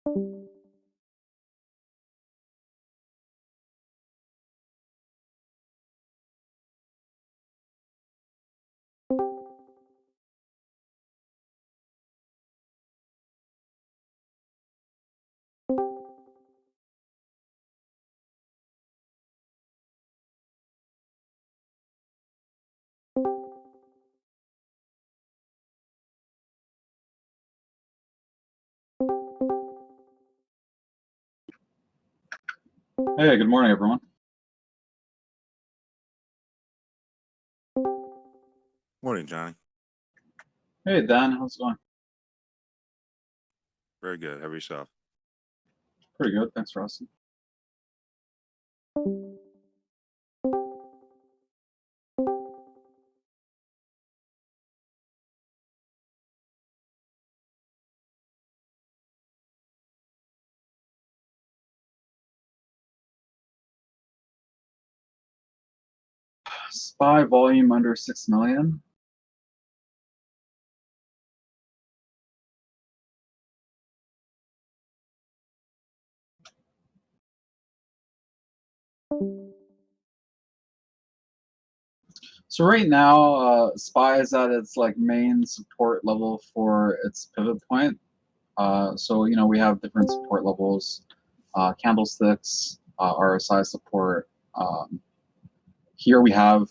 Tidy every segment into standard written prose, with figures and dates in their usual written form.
Hey, good morning, everyone. Morning, Johnny. Hey, Dan, how's it going? Very good. How about yourself? Pretty good, thanks for asking. SPY volume under 6 million. So right now, SPY is at its main support level for its pivot point. So we have different support levels, candlesticks, RSI support. Here we have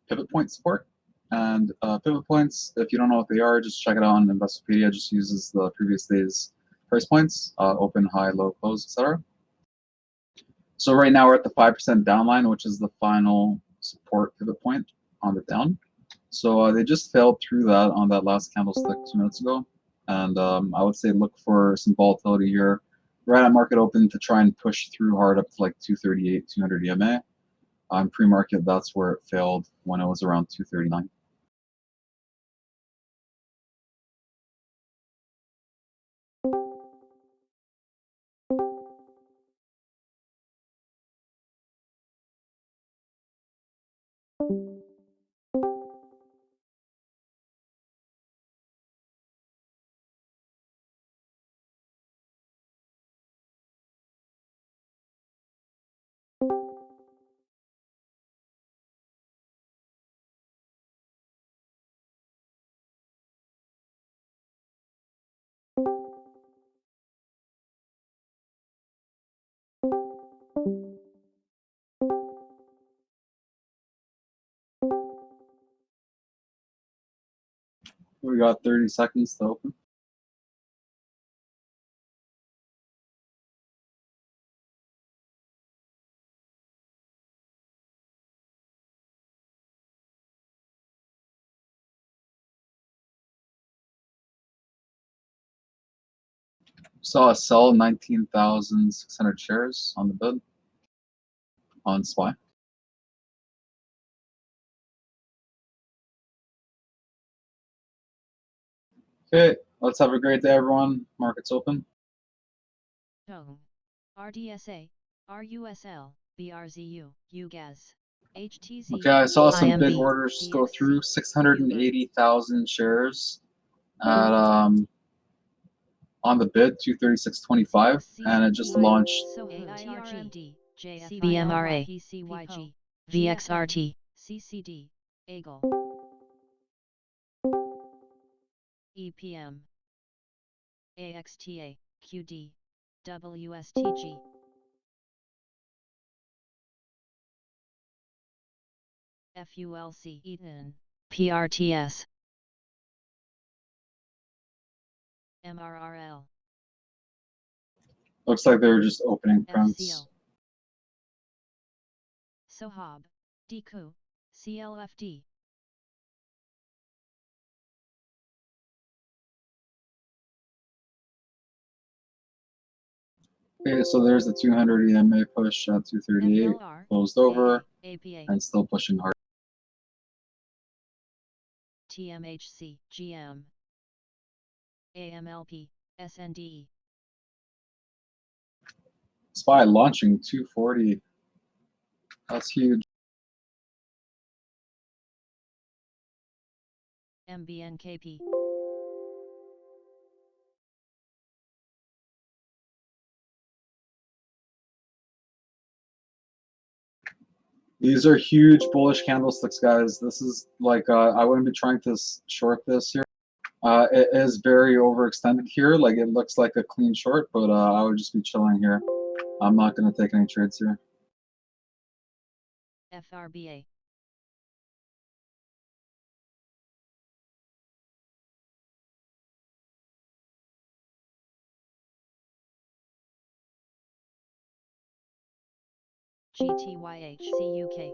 pivot point support. And pivot points, if you don't know what they are, just check it out on Investopedia. Just uses the previous day's price points, open, high, low, close, etc. So right now we're at the 5% downline, which is the final support pivot point on the down. So they just failed through that on that last candlestick 2 minutes ago. And I would say look for some volatility here right at market open to try and push through hard up to like 238, 200 EMA. On pre-market, that's where it failed when it was around 239. We got 30 seconds to open. Saw a sell 19,600 shares on the bid on SPY. Okay, let's have a great day, everyone. Markets open. Tone. RDSA, RUSL, BRZU, UGAZ, HTZ. Okay, I saw some big IMV, orders go DXC, through 680,000 shares at on the bid 236.25, and it just launched. TRMD, CBMRA, PCYG, VXRT, CCD, AGLE, EPM, AXTA, QD, WSTG. FULC Eaton, PRTS, MRRL. Looks like they're just opening prints. FCO. Sohab, DQ, CLFD. Okay, so there's the 200 EMA push at 238, MLR, closed over, APA, and still pushing hard. TMHC, GM, AMLP, SNDE. SPY launching 240. That's huge. MBNKP. These are huge bullish candlesticks, guys. This is like I wouldn't be trying to short this here. It is very overextended here. Like it looks like a clean short, but I would just be chilling here. I'm not going to take any trades here. FRBA. GTYHCUK.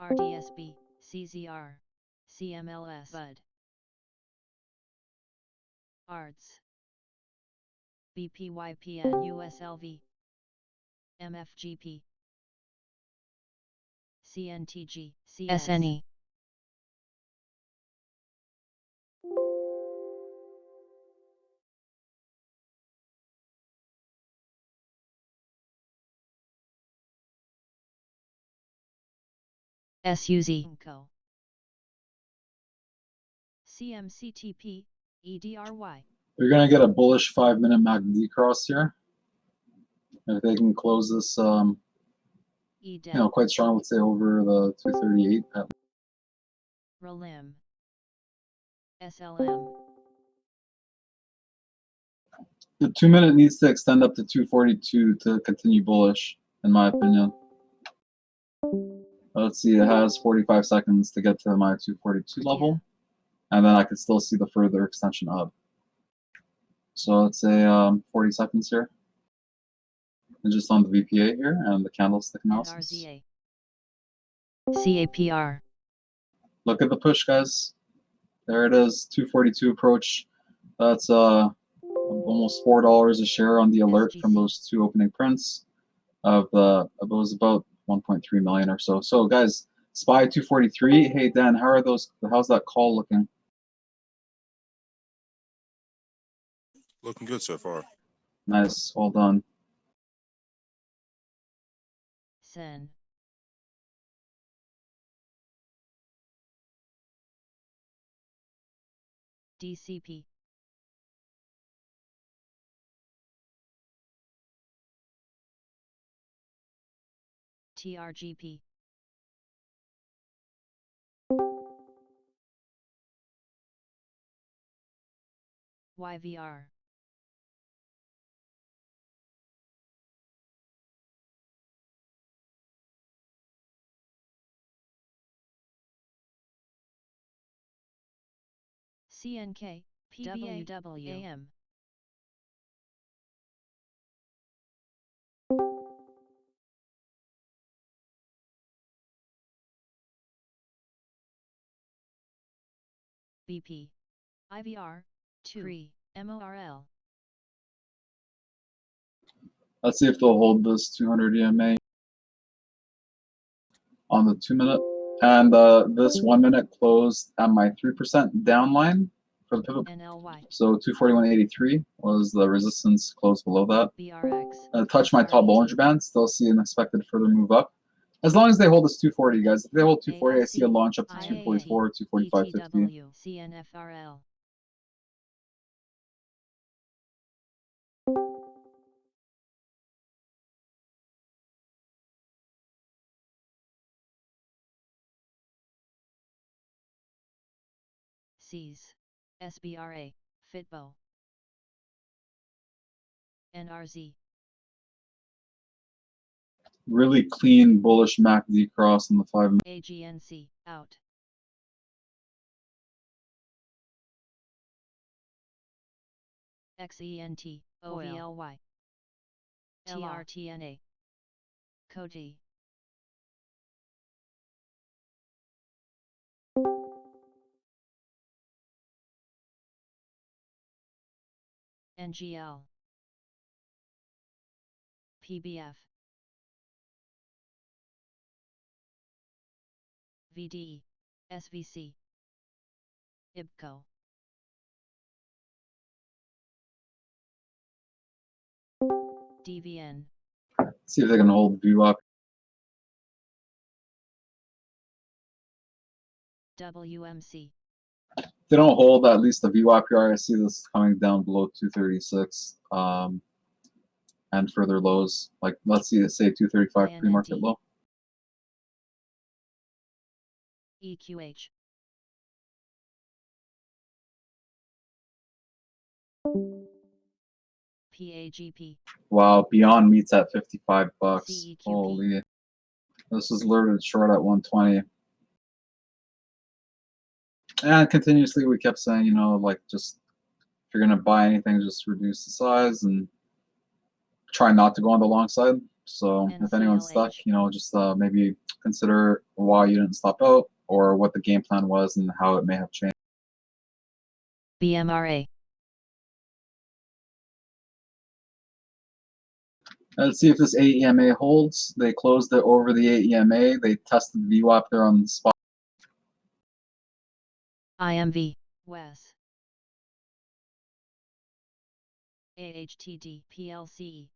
RDSB, CZR, CMLS, BUD, ARDS, BPYPN, USLV, MFGP, CNTG, SNE. SUZ Co. CMCTP, EDRY. You're going to get a bullish 5-minute MACD cross here. If they can close this, EDEN, quite strong, let's say over the 238. RELIM, SLM, The 2-minute needs to extend up to 242 to continue bullish, in my opinion. Let's see, it has 45 seconds to get to my 242 level, and then I could still see the further extension up. So let's say 40 seconds here. And just on the VPA here and the candlestick analysis. NRZA, CAPR, Look at the push, guys. There it is, 242 approach. That's almost $4 a share on the alert from those two opening prints of it was about 1.3 million or so. So guys, SPY 243. Hey Dan, how's that call looking? Looking good so far. Nice, well done. SEN, DCP, TRGP, YVR, CNK, PBA, WM, BP, IVR, 3, MORL, Let's see if they'll hold this 200 EMA on the 2-minute. And this 1-minute closed at my 3% downline for the pivot. NLY, So 241.83 was the resistance close below that. BRX, Touch my top Bollinger Band, still see an expected further move up. As long as they hold this 240, guys. If they hold 240, I see a launch up to 244, 245.50. ETW, CNFRL, Cs, SBRA, Fitbo, NRZ, Really clean bullish MACD cross in the 5-minute. AGNC, out, XENT, OVLY, TRTNA, Koji, NGL, PBF, VDE, SVC, IBCO, DVN, See if they can hold view up. WMC, they don't hold at least the VWAP here, I see this coming down below 236 and further lows. Like let's see, say 235 pre-market INMD. low. EQH. PAGP. Wow, Beyond Meat's at 55 bucks. CEQP. Holy. This is alerted short at 120. And continuously we kept saying, you know, like just if you're gonna buy anything, just reduce the size and try not to go on the long side. So if anyone's stuck, NCLH. you know, just maybe consider why you didn't stop out or what the game plan was and how it may have changed. BMRA. Let's see if this AEMA holds. They closed it over the AEMA. They tested VWAP there on the spot. IMV. WES. AHTD. PLCE.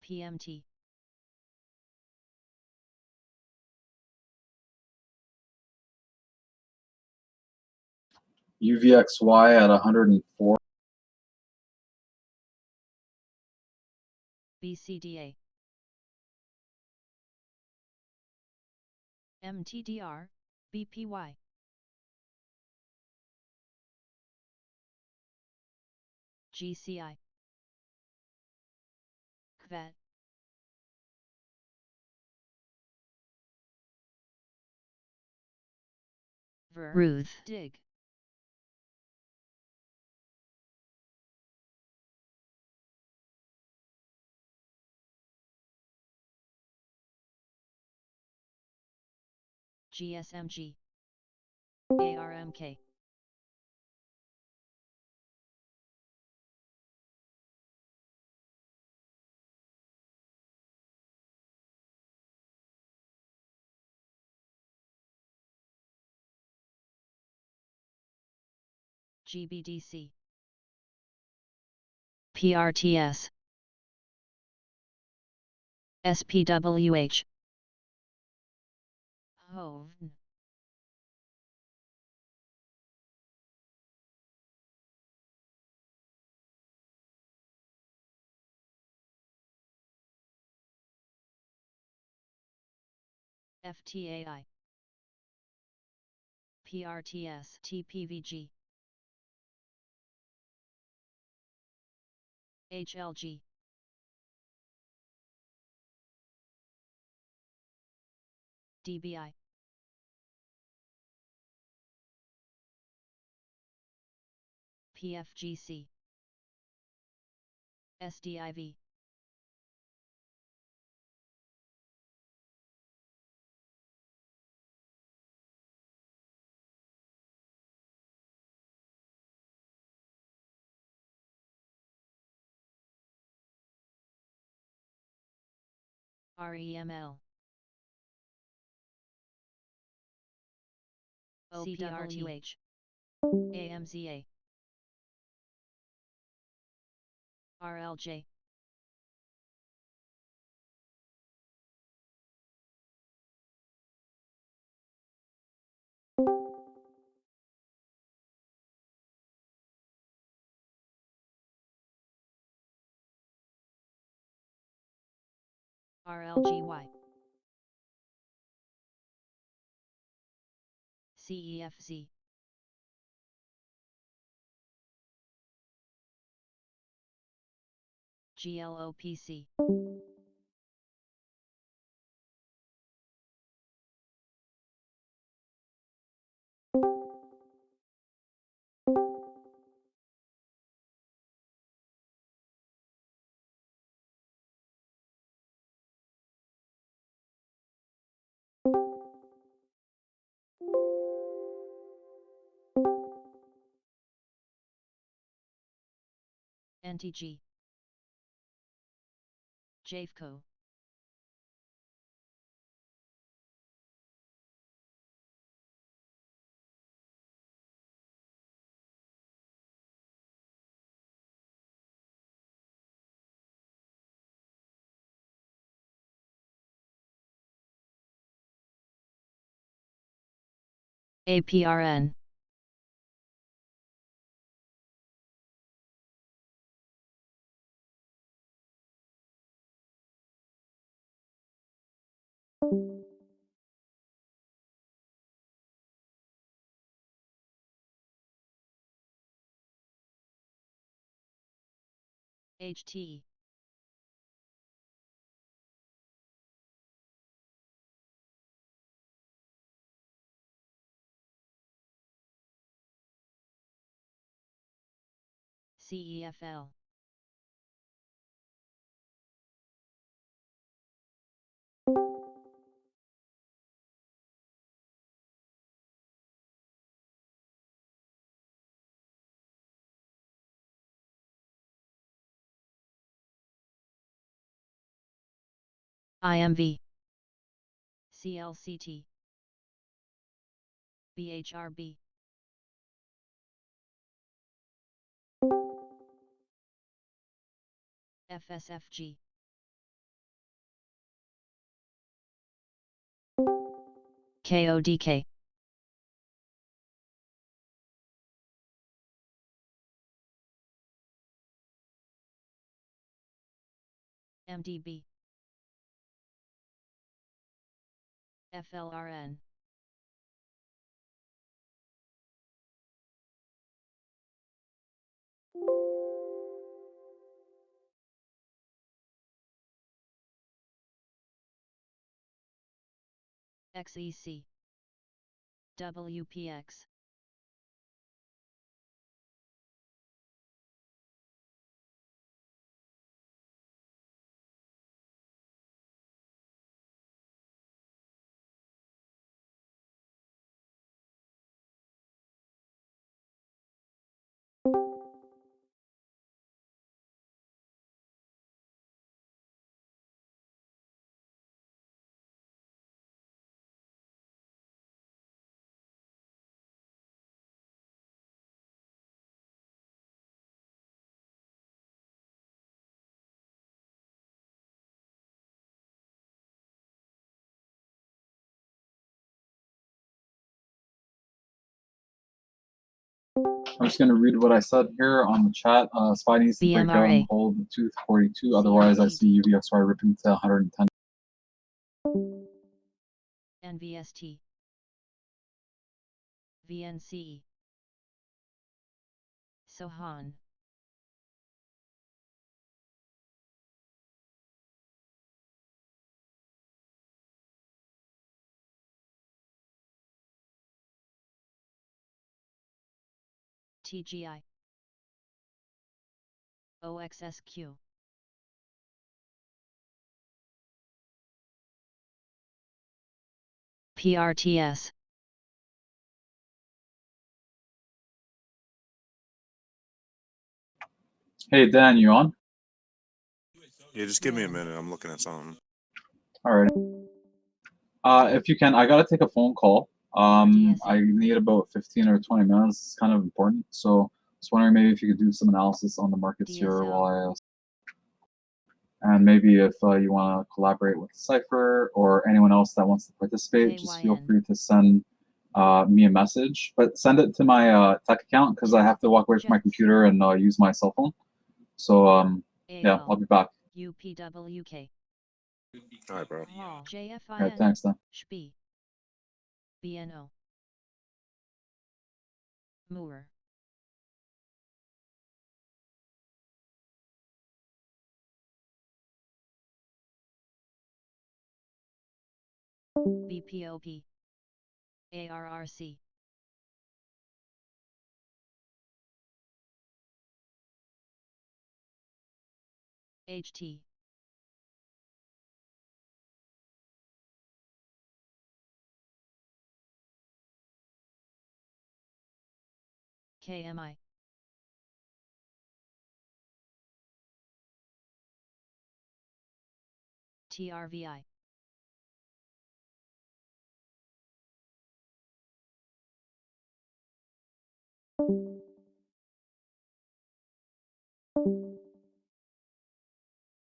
PMT. UVXY at 104. BCDA. MTDR. BPY. GCI. CVET. Ruth. Dig. GSMG. ARMK. GBDC. PRTS. SPWH. HOVN. FTAI. PRTS. TPVG. HLG. DBI. PFGC. SDIV. REML. CWH. AMZA. RLJ. RLGY. CEFZ. GLOPC. NTG. JAVCO. APRN. HT. CEFL. IMV. CLCT. BHRB. FSFG. KODK. MDB. FLRN. XEC. WPX. I'm just going to read what I said here on the chat. SPY needs to break out BMRA. and hold the tooth 42. Otherwise, I see UVXY ripping to 110. NVST. VNCE. Sohan. TGI. OXSQ. PRTS. Hey, Dan, you on? Yeah, just give me a minute. I'm looking at something. All right. If you can, I gotta take a phone call. I need about 15 or 20 minutes. It's kind of important. So, just wondering maybe if you could do some analysis on the markets here DSL. while and maybe if you want to collaborate with Cypher or anyone else that wants to participate, just feel KYN. free to send me a message. But send it to my tech account because I have to walk away from my Jets. computer and use my cell phone. So, yeah, AL. I'll be back. UPWK. All right, bro. All right, JFIN. thanks, then. SHP. BNO. Moore. BPOP. ARRC. HT. KMI. TRVI.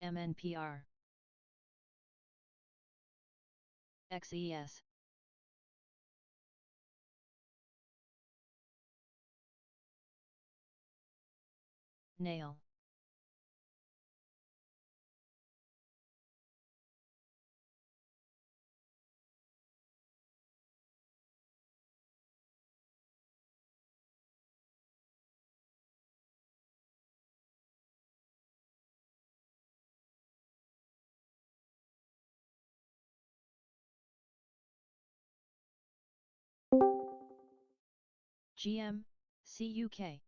MNPR. XES. nail, GM, CUK,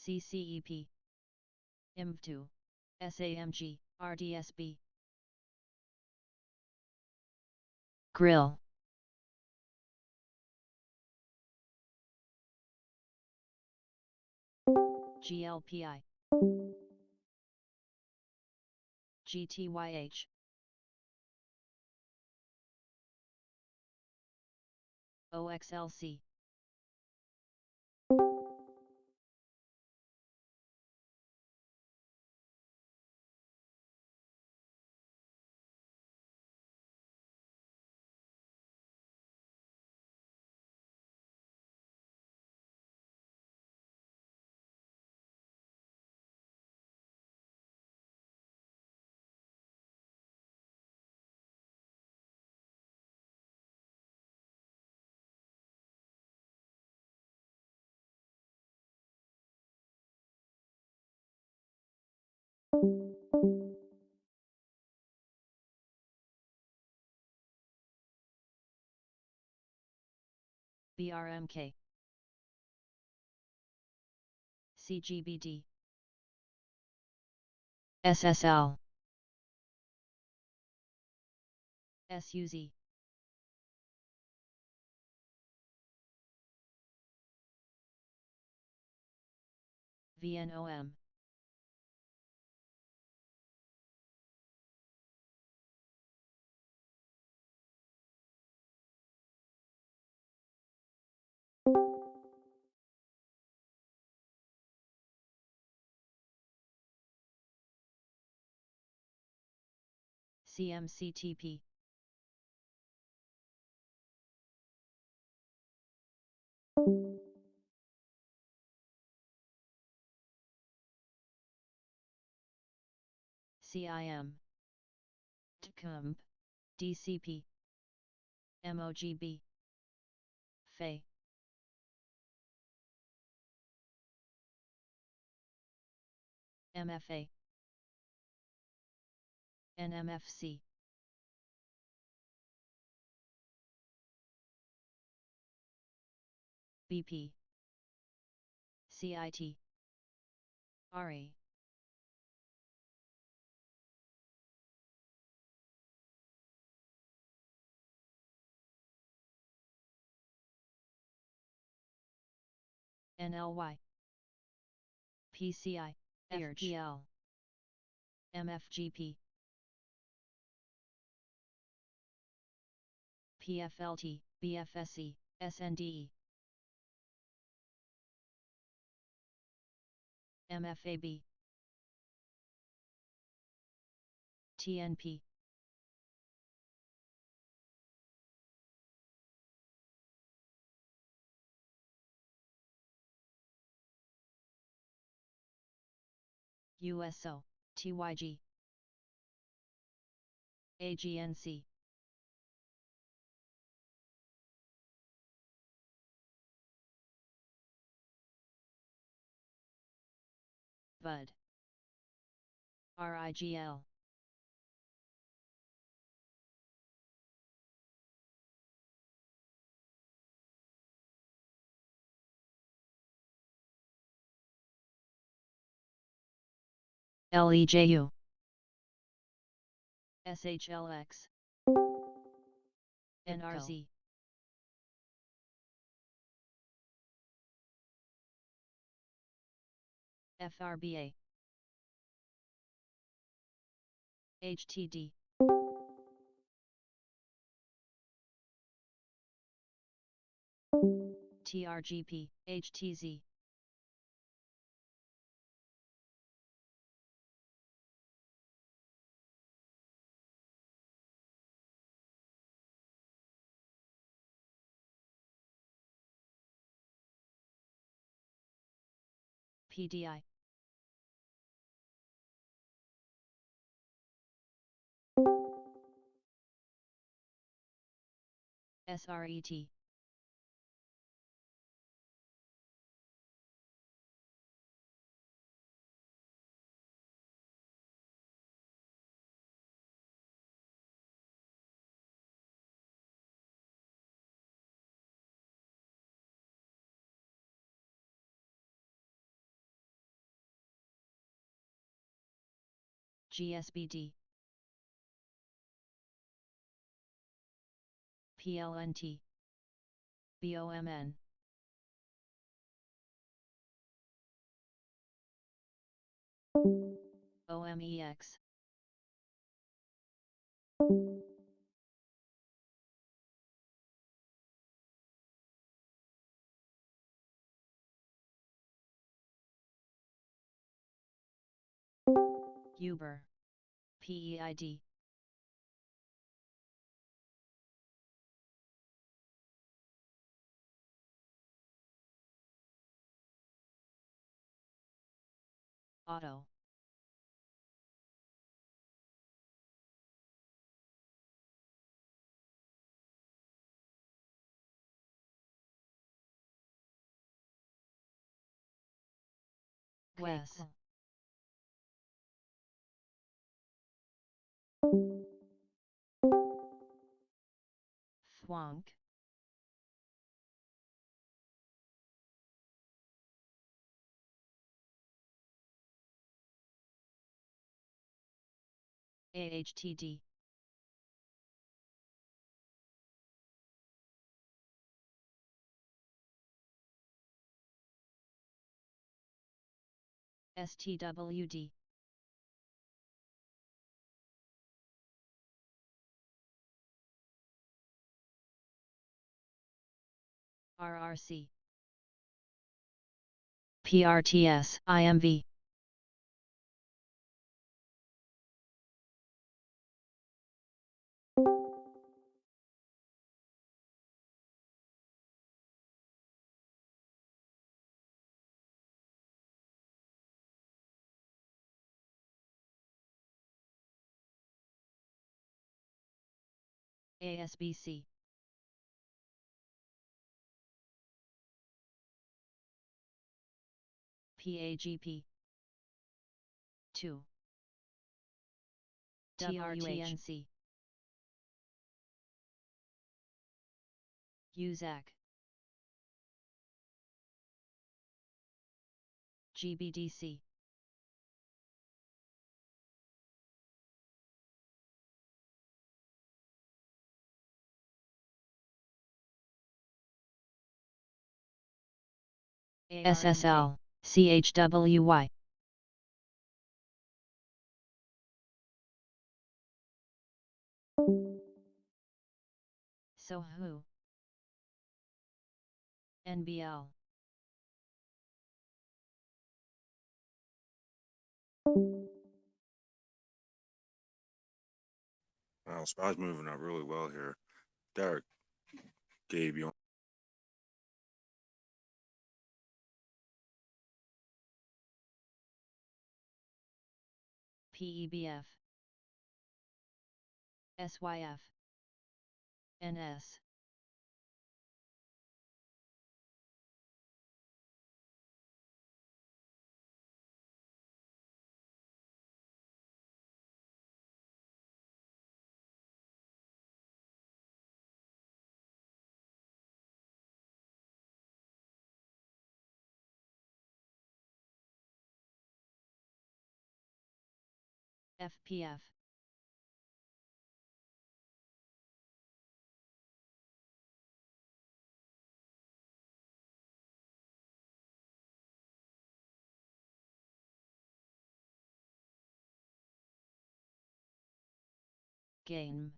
CCEP, IMV2, SAMG, RDSB, Grill, GLPI, GTYH, OXLC, BRMK, CGBD, SSL, SUZ, VNOM, CMCTP, CIM, TCUMB, DCP, MOGB, FE, MFA, NMFC, BP, CIT, RE, NLY, PCI, FPL, MFGP, PFLT, BFSE, SNDE, MFAB, TNP, USO, TYG, AGNC, BUD, RIGL, LEJU, SHLX, NRZ, FRBA, HTD, TRGP, HTZ, PDI. SRET. GSBD. PLNT. BOMN. OMEX. Uber. PEID. Auto. Wes. Thwonk. AHTD. STWD. RRC. PRTS, IMV. ASBC. PAGP. 2. TRTNC. UZAC. GBDC. SSL, CHWY. SOHU. NBL. Wow, SPY's moving up really well here. Derek, Gabe, you PEBF. SYF. NS. FPF. Game.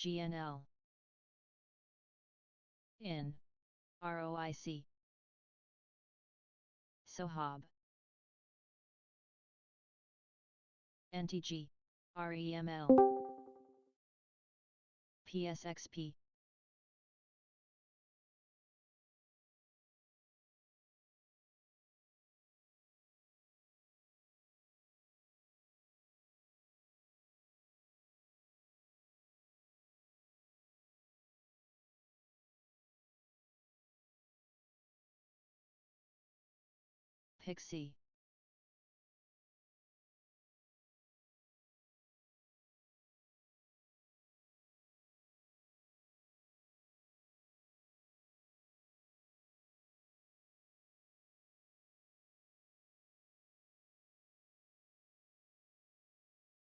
GNL. In. ROIC. SOHAB. NTG, REML, PSXP. Pixie.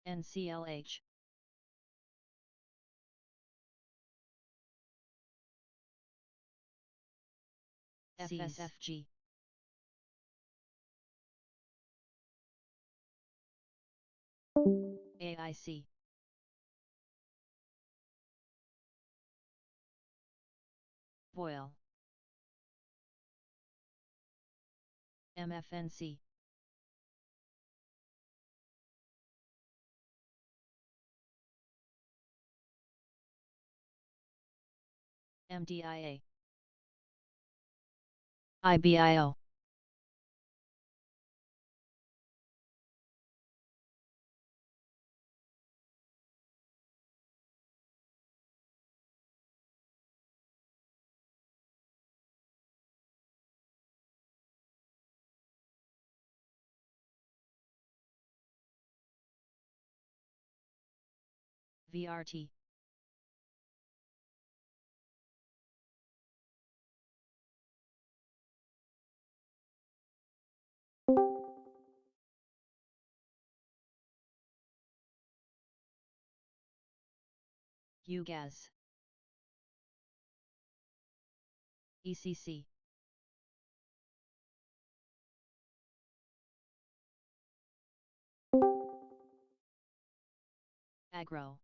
NCLH. FSFG. AIC. Boyle. MFNC. MDIA. IBIO. VRT. UGAS. ECC. Agro.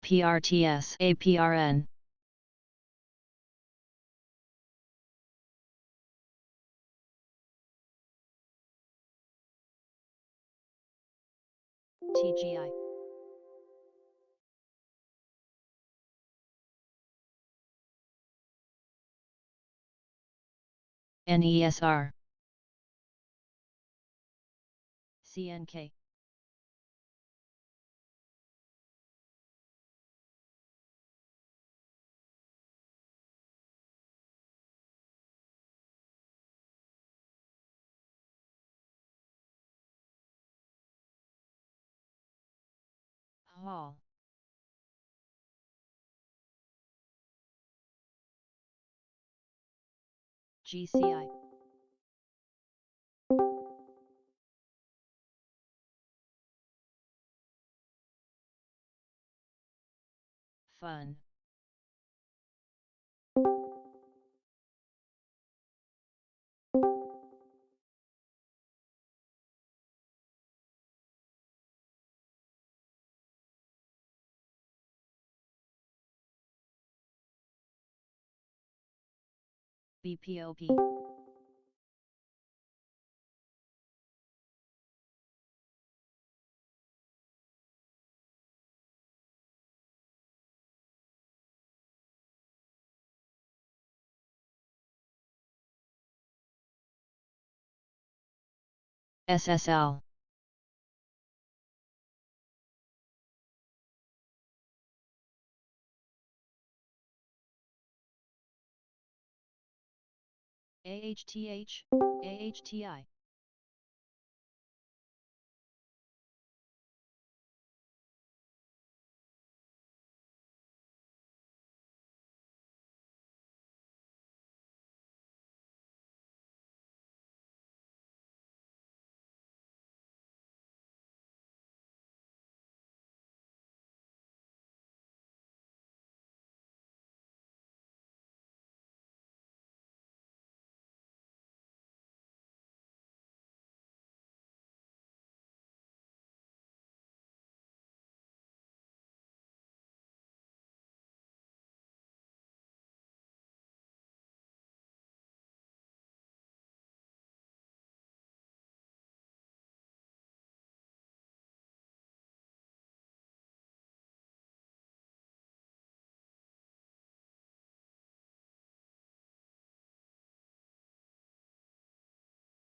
PRTS APRN. TGI. NESR. CNK. Hall. GCI. Fun. BPOP. SSL. AHTH, AHTI.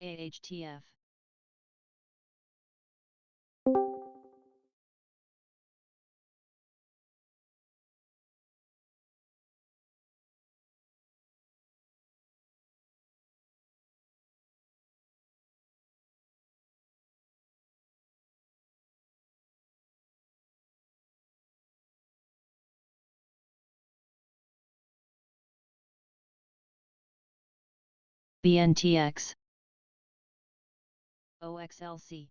AHTF. BNTX. OXLC.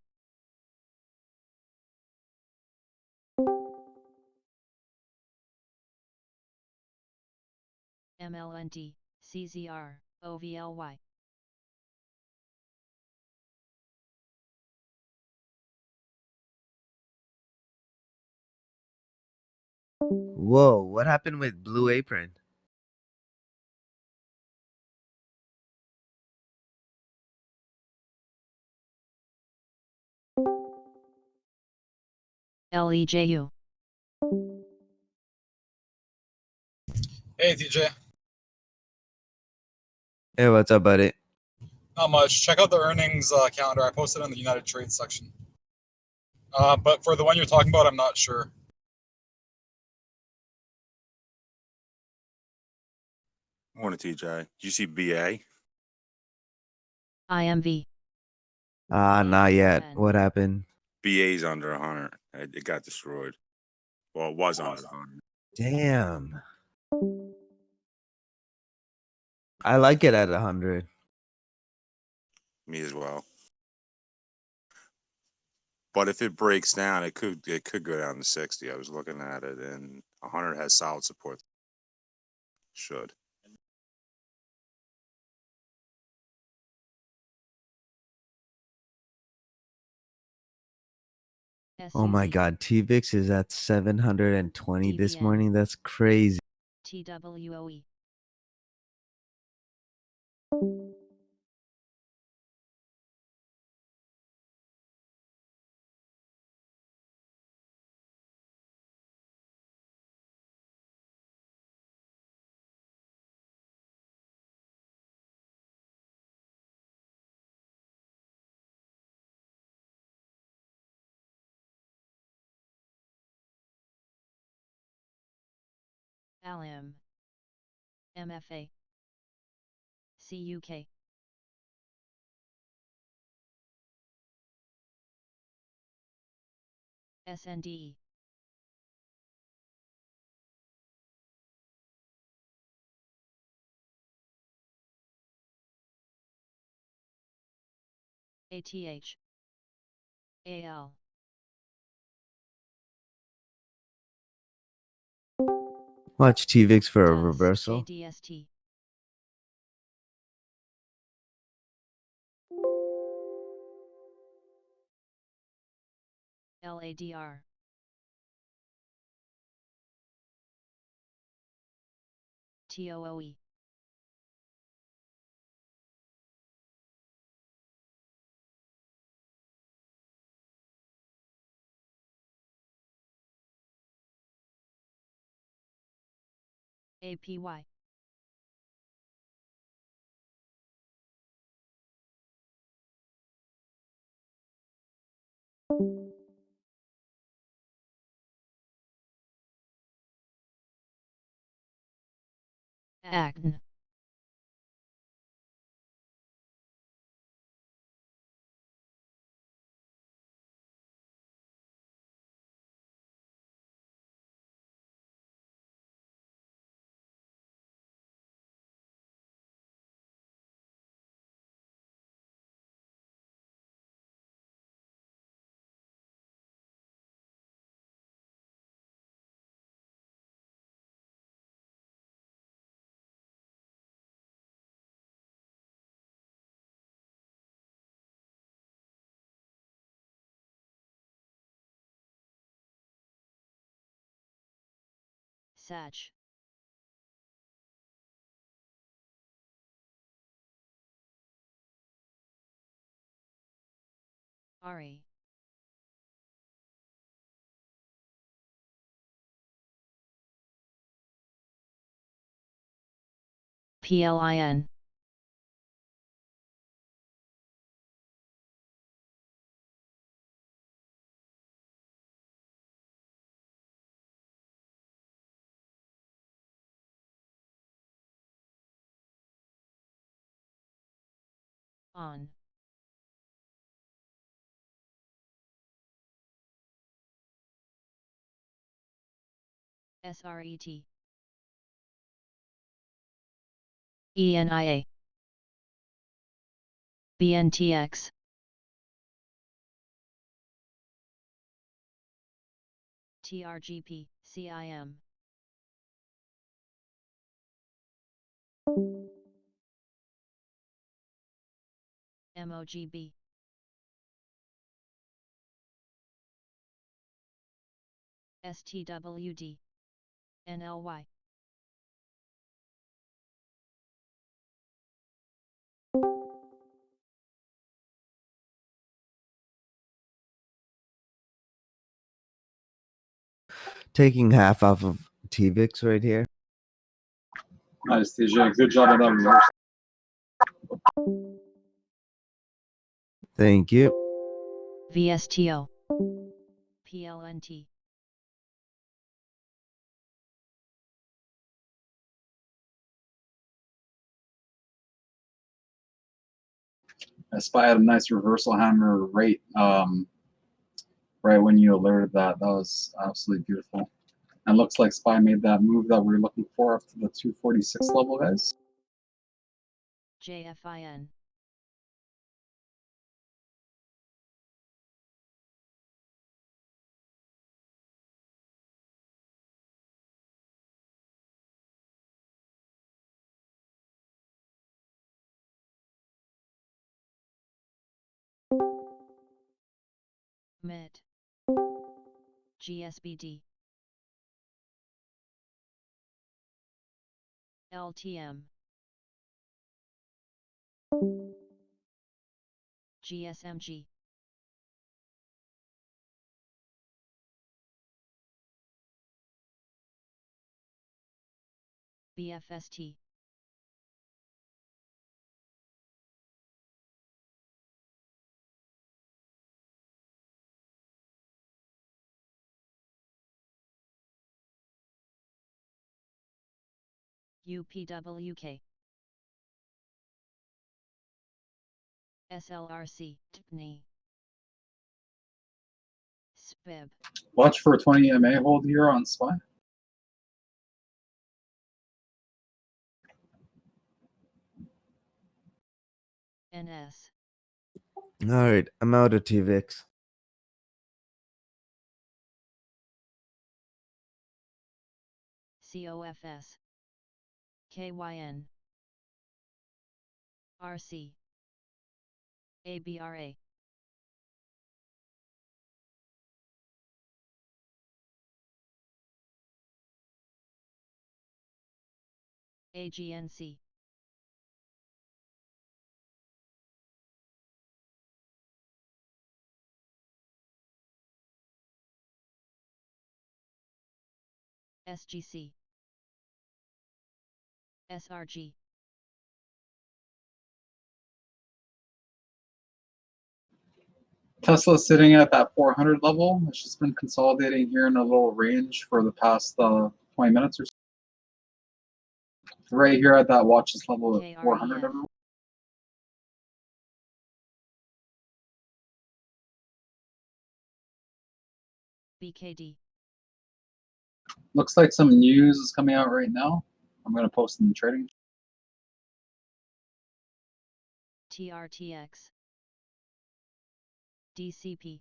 MLNT, CZR, OVLY. Whoa, what happened with Blue Apron? LEJU. Hey TJ, Hey, what's up, buddy? not much. Check out the earnings calendar. I posted in the United Trades section. But for the one you're talking about, I'm not sure. Morning, TJ. Did you see BA? IMV. Not yet. And- What happened? BA's under 100. It got destroyed. Well, it was under 100. Damn. I like it at 100. Me as well. But if it breaks down, it could go down to 60. I was looking at it, and 100 has solid support. Should. Oh my SCZ, god, TVIX is at 720 this DVN. morning. That's crazy. TWOE. ALIM. MFA. CUK. SNDE. ATH. AL. Watch TVIX for a DAS, reversal. ADST. LADR. TOOE. APY. ACN. Sach. Ari. PLIN. On. SRET. ENIA. BNTX. TRGP, CIM. MOGB. STWD. NLY. Taking half off of TVIX right here. Nice, TJ. Good job on that reverse. Thank you. VSTO. PLNT. SPY had a nice reversal hammer right when you alerted that. That was absolutely beautiful. And looks like SPY made that move that we were looking for up to the 246 level, guys. JFIN. MIT. GSBD. LTM. GSMG. BFST. UPWK. SLRC. TPNI. SPIB. Watch for a 20 MA hold here on SPY. NS. All right, I'm out of TVIX. COFS. KYN. RC. ABRA. AGNC. SGC. SRG. Tesla sitting at that 400 level. It's just been consolidating here in a little range for the past 20 minutes or so. Right here at that watch this level at 400. KREF. BKD. Looks like some news is coming out right now. I'm going to post in the trading. TRTX. DCP.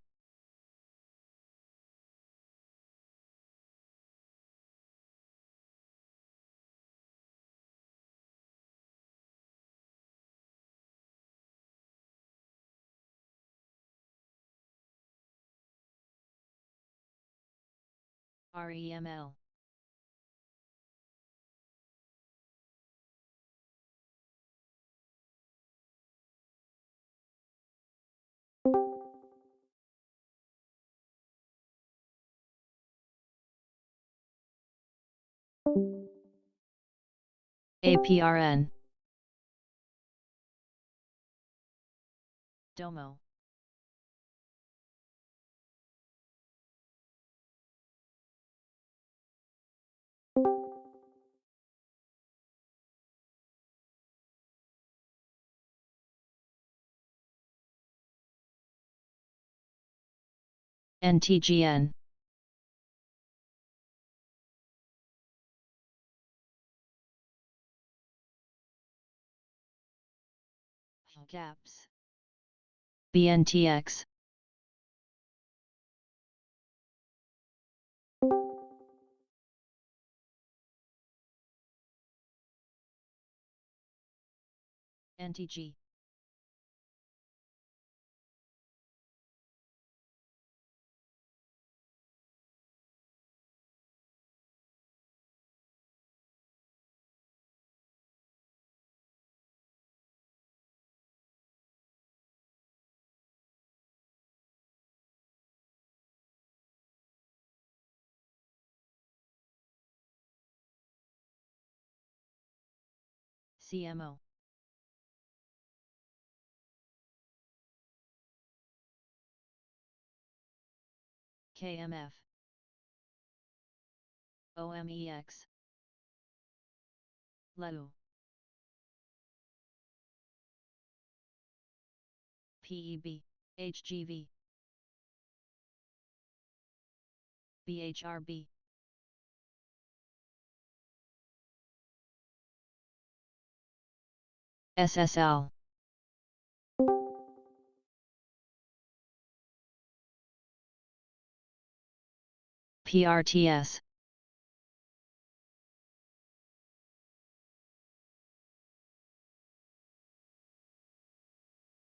REML. APRN. Domo. NTGN. Gaps. BNTX. NTG. CMO. KMF. OMEX. LEU. PEB. HGV. BHRB. SSL. PRTS.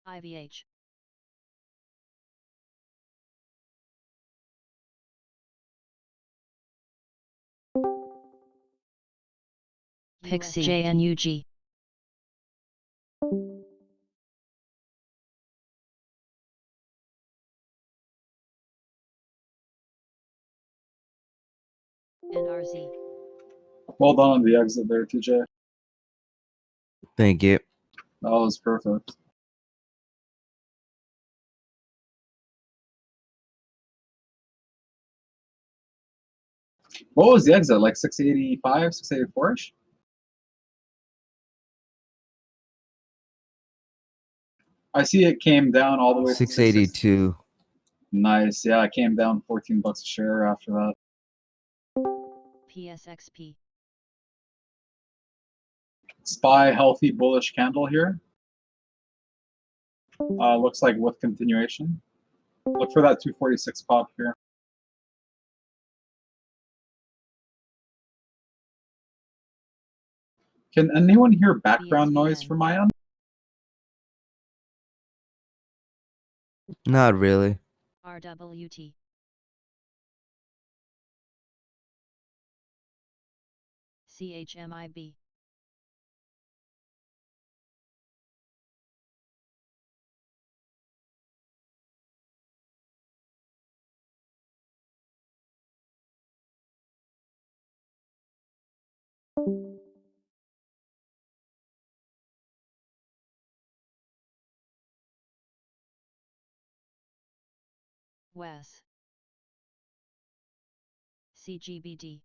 IVH. Pixie JNUG. NRZ. Well done on the exit there, TJ. Thank you. That was perfect. What was the exit? Like 685, 684-ish? I see it came down all the way to 682. Nice. Yeah, it came down 14 bucks a share after that. PSXP. SPY healthy bullish candle here. Looks like with continuation. Look for that 246 pop here. Can anyone hear background noise BSVN. from my end? Not really. RWT. CHMIB. WES. CGBD.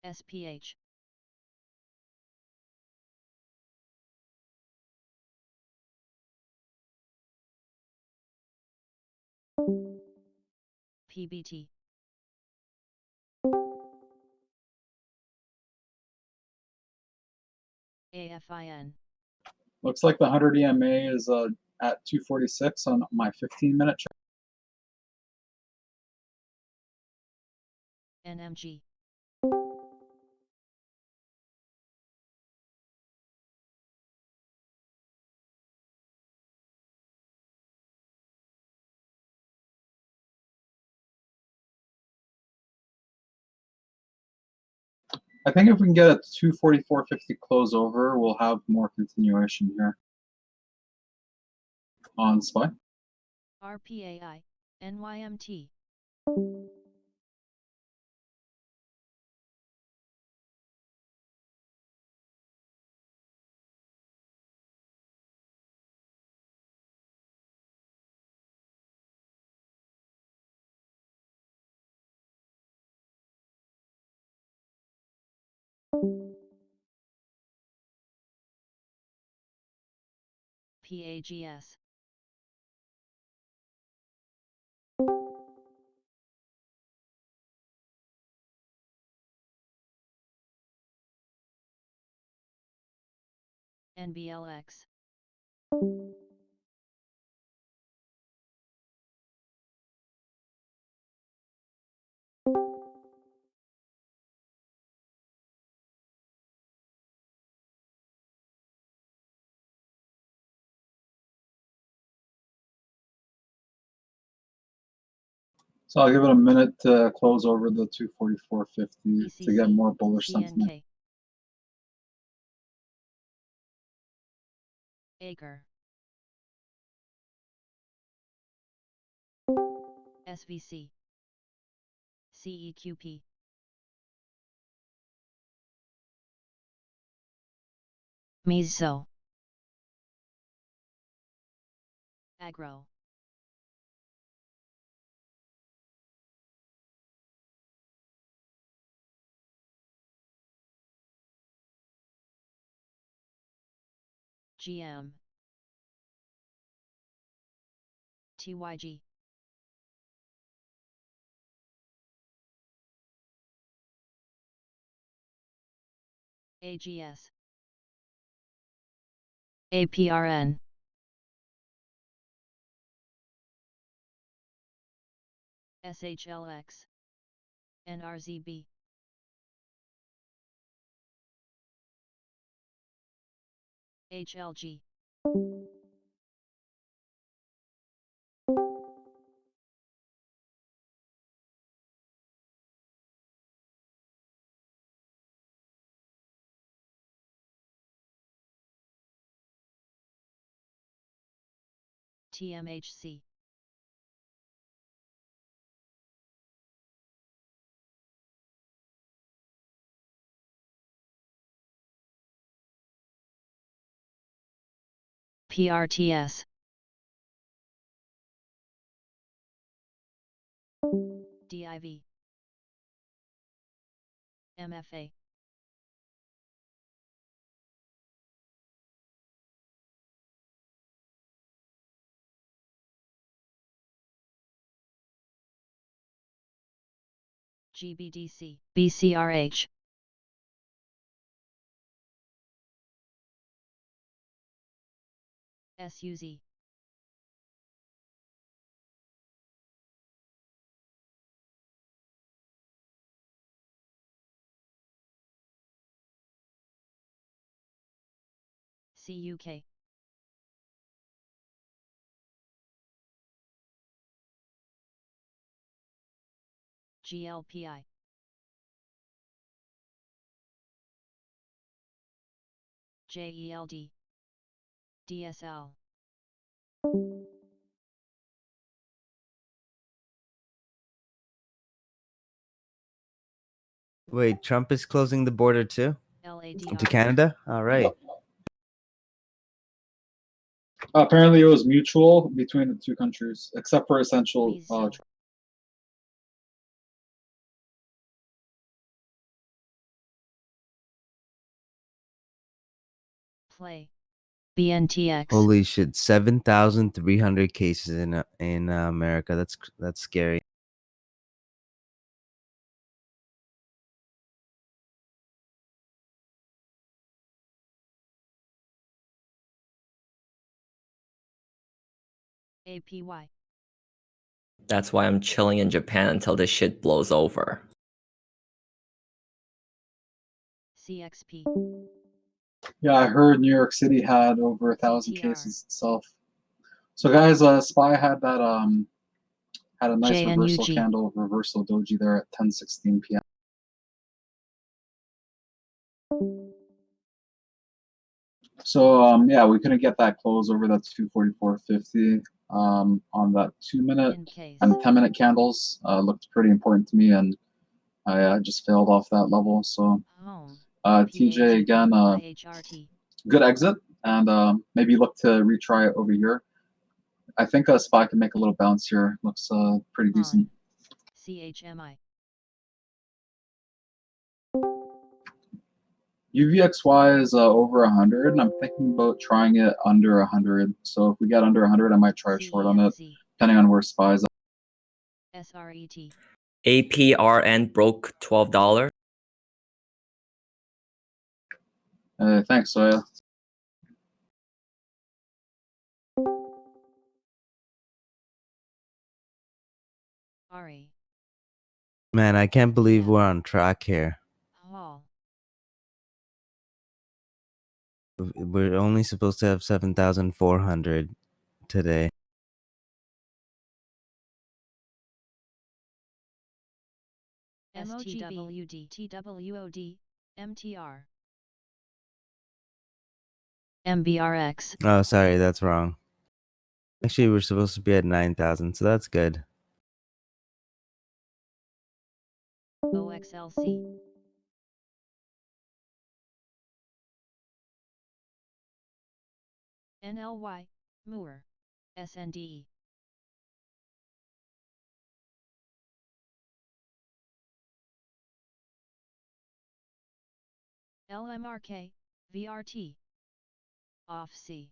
SPH. PBT. AFIN. Looks like the 100 EMA is at 246 on my 15-minute chart. NMG. I think if we can get a 244.50 close over, we'll have more continuation here. on SPY. RPAI, NYMT. PAGS. NBLX. So I'll give it a minute to close over the 244.50 to get ECC, more bullish sentiment. CNK. Acre. SVC. CEQP. Miso. Agro. GM. TYG. AGS. APRN. SHLX. NRZB. HLG. TMHC. PRTS. DIV. MFA. GBDC. BCRH. SUZ. CUK. GLPI. JELD. DSL. Wait, Trump is closing the border too? To LADR. Canada? All right. Apparently, it was mutual between the two countries, except for essential. Miso. Play. BNTX. Holy shit, 7,300 cases in America. That's scary. APY. That's why I'm chilling in Japan until this shit blows over. CXP. Yeah, I heard New York City had over 1,000 TR. cases itself. So guys, SPY had that had a nice reversal JNUG. candle, reversal doji there at 10:16 p.m. So yeah, we couldn't get that close over that 244.50 on that 2-minute In case. and 10-minute candles. Looked pretty important to me, and I just failed off that level. So Home. TJ again, IHRT. good exit, and maybe look to retry it over here. I think a SPY can make a little bounce here. Looks pretty decent. CHMI. UVXY is over 100, and I'm thinking about trying it under 100. So if we get under 100, I might try a short on it, CENZ. depending on where SPY is. SRET. APRN broke $12. Thanks, Soya. RE. Man, I can't believe Yeah. we're on track here. Hall. We're only supposed to have 7,400 today. STWD. TWOD. MTR. MBRX. Oh, sorry, that's wrong. Actually, we're supposed to be at 9,000, so that's good. OXLC. NLY. Moore. SNDE. LMRK. VRT. OFC.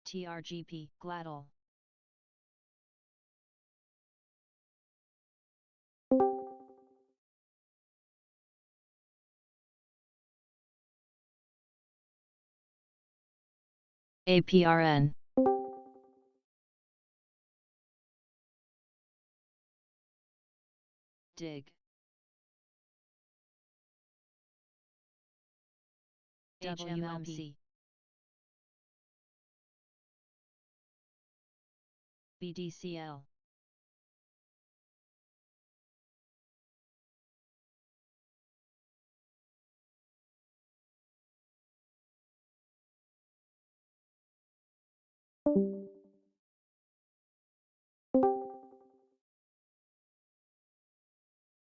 TRGP. GLADL. APRN. Dig. WMC. BDCL.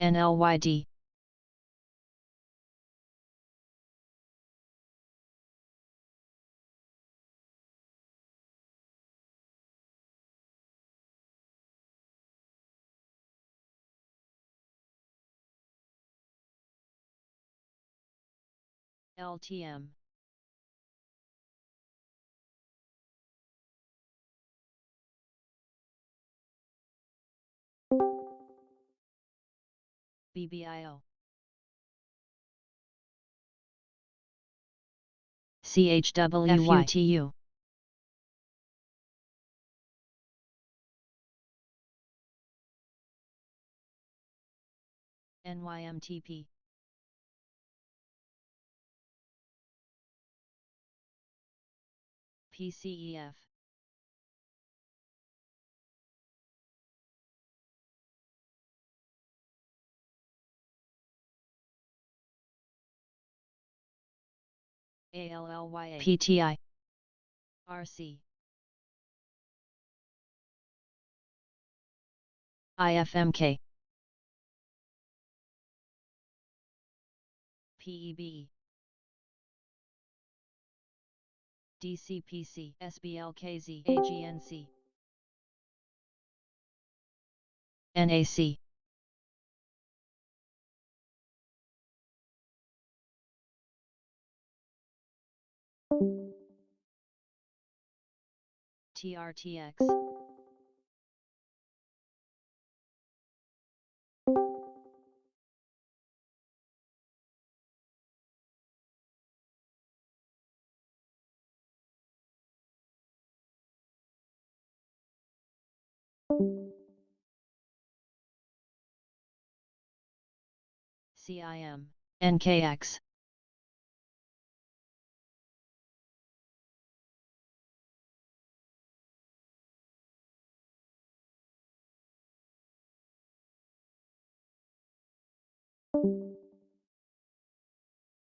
NLYD. LTM. BBIO. CHWYTU. NYMTP. PCEF. ALLYA. PTI. RC. IFMK. PEB. DCPC. SBLKZ. AGNC. NAC. TRTX. CIM. NKX.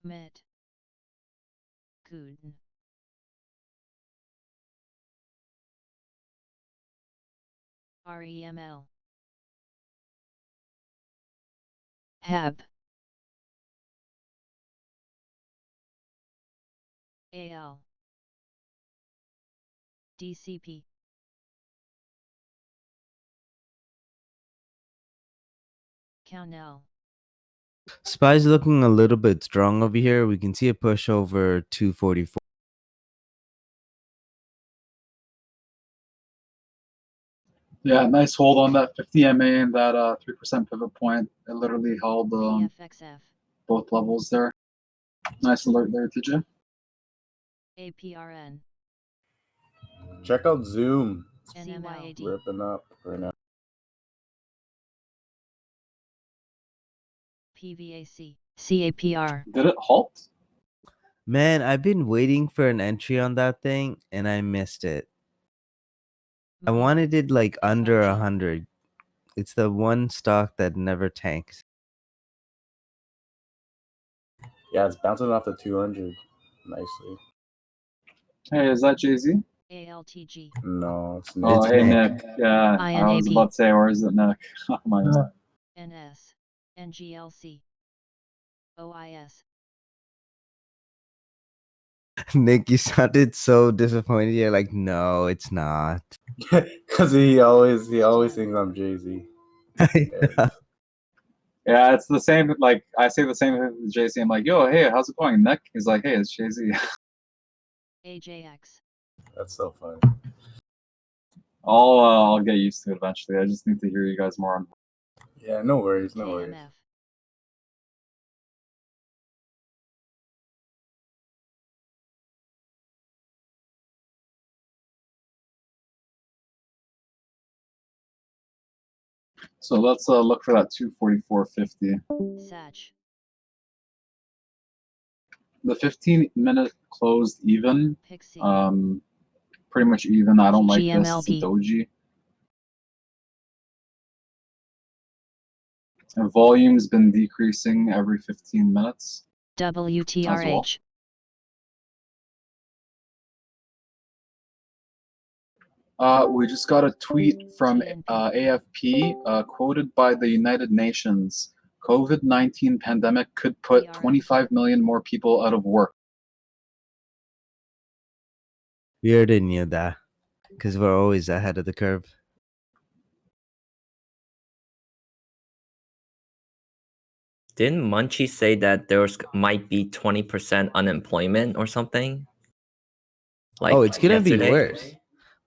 Mit. Guten. REML. Heb. AL. DCP. Counel. SPY's looking a little bit strong over here. We can see a push over 244. Yeah, nice hold on that 50 MA and that 3% pivot point. It literally held VFXF. both levels there. Nice alert there, TJ. APRN. Check out Zoom. NMIAD. Ripping up right now. PVAC. CAPR. Did it halt? Man, I've been waiting for an entry on that thing and I missed it. I wanted it like under 100. It's the one stock that never tanks. Yeah, it's bouncing off the 200 nicely. Hey, is that Jay-Z? ALTG. No, it's Oh, Nick. hey, Nick. Nick. Yeah, I was INAP. about to say, or is it Nick? Oh my God. NS. NGLC. OIS. Nick, you sounded so disappointed. You're like, no, it's not. Because he always thinks I'm Jay-Z. Yeah, it's the same. Like, I say the same thing to JC. I'm like, yo, hey, how's it going, Nick? He's like, hey, it's Jay-Z. AJX. That's so funny. I'll get used to it eventually. I just need to hear you guys more on. Yeah, no worries, no worries. KMF. So let's look for that 244.50. Satch. The 15-minute closed even. Pixie. Pretty much even. I don't like this. It's a GMLP. doji. And volume's been decreasing every 15 minutes. WTRH. We just got a tweet from AFP, quoted by the United Nations. COVID-19 pandemic could put 25 million more people out of work. We already knew that because we're always ahead of the curve. Didn't Munchie say that might be 20% unemployment or something? Like Oh, it's gonna be yesterday? worse.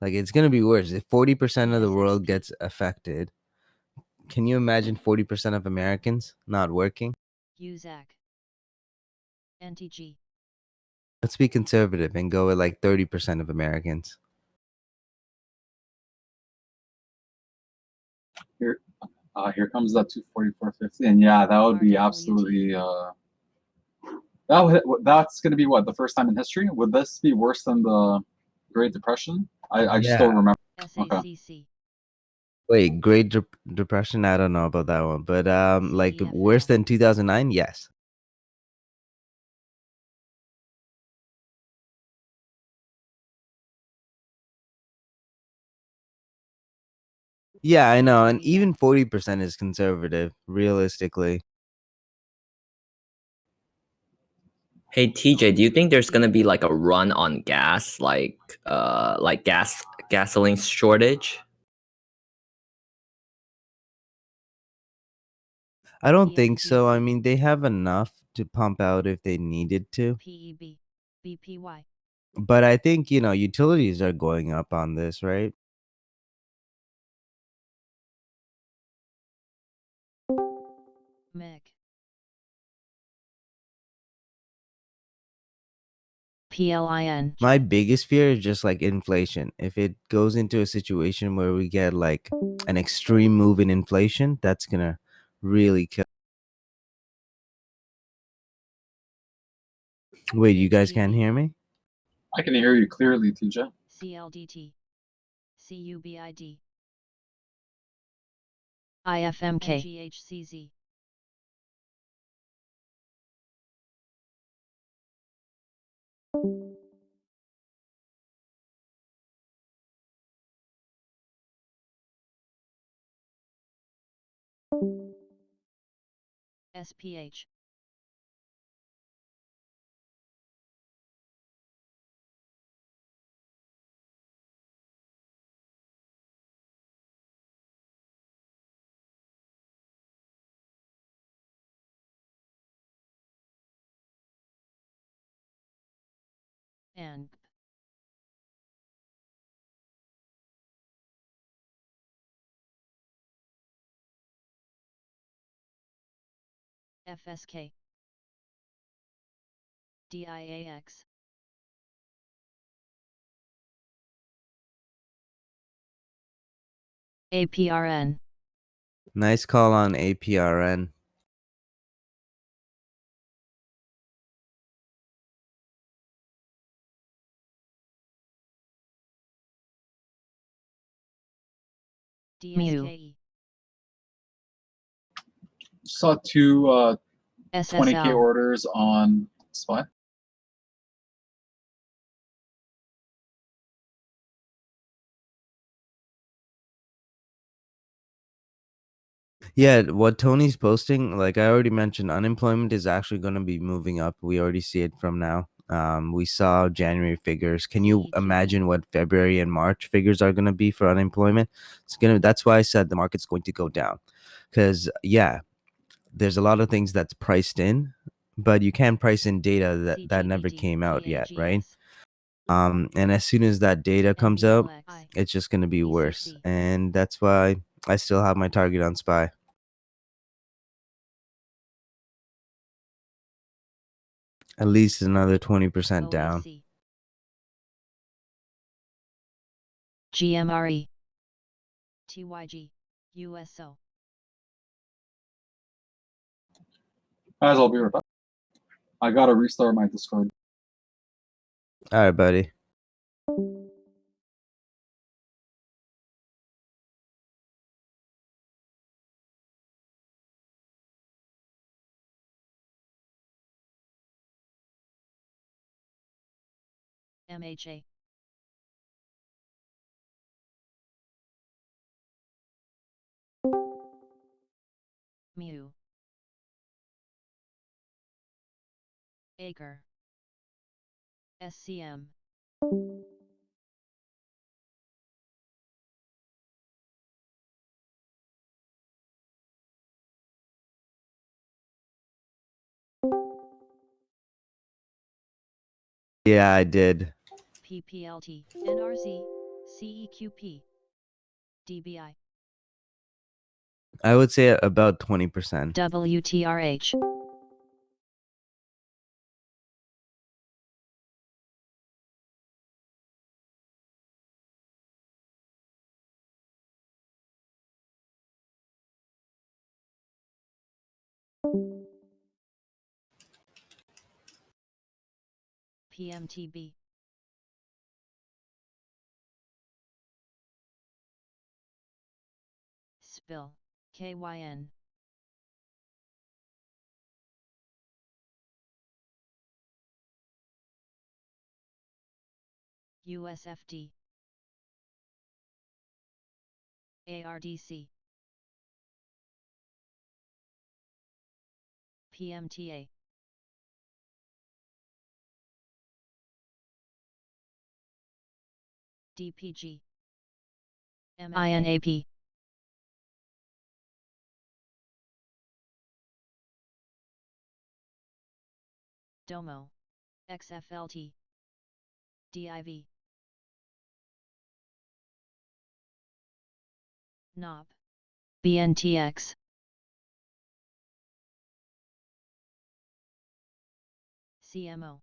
Like it's gonna be worse. If 40% of the world gets affected, can you imagine 40% of Americans not working? UZAC. NTG. Let's be conservative and go with like 30% of Americans. Here comes that 244.50, and yeah, that would be absolutely. That's going to be what, the first time in history? Would this be worse than the Great Depression? I just don't remember. SACC. Wait, Great Depression? I don't know about that one, but like CEFL. worse than 2009? Yes. Yeah, I know, and even 40% is conservative, realistically. Hey TJ, do you think there's gonna be like a run on gas, like gasoline shortage? I don't think so. I mean, they have enough to pump out if they needed to. PEB. BPY. But I think, utilities are going up on this, right? MEC. PLIN. My biggest fear is just like inflation. If it goes into a situation where we get like an extreme move in inflation, that's gonna really kill. Wait, you guys can't hear me? I can hear you clearly, TJ. CLDT. CUBID. IFMK. GHCZ. SPH. And FSK. DIAX. APRN. Nice call on APRN. DSKE. Saw two 20K SSL. orders on SPY. Yeah, what Tony's posting, like I already mentioned, unemployment is actually going to be moving up. We already see it from now. We saw January figures. Can you CEQ. imagine what February and March figures are going to be for unemployment? That's why I said the market's going to go down. Because yeah, there's a lot of things that's priced in, but you can't price in data that never CGBD, came out yet, right? KAGS. And as soon as that data comes out, MBLX. it's just going to be worse. BCC. And that's why I still have my target on SPY. At least another 20% down. OFC. GMRE. TYG. USO. Guys, I'll be right back. I gotta restart my Discord. All right, buddy. MHA. Mu. Acre. SCM. Yeah, I did. PPLT. NRZ. CEQP. DBI. I would say about 20%. WTRH. PMTB. Spill. KYN. USFD. ARDC. PMTA. DPG. MINAP. Domo. XFLT. DIV. NOB. BNTX. CMO.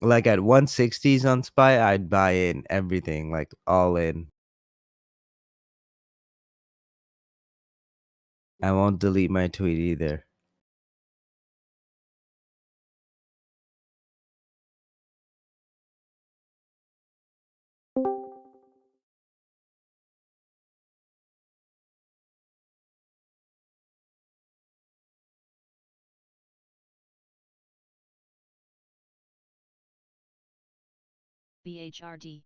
Like at 160s on SPY, I'd buy in everything, like all in. I won't delete my tweet either. BHRD.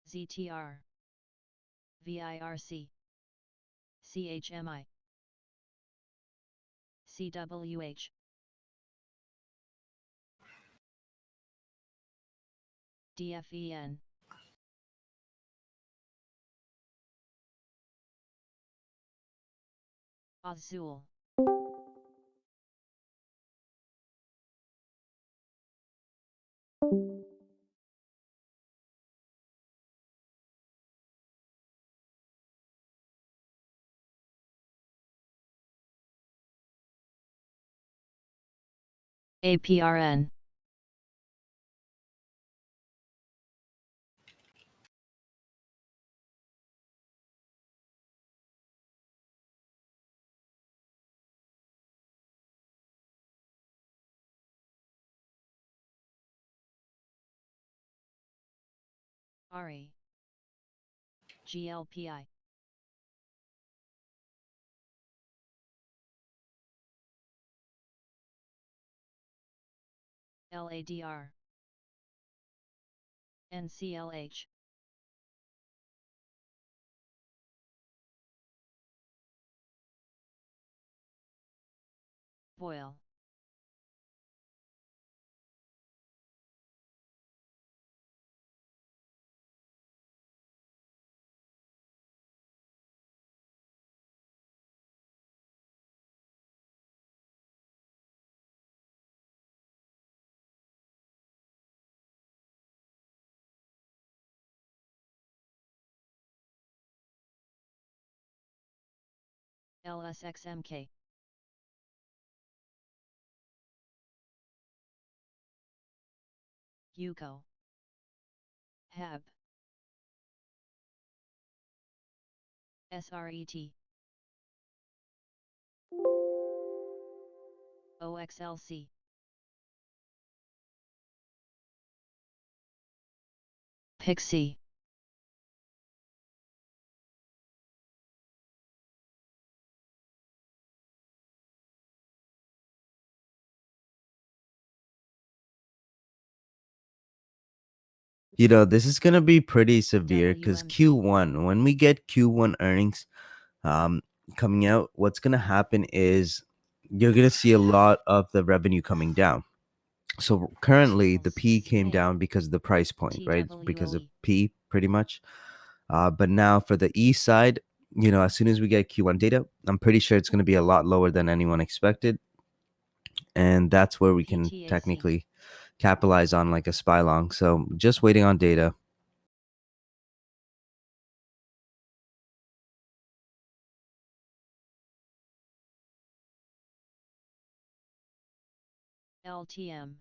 ZTR. VIRC. CHMI. CWH. DFEN. Azul. APRN. RE. GLPI. LADR. NCLH. Boyle. LSXMK. Yuko. HAB. SRET. OXLC. Pixie. You know, this is gonna be pretty severe because WMC. Q1, when we get Q1 earnings um, coming out, what's gonna happen is you're gonna see a lot of the revenue coming down. So currently, the P came down because of the price point, right? Because of TWOE. P, pretty much. But now for the E side, you know, as soon as we get Q1 data, I'm pretty sure it's going to be a lot lower than anyone expected, and that's where we can PTAC. technically capitalize on like a spy long. So just waiting on data. LTM.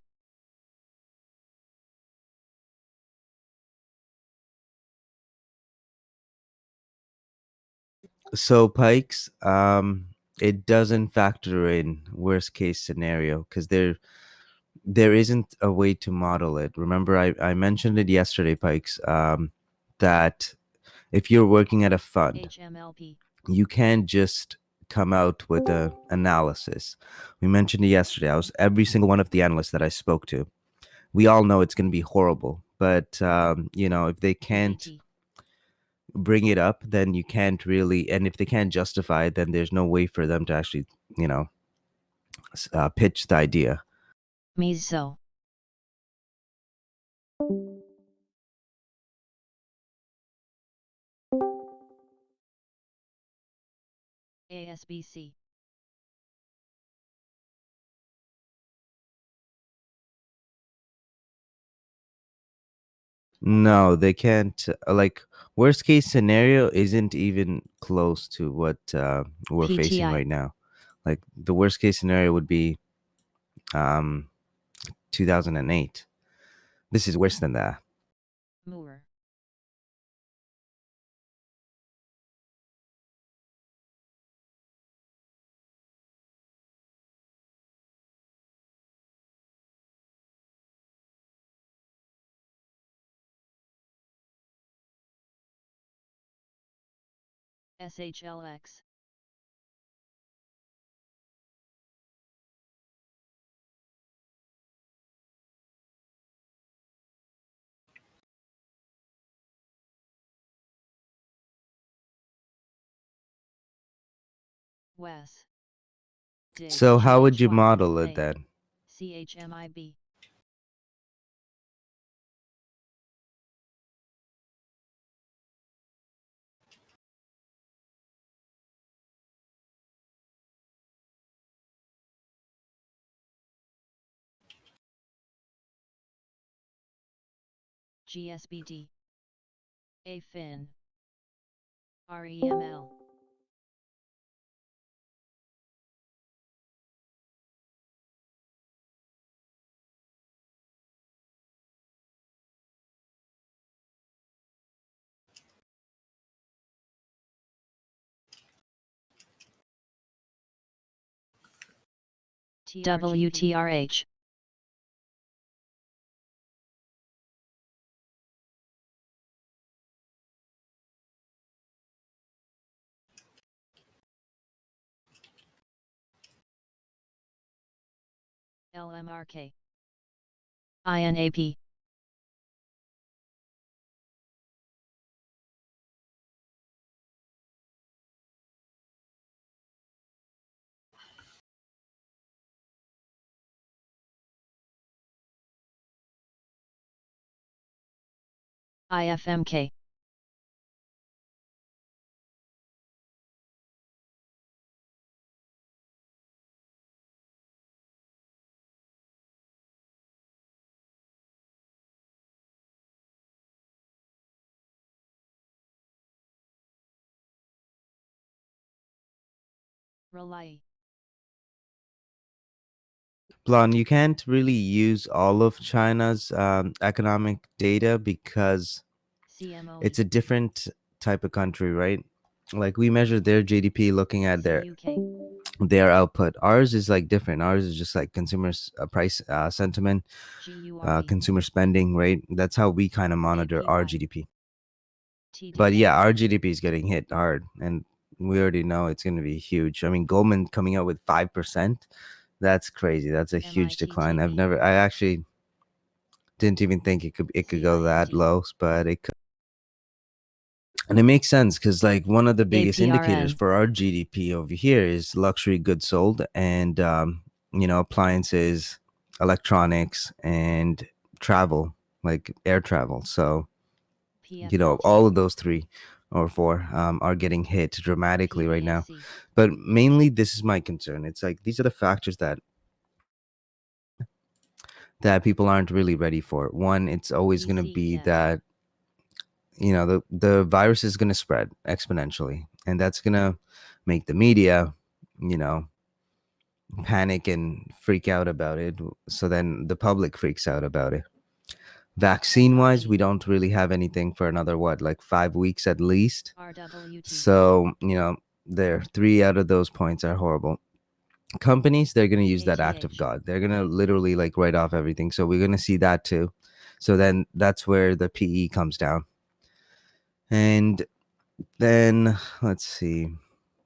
So Pikes, it doesn't factor in worst case scenario because there isn't a way to model it. Remember, I mentioned it yesterday, Pikes, that if you're working at a fund, HMLP. you can't just come out with a analysis. We mentioned it yesterday. I was every single one of the analysts that I spoke to. We all know it's going to be horrible, but you know, if they can't BAT. bring it up, then you can't really, and if they can't justify it, then there's no way for them to actually, you know, pitch the idea. Miso. ASBC. No, they can't. Like worst case scenario isn't even close to what we're facing PTI. right now. Like the worst case scenario would be um 2008. This is worse than that. Moore. SHLX. Wes. Dig So how would you GHY model it thing. then? CHMIB. GSBD. AFIN. REML. WTRH. LMRK. INAP. IFMK. Rely. Blonde, you can't really use all of China's economic data because CMO. it's a different type of country, right? Like we measure their GDP looking at their output. Ours is like different. Ours is just like consumers price sentiment, GURB. consumer spending, right? That's how we kind of monitor our APY. GDP. But TDS. yeah, our GDP is getting hit hard, and we already know it's going to be huge. I mean, Goldman coming out with 5%. That's crazy. That's a huge decline. MITTB. I actually didn't even think it could go that CIND. low, but it could. And it makes sense because like one of the biggest indicators APRN. for our GDP over here is luxury goods sold and appliances, electronics, and travel, like air travel. So PFLT. all of those three or four are getting hit dramatically right now. PAC. But mainly, this is my concern. It's like these are the factors that people aren't really ready for. One, it's always going to be DCEF. that the virus is going to spread exponentially, and that's going to make the media panic and freak out about it, so then the public freaks out about it. Vaccine wise, we don't really have anything for another like 5 weeks at least. RWT. So there 3 out of those points are horrible. Companies, they're going to use that act of ATH. God. They're going to literally like write off everything, so we're going to see that too. So then that's where the PE comes down. And then let's see.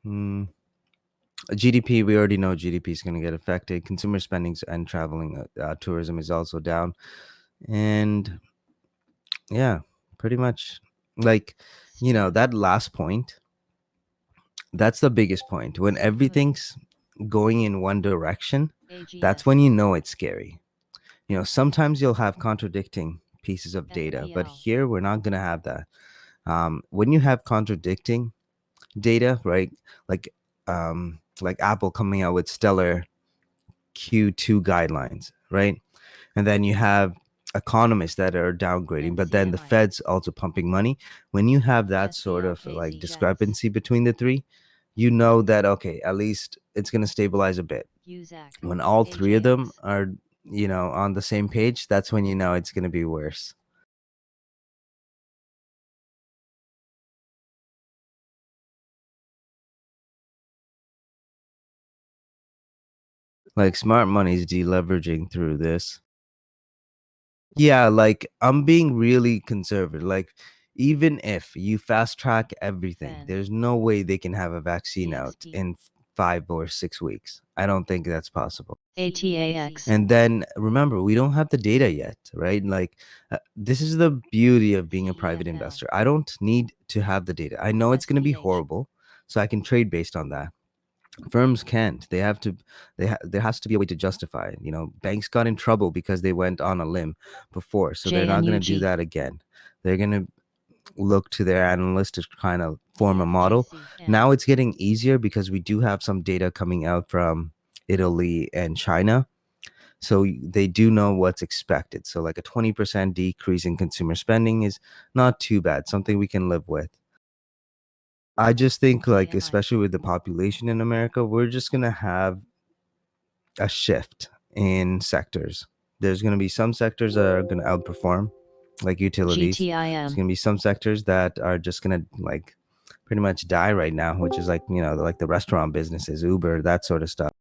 GDP, we already know GDP is going to get affected. Consumer spendings and traveling, tourism is also down. And yeah, pretty much like, that last point, that's the biggest point. When everything's going in one direction, that's AGS. when you know it's scary. Sometimes you'll have contradicting pieces of data, but FPL. here we're not going to have that. When you have contradicting data, right? Like Apple coming out with stellar Q2 guidelines, right? And then you have economists that are downgrading, but then the NCMI. Fed's also pumping money. When you have that sort of like SBLKZJAX. discrepancy between the three, you know that okay, at least it's going to stabilize a bit. UZAC. When all three of them AJX. are on the same page, that's when you know it's going to be worse. Like smart money's deleveraging through this. Yeah, like I'm being really conservative. Like even if you fast track everything, Ben. there's no way they can have a vaccine out GXP. in 5 or 6 weeks. I don't think that's possible. ATAX. And then remember, we don't have the data yet, right? Like, this is the beauty of being a private CEFL. investor. I don't need to have the data. I know it's going to be SPH. horrible, so I can trade based on that. Firms can't. They have to. There has to be a way to justify it. You know, banks got in trouble because they went on a limb before, so they're not going to do JNUG. that again. They're going to look to their analysts to kind of form a model. FGCN. Now it's getting easier because we do have some data coming out from Italy and China. So they do know what's expected. So like a 20% decrease in consumer spending is not too bad, something we can live with. I just think, like, AMI. especially with the population in America, we're just going to have a shift in sectors. There's going to be some sectors that are going to outperform, like utilities. There's GTIM. going to be some sectors that are just going to like pretty much die right now, which is like, you know, like the restaurant businesses, Uber, that sort of stuff.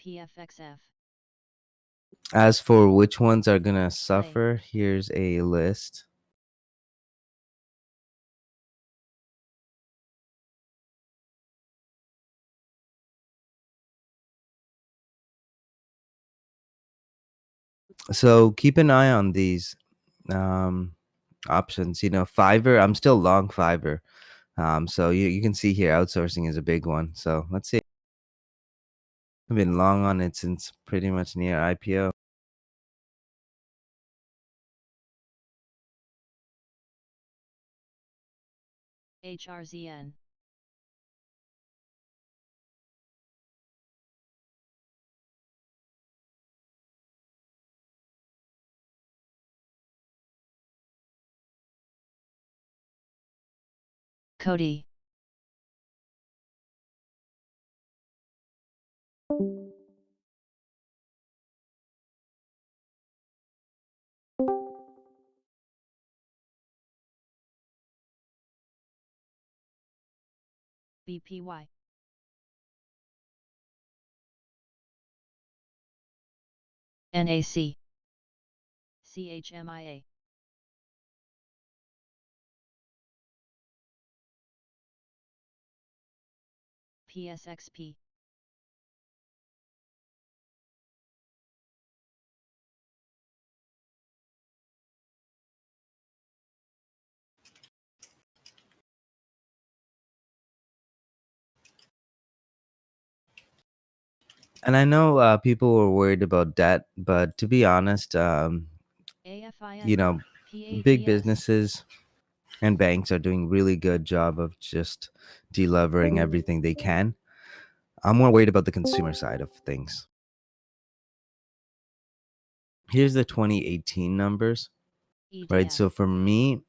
PFXF. As for which ones are going to suffer, here's a list. So keep an eye on these options. You know, Fiverr, I'm still long Fiverr. So you can see here outsourcing is a big one. So let's see. I've been long on it since pretty much near IPO. HRZN. Cody. BPY. NAC. CHMIA. PSXP. And I know people were worried about debt, but to be honest, AFIN. you know, big businesses and banks are doing really good job of just delevering everything they can. I'm more worried about the consumer side of things. Here's the 2018 numbers, right? So for me,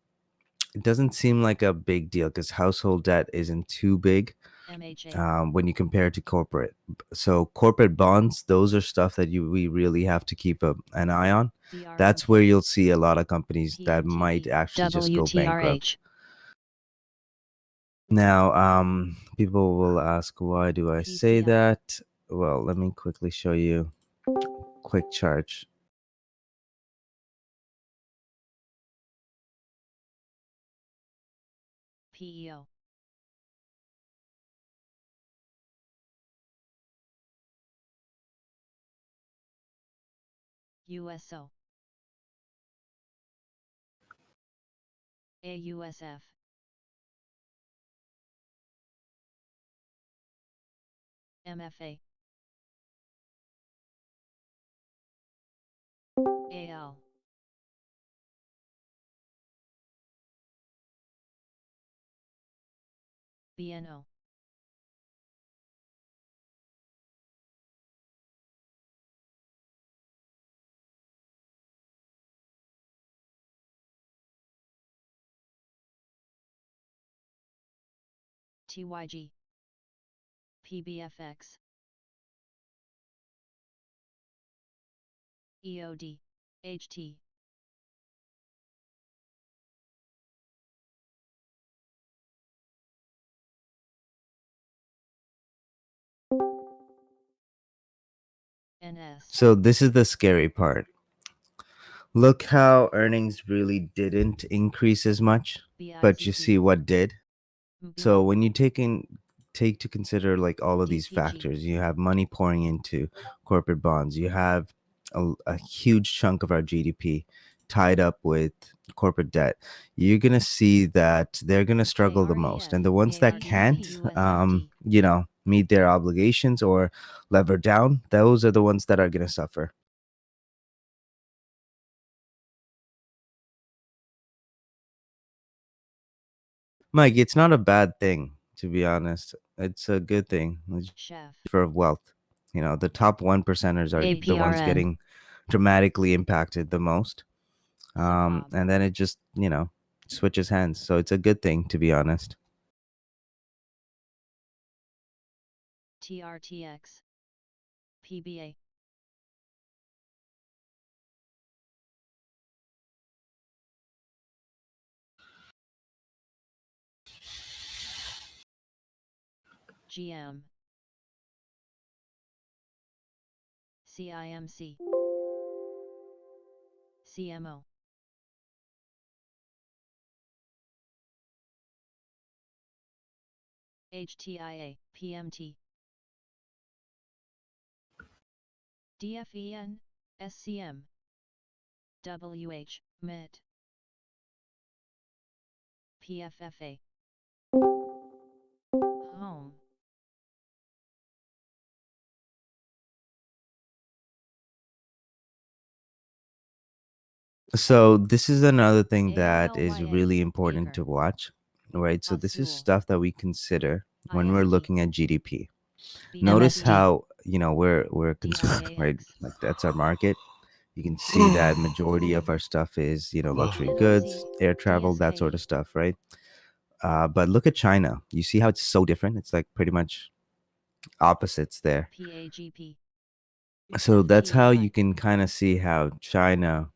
it doesn't seem like a big deal because household debt isn't too big MHA. when you compare it to corporate. So corporate bonds, those are stuff that we really have to keep an eye on. That's where you'll see a lot of companies that might actually just go bankrupt. Now, people will ask, why do I say PCI. that? Well, let me quickly show you quick chart. PEO. USO. AUSF. MFA. AL. BNO. TYG. PBFX. EOD. HT. NS. So this is the scary part. Look how earnings really didn't increase as much, but you see what did. So when you take to consider like all of these DPG. factors, you have money pouring into corporate bonds, you have a huge chunk of our GDP tied up with corporate debt. You're gonna see that they're gonna struggle the most, and the ones that can't, meet their obligations or lever down, those are the ones that are gonna suffer. Mike, it's not a bad thing, to be honest. It's a good thing. It's Chef. for wealth. The top 1%ers are the ones APRN. getting dramatically impacted the most. Zagreb. And then it just, switches hands. So it's a good thing, to be honest. TRTX. PBA. GM. CIMC. CMO. HTIA, PMT. DFEN, SCM. WH, MIT. PFFA. Home. So this is another thing that is ARLYA, really important Acre. to watch, right? So this is Otsul. stuff that we consider when we're IST. looking at GDP. Notice MST. how, we're consuming, right? DIAX. Like that's our market. You can see that majority of our stuff is, luxury goods, air travel, that sort of DSKE. stuff, right? But look at China. You see how it's so different? It's like pretty much opposites there. PAGP. So that's how you FTEI. can kind of see how China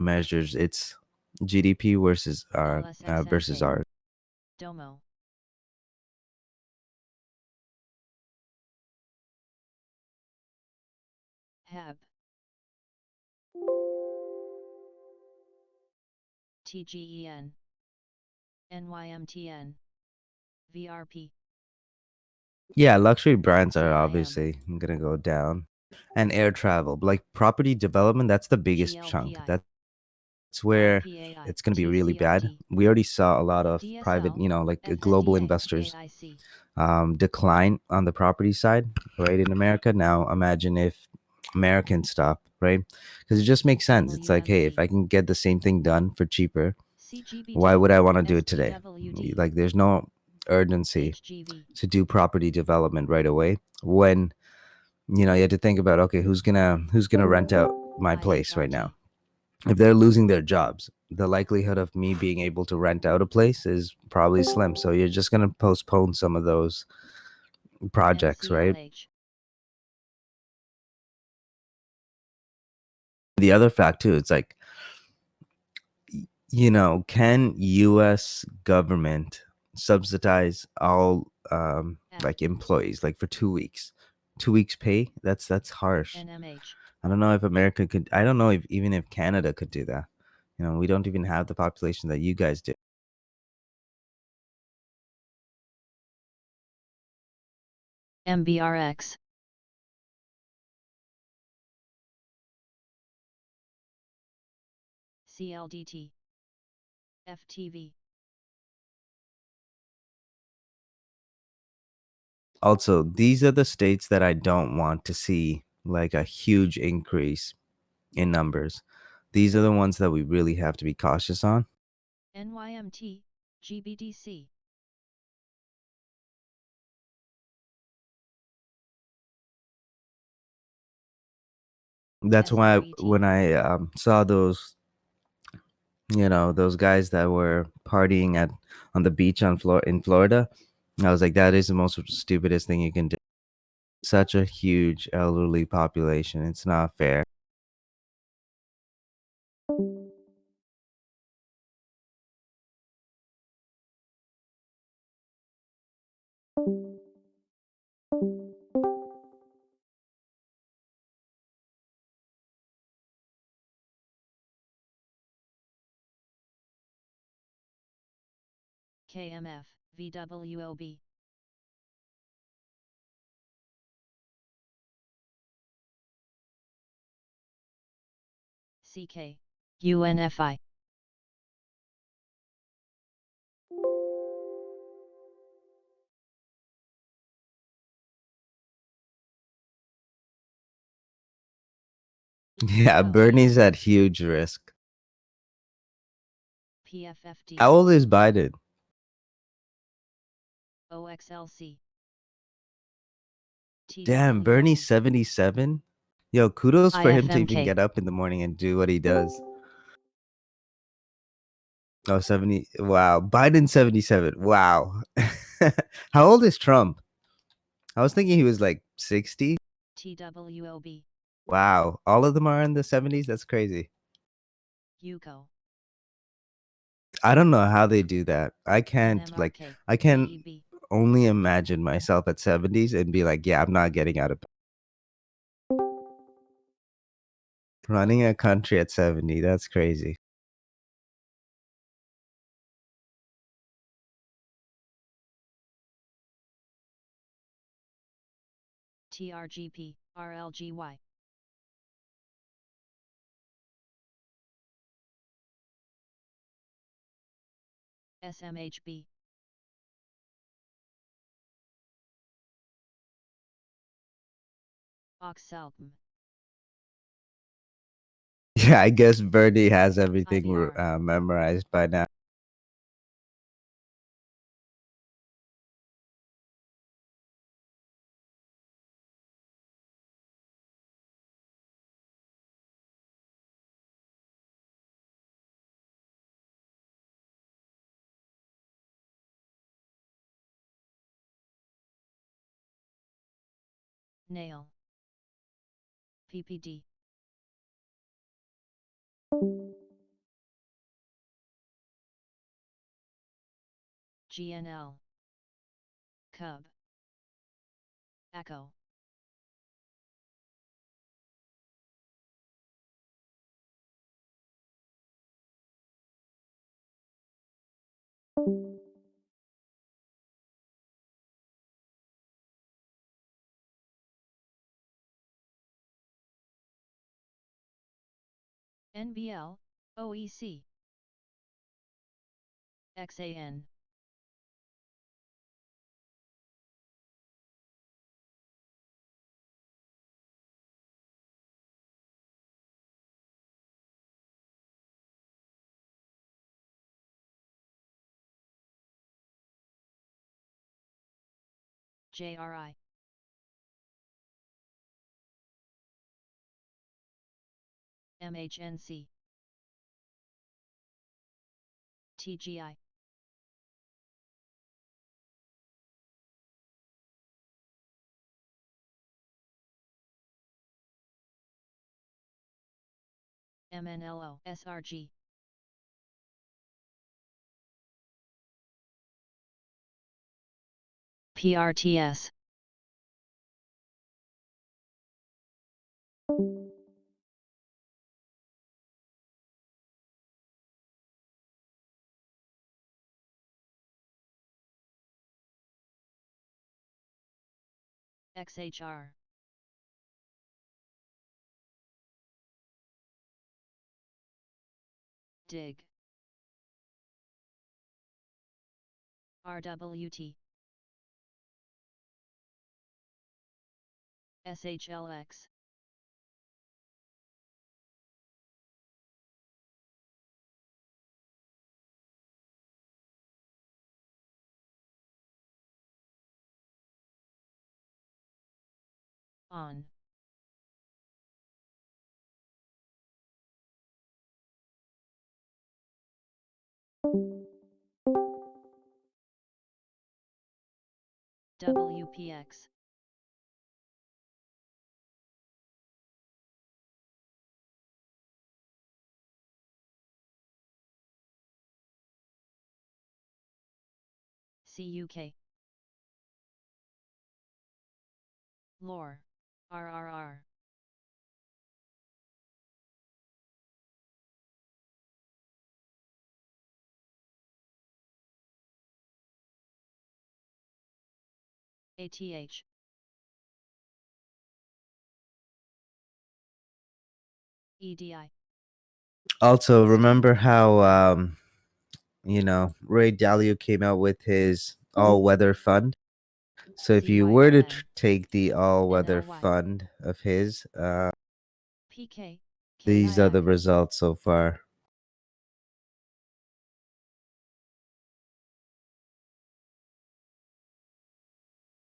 measures its GDP versus LSXXA. ours. Domo. HEB. TGEN. NYMTN. VRP. Yeah, luxury brands are TIM. obviously gonna go down, and air travel, like property development, that's the biggest chunk. GLPI. That's where IPAI. it's gonna be really bad. TCRT. We already saw a lot of private, DSL. global FNDA. investors AIC. decline on the property side, right, in America. Now imagine if Americans stop, right? Because it just makes sense. It's like, hey, if WMC. I can get the same thing done for cheaper, CGBT. why would I want to do it today? SPWD. Like, there's no urgency HGV. to do property development right away when you have to think about, okay, who's gonna rent out my place right now? If they're losing their jobs, the likelihood of me being able to rent out a place is probably slim. So you're just gonna postpone some of those projects, right? NCLH. The other fact too, it's like, can US government subsidize all like employees like for 2 weeks? 2 weeks pay? That's harsh. NMH. I don't know if America could. I don't know if even if Canada could do that. We don't even have the population that you guys do. MBRX. CLDT. FTV. Also, these are the states that I don't want to see like a huge increase in numbers. These are the ones that we really have to be cautious on. NYMT. GBDC. That's why SRET. when I saw those guys that were partying on the beach in Florida, I was like, that is the most stupidest thing you can do. Such a huge elderly population. It's not fair. KMF, VWOB. CK, UNFI. Yeah, Bernie's at huge risk. PFFD, How old is Biden? OXLC. Damn, TWO, Bernie's 77? Yo, kudos for him to even IFMK. get up in the morning and do what he does. Oh, 70. Wow. Biden 77. Wow. How old is Trump? I was thinking he was like 60. TWOB, Wow. All of them are in the 70s? That's crazy. UCO, I don't know how they do that. I can't like NMRK, I can VEB. only imagine myself at 70s and be like, yeah, I'm not getting out of bed. Running a country at 70. That's crazy. TRGP, RLGY. SMHB. Oxalcm. Yeah, I guess Bernie has everything IVR. memorized by now. Nail. PPD. GNL. Cub. Echo. NBL, OEC. XAN. JRI. MHNC. TGI. MNLO, SRG. PRTS. XHR. DIG. RWT. SHLX. On. WPX. CUK. Lore. RRR. ATH. EDI. Also, remember how Ray Dalio came out with his all-weather fund? So if you were to CYLN. take the all-weather NLY. fund of his, PK. these are the KIAC. results so far.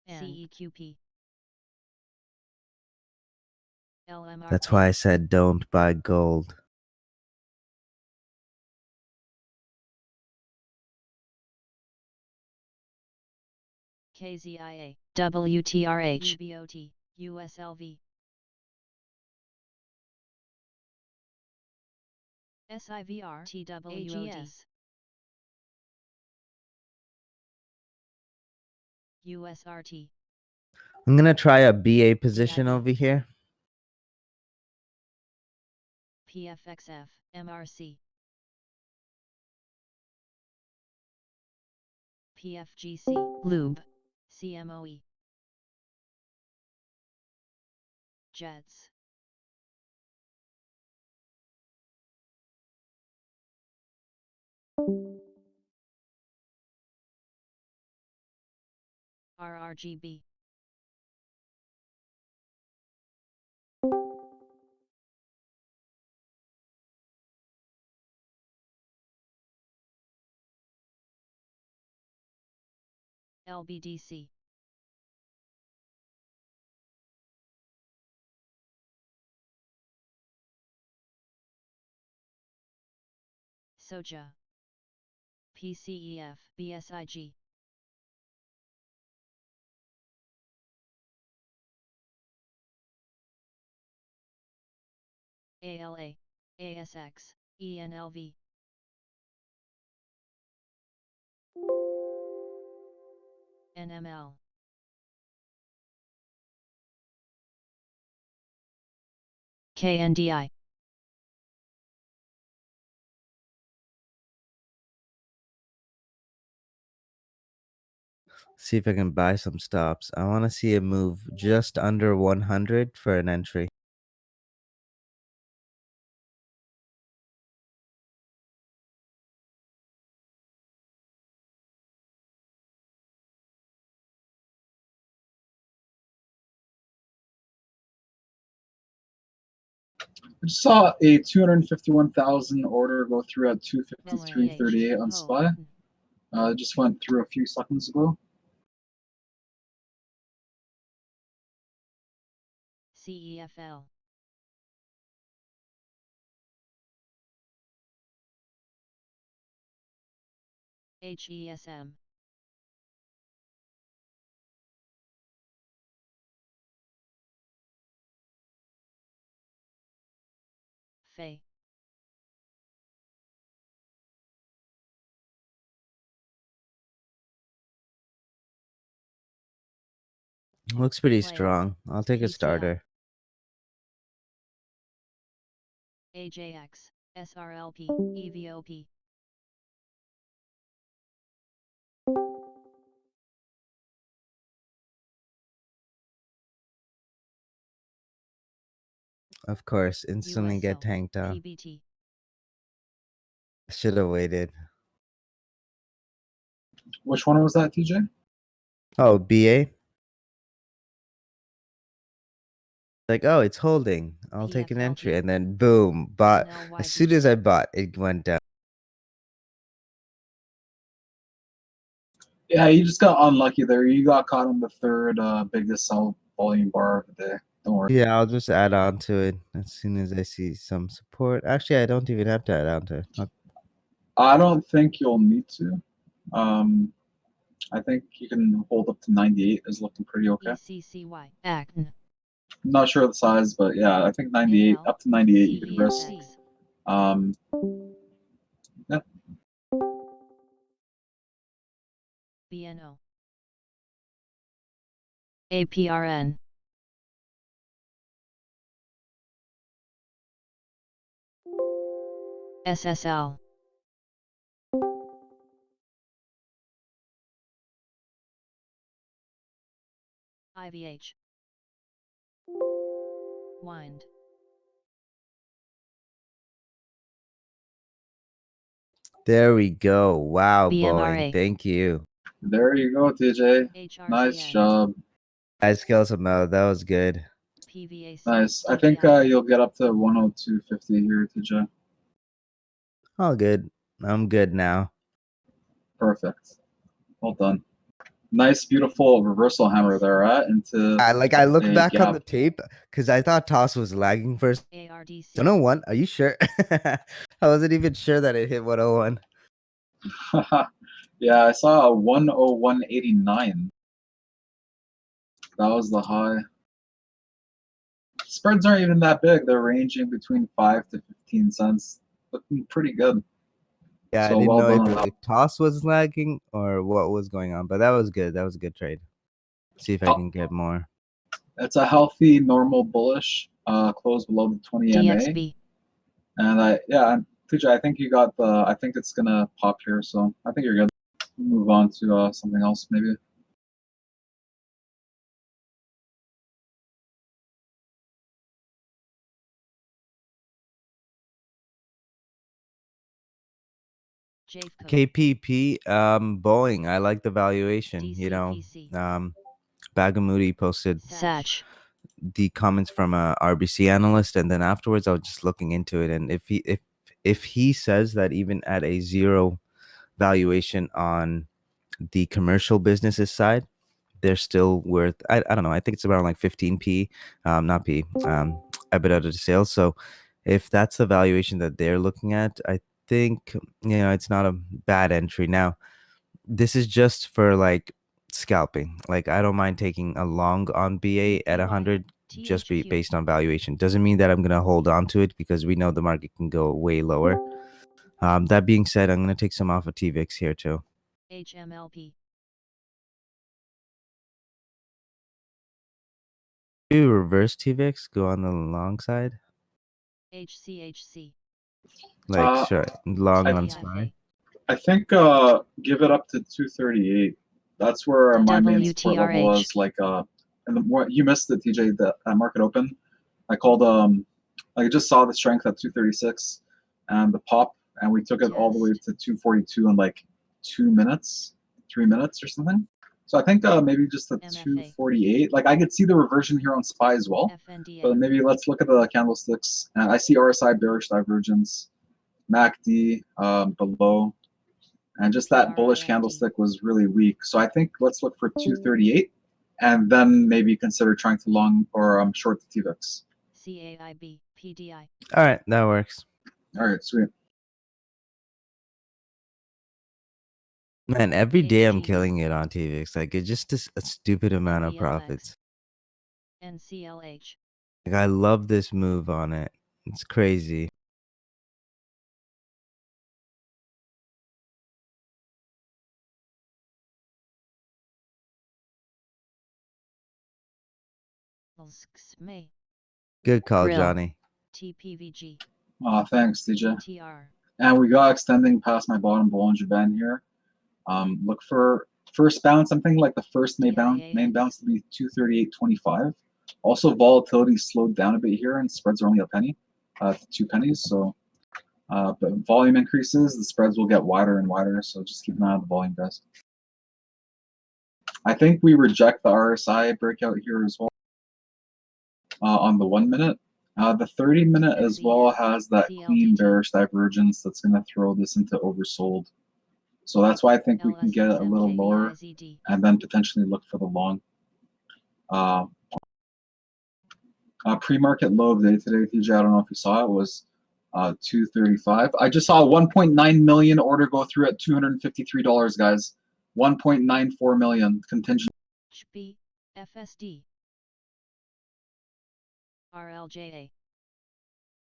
CEQP. LMRK. That's why I said don't buy gold. KZIA. WTRH. UBOT. USLV. SIVR. TWOD. AGS. USRT. I'm gonna try a BA position BIB. over here. PFXF. MRC. PFGC. Lube. CMOE. Jets. RRGB. LBDC. Soja. PCEF. BSIG. ALA. ASX. ENLV. NML. KNDI. See if I can buy some stops. I want to see a move just under 100 for an entry. I just saw a 251,000 order go through at 253.38 on SPY. It just went through a few seconds ago. CEFL. HESM. FE. Looks pretty Player. strong. I'll take a PTL. starter. AJX. SRLP. EVOP. Of course, instantly get USL. tanked down. PBT. Should have waited. Which one was that, TJ? Oh, BA? Like, oh, it's holding. I'll take an entry. PFLP. And then boom, bought. As soon NLYB. as I bought, it went down. Yeah, you just got unlucky there. You got caught in the third biggest sell volume bar of the day. Don't worry. Yeah, I'll just add on to it as soon as I see some support. Actually, I don't even have to add on to it. I don't think you'll need to. I think you can hold up to 98 is looking pretty okay. ECCY. ACN. I'm not sure of the size, but yeah, I think 98 up to 98 you could risk. CESX. Yeah. BNO. APRN. SSL. IVH. Wind. There we go. Wow, Boeing. BNRA. Thank you. There you go, TJ. Nice HRVN. job. Guys, kill some mode. That was good. PVAC. Nice. I think TPI. you'll get up to 102.50 here, TJ. All good. I'm good now. Perfect. Well done. Nice, beautiful reversal hammer there, into I look a back on gap. the tape because I thought Toss was lagging first. ARDC. 101? Are you sure? I wasn't even sure that it hit 101. Yeah, I saw a 101.89. That was the high. Spreads aren't even that big. They're ranging between 5 to 15 cents. Looking pretty good. Yeah, So I didn't well know done on that. if Toss was lagging or what was going on, but that was good. That was a good trade. See if I can get more. It's a healthy, normal bullish. Close below the 20 MA. DXB. And TJ, I think you got the. I think it's gonna pop here, so I think you're good. Move on to something else, maybe. JFCO. KPP, Boeing. I like the valuation. You know, DCPC. Bagamoody posted Satch. the comments from a RBC analyst, and then afterwards I was just looking into it, and if he says that even at a zero valuation on the commercial businesses side, they're still worth I don't know, I think it's around like 15p, not p, EBITDA to sales. So if that's the valuation that they're looking at, I think it's not a bad entry. Now this is just for like scalping. Like I don't mind taking a long on BA at 100 just be THQ. based on valuation. Doesn't mean that I'm gonna hold on to it because we know the market can go way lower. That being said, I'm gonna take some off of TVIX here too. HMLP. Do reverse TVIX, go on the long side, HCHC. like sure, long on TIFA. SPY. I think give it up to 238. That's where my main support level was. WTRH. Like and what you missed it, TJ. The market open. I called I just saw the strength at 236 and the pop, and we took it all the way to 242 in like 2 minutes, 3 minutes or something. So I think maybe just the MFA. 248. Like I could see the reversion here on SPY as well. FNDA. But maybe let's look at the candlesticks. I see RSI bearish divergence, MACD below, and just that bullish PRIMD. candlestick was really weak. So I think let's look for 238, and then maybe consider trying to long or short the TVIX. CAIB. PDI. All right, that works. All right, sweet. Man, every day I'm HG. killing it on TVIX. Like it's just a stupid amount of VFX. profits. NCLH. Like I love this move on it. It's crazy. LSXMA. Good call, Grill. Johnny. TPVG. Thanks, DJ. TR. And we got extending past my bottom Bollinger Band here. Look for first bounce, something like the first main bounce to be 238.25. Also, volatility slowed down a bit here, and spreads are only a penny, 2 pennies. So, but volume increases, the spreads will get wider and wider. So just keep an eye on the volume, guys. I think we reject the RSI breakout here as well on the 1 minute. The 30-minute as well has that clean bearish divergence that's going to throw this into oversold. So that's why I think we can get it a little lower and then potentially look for the long. Pre-market low of the day today, TJ, I don't know if you saw it, was 235. I just saw a 1.9 million order go through at $253, guys. 1.94 million contingent. HB. FSD. RLJA.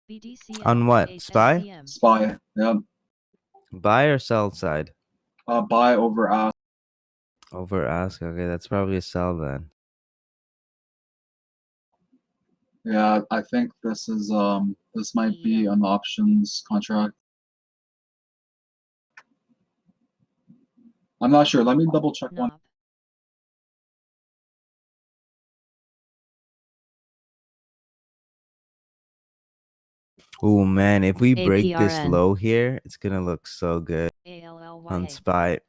BDC. On what? SPY? SPY, yeah. Buy or sell side? Buy over ask. Over ask. Okay, that's probably a sell then. Yeah, I think this is this might be an options contract. I'm not sure. Let me double check one. Knob. Oh man, if we break this APRN. low here, it's gonna look so good on ALLYA. SPY.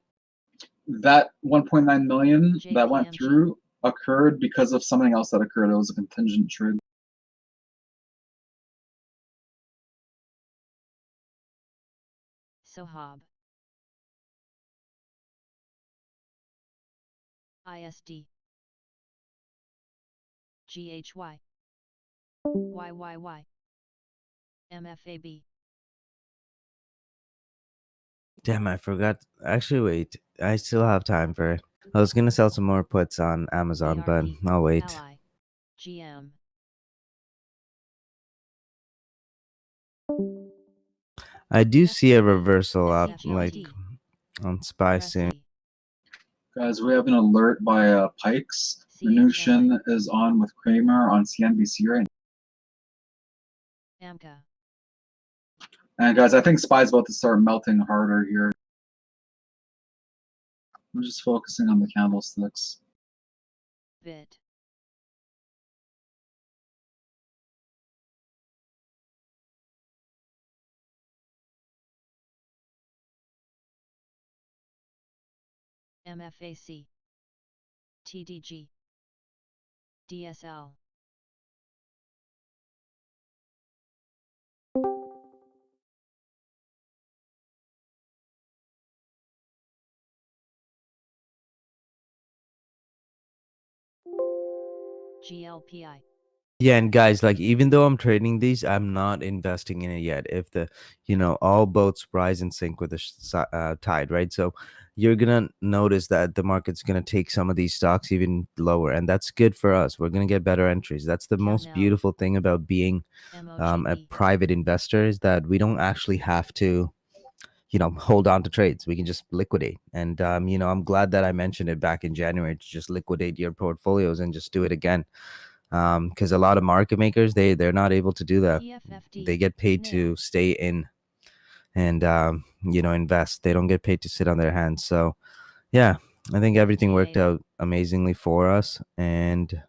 That 1.9 million that went JPMG. through occurred because of something else that occurred. It was a contingent trade. Sohab. ISD. GHY. YYY. MFAB. Damn, I forgot. Actually, wait. I still have time for it. I was gonna sell some more puts on Amazon, but ARP. I'll wait. Ally. GM. I do see a FTB. reversal up, like SFGT. on SPY soon. Cressy. Guys, we have an alert by Pikes. Mnuchin is on with Kramer on CNBC right now. AMCA. And guys, I think SPY's about to start melting harder here. I'm just focusing on the candlesticks. Bit. MFAC. TDG. DSL. GLPI. Yeah, and guys, like even though I'm trading these, I'm not investing in it yet. If the, all boats rise and sink with the tide, right? So you're gonna notice that the market's gonna take some of these stocks even lower, and that's good for us. We're gonna get better entries. That's the most Camnell. beautiful thing about being a MOGB. private investor is that we don't actually have to, hold on to trades. We can just liquidate. And I'm glad that I mentioned it back in January to just liquidate your portfolios and just do it again. Because a lot of market makers they're not able to do that. PFFD. They get paid to stay in and invest. They don't get paid to sit on their hands. So yeah, I think everything worked FTA. out amazingly for us, and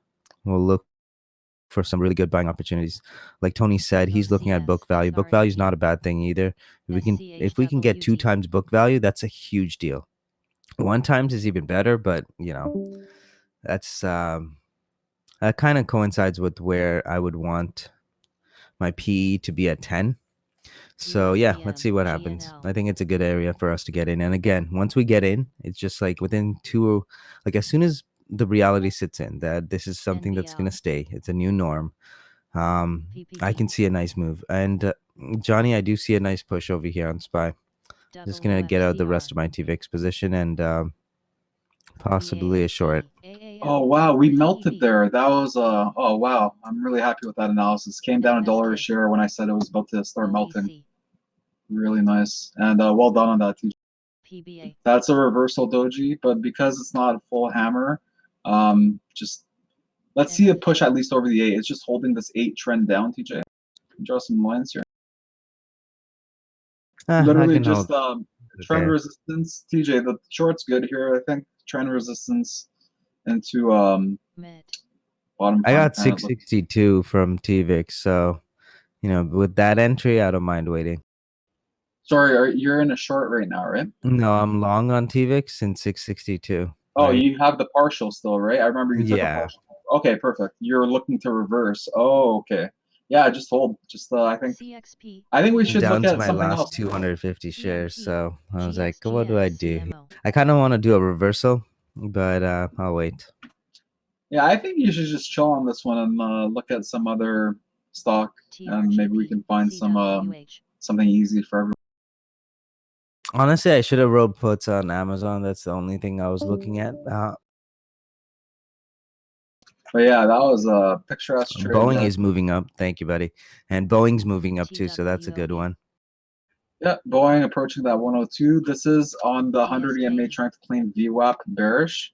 we'll look for some really good buying opportunities. Like Tony said, he's looking at book OCS. value. Book value is RAP. not a bad thing either. If we can get 2 SCHWD. times book value, that's a huge deal. 1 times is even better, but that's that kind of coincides with where I would want my PE to be at 10. So yeah, let's see what happens. GNL. I think it's a good area for us to get in. And again, once we get in, it's just like within as soon as the reality sits in that this is something that's going NBL. to stay, it's a new norm. I PPP. can see a nice move. And Johnny, I do see a nice push over here on SPY. Just going to get out the rest of my TVX position and possibly a short. Oh wow, we melted there. That was oh wow. I'm really happy with that analysis. Came down $1 a share when I said it was about to start melting. Really nice. And well done on that, TJ. PBA. That's a reversal doji, but because it's not a full hammer, just let's see it push at least over the 8. It's just holding this 8 trend down, TJ. Draw some lines here. Literally just trend resistance. TJ, the short's good here, I think. Trend resistance into bottom. I got 662 from TVIX, so with that entry, I don't mind waiting. Sorry, you're in a short right now, right? No, I'm long on TVIX in 662. Oh, right? you have the partial still, right? I remember you took a partial. Okay, perfect. You're looking to reverse. Oh, okay. Yeah, just hold. Just I think CXP. I think we should down look to at my something last else. 250 shares, so I was like, GXGS, what do I do? CMO. I kind of want to do a reversal, but I'll wait. Yeah, I think you should just chill on this one and look at some other stock, and maybe we can find some something easy for everyone. Honestly, I should have wrote puts on Amazon. That's the only thing I was looking at. But yeah, that was a picturesque trade. Boeing is moving up. Thank you, buddy. And Boeing's moving up too, so that's a good one. Yeah, Boeing approaching that 102. This is on the 100 EMA trying to claim VWAP bearish.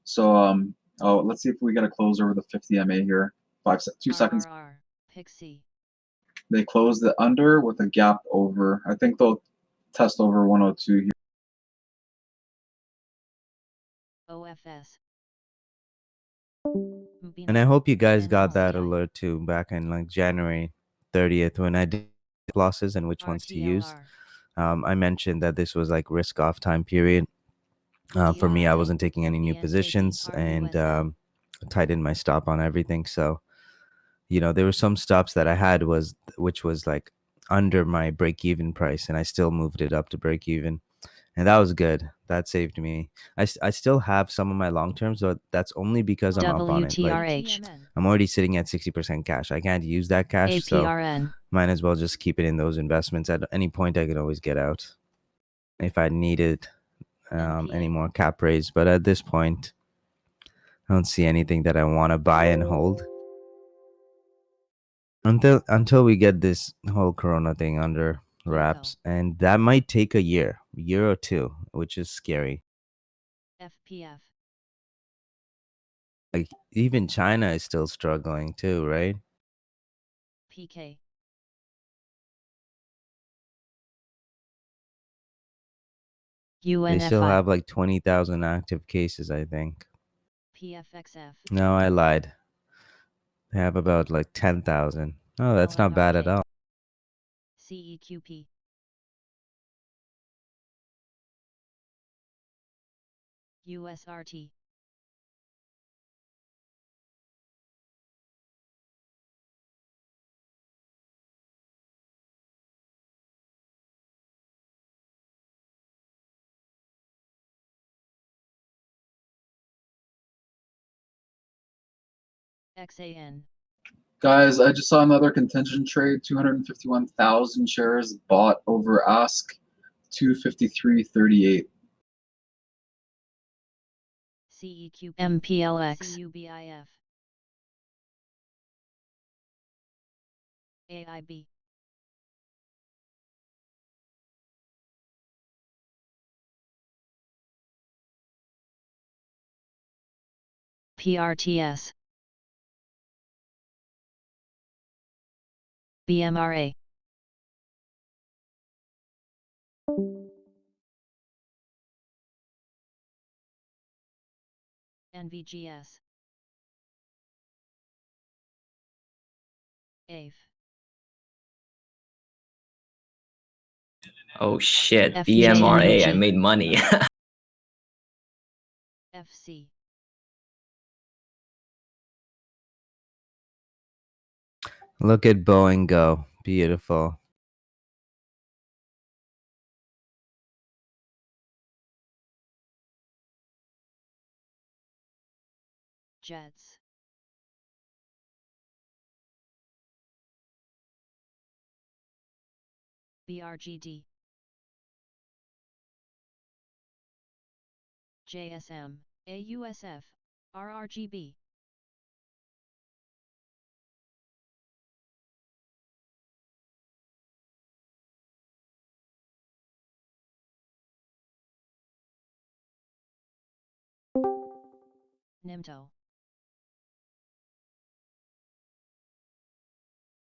So let's see if we get a close over the 50 EMA here. 2 seconds. Pixie. They closed it under with a gap over. I think they'll test over 102 here. OFS. And I hope you guys got that alert too back in like January 30th when I did losses and which ones to use. RTLR. I mentioned that this was like risk off time period. For me, I DRA, wasn't taking any new ENJP, positions and RUSL. tightened my stop on everything. So, you know, there were some stops that I had which was like under my break even price, and I still moved it up to break even. And that was good. That saved me. I still have some of my long terms, but that's only because I'm up on it. Like, WTRH. I'm already sitting at 60% cash. I can't use that cash, so APRN. might as well just keep it in those investments. At any point, I can always get out if I needed any NPA. more cap raise. But at this point, I don't see anything that I want to buy and hold until we get this whole Corona thing under wraps, and that might take a year or two, which is scary. FPF. Like even China is still struggling too, right? PK. They still UNFI. have like 20,000 active cases, I think. PFXF. No, I lied. They have about like 10,000. Oh, that's not bad at LMRK. all. CEQP. USRT. XAN. Guys, I just saw another contingent trade, 251,000 shares bought over ask, 253.38. CEQ. MPLX. CUBIF. AIB. PRTS. BMRA. NVGS. AVE. Oh shit, FJ BMRA, I Energy. made money. FC. Look at Boeing go. Beautiful. Jets. BRGD. JSM. AUSF. RRGB. NIMTO.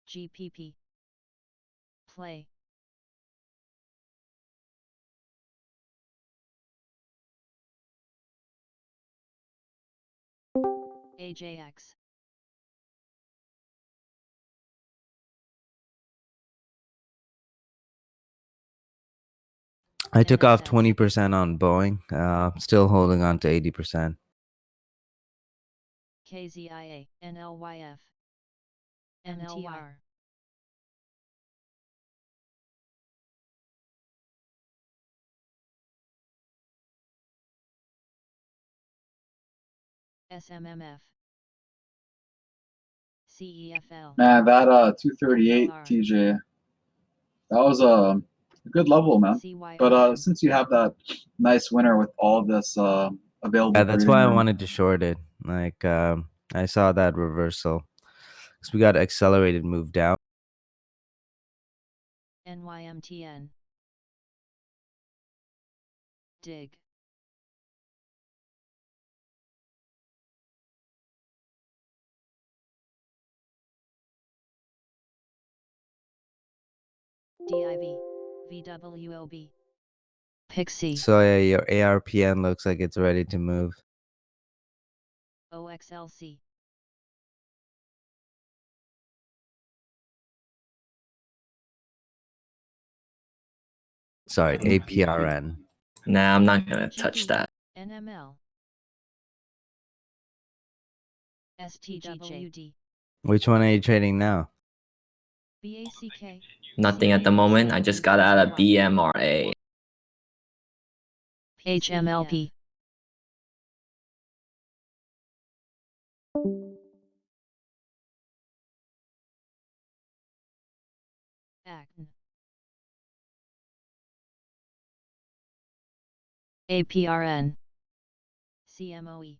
GPP. Play. AJX. I took off NSX. 20% on Boeing. Still holding on to 80%. KZIA. NLYF. NTR. SMMF. CEFL. Man, that 238 FLR. TJ, that was a good level, man. But CYOM. since you have that nice winner with all this available, Yeah, that's trading why I room, wanted to short it. Like, I saw that reversal because we got accelerated move down. NYMTN. Dig. DIV. VWOB. Pixie. So yeah, your ARPN looks like it's ready to move. OXLC. Sorry, APRN. Nah, I'm not gonna touch GP, that. NML, STGJUD, Which one are you trading now? BACK, Nothing at the moment. I just got out of BMRA. HMLP, ACN, APRN, CMOE,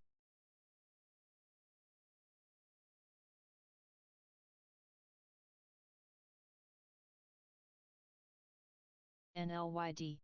NLYD,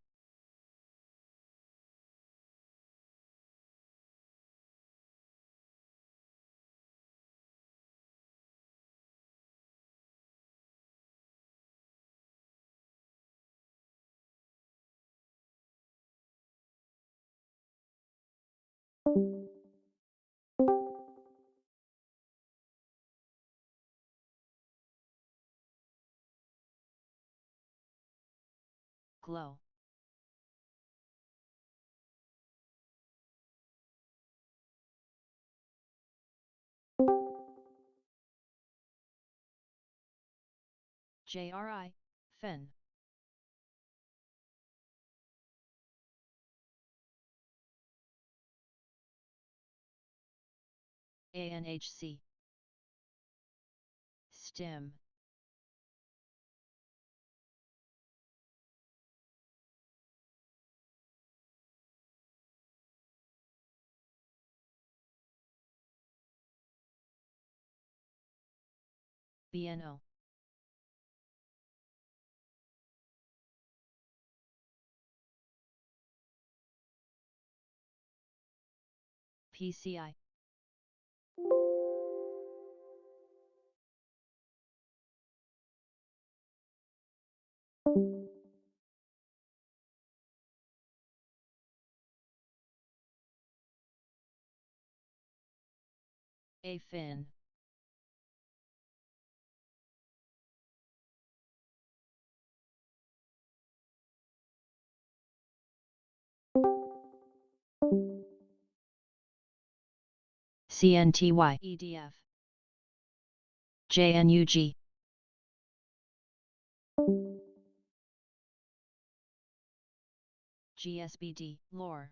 GLOW, JRI, FEN, ANHC, STIM, BNO, PCI, AFIN, CNTY, EDF, JNUG, GSBD, LORE,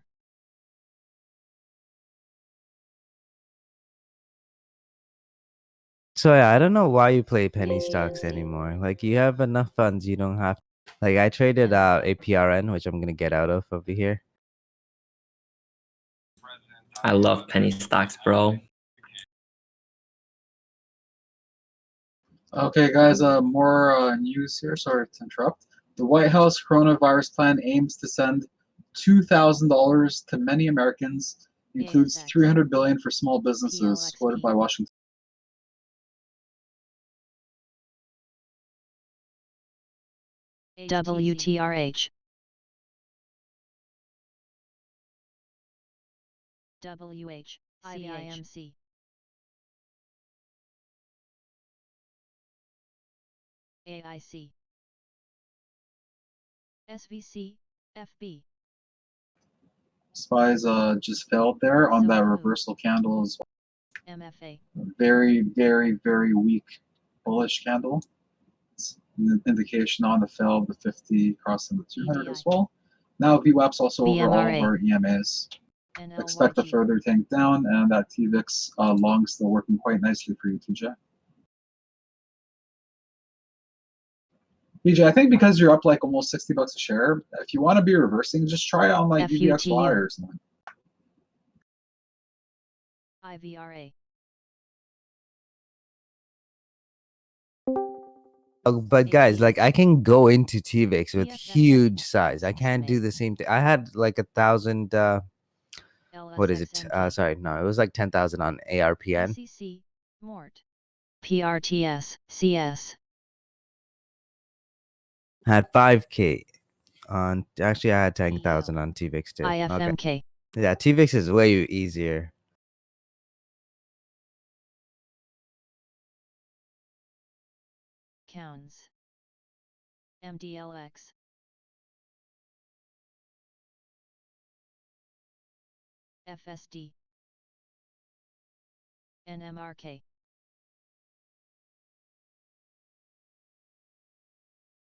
So yeah, I don't know why you play penny stocks ATNC. anymore. Like you have enough funds, you don't have. Like I traded out APRN, which I'm gonna get out of over here. I love penny stocks, bro. Okay, guys, more news here. Sorry to interrupt. The White House coronavirus plan aims to send $2,000 to many Americans, includes ASX, $300 billion for small businesses, quoted PLXP. by Washington. WTRH, WH, CIMC, AIC, SVC, FB, Spies just failed there on that Zoho, reversal candle as well. MFA, Very, very, very weak bullish candle. It's an indication on the fail of the 50 crossing the 200 as EDI, well. Now VWAP's also over all of BMRA, our EMAs. Expect a NLYG, further tank down, and that TVIX long still working quite nicely for you, TJ. BJ, I think because you're up like almost $60 a share, if you want to be reversing, just try it on like VVXY FUTU, or something. IVRA, But guys, like I can go into TVIX with EFFA, huge size. I can't SMA, do the same thing. I had like 1,000. What is it? LSXMK, Sorry, no, it was like 10,000 on ARPN. SEC, MORT, PRTS, CS, Had 5K on. Actually, I had 10,000 EL, on TVIX too. Okay, IFMK, yeah, TVIX is way easier. Counts, MDLX, FSD, NMRK.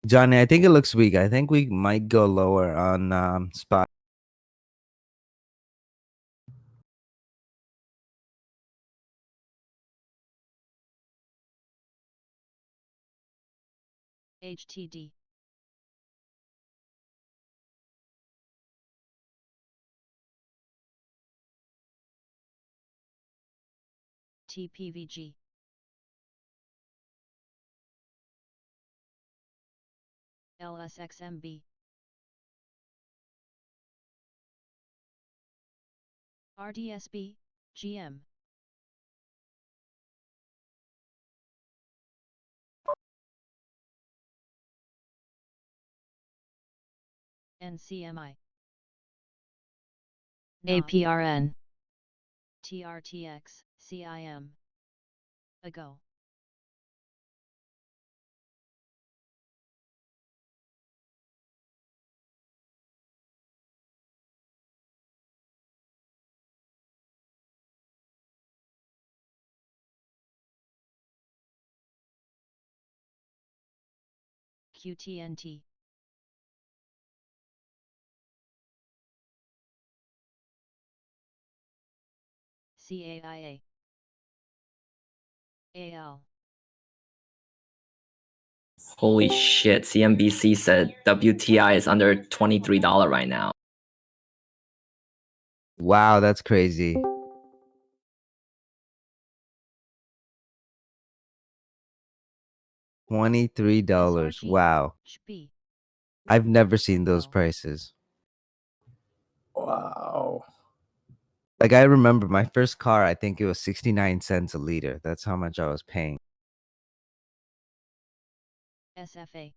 Johnny, I think it looks weak. I think we might go lower on SPY. HTD, TPVG, LSXMB, RDSB, GM, NCMI, APRN, TRTX, CIM, AGO. QTNT, CAIA, AL, Holy shit! CNBC said WTI is under $23 right now. Wow, that's crazy. $23. SRG, Wow. SHP, I've never seen those Go. prices. Wow. Like I remember my first car, I think it was 69 cents a liter. That's how much I was paying. SFA,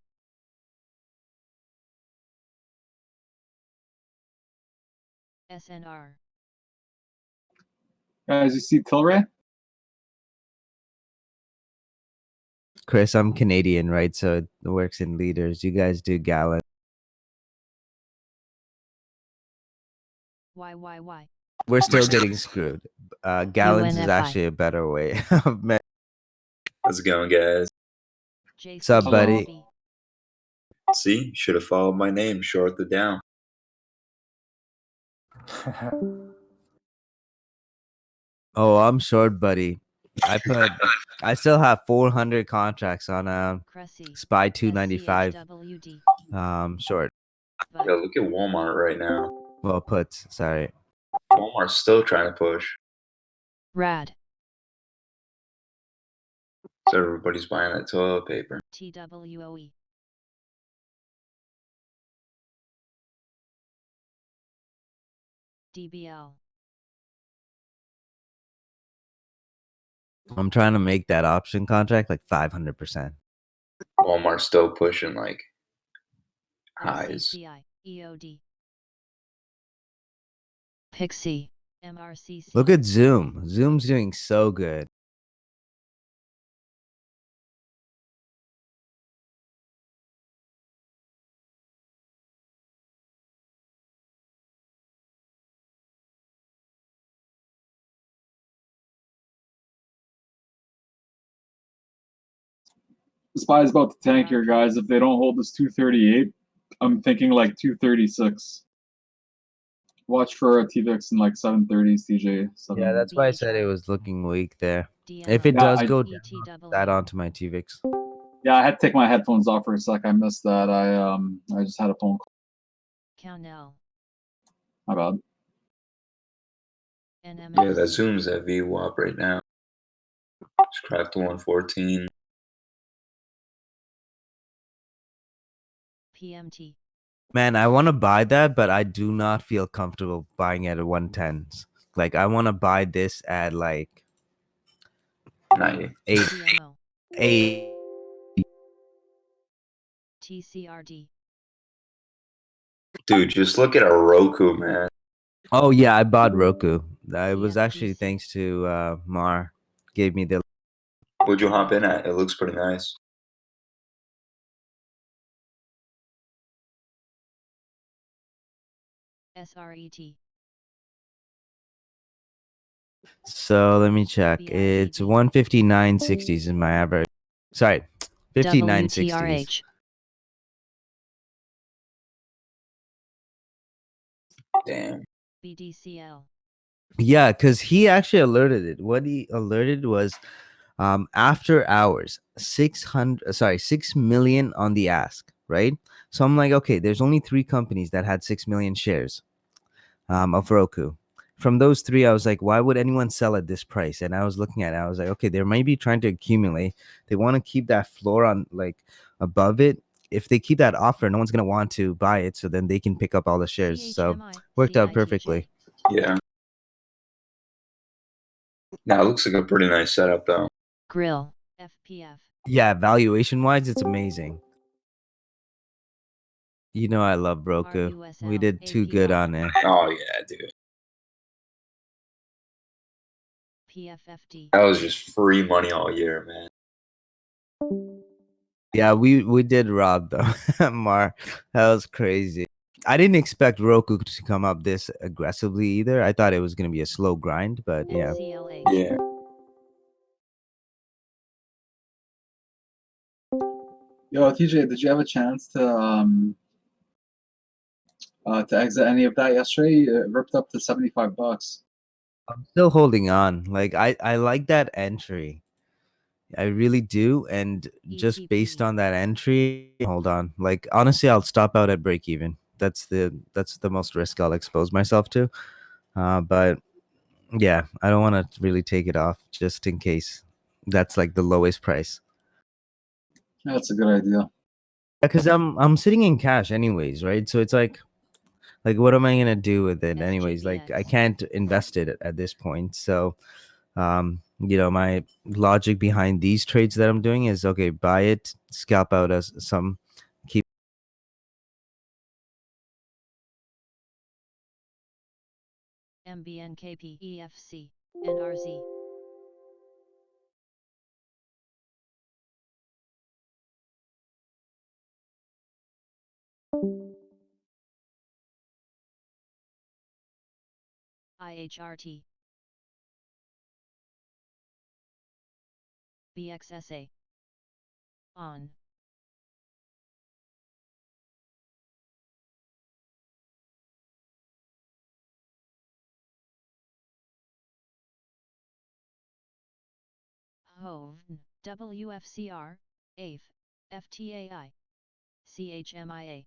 SNR, Guys, you see Tilray? Chris, I'm Canadian, right? So it works in liters. You guys do gallon. YYY, We're still getting screwed. Gallons is UNFI. actually a better way of me- How's it going, guys? Sup, Hello. buddy? JCCB, See, should have followed my name, short the down. Oh, I'm short, buddy. I still have 400 contracts on Cressy, SPY 295 SCHWD, short. Yeah, but look at Walmart right now. Well, puts, sorry. Walmart's still trying to push. Rad, So everybody's buying that toilet paper. TWOE, DBL, I'm trying to make that option contract like 500%. Walmart's still pushing like highs. MCCI, EOD, Pixie, MRCC, Look at Zoom. Zoom's doing so good. SPY's about to tank here, guys. If they don't hold this 238, I'm thinking like 236. Watch for a TVIX in like 730s, TJ. Yeah, that's why I said it BHR. was looking weak there. DMO, If it Yeah, does I- go ETW, that onto my TVIX. Yeah, I had to take my headphones off for a sec. I missed that. I just had a phone call. Cownell, My bad. NMS, Yeah, that Zoom's at VWAP right now. Just cracked the 114. PMT, Man, I want to buy that, but I do not feel comfortable buying it at 110s. Like, I want to buy this at like 90. 8, CMO, 8. TCRD, Dude, just look at a Roku, man. Oh, yeah, I bought Roku. It was actually CFTC. thanks to Mar. Gave me the. Would you hop in at? It looks pretty nice. SRET, So let me check. It's BIDD. 159.60s is my average. Sorry, 59.60s. WTRH. Damn. BDCL. Yeah, because he actually alerted it. What he alerted was after hours, 6 million on the ask, right? So I'm like, okay, there's only 3 companies that had 6 million shares of Roku. From those 3, I was like, why would anyone sell at this price? And I was looking at it, I was like, okay, they might be trying to accumulate. They want to keep that floor on like above it. If they keep that offer, no one's gonna want to buy it, so then they can pick up all the shares. So CHMI. worked out CITJ. perfectly. Yeah. Now it looks like a pretty nice setup though. Grill. FPF. Yeah, valuation wise, it's amazing. You know I love Roku. We RUSL. did too good APR. on it. Oh yeah, dude. PFFD. That was just free money all year, man. Yeah, we did rob though. Mar. That was crazy. I didn't expect Roku to come up this aggressively either. I thought it was gonna be a slow grind, but yeah. NCLH. Yeah. Yo, TJ, did you have a chance to exit any of that yesterday? It ripped up to $75. I'm still holding on. Like I like that entry. I really do. And just based ETP. on that entry, hold on. Like honestly, I'll stop out at break even. That's the most risk I'll expose myself to. But yeah, I don't want to really take it off just in case that's like the lowest price. That's a good idea. Because I'm sitting in cash anyways, right? So it's like what am I gonna do with it anyways? Like I SGPX. can't invest it at this point. So my logic behind these trades that I'm doing is okay, buy it, scalp out as some, keep. MBNKP EFC. NRZ. IHRT. BXSA. On. HOVN. WFCR. AIF. FTAI. CHMIA.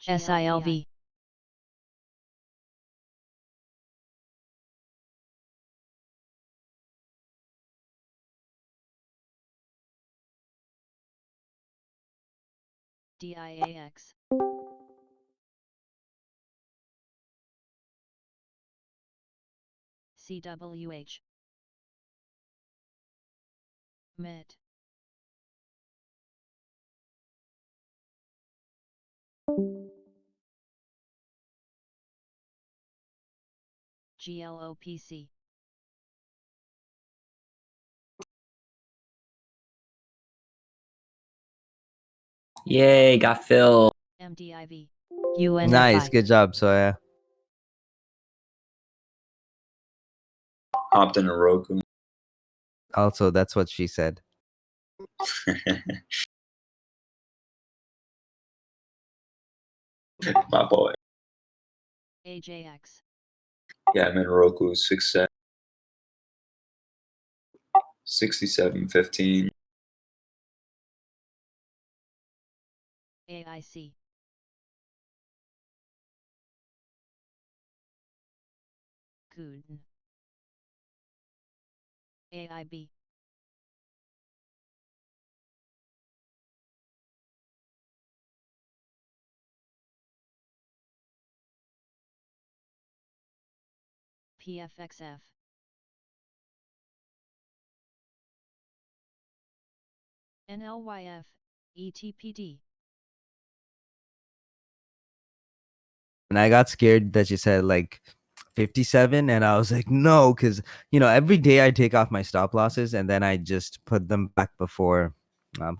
SILV. DIAX. CWH. MIT. GLOPC. Yay, got filled. MDIV. UNFI. Nice, good job, Soya. Hopped in a Roku. Also, that's what she said. My boy. AJX. Yeah, I'm in Roku 6 67.15. AIC. Kuden. AIB. PFXF. NLYF. ETPD. And I got scared that you said like 57, and I was like, no, because every day I take off my stop losses and then I just put them back before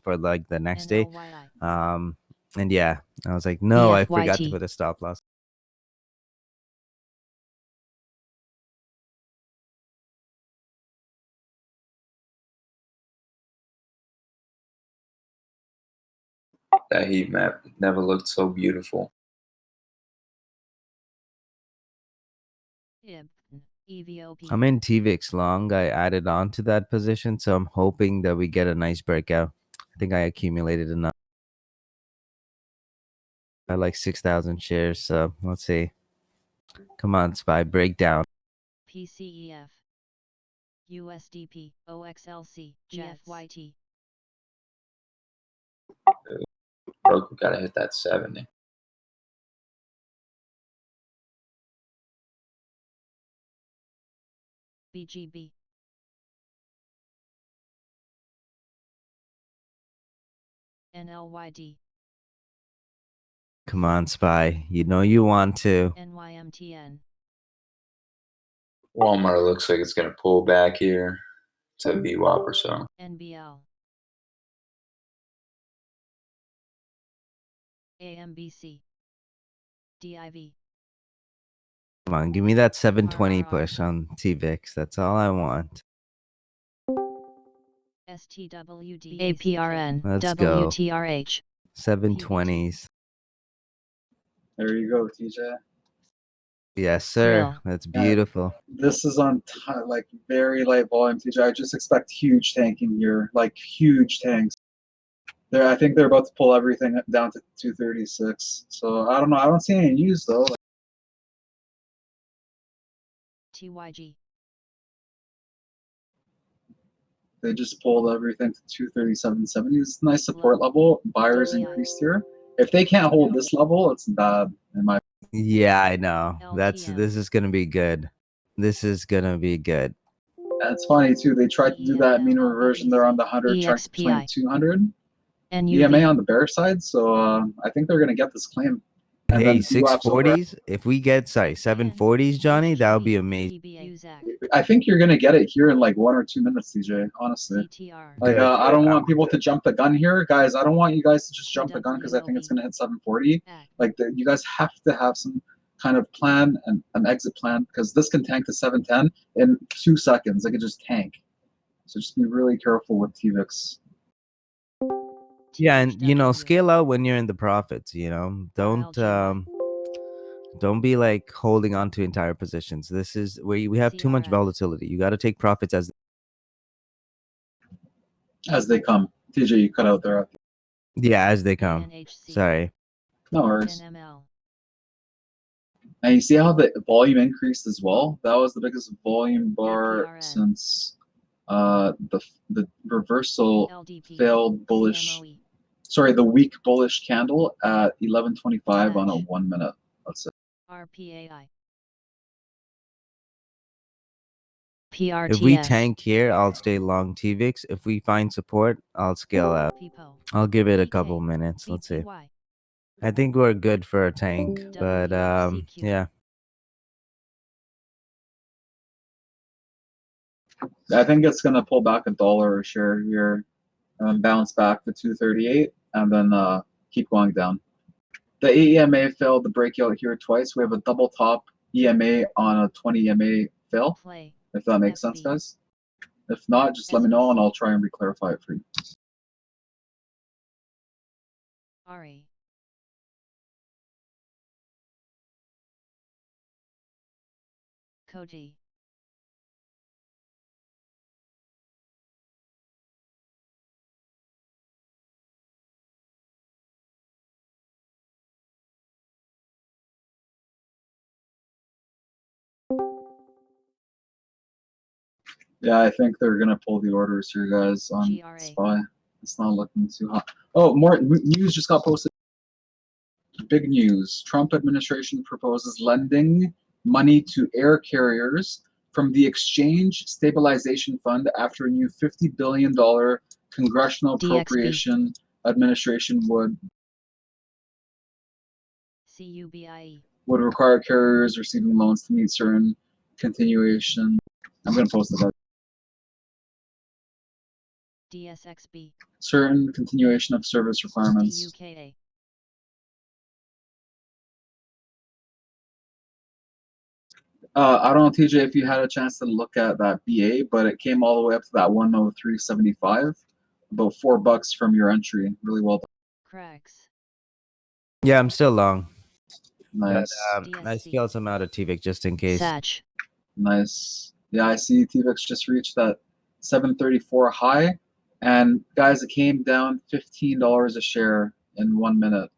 for like the next day. NLYI. And yeah, I was like, no, I forgot to BFYT. put a stop loss. That heat map never looked so beautiful. IB, EVOP. I'm in TVIX long. I added on to that position, so I'm hoping that we get a nice breakout. I think I accumulated enough. I like 6,000 shares, so let's see. Come on, SPY, breakdown. PCEF. USDP, OXLC, GFYT. Broke, we gotta hit that 70. BGB. NLYD. Come on, SPY. You know you want to. NYMTN. Walmart looks like it's gonna pull back here to VWAP or so. NBL. AMBC. DIV. Come on, give me that 720 RRR. push on TVIX. That's all I want. STWD. APRN. Let's go. WTRH. 720s. There you go, TJ. Yes, sir. Thrill. That's beautiful. This is on like very light volume, TJ. I just expect huge tanking here, like huge tanks. I think they're about to pull everything down to 236. So I don't know. I don't see any news though. TYG. They just pulled everything to 237.70. It's a nice support level. Buyers DCI. increased here. If they can't hold this level, it's bad in my. Yeah, I know. This LTM. is gonna be good. This is gonna be good. That's funny too. They tried to do that mean reversion there on the 100 chart between EXPI. 200. NUV. EMA on the bear side, so I think they're gonna get this claim. And Hey, then VWAP's over. 640s. If we get 740s, Johnny, that would be amazing. I think you're gonna get it here in like 1 or 2 minutes, TJ. Honestly, CTR. like Good. I don't I want want people it. to jump the gun here, guys. I don't want you guys to just jump the gun because I think it's gonna hit 740. Like you guys have to have some kind of plan and an exit plan because this can tank to 710 in 2 seconds. It could just tank. So just be really careful with TVIX. Yeah, and scale out when you're in the profits. Don't be like holding on to entire positions. This is where we have too much CRS. volatility. You got to take profits as As they come. TJ, you cut out there. as they come. NHC. Sorry. No worries. NML. And you see how the volume increased as well? That was the biggest volume bar APRN. since the reversal LDP. failed bullish. CMOE. Sorry, the weak bullish candle at 11:25 on a Dash. 1 minute. Let's say. RPAI. If we PRTS. tank here, I'll stay long TVIX. If we find support, I'll scale out. PPO. I'll give it a PK. couple minutes. Let's see. BPY. I think we're good for a tank, but WFCQ. yeah. I think it's gonna pull back $1 a share here, and bounce back to 238, and then keep going down. The EMA failed the breakout here twice. We have a double top EMA on a 20 EMA fail. Play. If that makes sense, FB. guys. If not, just let me know and SBC. I'll try and re-clarify it for you. RE. Koji. Yeah, I think they're gonna pull the orders here, guys, on GRA. SPY. It's not looking too hot. Oh, more news just got posted. Big news. Trump administration proposes lending money to air carriers from the Exchange Stabilization Fund after a new $50 billion congressional DXB. appropriation administration CUBIE. would require carriers receiving loans to meet certain continuation. I'm going to post it. DSXB. Certain continuation of service requirements. DUKA. I don't know, TJ, if you had a chance to look at that BA, but it came all the way up to that 103.75, about $4 from your entry. Really well done. Cracks. Yeah, I'm still long. But Nice. I scaled some out of TVIC just in case. Satch. Nice. Yeah, I see TVIX just reached that 734 high. And guys, it came down $15 a share in 1 minute.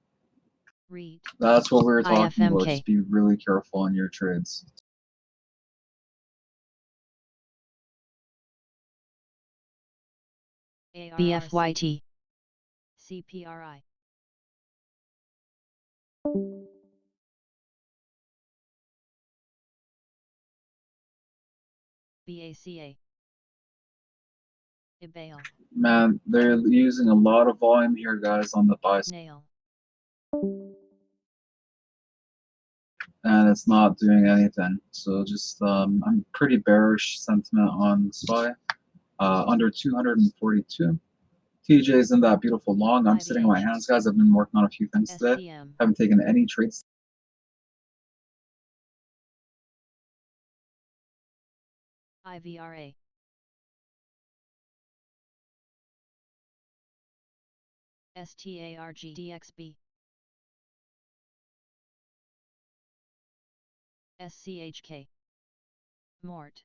Read. That's what we were talking about. IFMK. Just be really careful on your trades. BFYT. CPRI. BACA. Ibale. Man, they're using a lot of volume here, guys, on the buy side, Nail. and it's not doing anything. So just, I'm pretty bearish sentiment on SPY. Under 242. TJ's in that beautiful long. I'm sitting on my hands, guys. I've been working on a few things today. SCM. Haven't taken any trades. IVRA. STARGDXB. SCHK. Mort.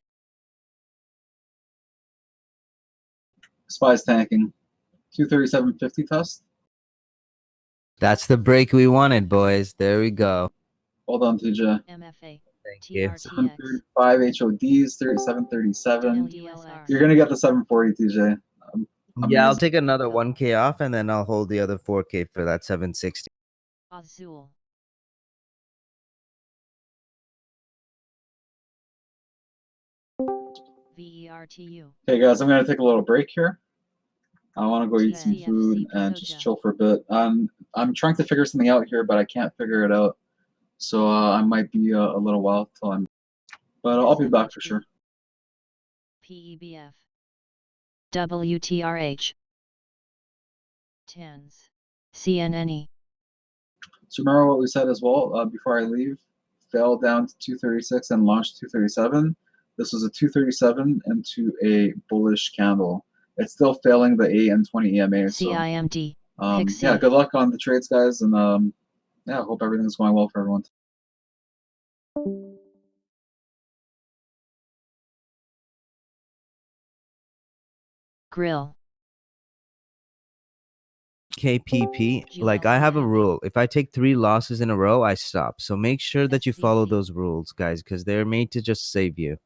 SPY's tanking. 237.50 test. That's the break we wanted, boys. There we go. Hold on, TJ. MFA. Thank you. TRTX. 735 HODs, 3737. LDLR. You're gonna get the 740, TJ. I'm Yeah, I'll using- take another 1K off and then I'll hold the other 4K for that 760. Azul. VERTU. Okay, guys, I'm gonna take a little break here. I want to go eat some TFC food and just Pivoja. chill for a bit. I'm trying to figure something out here, but I can't figure it out. So I might be a little while till I'm, but I'll be back for SMHB. sure. PEBF. WTRH. TENS. CNNE. So remember what we said as well before I leave? Fell down to 236 and launched 237. This was a 237 into a bullish candle. It's still failing the 8 and 20 EMA. So CIMD. yeah, Pixie. good luck on the trades, guys, and yeah, I hope everything's going well for everyone. Grill. KPP, like I have a rule. If I take 3 losses in a row, I stop. So make sure that you follow SCC. those rules, guys, because they're made to just save you.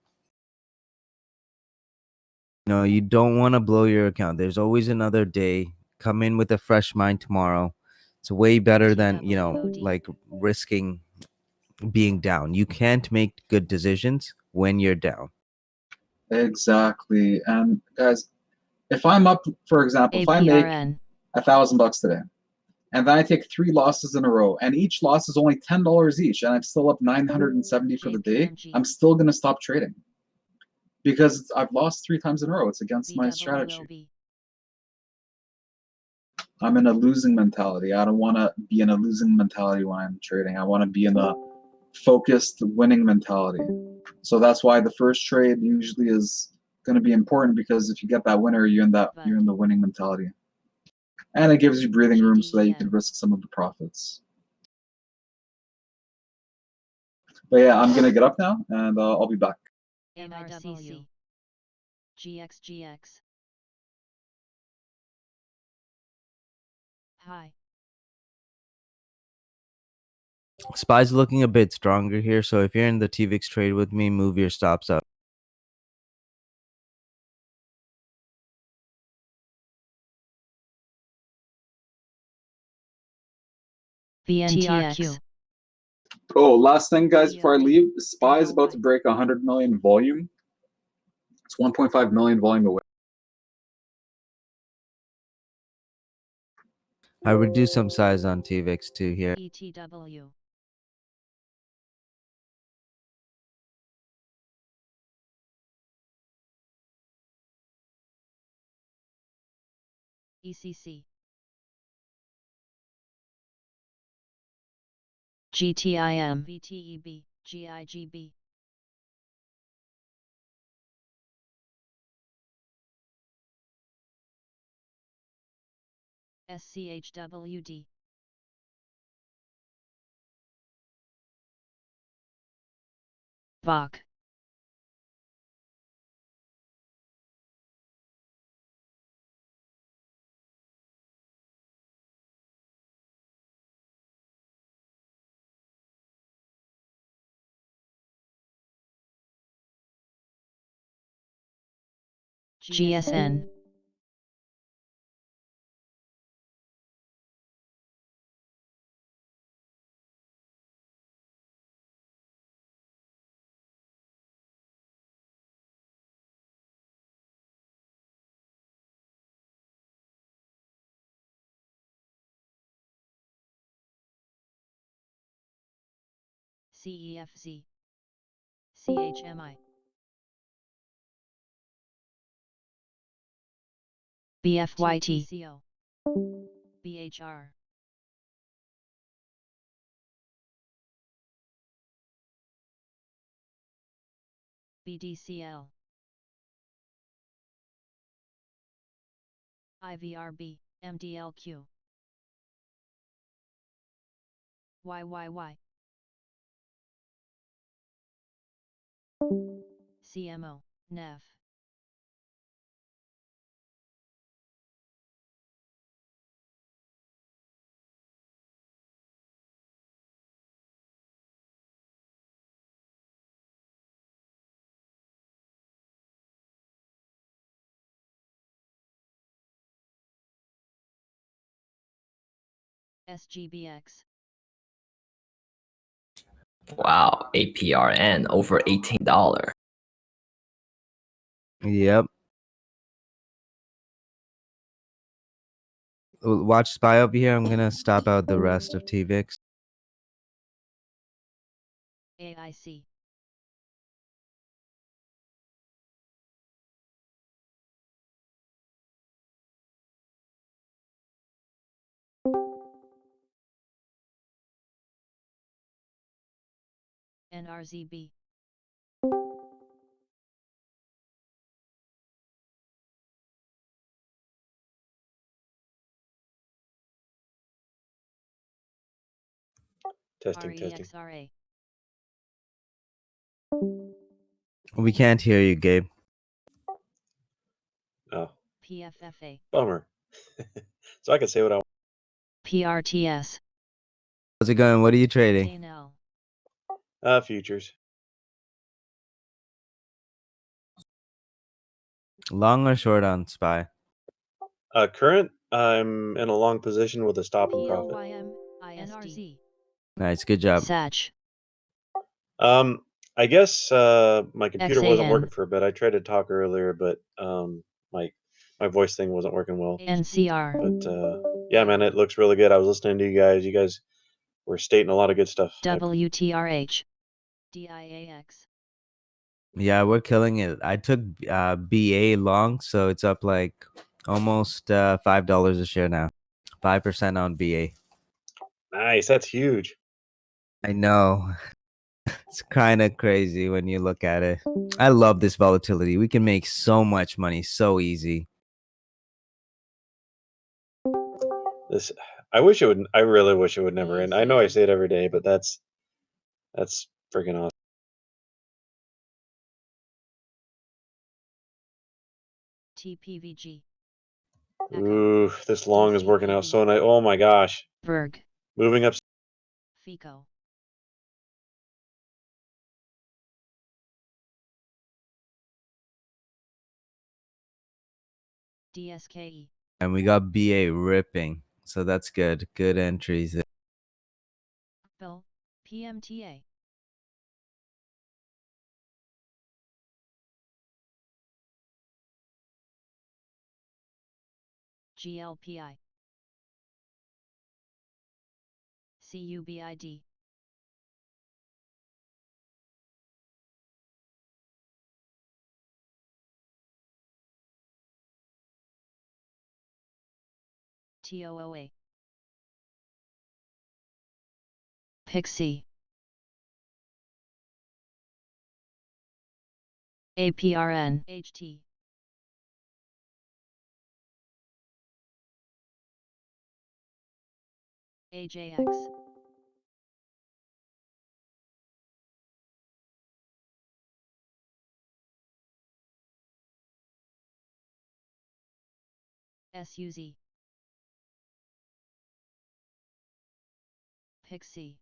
No, you don't want to blow your account. There's always another day. Come in with a fresh mind tomorrow. It's way better than, TWOD. like risking being down. You can't make good decisions when you're down. Exactly. And guys, if I'm up, for example, if I make APRN. $1,000 today, and then I take 3 losses in a row, and each loss is only $10 each, and I'm still up 970 for the day, JPMG. I'm still gonna stop trading because I've lost 3 times in a row. It's against my strategy. VWLB. I'm in a losing mentality. I don't want to be in a losing mentality when I'm trading. I want to be in a focused winning mentality. So that's why the first trade usually is going to be important, because if you get that winner, you're in the winning mentality. And it gives you breathing room so that you can risk some of the profits. But yeah, I'm going to get up now and I'll be back. MRCC. GXGX. Hi. SPY's looking a bit stronger here, so if you're in the TVIX trade with me, move your stops up. VNTX. Oh, last thing, guys, before I leave, SPY is about to break 100 million volume. It's 1.5 million volume away. I reduced some size on TVIX too here. ETW. ECC. GTIM. VTEB. GIGB. SCHWD. Bach. GSN. CEFZ. CHMI. BFYT. TCO. BHR. BDCL. IVRB, MDLQ. YYY. CMO, NEF. SGBX. Wow, APRN over $18. Yep. Watch SPY over here. I'm gonna stop out the rest of TVIX. AIC. NRZB. Testing, testing. REXRA. We can't hear you, Gabe. Oh, PFFA. bummer. So I can say what I want. PRTS. How's it going? What are you trading? DNL. Futures. Long or short on SPY? Current, I'm in a long position with a stop and profit. PLYM. INRZ. Nice, good job. SACH. I guess my computer wasn't XAN. working for a bit. I tried to talk earlier, but my voice thing wasn't working well. NCR. But yeah, man, it looks really good. I was listening to you guys. You guys were stating a lot of good stuff. WTRH. DIAX. Yeah, we're killing it. I took BA long, so it's up like almost $5 a share now. 5% on BA. Nice, that's huge. I know. It's kind of crazy when you look at it. I love this volatility. We can make so much money so easy. This, I wish it would. I really wish it would never end. I know I say it every day, but that's freaking awesome. TPVG. Ooh, this long is working out so nice. Oh my gosh, Berg. moving up. FICO. DSKE. And we got BA ripping. So that's good. Good entries there. Bill. PMTA. GLPI. CUBID. TOOA. Pixie. APRN. HT. AJX. SUZ. Pixie.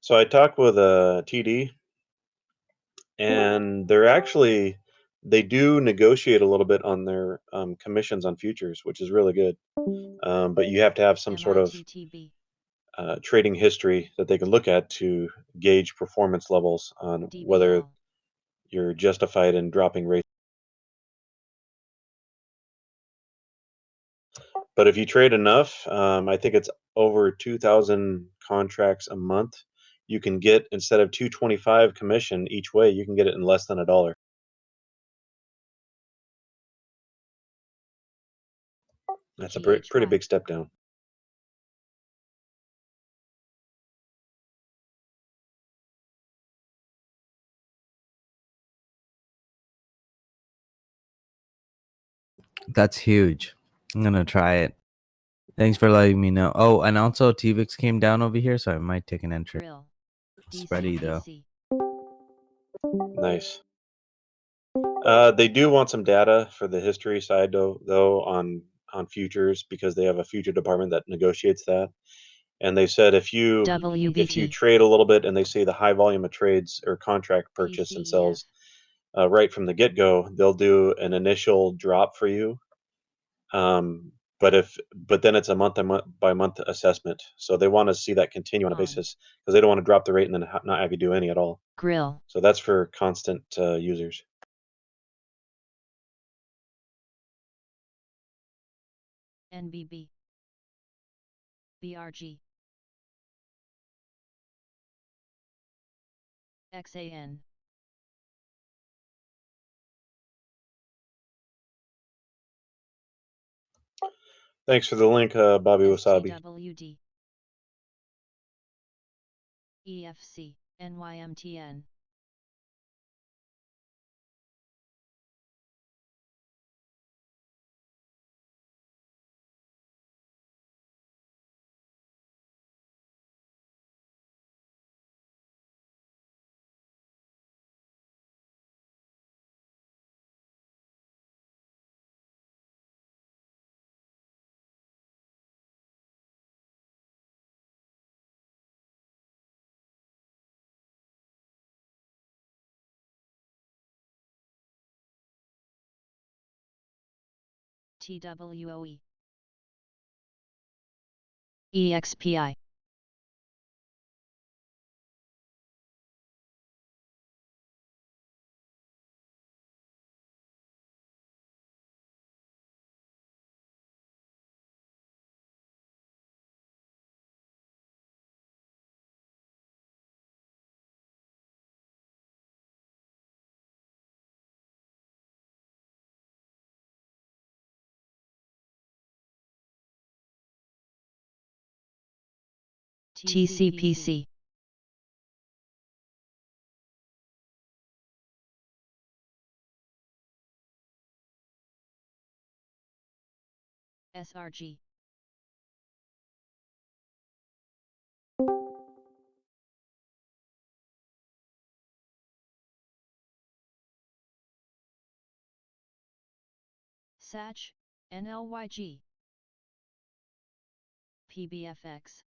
So I talked with TD, and they do negotiate a little bit on their commissions on futures, which is really good. But you have to have some sort of MITTB. trading history that they can look at to gauge performance levels on whether DBL. you're justified in dropping rates. But if you trade enough, I think it's over 2,000 contracts a month. You can get, instead of 225 commission each way, you can get it in less than $1. That's a pretty GHY. big step down. That's huge. I'm gonna try it. Thanks for letting me know. Oh, and also TVIX came down over here, so I might take an entry. Grill. Spready though. DCPC. Nice. They do want some data for the history side though on futures, because they have a future department that negotiates that. And they said if you WBT. trade a little bit and they say the high volume of trades or contract purchase and PCEF. sells right from the get-go, they'll do an initial drop for you. But then it's a month by month assessment. So they want to see that continue on a On. basis, because they don't want to drop the rate and then not have you do any at all. Grill. So that's for constant users. NBB. BRG. XAN. Thanks for the link, Bobby Wasabi. SGWD. EFC. NYMTN. TWOE. EXPI. TCPC. SRG. SACH. NLYG. PBFX.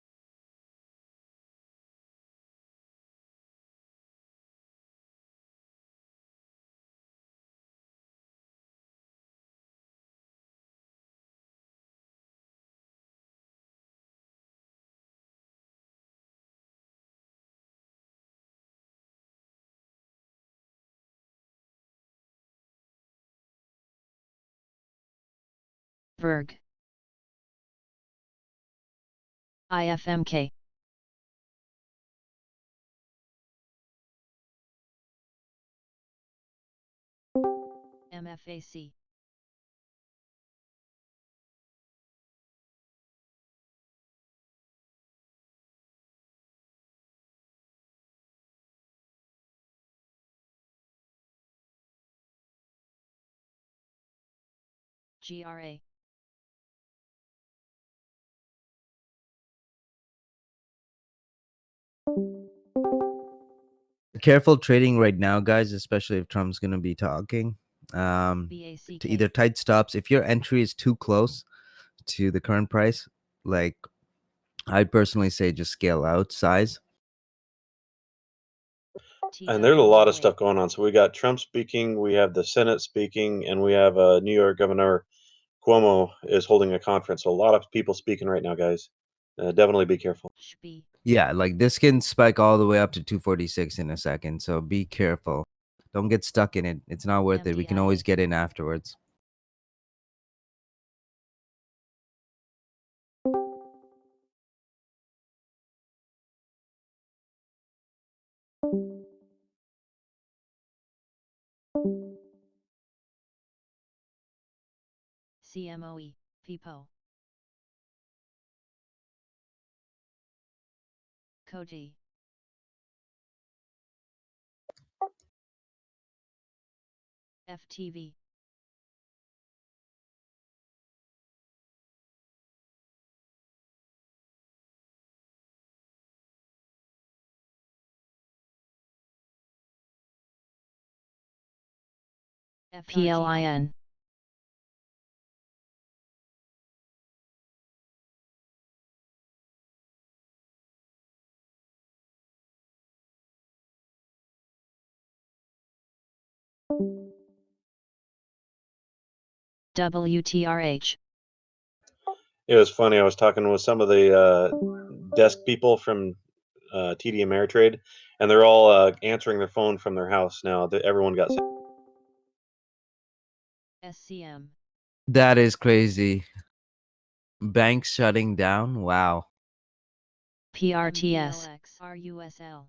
Verg. IFMK. MFAC. GRA. Careful trading right now, guys, especially if Trump's gonna be talking. To BACK. either tight stops. If your entry is too close to the current price, like I'd personally say just scale out size. And there's a lot of TWOA. stuff going on. So we got Trump speaking, we have the Senate speaking, and we have New York Governor Cuomo is holding a conference. So a lot of people speaking right now, guys. Definitely be careful. SHB. Yeah, like this can spike all the way up to 246 in a second. So be careful. Don't get stuck in it. It's not worth it. We can always MDIA. get in afterwards. CMOE. FIPO. Koji. FTV. PLIN. WTRH. It was funny. I was talking with some of the desk people from TD Ameritrade, and they're all answering their phone from their house now. That everyone got. SCM. That is crazy. Banks shutting down. Wow. PRTS. RUSL.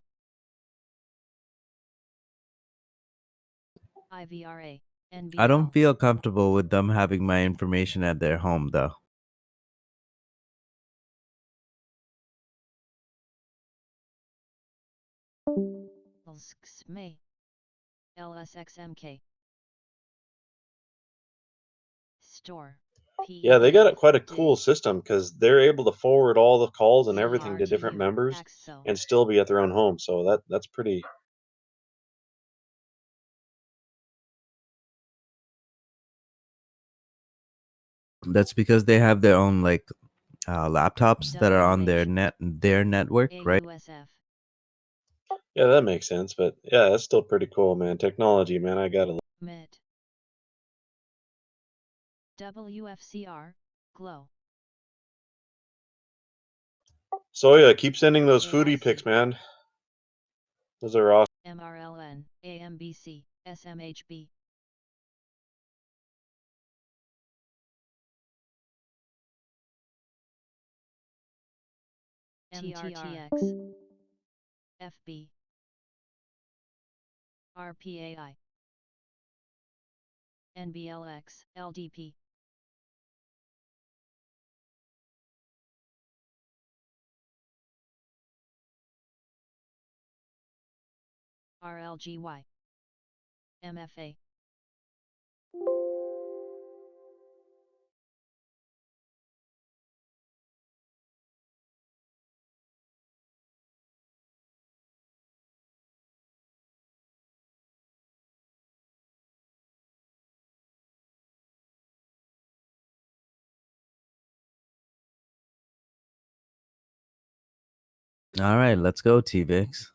IVRA. NBL. I don't feel comfortable with them having my information at their home, though. LSXMA. LSXMK. Store. Yeah, they got quite a PED. cool system because they're able to forward all the calls and everything to different CRTU. members AXO. and still be at their own home. So that's pretty. That's because they have their own like laptops that are on their network, right? AUSF. Yeah, that makes sense. But yeah, that's still pretty cool, man. Technology, man. I gotta. MIT. WFCR. Glow. So yeah, keep sending those foodie AIC. pics, man. Those are awesome. MRLN. AMBC. SMHB. TRTX. FB. RPAI. NBLX. LDP. RLGY. MFA. All right, let's go, TVix.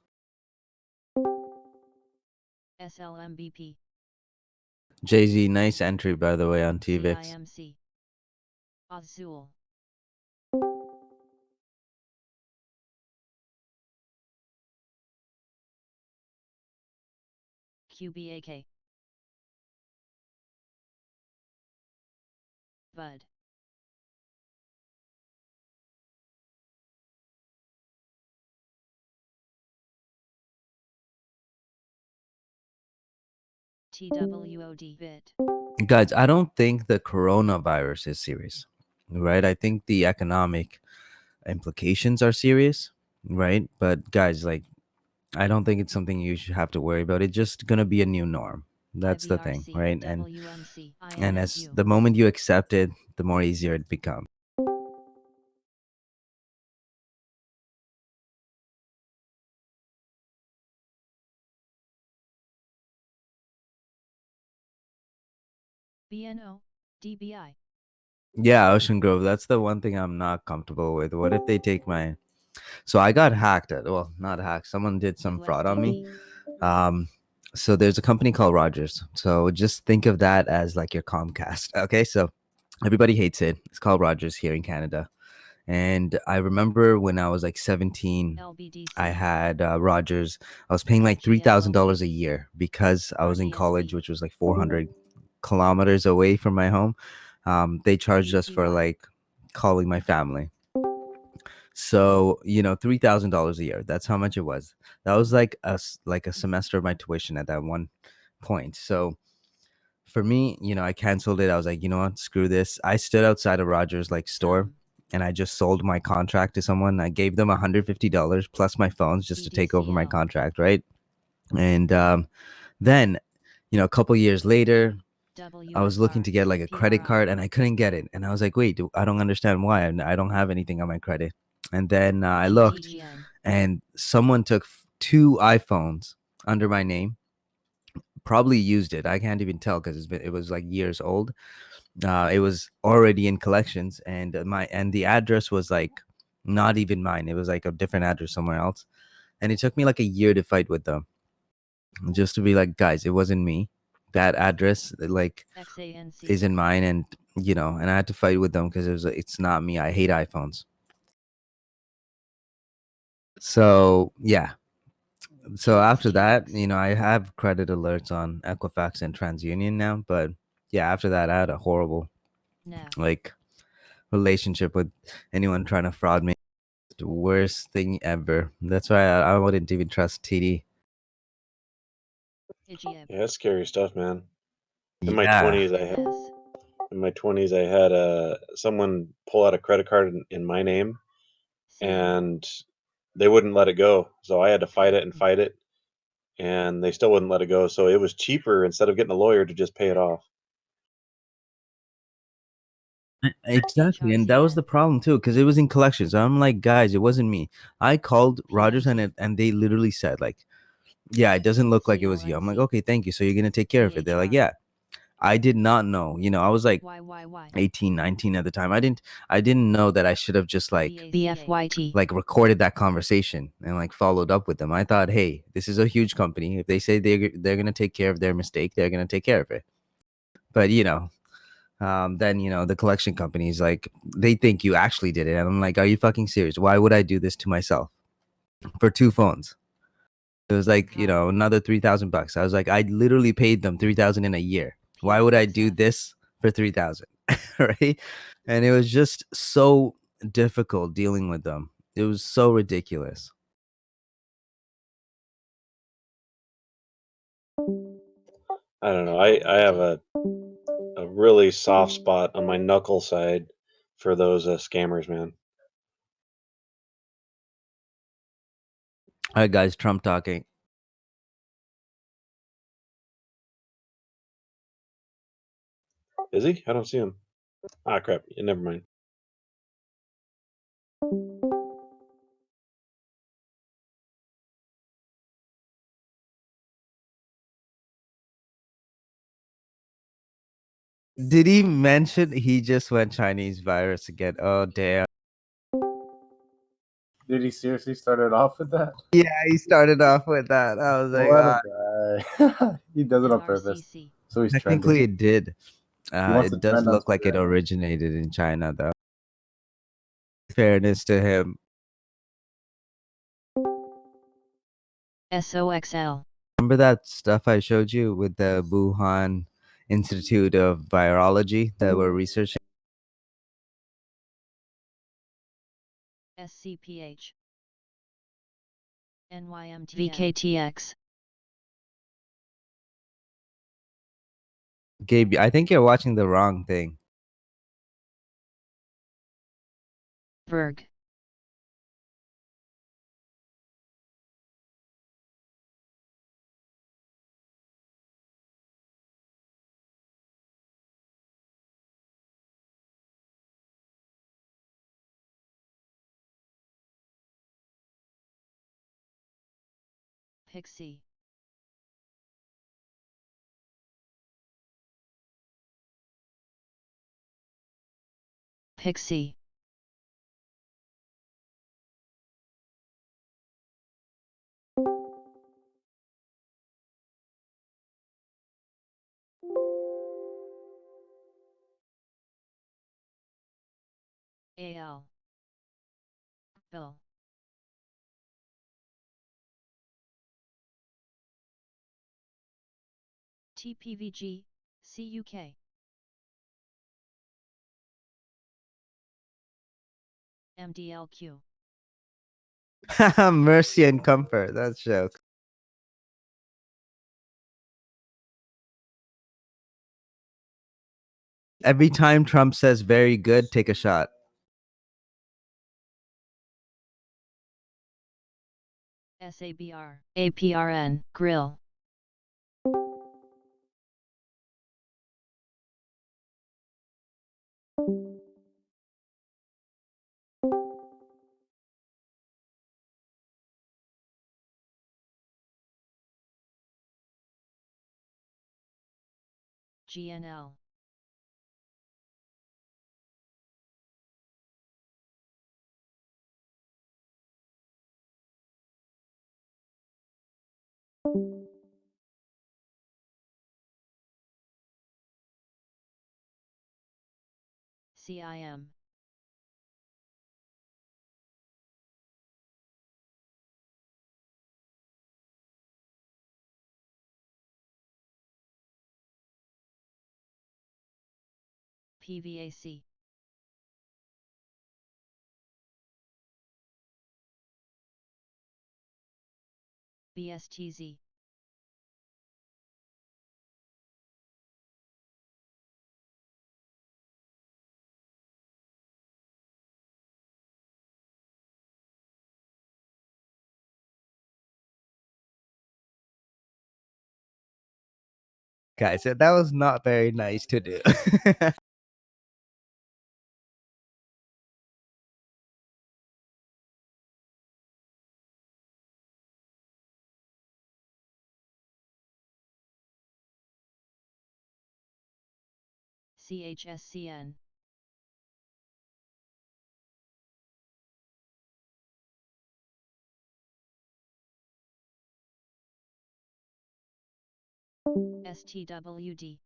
SLMBP. Jay-Z, nice entry, by the way, on TVix. CIMC. Azul. QBAK. Bud. TWOD. Bit. Guys, I don't think the coronavirus is serious, right? I think the economic implications are serious, right? But guys, like, I don't think it's something you should have to worry about. It's just gonna be a new norm, That's the thing, IBRC, right? WMC, And as INSU. the moment you accept it, the more easier it becomes. BNO, DBI. Yeah, Ocean Grove. That's the one thing I'm not comfortable with. What if they take my? So I got hacked. Well, not hacked. Someone did some fraud on me. So there's a company called Rogers. So just think of that as like your Comcast. Okay, so everybody hates it. It's called Rogers here in Canada. And I remember when I was like 17, LBDC. I had Rogers. I was paying like $3,000 a year because I was in college, which was like 400 kilometers away from my home. They charged us for like calling my family. So, $3,000 a year. That's how much it was. That was like a semester of my tuition at that one point. So for me, I canceled it. I was like, you know what, screw this. I stood outside of Rogers like store and I just sold my contract to someone. I gave them $150 plus my phones just to take over my BDCL. contract, right? And then, a couple years later, I was looking to get like a credit card and I couldn't get it. And I was like, wait, I don't understand why. I don't have anything on my credit. And then I looked BTGN. and someone took 2 iPhones under my name, probably used it. I can't even tell because it was like years old. It was already in collections and the address was like not even mine. It was like a different address somewhere else. And it took me like a year to fight with them just to be like, guys, it wasn't me. That address like XANC. isn't mine. And and I had to fight with them because it's not me. I hate iPhones. So yeah. So after that, I have credit alerts on Equifax and TransUnion now, but yeah, after that I had a horrible No. like relationship with anyone trying to fraud me. The worst thing ever. That's why I wouldn't even trust TD. IGIB. Yeah, that's scary stuff, man. In my Yeah. 20s, I had S. someone pull out a credit card in my name, C. and they wouldn't let it go. So I had to fight it and fight it, and they still wouldn't let it go. So it was cheaper instead of getting a lawyer to just pay it off. Exactly, and that was the problem too, because it was in collections. I'm like, guys, it wasn't me. I called Rogers and they literally said like, yeah, it doesn't look like it was you. I'm like, okay, thank you. So you're gonna take care of it. They're like, yeah. I did not know. I was like YYY. 18, 19 at the time. I didn't know that I should have just like BFYT. recorded that conversation and like followed up with them. I thought, hey, this is a huge company. If they say they're gonna take care of their mistake, they're gonna take care of it. But then the collection companies like they think you actually did it, and I'm like, are you fucking serious? Why would I do this to myself for 2 phones? It was like another $3,000. I was like, I literally paid them $3,000 in a year. Why would I do this for 3,000? Right? And it was just so difficult dealing with them. It was so ridiculous. I don't know. I have a really soft spot on my knuckle side for those scammers, man. All right, guys, Trump talking. Is he? I don't see him. Ah, crap. Yeah, never mind. Did he mention he just went Chinese virus again? Oh, damn. Did he seriously start it off with that? Yeah, he started off with that. I was like, What a guy. He does it on purpose. LRCC. So he's technically trending. it did. He wants to It does trend on look like it Twitter. originated in China, though. Fairness to him. SOXL. Remember that stuff I showed you with the Wuhan Institute of Virology that were researching? SCPH. NYMT. VKTX. Gabe, I think you're watching the wrong thing. Berg. Pixie. Pixie. AL. Bill. TPVG, CUK. MDLQ. Mercy and comfort. That's a joke. Every time Trump says very good, take a shot. SABR. APRN. Grill. GNL. CIM. PVAC. BSTZ. Guys, that was not very nice to do. CHSCN. STWD.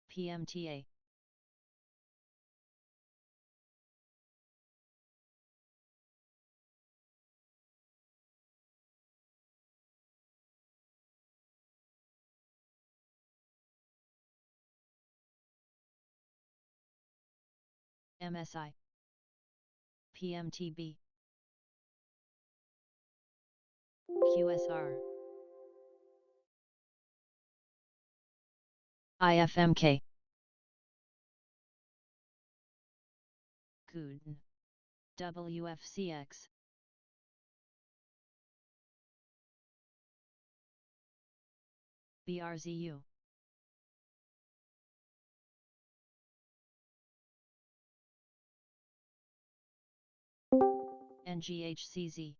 PMTA. MSI. PMTB. QSR. IFMK. Guden. WFCX. BRZU. NGHCZ.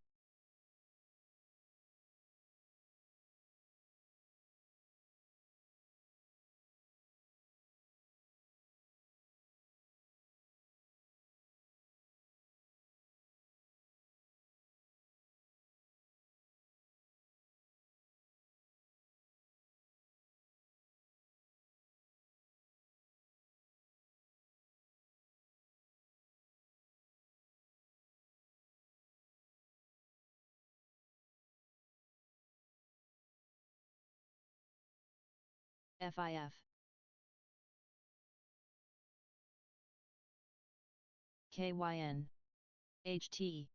FIF. KYN. HT.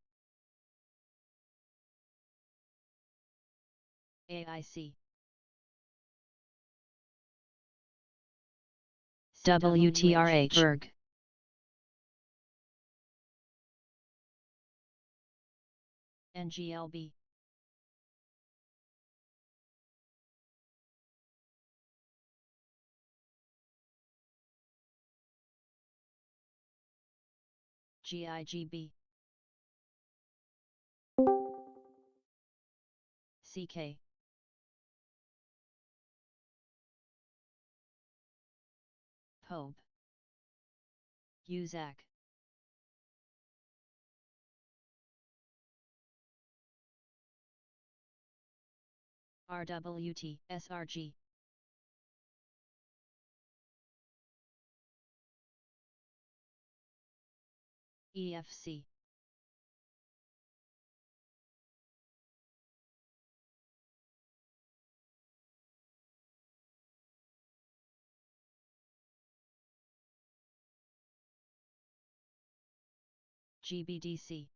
AIC. WTRH. Berg. NGLB. GIGB CK Pope Uzak RWT SRG EFC GBDC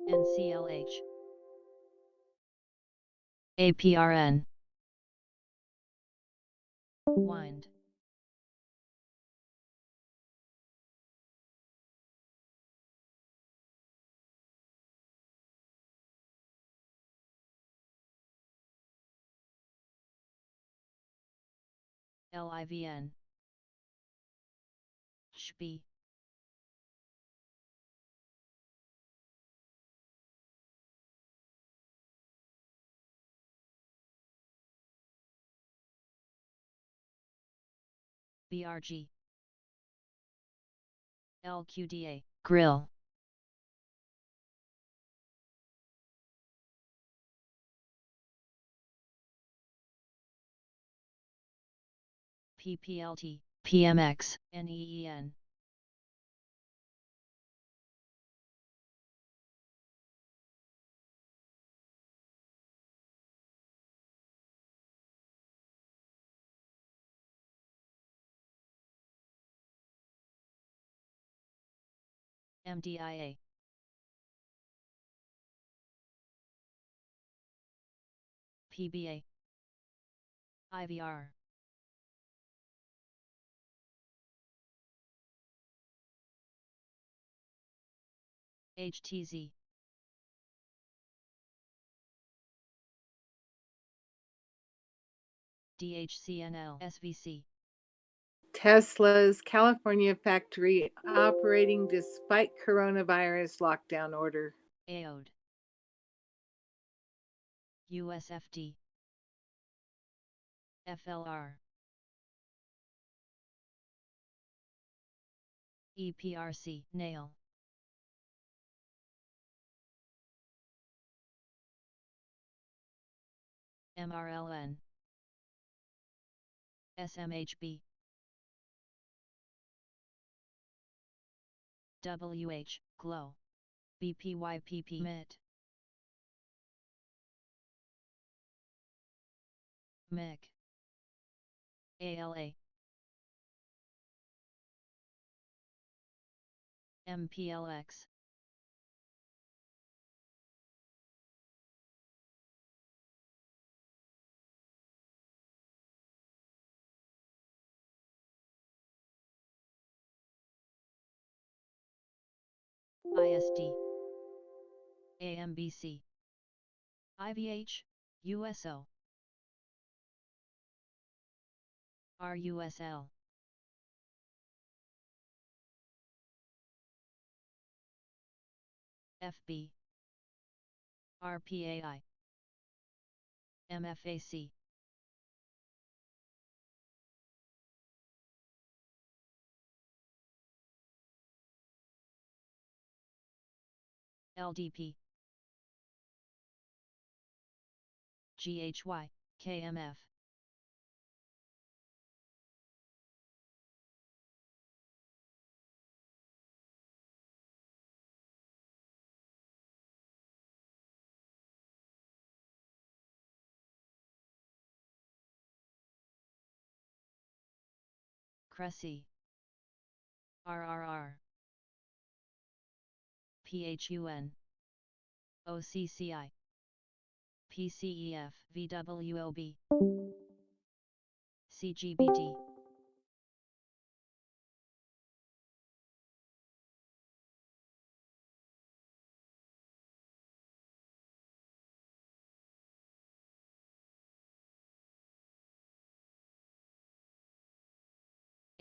NCLH APRN Wind LIVN SHP BRG LQDA Grill PPLT PMX NEEN MDIA PBA IVR HTZ DHCNL SVC Tesla's California factory operating despite coronavirus lockdown order. AOD USFD FLR EPRC NAIL MRLN SMHB WH Glow BPYPP MIT MIC ALA MPLX ISD AMBC IVH USO RUSL FB RPAI MFAC LDP GHY KMF Cressy RRR PHUN OCCI PCEF VWOB CGBD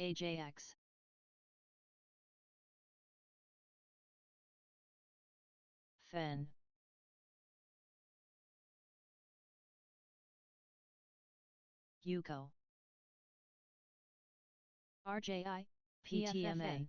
AJX. Fen. Yuko. RJI, PTMA.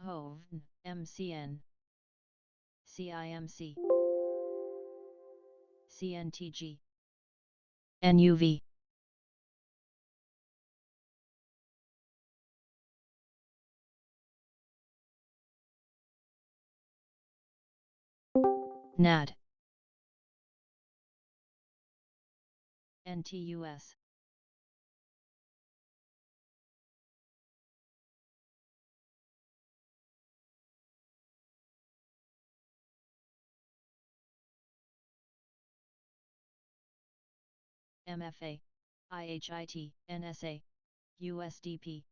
HOVN, MCN. CIMC. CNTG. NUV. NAD. NTUS. MFA, IHIT, NSA, USDP,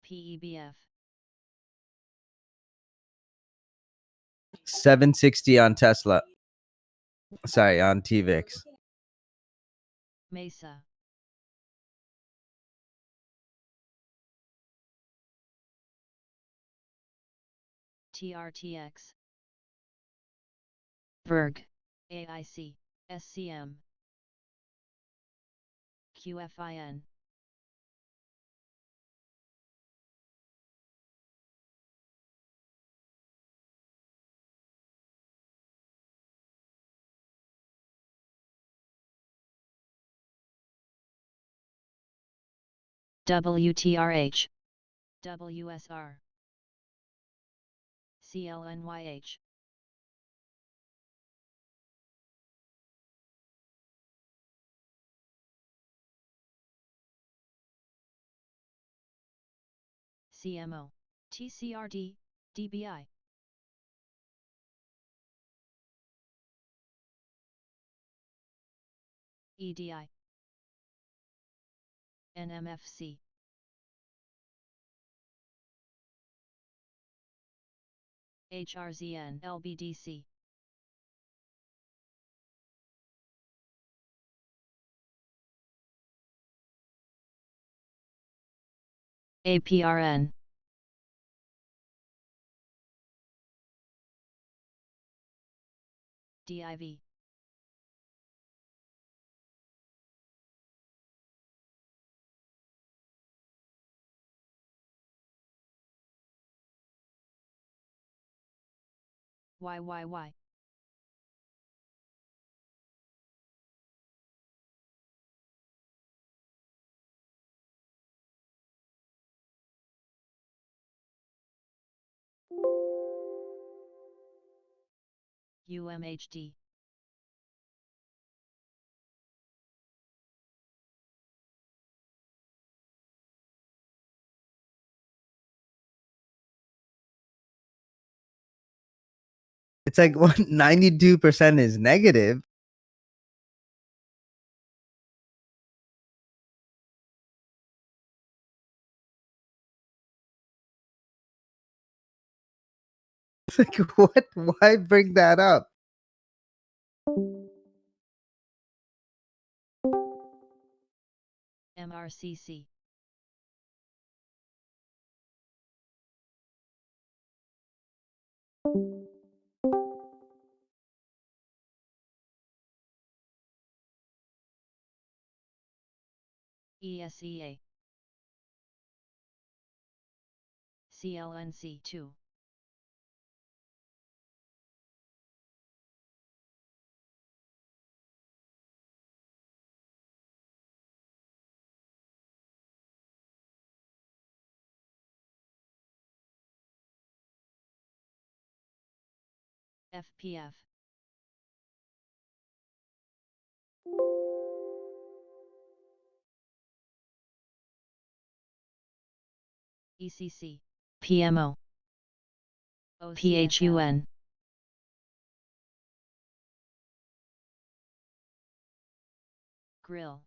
PEBF, 760 on Tesla. Sorry, on TVIX. MESA, TRTX, VERG, AIC, SCM, QFIN, WTRH, WSR, CLNYH, CMO, TCRD, DBI, EDI, NMFC, HRZN, LBDC, APRN, DIV, YYY, UMHD, It's like 92% is negative. It's like, what? Why bring that up? MRCC, ESEA, CLNC2, FPF, ECC, PMO, PHUN, Grill,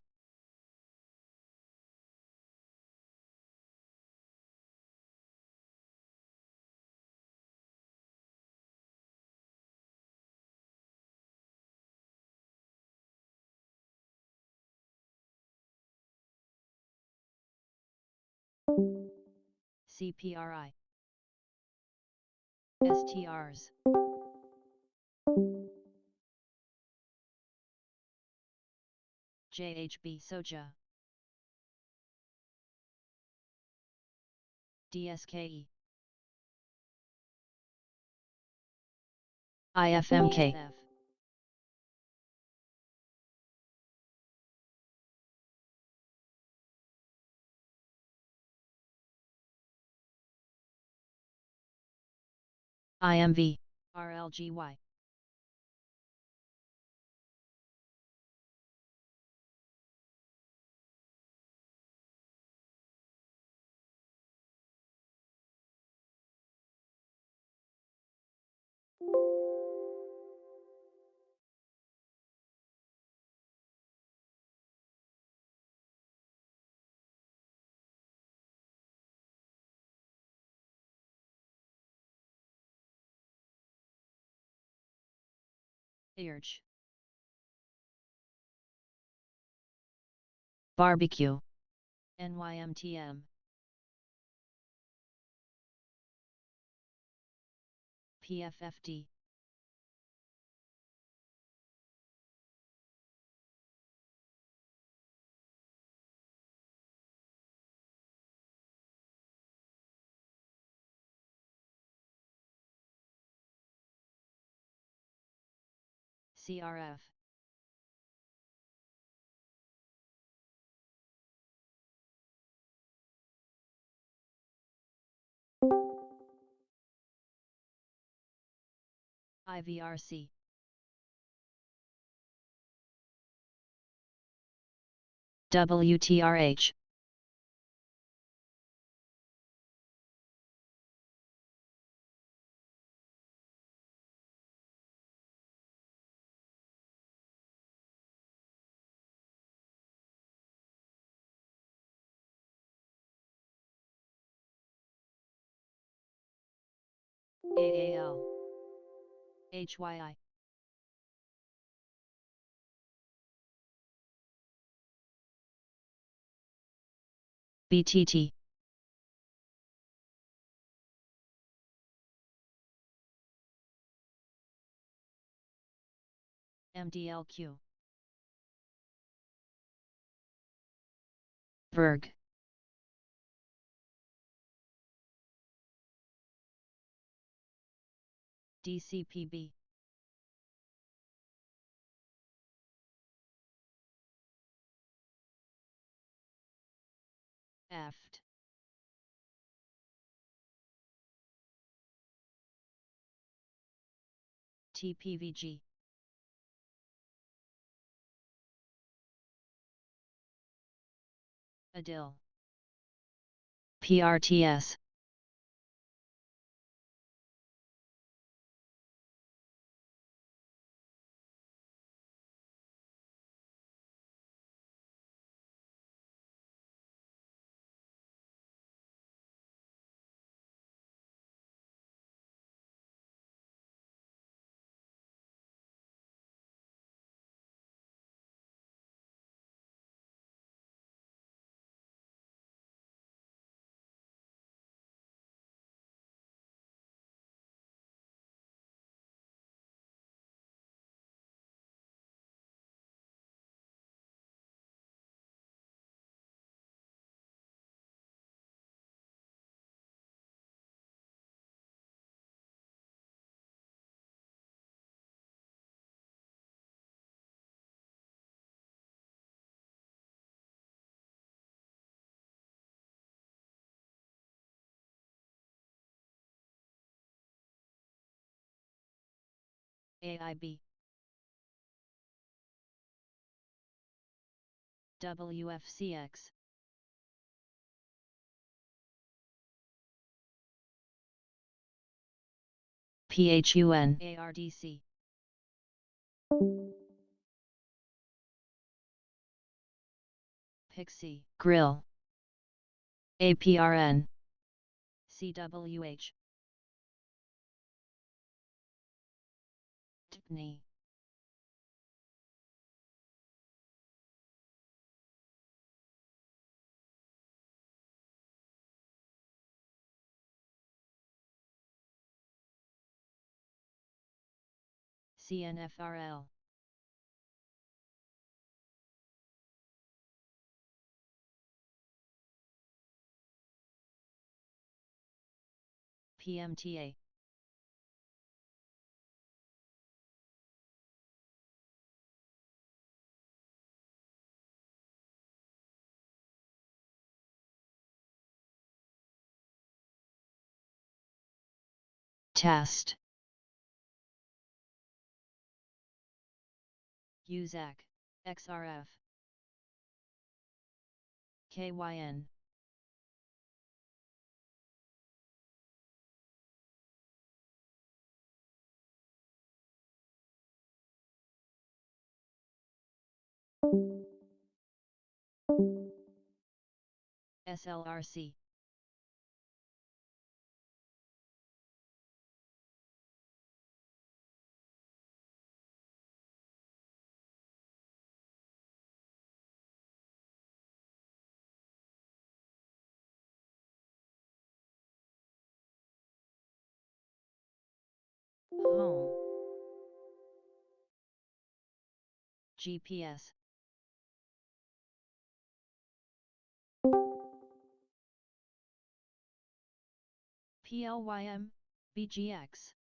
CPRI. STRs. JHB Soja. DSKE. IFMK. IMV. RLGY. IRG. Barbecue. NYMTM. PFFD. CRF. IVRC. WTRH. AAL. HYI. BTT. MDLQ. Berg. DCPB. EFT. TPVG. ADIL. PRTS. AIB. WFCX. PHUN. ARDC. Pixie. Grill. APRN. CWH. TPNI. CNFRL. PMTA. Test. UZAC, XRF, KYN. SLRC. Home. GPS. PLYM, BGX.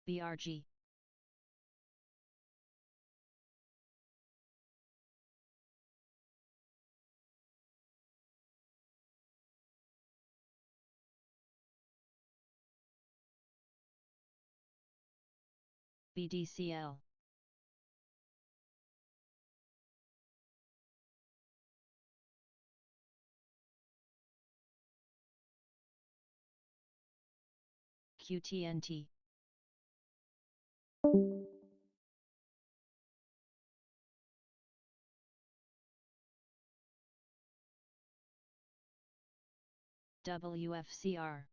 BRG. BDCL. QTNT. WFCR.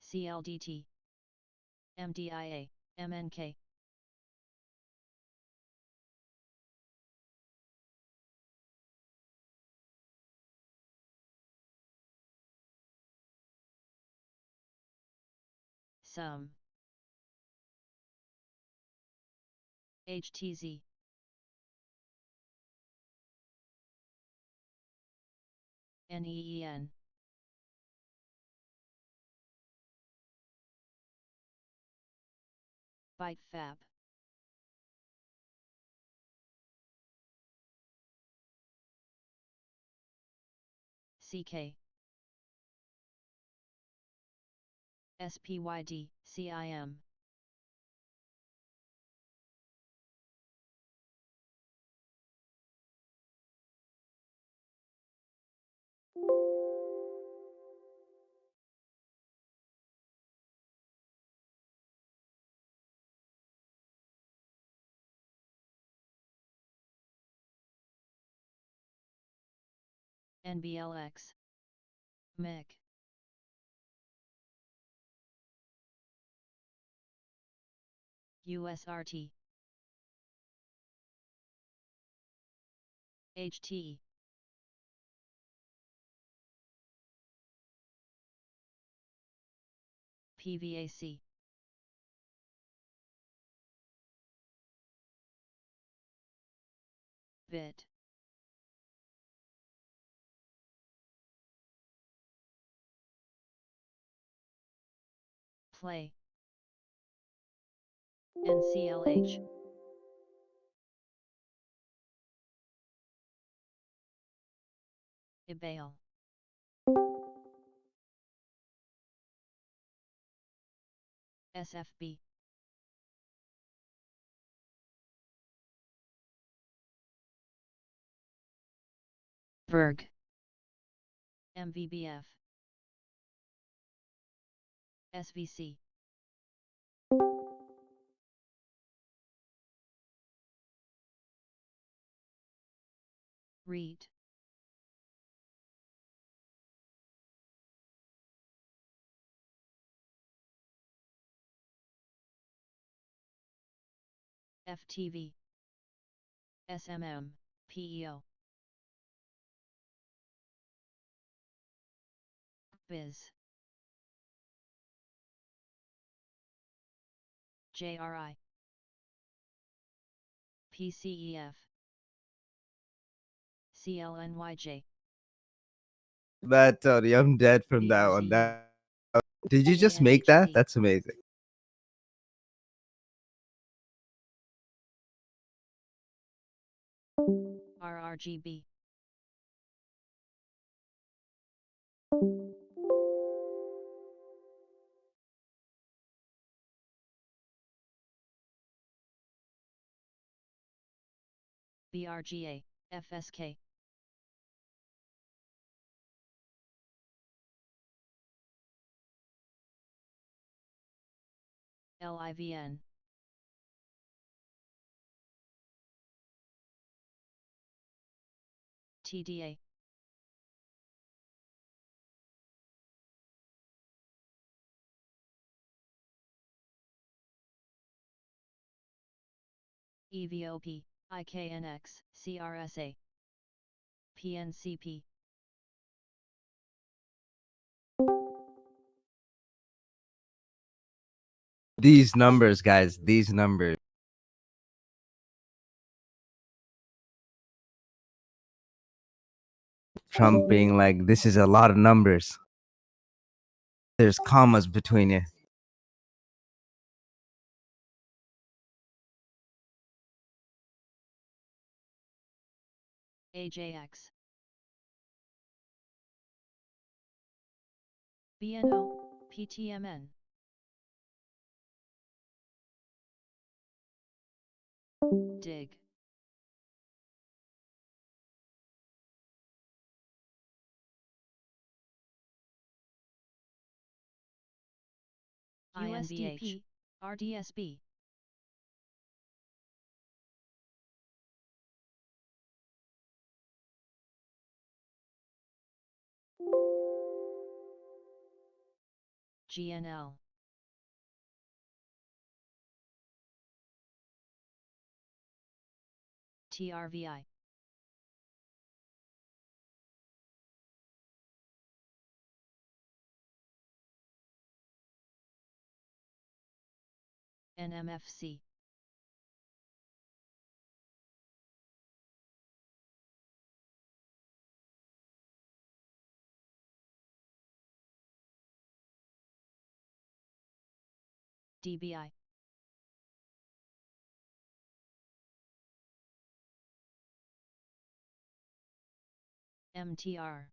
CLDT. MDIA, MNK. Some. HTZ. NEEN. ByteFab. CK. SPYD, CIM. NBLX. MIC. USRT. HTE. PVAC. Bit. Play. NCLH. Ibail. SFB. Verg. MVBF. SVC. Read. FTV. SMM. PEO. Biz. JRI. PCEF. CLNYJ. Bad Tony, I'm dead from that one. Did you just make that? ANHD. That's amazing. RRGB. BRGA, FSK. LIVN. TDA. EVOP, IKNX, CRSA. PNCP. These numbers, guys, these numbers. Trump being like, this is a lot of numbers. There's commas between it. AJX. BNO, PTMN. Dig. USDP, RDSB. GNL. TRVI. NMFC. DBI. MTR.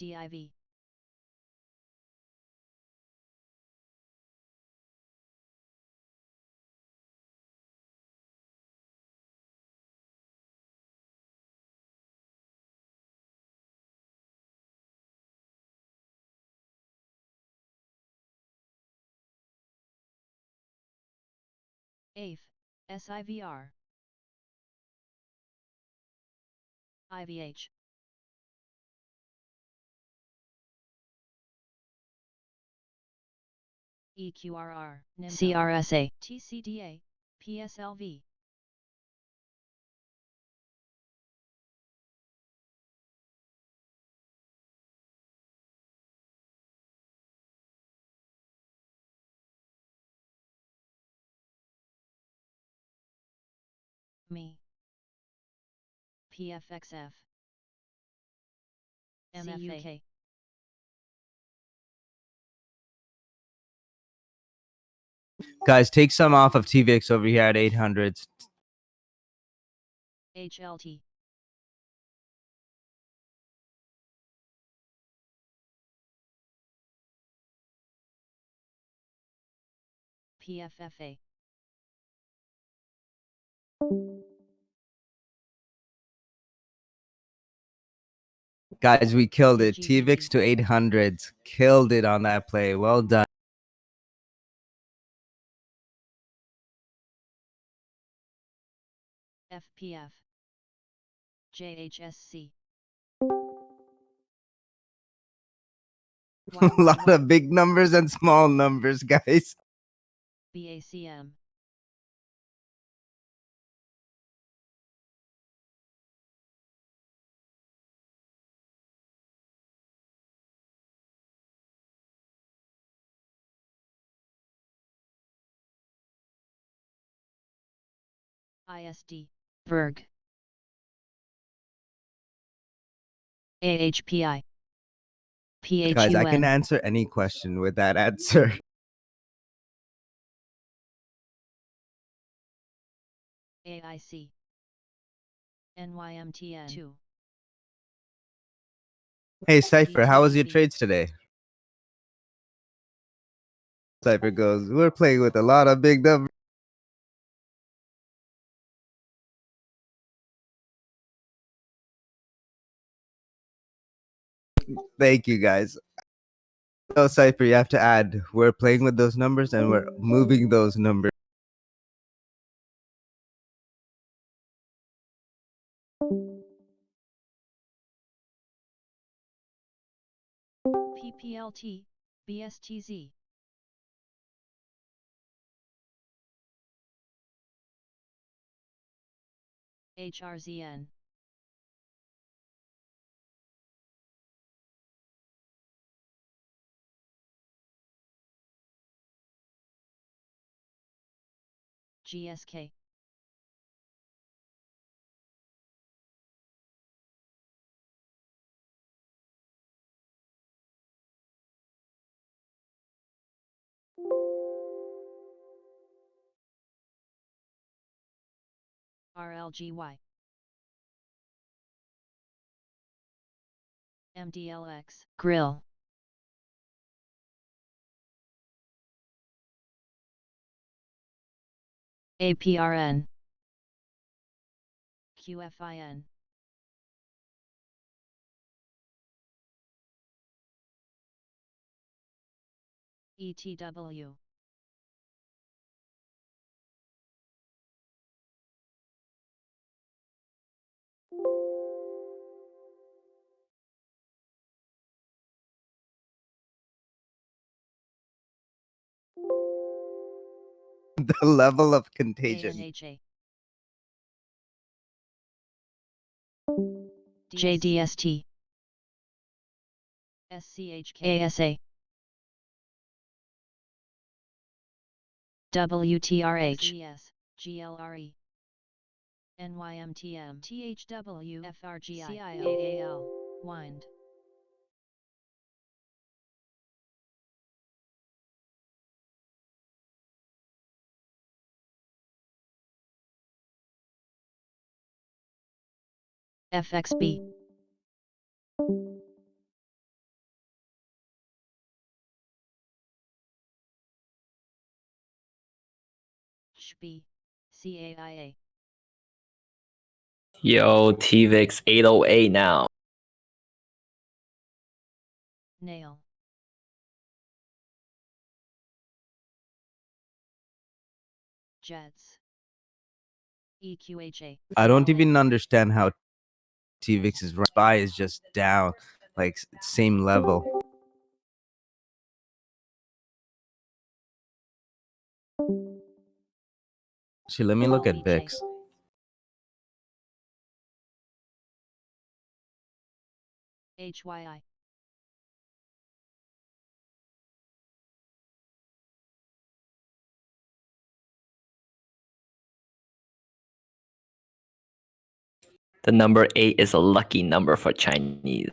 DIV. AIF, SIVR. IVH. EQRR, CRSA, TCDA, PSLV. Me. PFXF. MFA. Guys, take some off of TVX over here at 800s. HLT. PFFA. Guys, we killed it. TVX to 800s. Killed it on that play. Well done. FPF. JHSC. A lot of big numbers and small numbers, guys. BACM. ISD. Berg. AHPI. Guys, I can PHUN. answer any question with that answer. AIC. NYMTN 2. Hey, Cypher, how was your BTCB. trades today? Cypher goes, we're playing with a lot of big numbers. Thank you, guys. No, Cypher, you have to add, we're playing with those numbers and we're moving those numbers. PPLT. BSTZ. HRZN. GSK. RLGY. MDLX. Grill. APRN. QFIN. ETW. The level of contagion. ANHA. JDST. SCHK. ASA. WTRH. CS. GLRE. NYMTM. THW. FRGI. CIO. Wind. FXB. SHB. CAIA. Yo, TVIX 808 now. Nail. Jets. EQHA. I don't even understand how TVIX's SPY is just down, like same level. See, let me look at VIX. HYI. The number 8 is a lucky number for Chinese.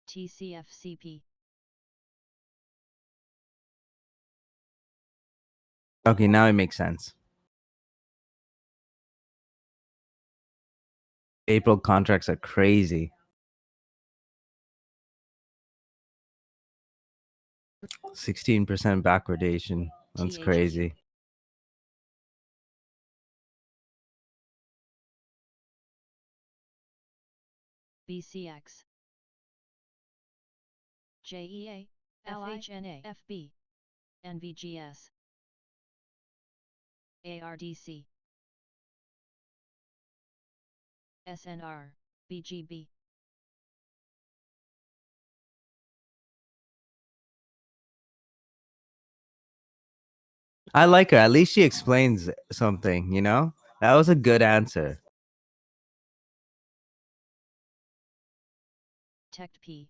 TCFCP. Okay, now it makes sense. April contracts are crazy. 16% backwardation. That's THG. crazy. BCX. JEA. FHNA. FB. NVGS. ARDC. SNR. BGB. I like her. At least she explains something, you know? That was a good answer. Tect P.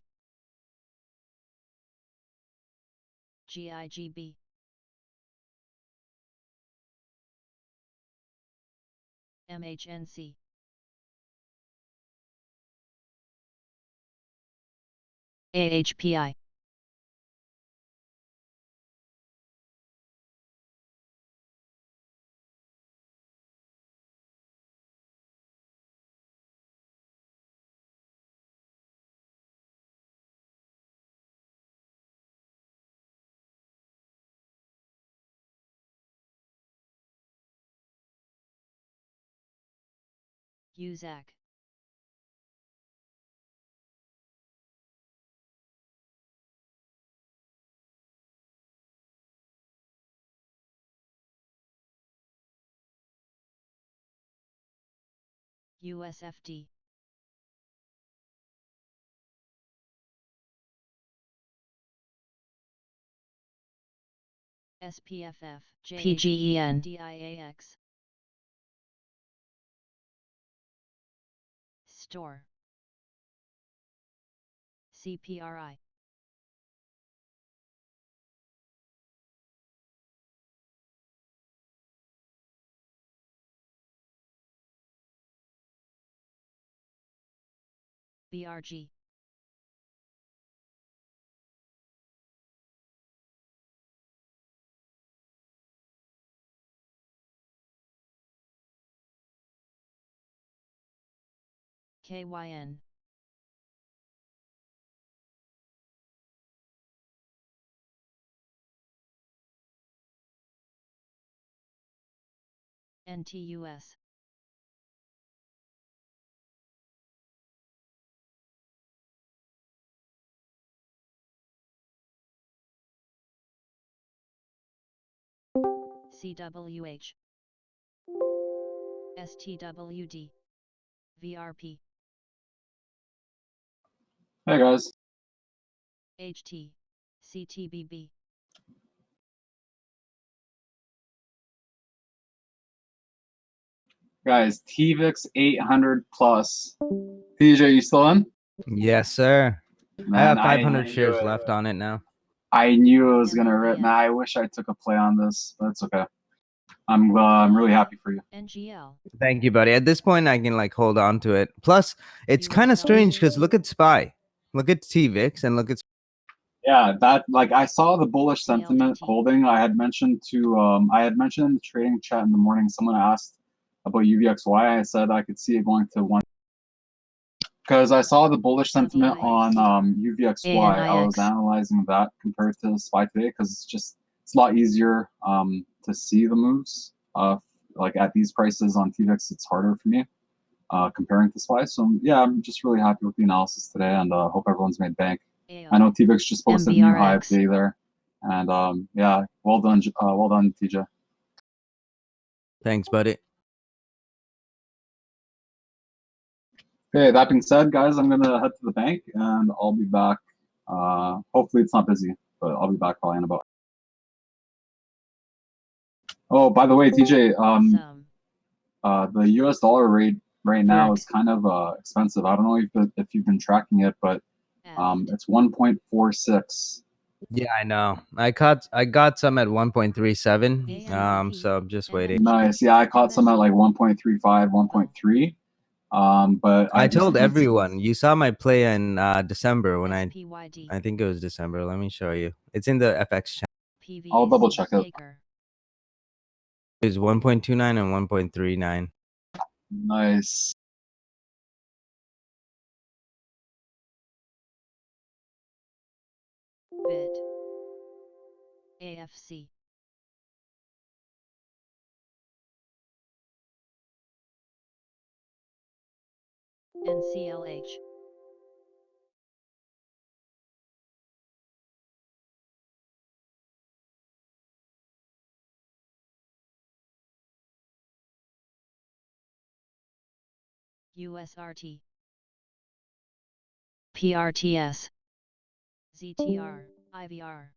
GIGB. MHNC. AHPI. UZAC. USFD. SPFF. PGEN. DIAX. Store. CPRI. BRG. KYN. NTUS. CWH. STWD. VRP. Hey guys. HT. CTBB. Guys, TVIX 800 plus. TJ, you still in? Yes, sir. I Man, have 500 knew shares it. left on it now. I knew it was gonna rip. MLBN. Man, I wish I took a play on this, but it's okay. I'm really happy for you. NGL. Thank you, buddy. At this point, I can like hold on to it. Plus, it's kind of strange because look at SPY, look at TVIX, and look at. Yeah, that like I saw the bullish sentiment CLDT. holding. I had mentioned in the trading chat in the morning. Someone asked about UVXY. I said I could see it going to one because I saw the bullish sentiment on UVXY. I was ANIX. analyzing that compared to SPY today because it's a lot easier to see the moves. Like at these prices on TVIX, it's harder for me comparing to SPY. So yeah, I'm just really happy with the analysis today, and hope everyone's made bank. I know TVIX just posted a new high of MBRX. day there, and yeah, well done, TJ. Thanks, buddy. Okay, that being said, guys, I'm gonna head to the bank, and I'll be back. Hopefully, it's not busy, but I'll be back probably in about. Oh, by the way, TJ, Some. the U.S. dollar rate right now Correct. is kind of expensive. I don't know if you've been tracking it, but And. it's 1.46. Yeah, I know. I got some at 1.37. So I'm just waiting. Nice. Yeah, I caught some at like 1.35, 1.3. But I just told everyone. You saw my play in December when I SPYD. think it was December. Let me show you. It's in the FX channel. I'll double check it. Taker. It's 1.29 and 1.39. Nice. Bit. AFC. NCLH. USRT. PRTS. ZTR. IVR.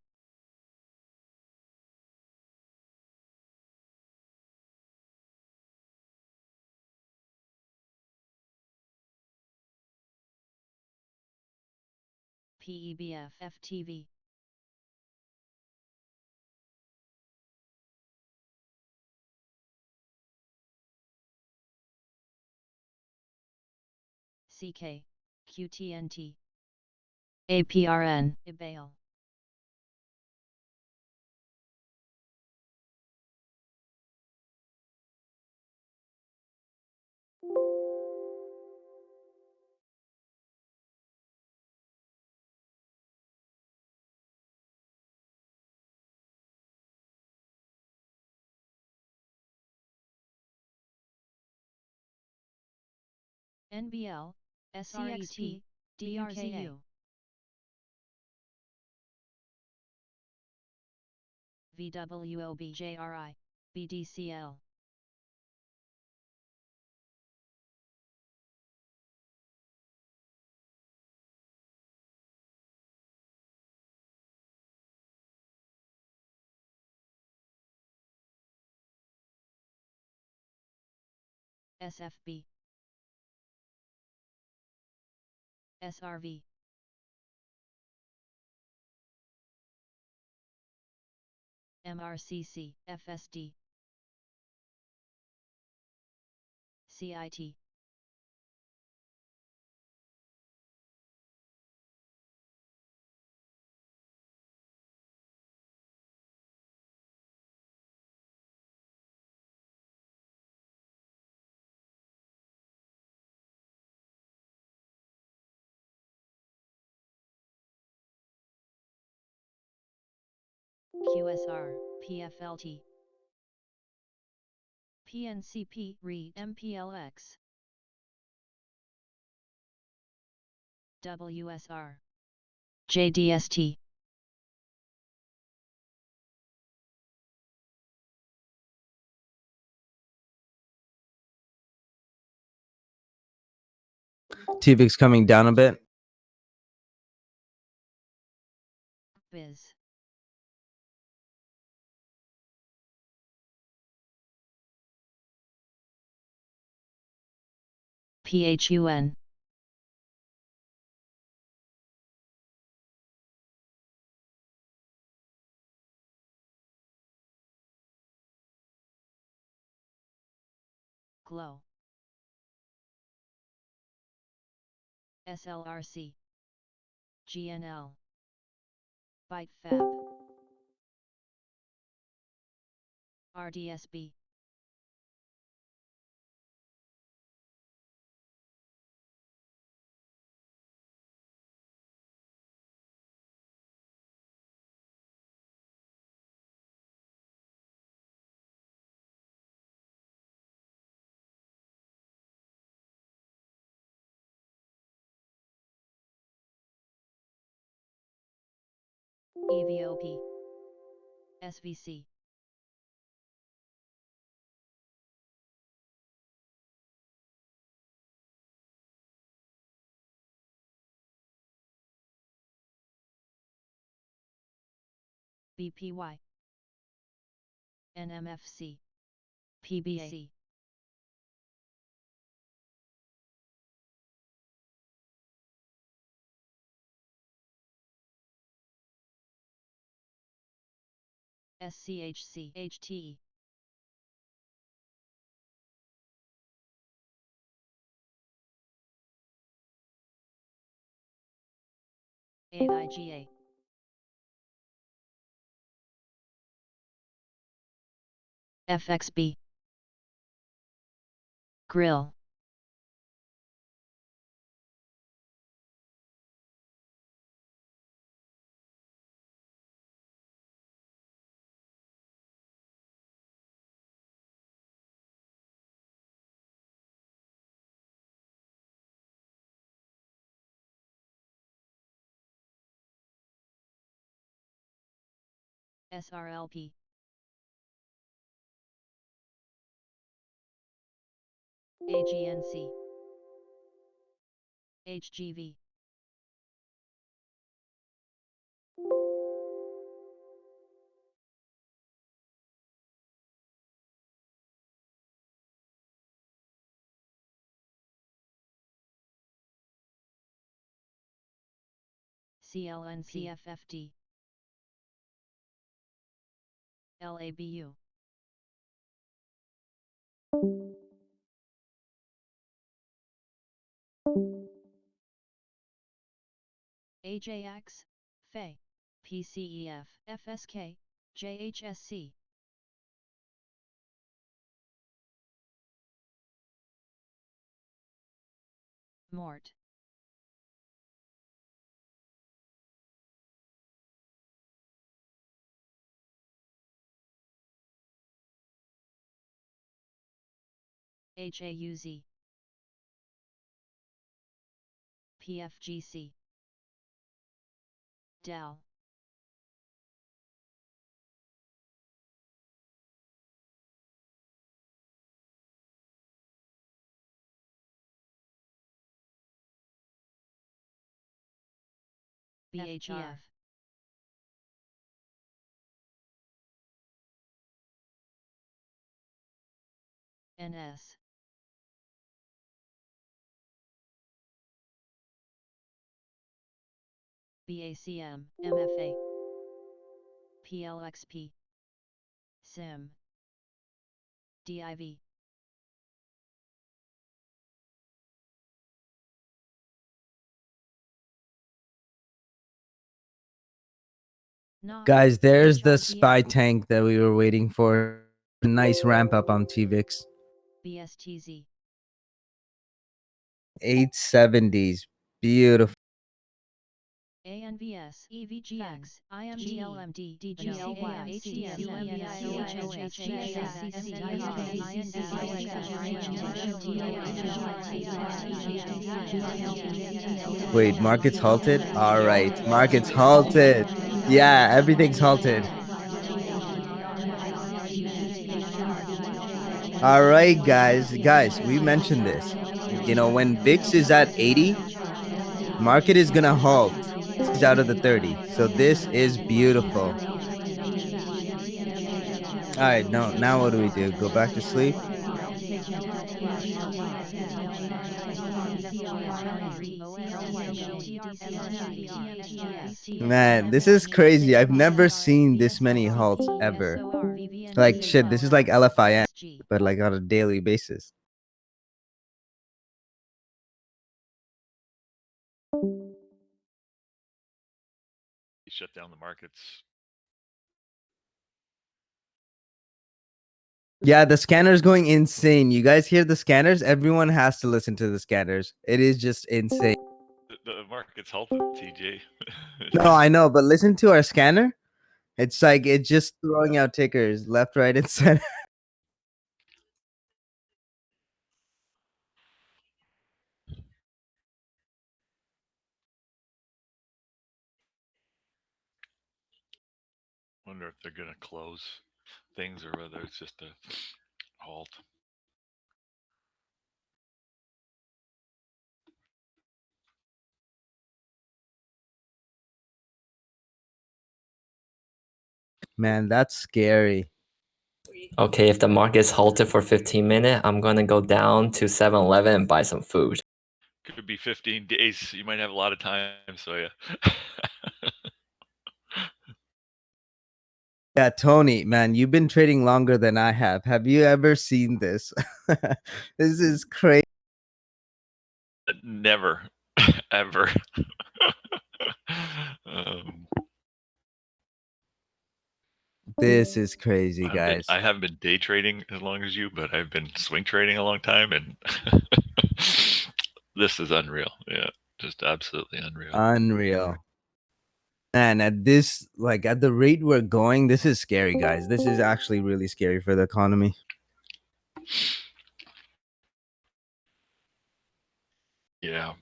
PEBF FTV. CK, QTNT, APRN, IBAL. NBL, SRET, DRZU. VWOB JRI, BDCL. SFB, SRV, MRCC, FSD, CIT. QSR, PFLT, PNCP, READ, MPLX, WSR, JDST. TVIX coming down a bit. Biz. PHUN. Glow. SLRC. GNL. ByteFab. RDSB. EVOP. SVC. BPY. NMFC. PBC. SCHC. HTE. AIGA. FXB. Grill. SRLP. AGNC. HGV. CLN CFFD LABU AJX FE PCEF FSK JHSC Mort HAUZ PFGC DAL BHF NS BACM MFA PLXP SIM DIV Guys, there's the spy tank that we were waiting for. Nice ramp up on TVIX. BSTZ 870s. Beautiful. ANVS EVGX IMGLMD DGCAI Wait, markets halted? All right, markets halted. Yeah, everything's halted. All right, guys, we mentioned this. You know, when VIX is at 80, market is gonna halt. It's out of the 30. So this is beautiful. All right, now what do we do? Go back to sleep? Man, this is crazy. I've never seen this many halts ever. Like shit, this is like LFIN, but like on a daily basis. Shut down the markets. Yeah, the scanner's going insane. You guys hear the scanners? Everyone has to listen to the scanners. It is just insane. The market's halted, TJ. No, I know, but listen to our scanner. It's like it's just throwing out tickers left, right, and center. Wonder if they're gonna close things or whether it's just a halt. Man, that's scary. Okay, if the market's halted for 15 minutes, I'm gonna go down to 7-Eleven and buy some food. Could be 15 days. You might have a lot of time, so yeah. Yeah, Tony, man, you've been trading longer than I have. Have you ever seen this? This is crazy. Never, ever. um, This is crazy, guys. I haven't been day trading as long as you, but I've been swing trading a long time, and this is unreal. Yeah, just absolutely unreal. Unreal. And at this, like at the rate we're going, this is scary, guys. This is actually really scary for the economy. Yeah.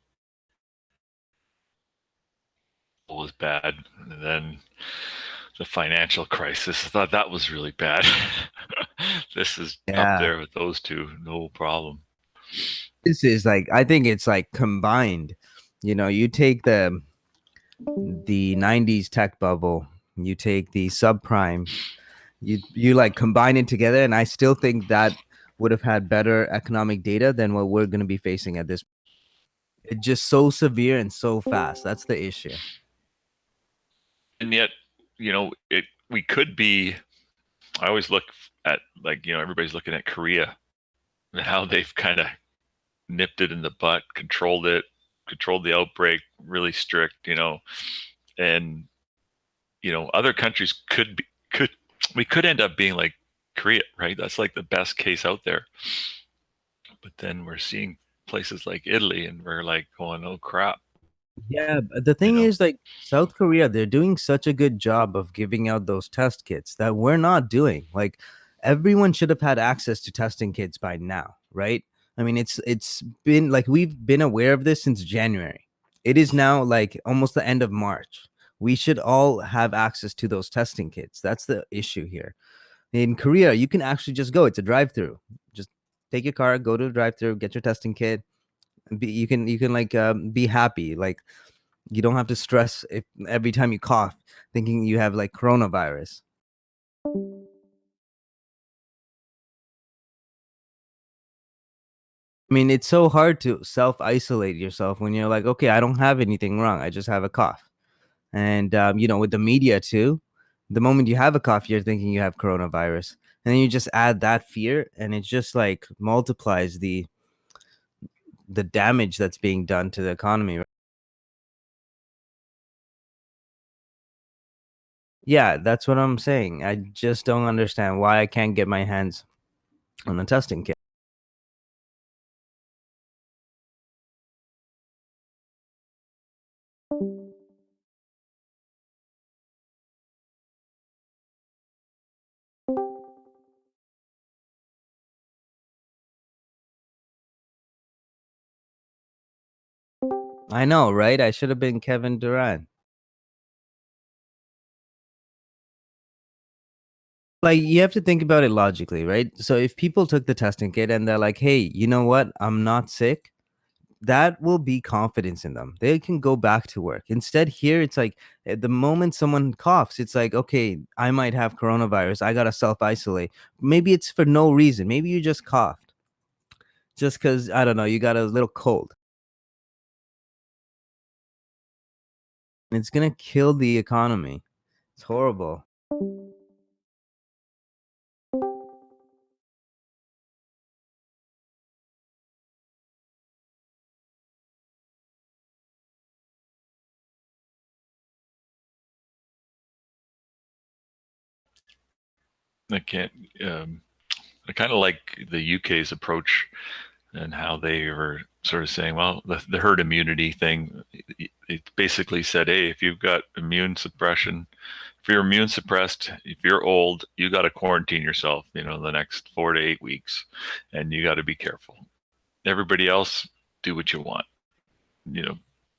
It was bad. And then the financial crisis, I thought that was really bad. This is up there with those two, no problem. This is like, I think it's like combined. You know, you take the 90s tech bubble, you take the subprime, you like combine it together, and I still think that would have had better economic data than what we're going to be facing at this. It's just so severe and so fast. That's the issue. and yet, we could be. I always look at, like, everybody's looking at Korea and how they've kind of nipped it in the butt, controlled the outbreak, really strict, and other countries we could end up being like Korea, right? That's like the best case out there. But then we're seeing places like Italy, and we're like going, oh crap. Yeah, but the thing is, like, South Korea, they're doing such a good job of giving out those test kits that we're not doing. Like, everyone should have had access to testing kits by now, right? I mean, it's been like we've been aware of this since January. It is now like almost the end of March. We should all have access to those testing kits. That's the issue here. In Korea, you can actually just go. It's a drive-through. Just take your car, go to a drive-through, get your testing kit. You can like be happy. Like, you don't have to stress if every time you cough thinking you have like coronavirus. I mean, it's so hard to self-isolate yourself when you're like, okay, I don't have anything wrong. I just have a cough. And, with the media too, the moment you have a cough, you're thinking you have coronavirus. And then you just add that fear, and it just like multiplies the damage that's being done to the economy. Yeah, that's what I'm saying. I just don't understand why I can't get my hands on the testing kit. I know, right? I should have been Kevin Durant. Like, you have to think about it logically, right? So if people took the testing kit and they're like, hey, you know what? I'm not sick. That will be confidence in them. They can go back to work. Instead, here, it's like at the moment someone coughs, it's like, okay, I might have coronavirus. I got to self isolate. Maybe it's for no reason. Maybe you just coughed. Just because, I don't know, you got a little cold. It's going to kill the economy. It's horrible. I can't. I kind of like the UK's approach and how they were sort of saying, well, the herd immunity thing. It basically said, hey, if you've got immune suppression, if you're immune suppressed, if you're old, you got to quarantine yourself, the next 4 to 8 weeks, and you got to be careful. Everybody else, do what you want.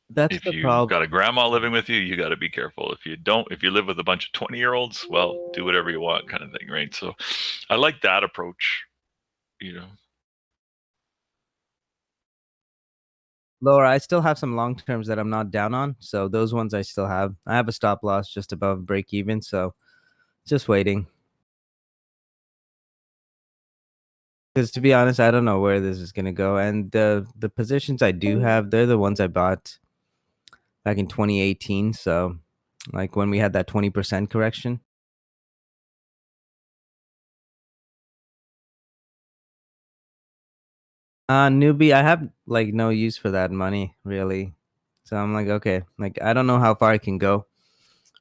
That's if the you problem. got a grandma living with you, you got to be careful. If you live with a bunch of 20-year-olds, well, do whatever you want, kind of thing, right? So I like that approach. Laura, I still have some long terms that I'm not down on. So those ones I still have. I have a stop loss just above break even. So just waiting. Because to be honest, I don't know where this is gonna go. And the positions I do have, they're the ones I bought back in 2018. So like when we had that 20% correction. Newbie, I have like no use for that money really. So I'm like, okay, like I don't know how far I can go,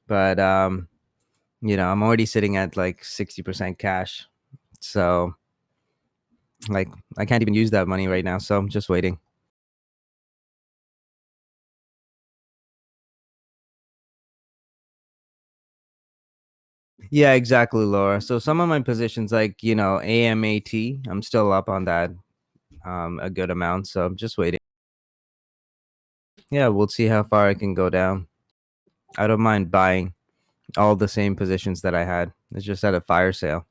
but I'm already sitting at like 60% cash. So like I can't even use that money right now. So I'm just waiting. Yeah, exactly, Laura. So some of my positions, like AMAT, I'm still up on that a good amount. So I'm just waiting. Yeah, we'll see how far I can go down. I don't mind buying all the same positions that I had. It's just at a fire sale.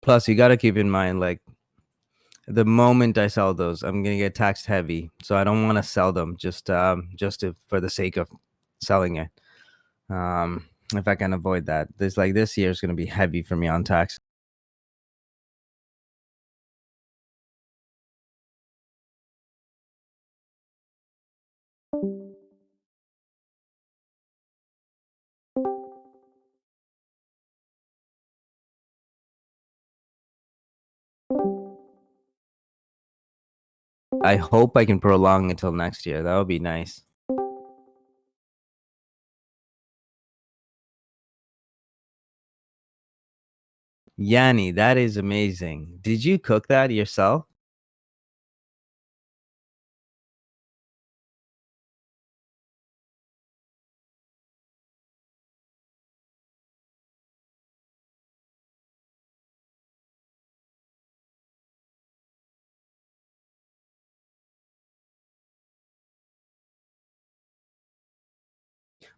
Plus, you got to keep in mind, like, The moment I sell those, I'm gonna get taxed heavy. So I don't want to sell them just for the sake of selling it. If I can avoid that, this year is gonna be heavy for me on tax. I hope I can prolong until next year. That would be nice. Yanni, that is amazing. Did you cook that yourself?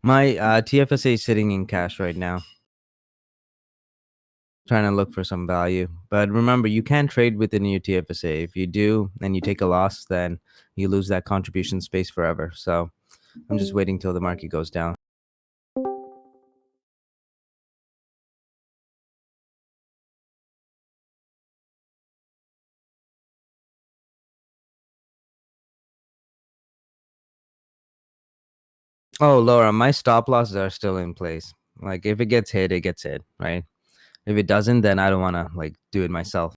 My TFSA is sitting in cash right now. Trying to look for some value. But remember, you can't trade within your TFSA. If you do and you take a loss, then you lose that contribution space forever. So I'm just waiting till the market goes down. Oh, Laura, my stop losses are still in place. Like if it gets hit, it gets hit, right? If it doesn't, then I don't want to like do it myself.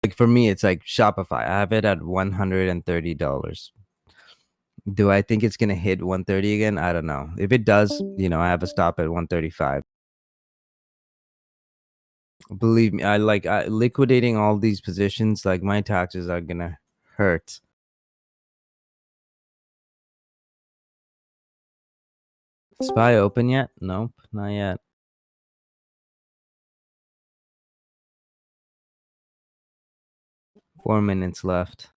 Like for me, it's like Shopify. I have it at $130. Do I think it's gonna hit 130 again? I don't know. If it does, I have a stop at 135. Believe me, I like liquidating all these positions. Like my taxes are gonna hurt. SPY open yet? Nope, not yet. Four minutes left.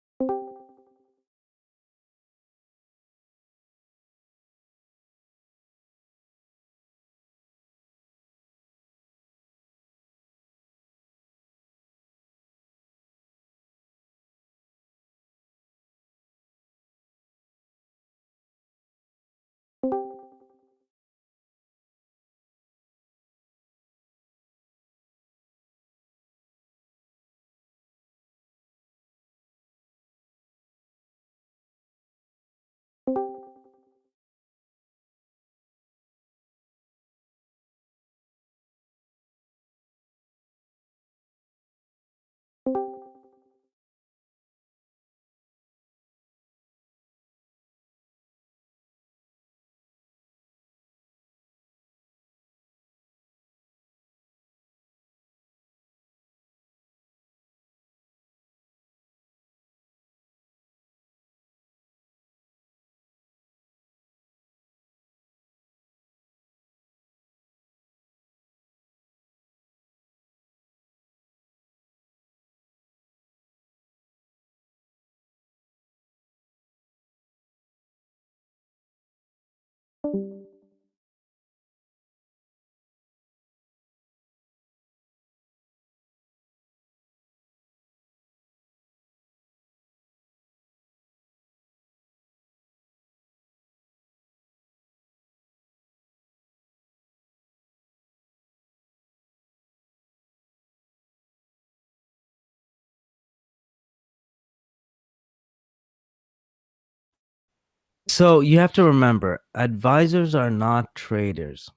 So you have to remember, advisors are not traders.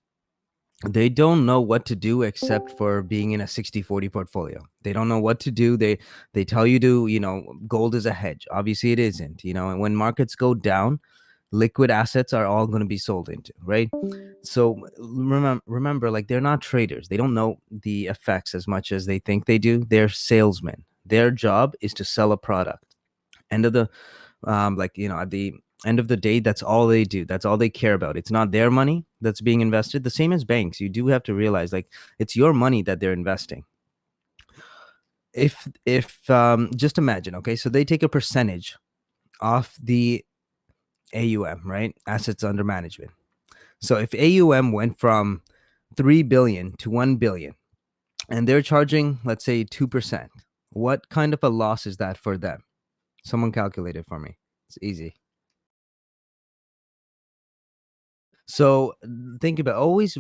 they don't know what to do except for being in a 60-40 portfolio. They don't know what to do. They tell you to, gold is a hedge. Obviously it isn't, and when markets go down, liquid assets are all going to be sold into, right? So remember, like, they're not traders. They don't know the effects as much as they think they do. They're salesmen. Their job is to sell a product. End of the at the end of the day, that's all they do. That's all they care about. It's not their money that's being invested. The same as banks. You do have to realize, like, it's your money that they're investing. If just imagine, okay, so they take a percentage off the AUM, right? Assets under management. So if AUM went from 3 billion to 1 billion and they're charging, let's say, 2%, what kind of a loss is that for them? Someone calculate it for me. It's easy. So think about, always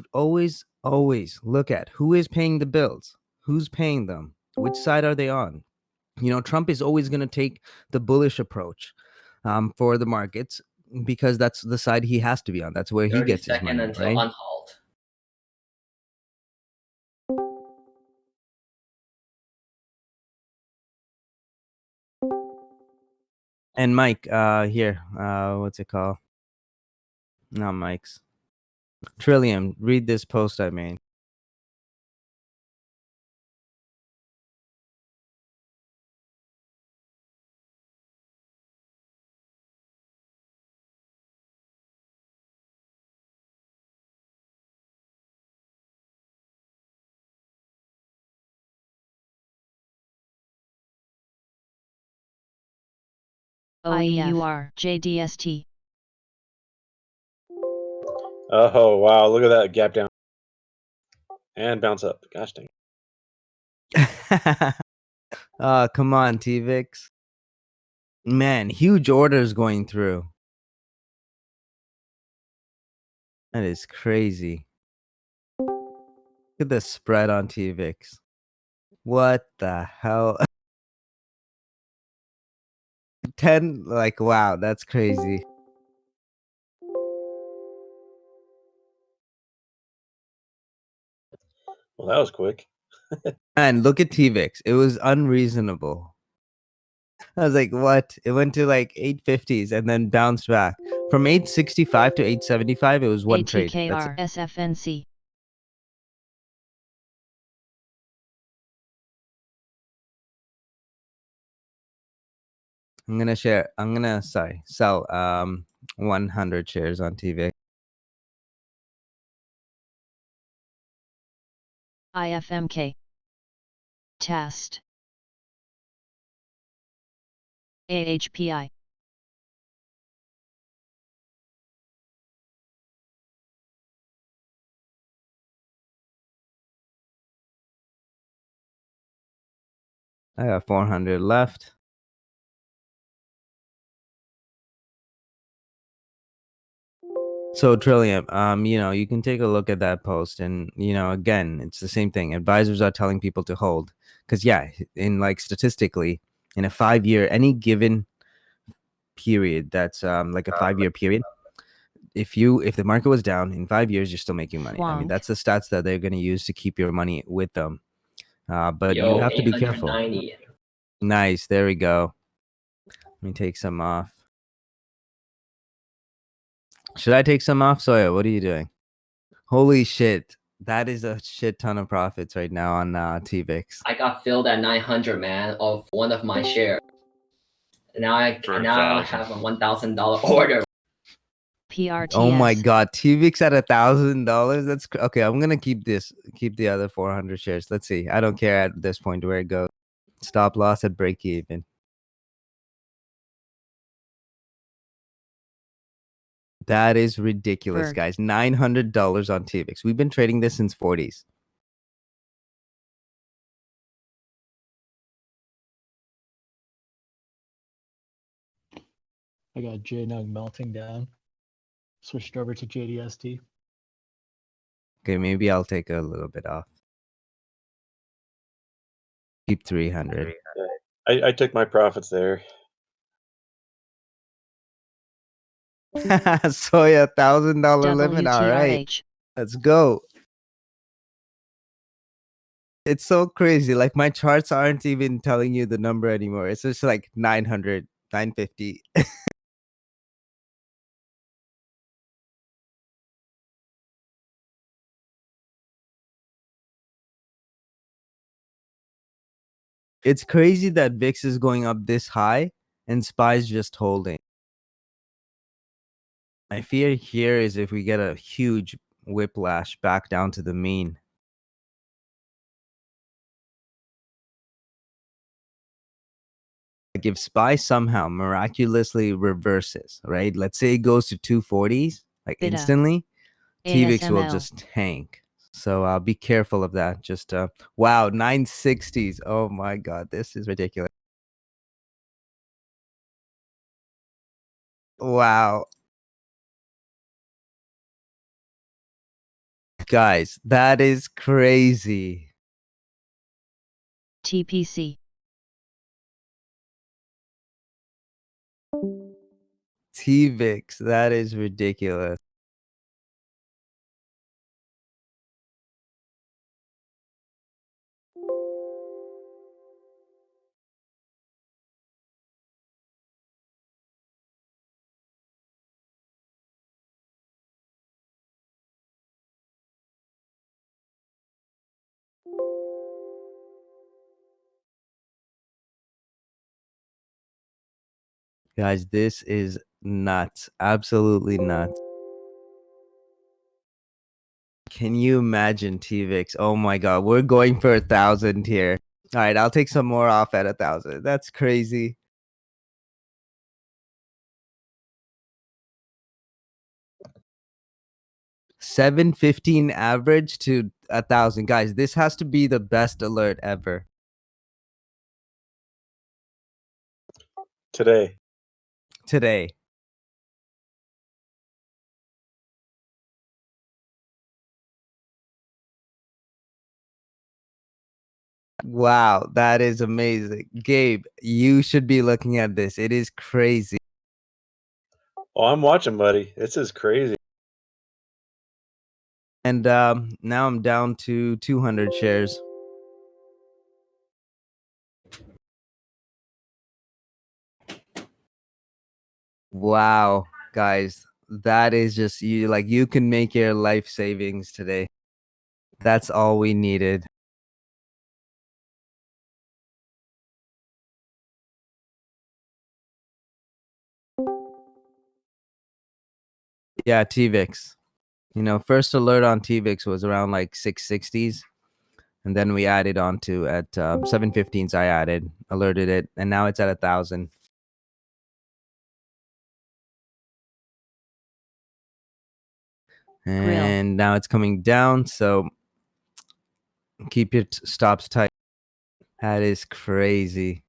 look at who is paying the bills, who's paying them, which side are they on? Trump is always going to take the bullish approach for the markets because that's the side he has to be on. That's where he 30 gets his seconds money, until right? unhalt. And Mike, here, what's it called? Not Mike's. Trillium, read this post I made. OEUR JDST. Oh wow! Look at that gap down and bounce up. Gosh dang. Come on, TVIX. Man, huge orders going through. That is crazy. Look at the spread on TVIX. What the hell? 10, like, wow, that's crazy. Well, that was quick. And look at TVIX. It was unreasonable. I was like, what? It went to like 850s and then bounced back. From 865 to 875, it was one trade. That's ATKR SFNC. I'm gonna sell 100 shares on TVIX. IFMK. Test. AHPI. I got 400 left. So Trillium, you can take a look at that post, and again, it's the same thing. Advisors are telling people to hold because, in like statistically, in a 5-year, any given period, that's like a 5-year period. If the market was down in 5 years, you're still making money. I mean, that's the stats that they're going to use to keep your money with them. But you have to be careful. 890. Nice, there we go. Let me take some off. Should I take some off, Soya? What are you doing? Holy shit. That is a shit ton of profits right now on TVIX. I got filled at 900, man, of one of my shares. Now I have a $1,000 order. PRTS. Oh my god, TVIX at $1,000. That's okay. I'm gonna keep the other 400 shares. Let's see. I don't care at this point where it goes. Stop loss at break even. That is ridiculous, guys. $900 on TVIX. We've been trading this since 40s. I got JNUG melting down. Switched over to JDST. Okay, maybe I'll take a little bit off. Keep 300. I took my profits there. Soya, $1,000 limit. All right, let's go. It's so crazy. Like my charts aren't even telling you the number anymore. It's just like 900, 950. It's crazy that VIX is going up this high and SPY's just holding. My fear here is if we get a huge whiplash back down to the mean. Like if SPY somehow miraculously reverses, right? Let's say it goes to 240s, like Bida. instantly, TVIX will ASML. just tank. So be careful of that. Just wow, 960s. Oh my god, this is ridiculous. Wow. Guys, that is crazy. TPC. TVIX, that is ridiculous. Guys, this is nuts. Absolutely nuts. Can you imagine TVIX? Oh my god, we're going for 1,000 here. All right, I'll take some more off at 1,000. That's crazy. $715 average to 1,000. Guys, this has to be the best alert ever. Today. Today. Wow, that is amazing. Gabe, you should be looking at this. It is crazy. Oh, I'm watching, buddy. This is crazy. And now I'm down to 200 shares. Wow, guys, that is just you. Like you can make your life savings today. That's all we needed. Yeah, TVIX. You know, first alert on TVIX was around like 660s. And then we added on to at 715s. I alerted it, and now it's at 1,000. And now it's coming down. So keep your stops tight. That is crazy.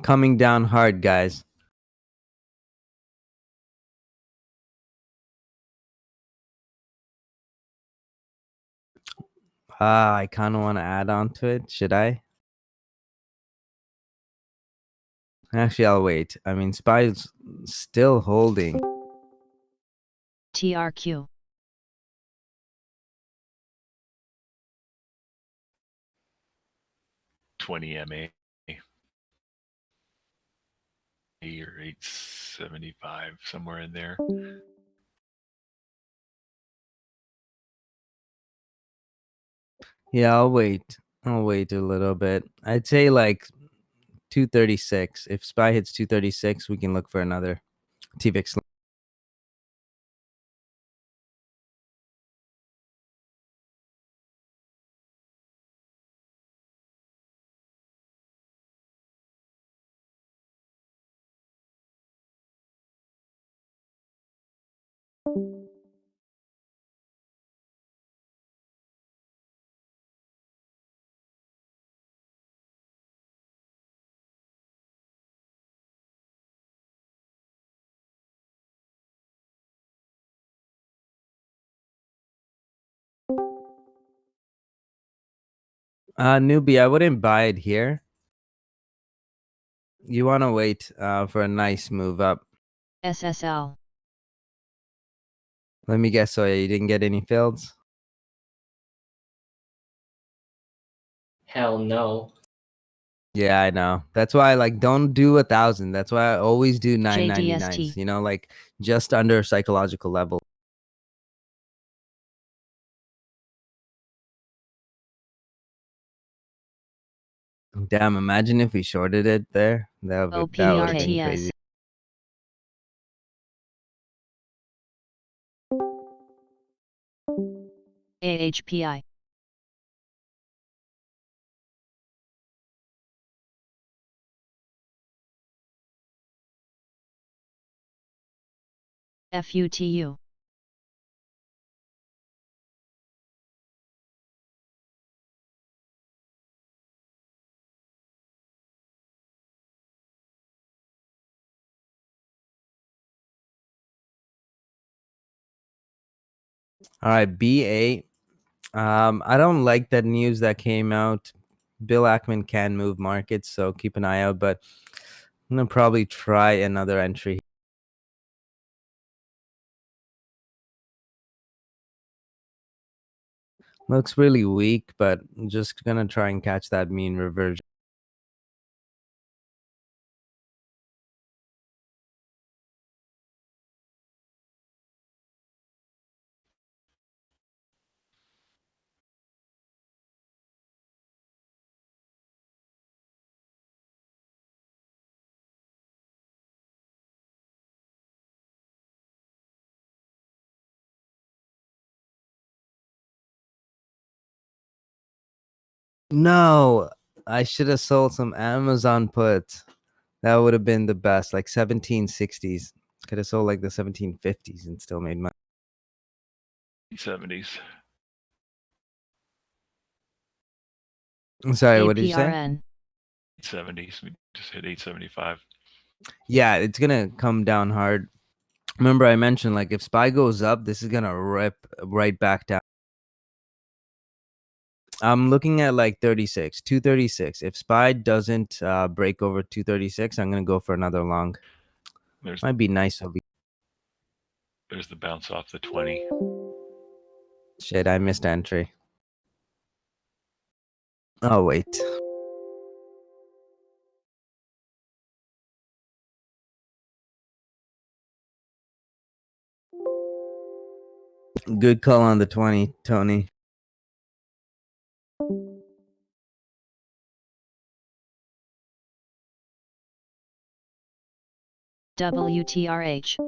Coming down hard, guys. I kind of want to add on to it. Should I? Actually, I'll wait. I mean, SPY's still holding. TRQ. $20 MA or 875, somewhere in there. Yeah, I'll wait. I'll wait a little bit. I'd say like 236. If SPY hits 236, we can look for another TVIX. Newbie, I wouldn't buy it here. You want to wait for a nice move up. SSL. Let me guess, Soya, you didn't get any fills? Hell no. Yeah, I know. That's why, like, don't do 1,000. That's why I always do 999s. JDST. You know, like just under psychological level. Damn! Imagine if we shorted it there. That would have been OPRTS. crazy. AHPI. FUTU. All right, BA. I don't like that news that came out. Bill Ackman can move markets, so keep an eye out. But I'm gonna probably try another entry. Looks really weak, but I'm just gonna try and catch that mean reversion. No, I should have sold some Amazon puts. That would have been the best, like 1760s. Could have sold like the 1750s and still made money. 70s. I'm sorry, what did you say? APRN. 70s. We just hit 875. Yeah, it's gonna come down hard. Remember, I mentioned like if SPY goes up, this is gonna rip right back down. I'm looking at like 36, 236. If SPY doesn't break over 236, I'm gonna go for another long. Might be nice. There's the bounce off the 20. Shit, I missed entry. Oh wait. Good call on the 20, Tony. WTRH.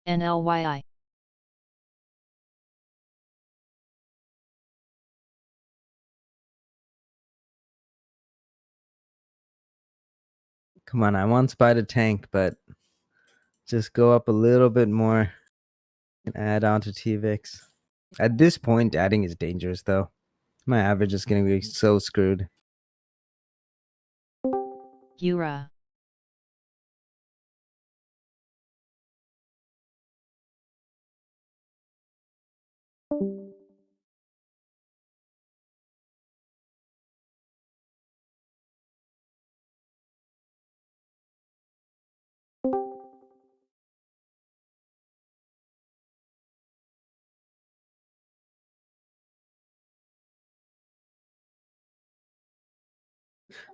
NLYI. Come on, I want SPY to tank, but just go up a little bit more and add on to TVIX. At this point, adding is dangerous though. My average is going to be so screwed. Euro.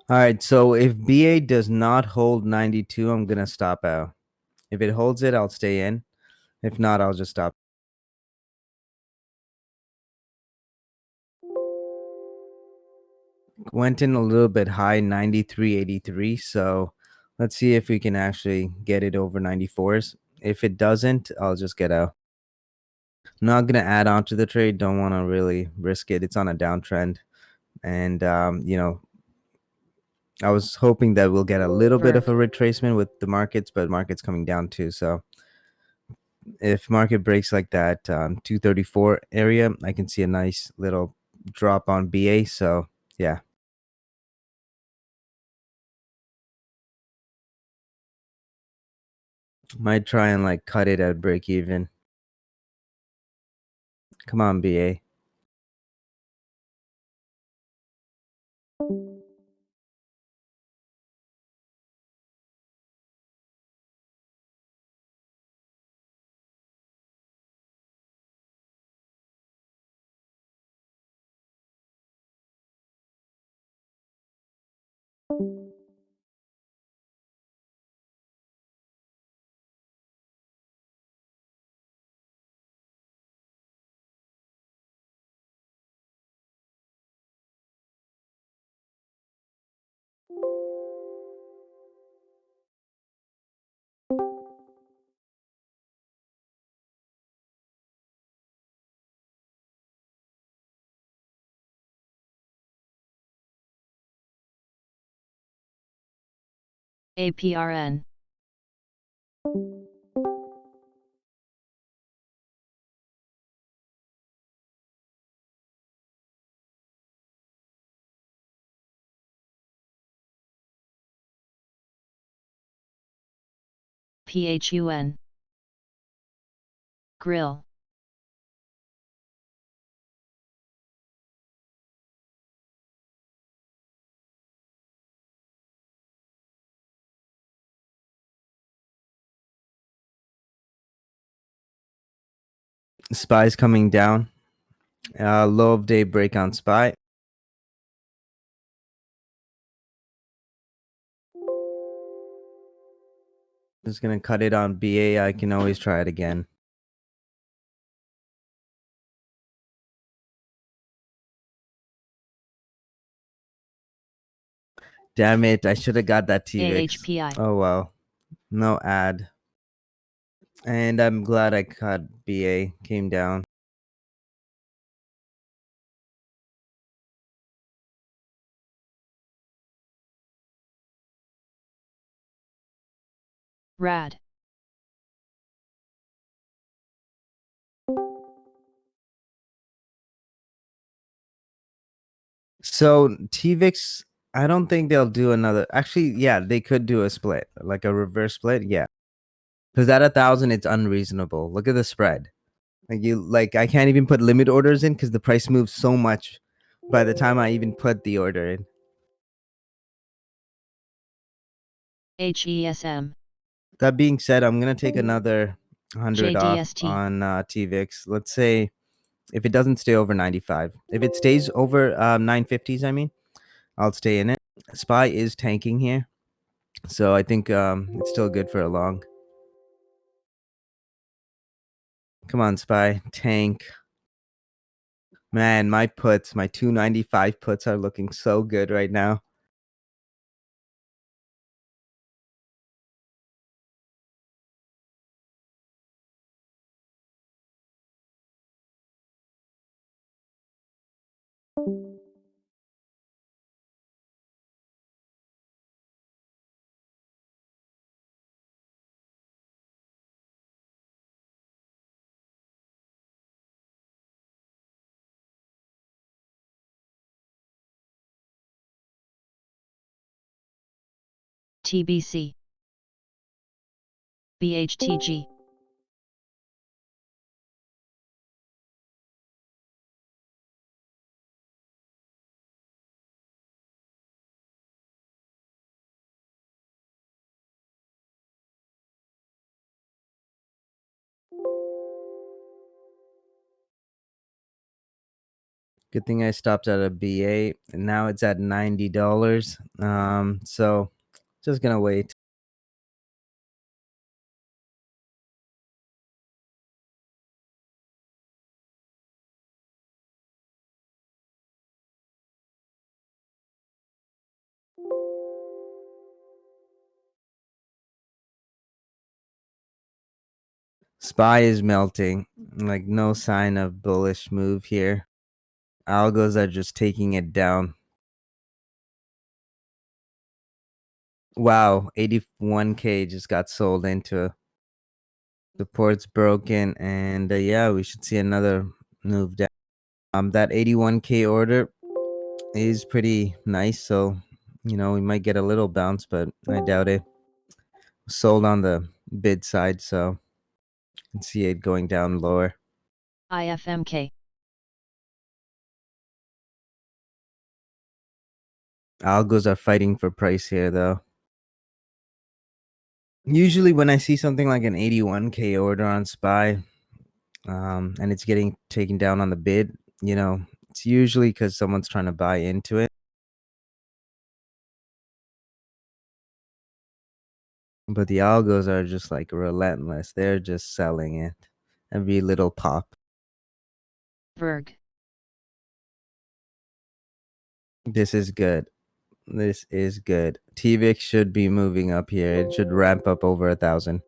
All right, so if BA does not hold 92, I'm going to stop out. If it holds it, I'll stay in. If not, I'll just stop. Went in a little bit high, 93.83. So let's see if we can actually get it over 94s. If it doesn't, I'll just get out. Not going to add on to the trade. Don't want to really risk it. It's on a downtrend. And, I was hoping that we'll get a little bit of a retracement with the markets, but market's coming down too. So if market breaks like that 234 area, I can see a nice little drop on BA. So yeah. Might try and like cut it at break even. Come on, BA. APRN. PHUN. Grill. SPY's coming down. Low of day break on SPY. Just gonna cut it on BA. I can always try it again. Damn it, I should have got that TVX. AHPI. Oh well. No ad. And I'm glad I cut BA. Came down. RAD. So TVIX, I don't think they'll do another. Actually, yeah, they could do a split, like a reverse split. Yeah, because at 1,000, it's unreasonable. Look at the spread. Like I can't even put limit orders in because the price moves so much by the time I even put the order in. HESM. That being said, I'm gonna take another 100 off JDST. on TVIX. Let's say if it doesn't stay over 95, if it stays over 950s, I mean, I'll stay in it. SPY is tanking here, so I think it's still good for a long. Come on, SPY, tank. Man, my puts, my 295 puts are looking so good right now. TBC. BHTG. Good thing I stopped at a BA, and now it's at $90. So just gonna wait. SPY is melting, like no sign of bullish move here. Algos are just taking it down. Wow, 81K just got sold into. Support's broken, and yeah, we should see another move down. That 81K order is pretty nice, so we might get a little bounce, but I doubt it. Sold on the bid side, so you can see it going down lower. IFMK. Algos are fighting for price here, though. Usually when I see something like an 81K order on SPY, and it's getting taken down on the bid, it's usually because someone's trying to buy into it. But the algos are just like relentless. They're just selling it. Every little pop. Verg. This is good. This is good. TVIX should be moving up here. It should ramp up over 1,000.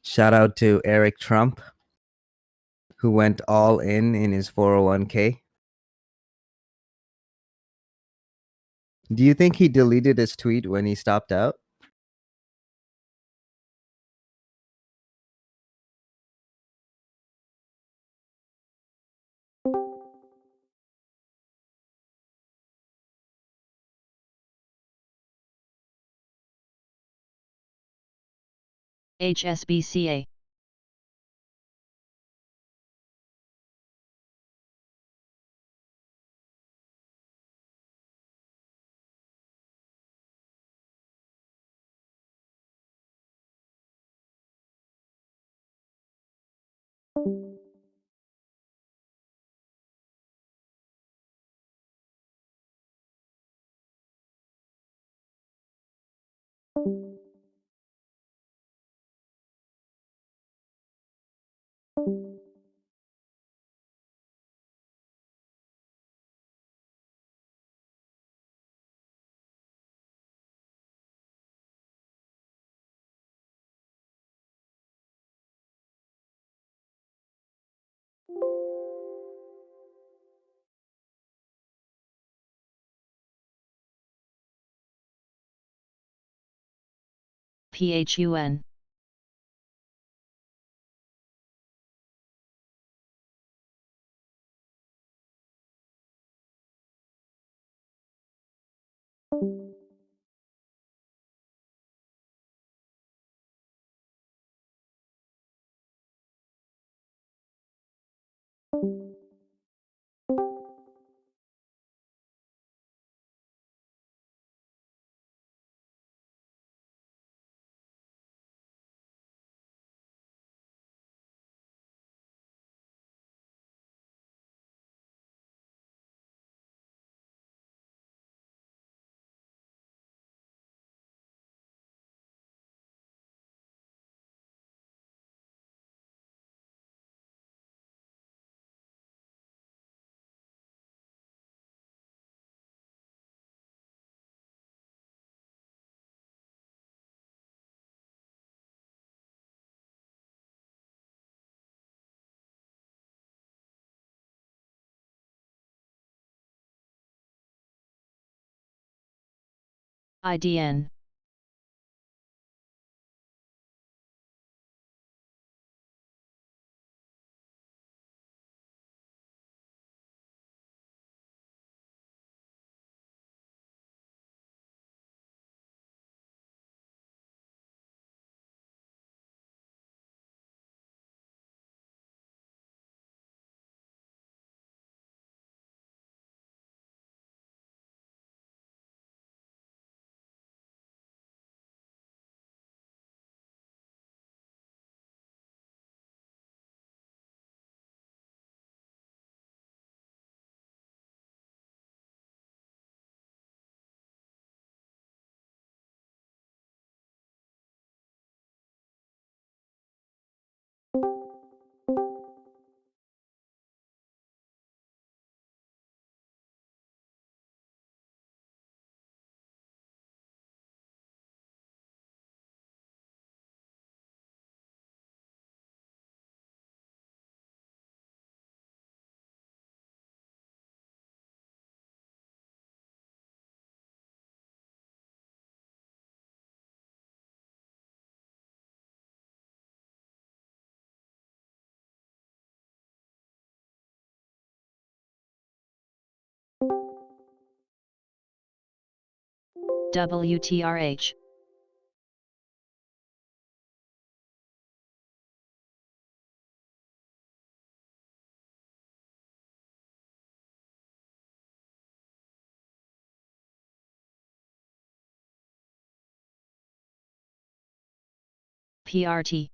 Shout out to Eric Trump, who went all in his 401k. Do you think he deleted his tweet when he stopped out? HSBCA. PHUN. IDN. WTRH. PRT.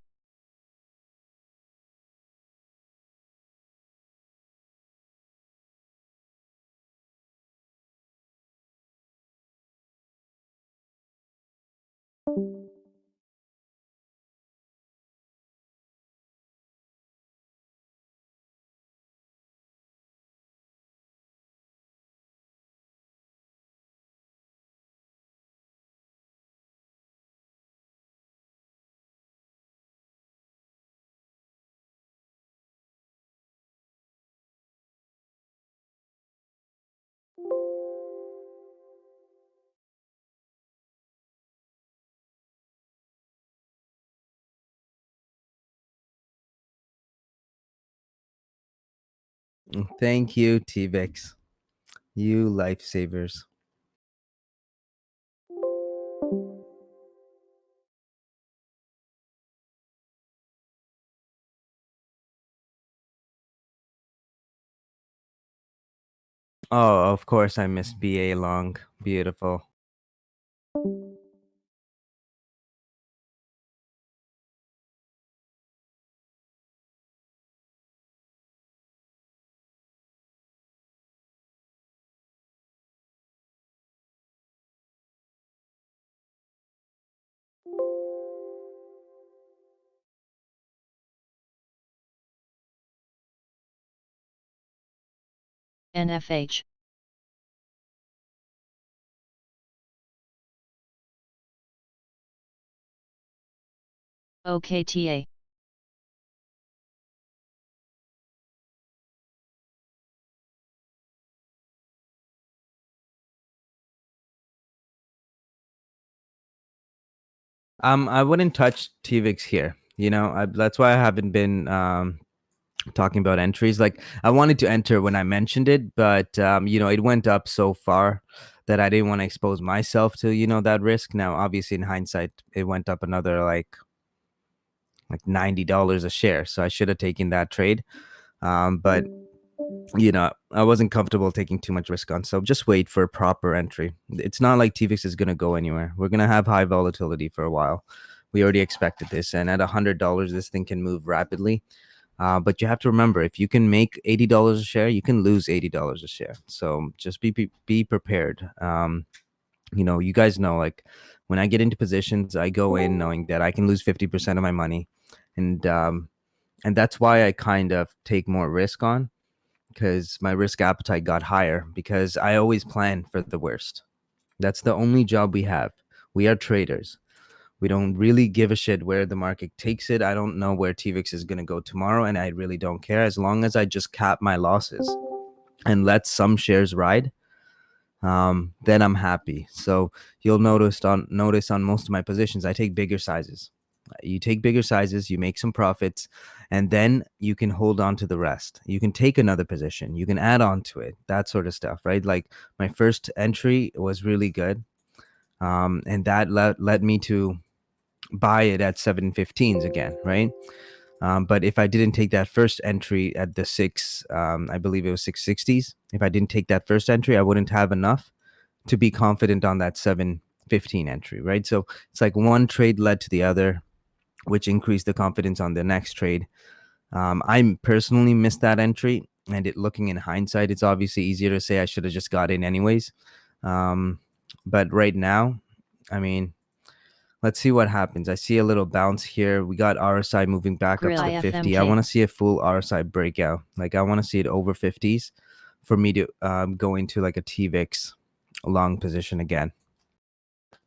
Thank you, TVIX. You lifesavers. Oh, of course I missed BA long. Beautiful. NFH. OKTA. I wouldn't touch TVIX here. You know, that's why I haven't been talking about entries. Like I wanted to enter when I mentioned it, but you know, it went up so far that I didn't want to expose myself to, you know, that risk. Now, obviously, in hindsight, it went up another like $90 a share, so I should have taken that trade. But you know, I wasn't comfortable taking too much risk on. So just wait for a proper entry. It's not like TVIX is going to go anywhere. We're going to have high volatility for a while. We already expected this. And at $100, this thing can move rapidly. But you have to remember, if you can make $80 a share, you can lose $80 a share. So just be prepared. You know, you guys know, like when I get into positions, I go in knowing that I can lose 50% of my money. And that's why I kind of take more risk on, because my risk appetite got higher because I always plan for the worst. That's the only job we have. We are traders. We don't really give a shit where the market takes it. I don't know where TVIX is going to go tomorrow, and I really don't care as long as I just cap my losses and let some shares ride. then I'm happy. So you'll notice on most of my positions, I take bigger sizes. You take bigger sizes, you make some profits, and then you can hold on to the rest. You can take another position, you can add on to it, that sort of stuff, right? Like my first entry was really good, and that led me to buy it at 715s again, right? But if I didn't take that first entry at the I believe it was 660s, if I didn't take that first entry, I wouldn't have enough to be confident on that 715 entry, right? So it's like one trade led to the other, which increased the confidence on the next trade. I personally missed that entry, and looking in hindsight, it's obviously easier to say I should have just got in anyways. But right now, I mean, let's see what happens. I see a little bounce here. We got RSI moving back Grill up to 50. I IFMK. want to see a full RSI breakout. Like I want to see it over 50s for me to go into like a TVIX long position again.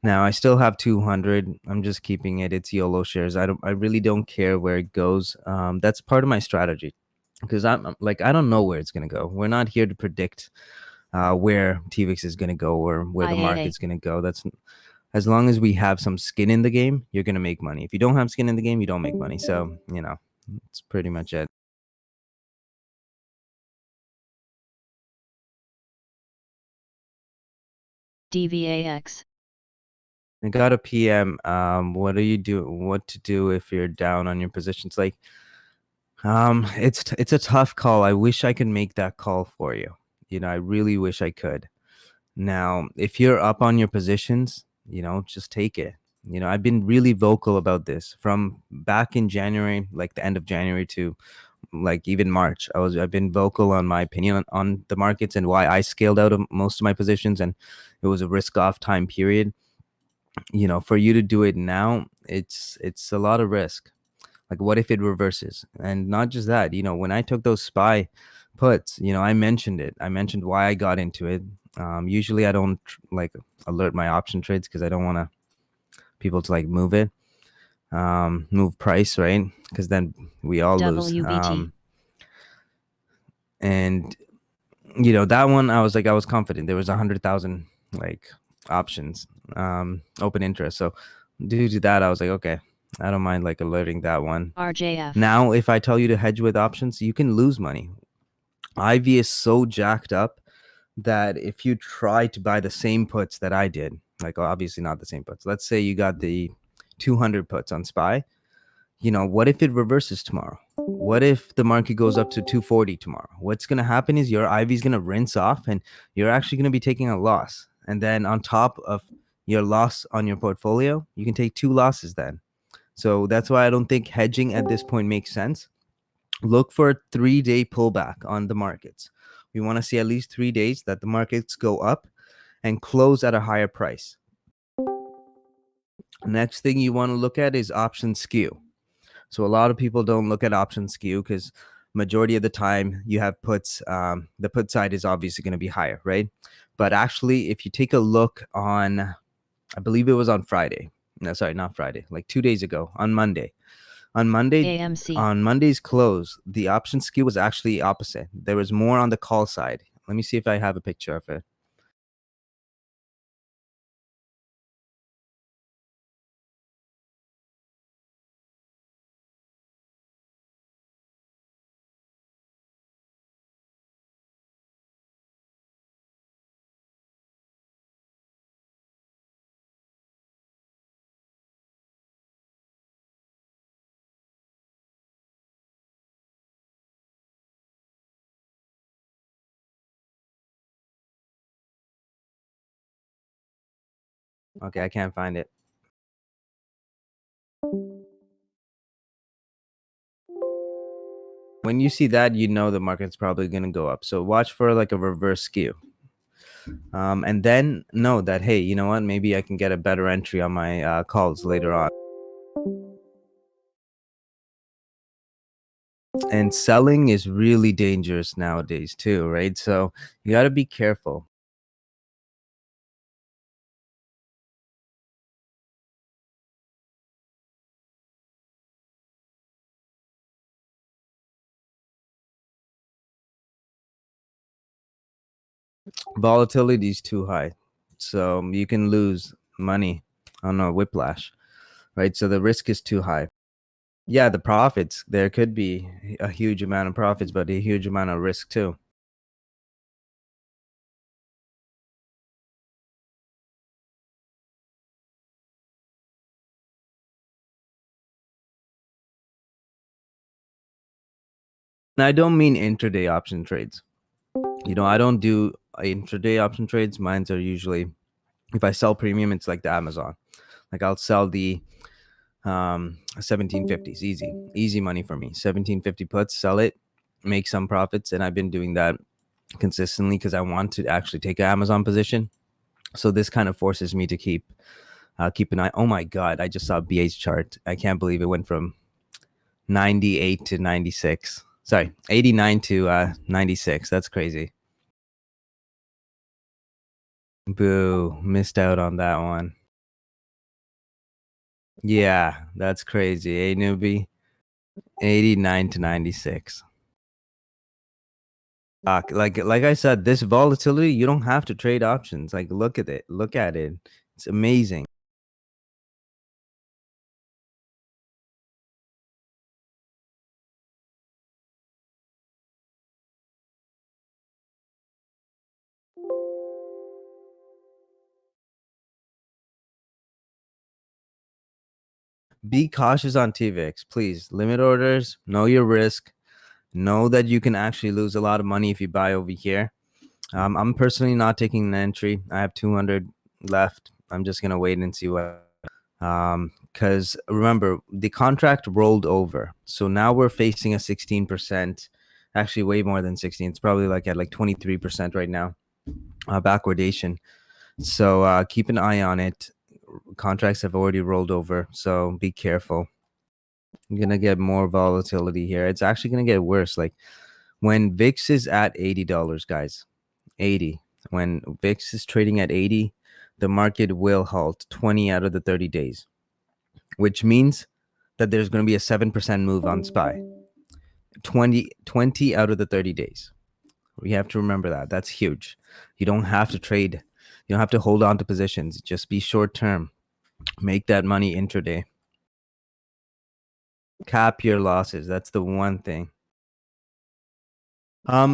Now I still have 200. I'm just keeping it. It's YOLO shares. I really don't care where it goes. That's part of my strategy because I'm like, I don't know where it's going to go. We're not here to predict where TVIX is going to go or where the IAA. market's going to go. That's as long as we have some skin in the game, you're going to make money. If you don't have skin in the game, you don't make money. So, that's pretty much it. DVAX. I got a PM. What do you do? What to do if you're down on your positions? Like, it's a tough call. I wish I could make that call for you. I really wish I could. Now, if you're up on your positions, just take it. I've been really vocal about this from back in January, like the end of January to like even March. I've been vocal on my opinion on the markets and why I scaled out of most of my positions, and it was a risk off time period. For you to do it now, it's a lot of risk. Like what if it reverses? And not just that, when I took those SPY puts, I mentioned it. I mentioned why I got into it. Usually I don't like alert my option trades because I don't want people to like move it, move price, right? Because then we all lose. WBT. And that one, I was confident. There was 100,000 like options, open interest. So due to that, I was like, okay, I don't mind like alerting that one. RJF. Now, if I tell you to hedge with options, you can lose money. IV is so jacked up that if you try to buy the same puts that I did, like obviously not the same puts. Let's say you got the 200 puts on SPY. What if it reverses tomorrow? What if the market goes up to 240 tomorrow? What's going to happen is your IV is going to rinse off and you're actually going to be taking a loss. And then on top of your loss on your portfolio, you can take 2 losses then. So that's why I don't think hedging at this point makes sense. Look for a 3-day pullback on the markets. We want to see at least 3 days that the markets go up and close at a higher price. Next thing you want to look at is option skew. So a lot of people don't look at option skew because majority of the time you have puts. The put side is obviously going to be higher, right? But actually, if you take a look on, I believe it was on Friday. No, sorry, not Friday. Like 2 days ago, on Monday. On Monday's close, the option skew was actually opposite. There was more on the call side. Let me see if I have a picture of it. Okay, I can't find it. When you see that, the market's probably going to go up. So watch for like a reverse skew. And then know that, hey, you know what? Maybe I can get a better entry on my calls later on. And selling is really dangerous nowadays too, right? So you got to be careful. Volatility is too high, so you can lose money on a whiplash, right? So the risk is too high. Yeah, the profits, there could be a huge amount of profits, but a huge amount of risk too. And I don't mean intraday option trades. I don't do intraday option trades. Mines are usually, if I sell premium, it's like the Amazon. Like I'll sell the 1750s, easy money for me. 1750 puts, sell it, make some profits, and I've been doing that consistently because I want to actually take an Amazon position. So this kind of forces me to keep an eye. Oh my god, I just saw BA's chart. I can't believe it went from 98 to 96. Sorry, 89 to 96. That's crazy. Boo, missed out on that one. Yeah, that's crazy. Hey, newbie. 89 to 96. Like I said, this volatility, you don't have to trade options. Like look at it. It's amazing. Be cautious on TVX, please. Limit orders, know your risk, know that you can actually lose a lot of money if you buy over here. I'm personally not taking an entry. I have 200 left. I'm just gonna wait and see what. Because remember, the contract rolled over, so now we're facing a 16%. Actually, way more than 16. It's probably like at like 23% right now. Backwardation. So keep an eye on it. Contracts have already rolled over, so be careful. You're gonna get more volatility here. It's actually gonna get worse. Like when VIX is at $80, guys, 80. When VIX is trading at 80, the market will halt 20 out of the 30 days, which means that there's going to be a 7% move on SPY. 20 out of the 30 days. We have to remember that. That's huge. You don't have to trade. You don't have to hold on to positions. Just be short term. Make that money intraday. Cap your losses. That's the one thing.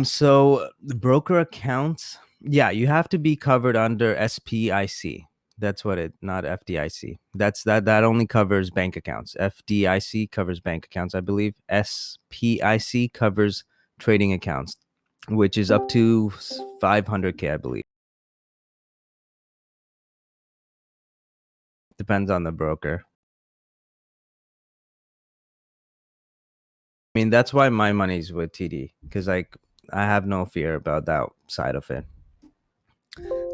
So the broker accounts, yeah, you have to be covered under SPIC. That's what it, not FDIC. That only covers bank accounts. FDIC covers bank accounts, I believe. SPIC covers trading accounts, which is up to 500K, I believe. Depends on the broker. I mean, that's why my money's with TD, because like I have no fear about that side of it.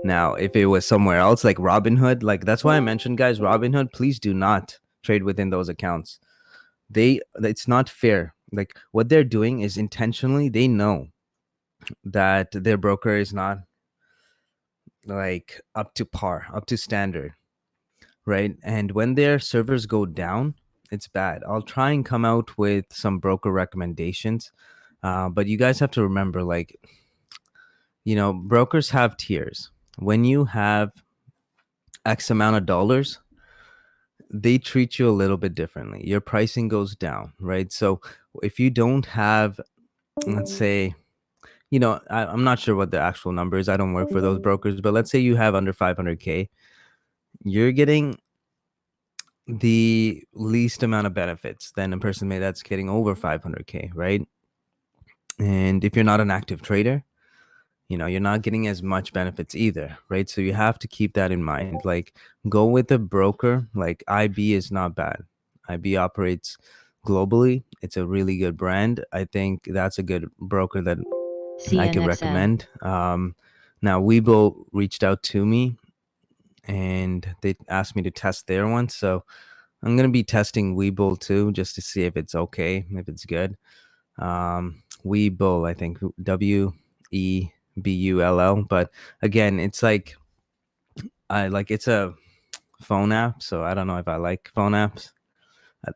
Now, if it was somewhere else like Robinhood, like that's why I mentioned, guys, Robinhood, please do not trade within those accounts. It's not fair. Like what they're doing is intentionally, they know that their broker is not like up to par, up to standard, right? And when their servers go down, it's bad. I'll try and come out with some broker recommendations, but you guys have to remember, like, brokers have tiers. When you have X amount of dollars, they treat you a little bit differently. Your pricing goes down, right? So if you don't have, let's say, I'm not sure what the actual number is. I don't work for those brokers, but let's say you have under 500K, you're getting the least amount of benefits than a person that's getting over 500K, right? And if you're not an active trader, you're not getting as much benefits either, right? So you have to keep that in mind. Like go with a broker. Like IB is not bad. IB operates globally. It's a really good brand. I think that's a good broker that I could CNSM. recommend. Now Webull reached out to me and they asked me to test their one. So I'm going to be testing Webull too, just to see if it's okay, if it's good. Webull, I think WEBULL. But again, it's like, it's a phone app. So I don't know if I like phone apps.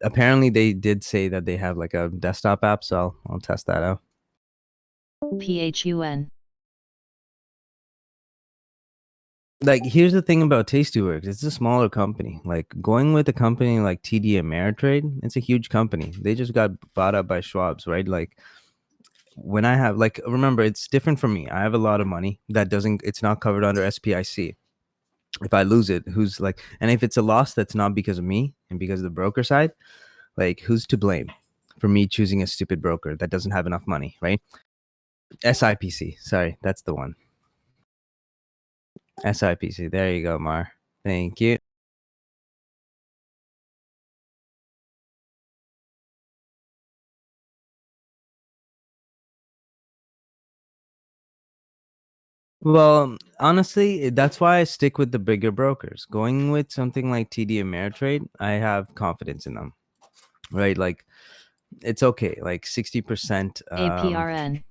Apparently they did say that they have like a desktop app. So I'll test that out. PHUN. like here's the thing about Tastyworks. It's a smaller company. Like going with a company like TD Ameritrade, it's a huge company. They just got bought up by Schwab's, right? Like when I have like remember it's different for me. I have a lot of money that doesn't it's not covered under SPIC. If I lose it, who's like and if it's a loss that's not because of me and because of the broker side, like who's to blame for me choosing a stupid broker that doesn't have enough money, right? SIPC. Sorry, that's the one. SIPC. There you go, Mar. Thank you. Well, honestly, that's why I stick with the bigger brokers. Going with something like TD Ameritrade, I have confidence in them, right? Like it's okay, like 60% APRN.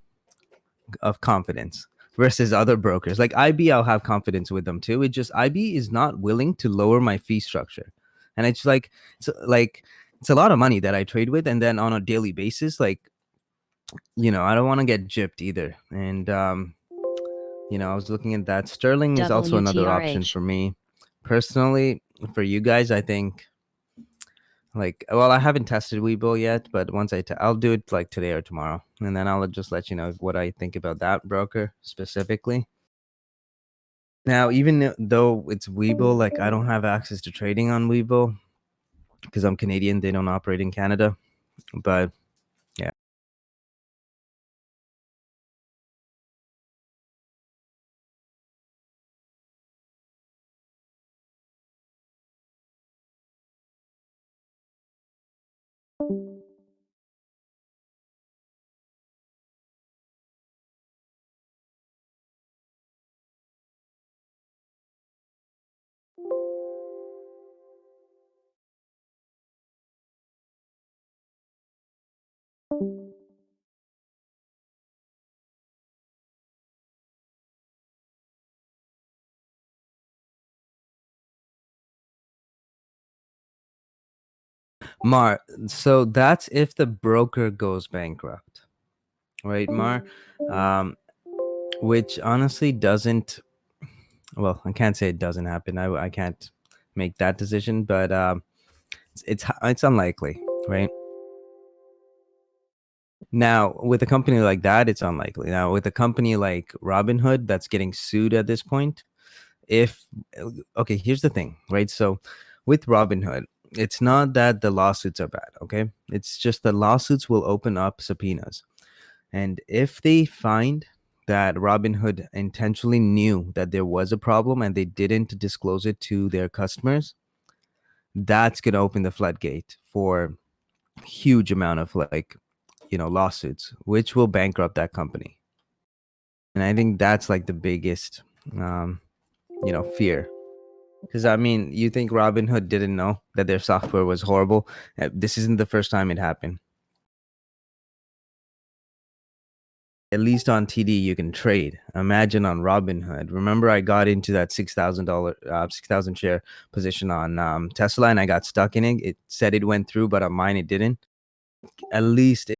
of confidence versus other brokers. Like IB, I'll have confidence with them too. It just IB is not willing to lower my fee structure, and it's like it's a lot of money that I trade with, and then on a daily basis, like I don't want to get gypped either, and I was looking at that. Sterling is also another option WTRH. for me. Personally, for you guys, I think well, I haven't tested Webull yet, but once I'll do it like today or tomorrow, and then I'll just let you know what I think about that broker specifically. Now, even though it's Webull, like I don't have access to trading on Webull because I'm Canadian. They don't operate in Canada, but yeah. Mar, so that's if the broker goes bankrupt, right, Mar? Which honestly doesn't. Well, I can't say it doesn't happen. I can't make that decision, but it's unlikely, right? Now, with a company like that, it's unlikely. Now, with a company like Robinhood that's getting sued at this point, if okay, here's the thing, right? So, with Robinhood, it's not that the lawsuits are bad, okay? It's just the lawsuits will open up subpoenas. And if they find that Robinhood intentionally knew that there was a problem and they didn't disclose it to their customers, that's going to open the floodgate for huge amount of lawsuits, which will bankrupt that company. And I think that's like the biggest, fear. Because I mean, you think Robinhood didn't know that their software was horrible? This isn't the first time it happened. At least on TD you can trade. Imagine on Robinhood. Remember, I got into that $6,000, 6,000 share position on Tesla, and I got stuck in it. It said it went through, but on mine it didn't. At least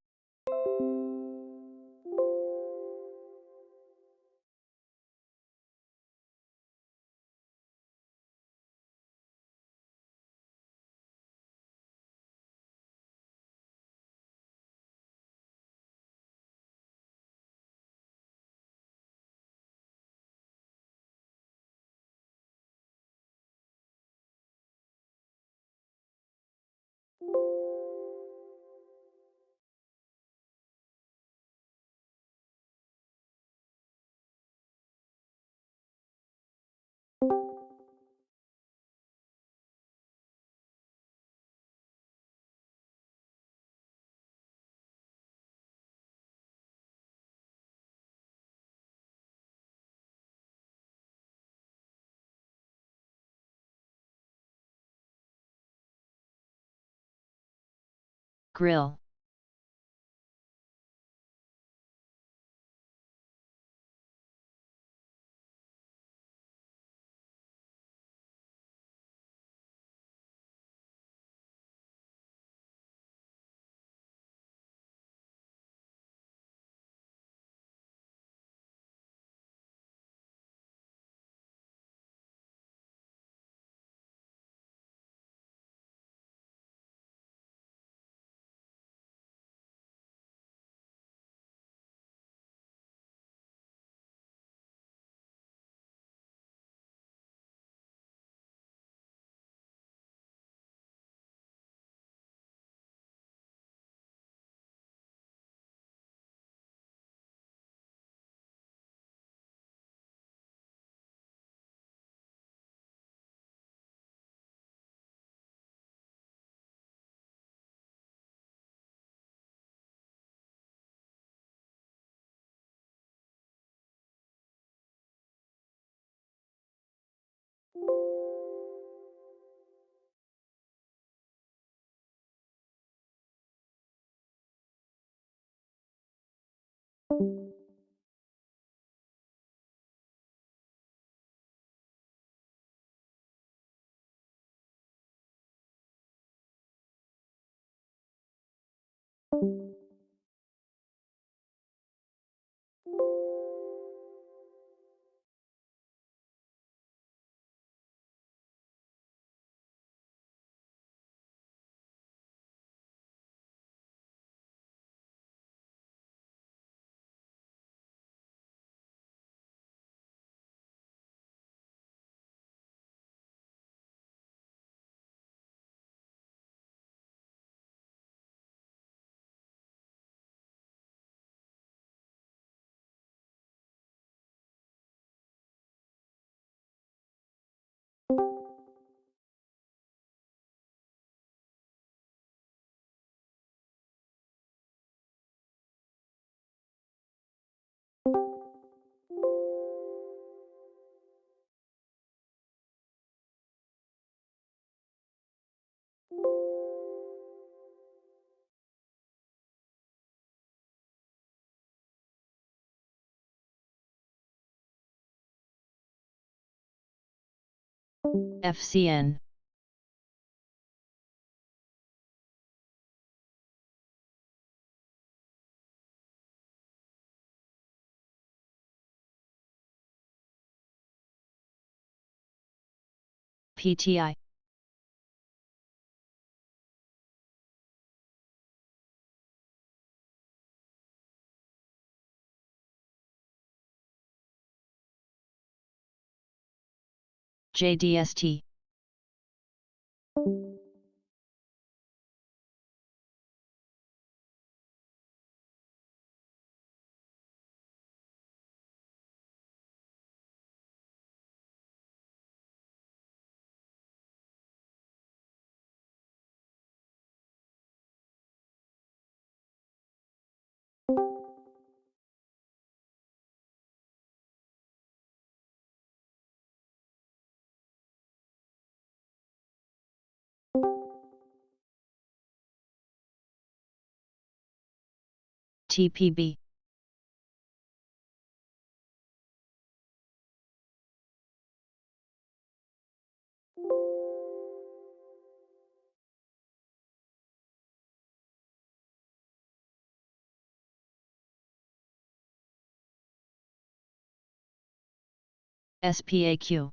Grill. FCN. PTI. JDST. TPB. SPAQ.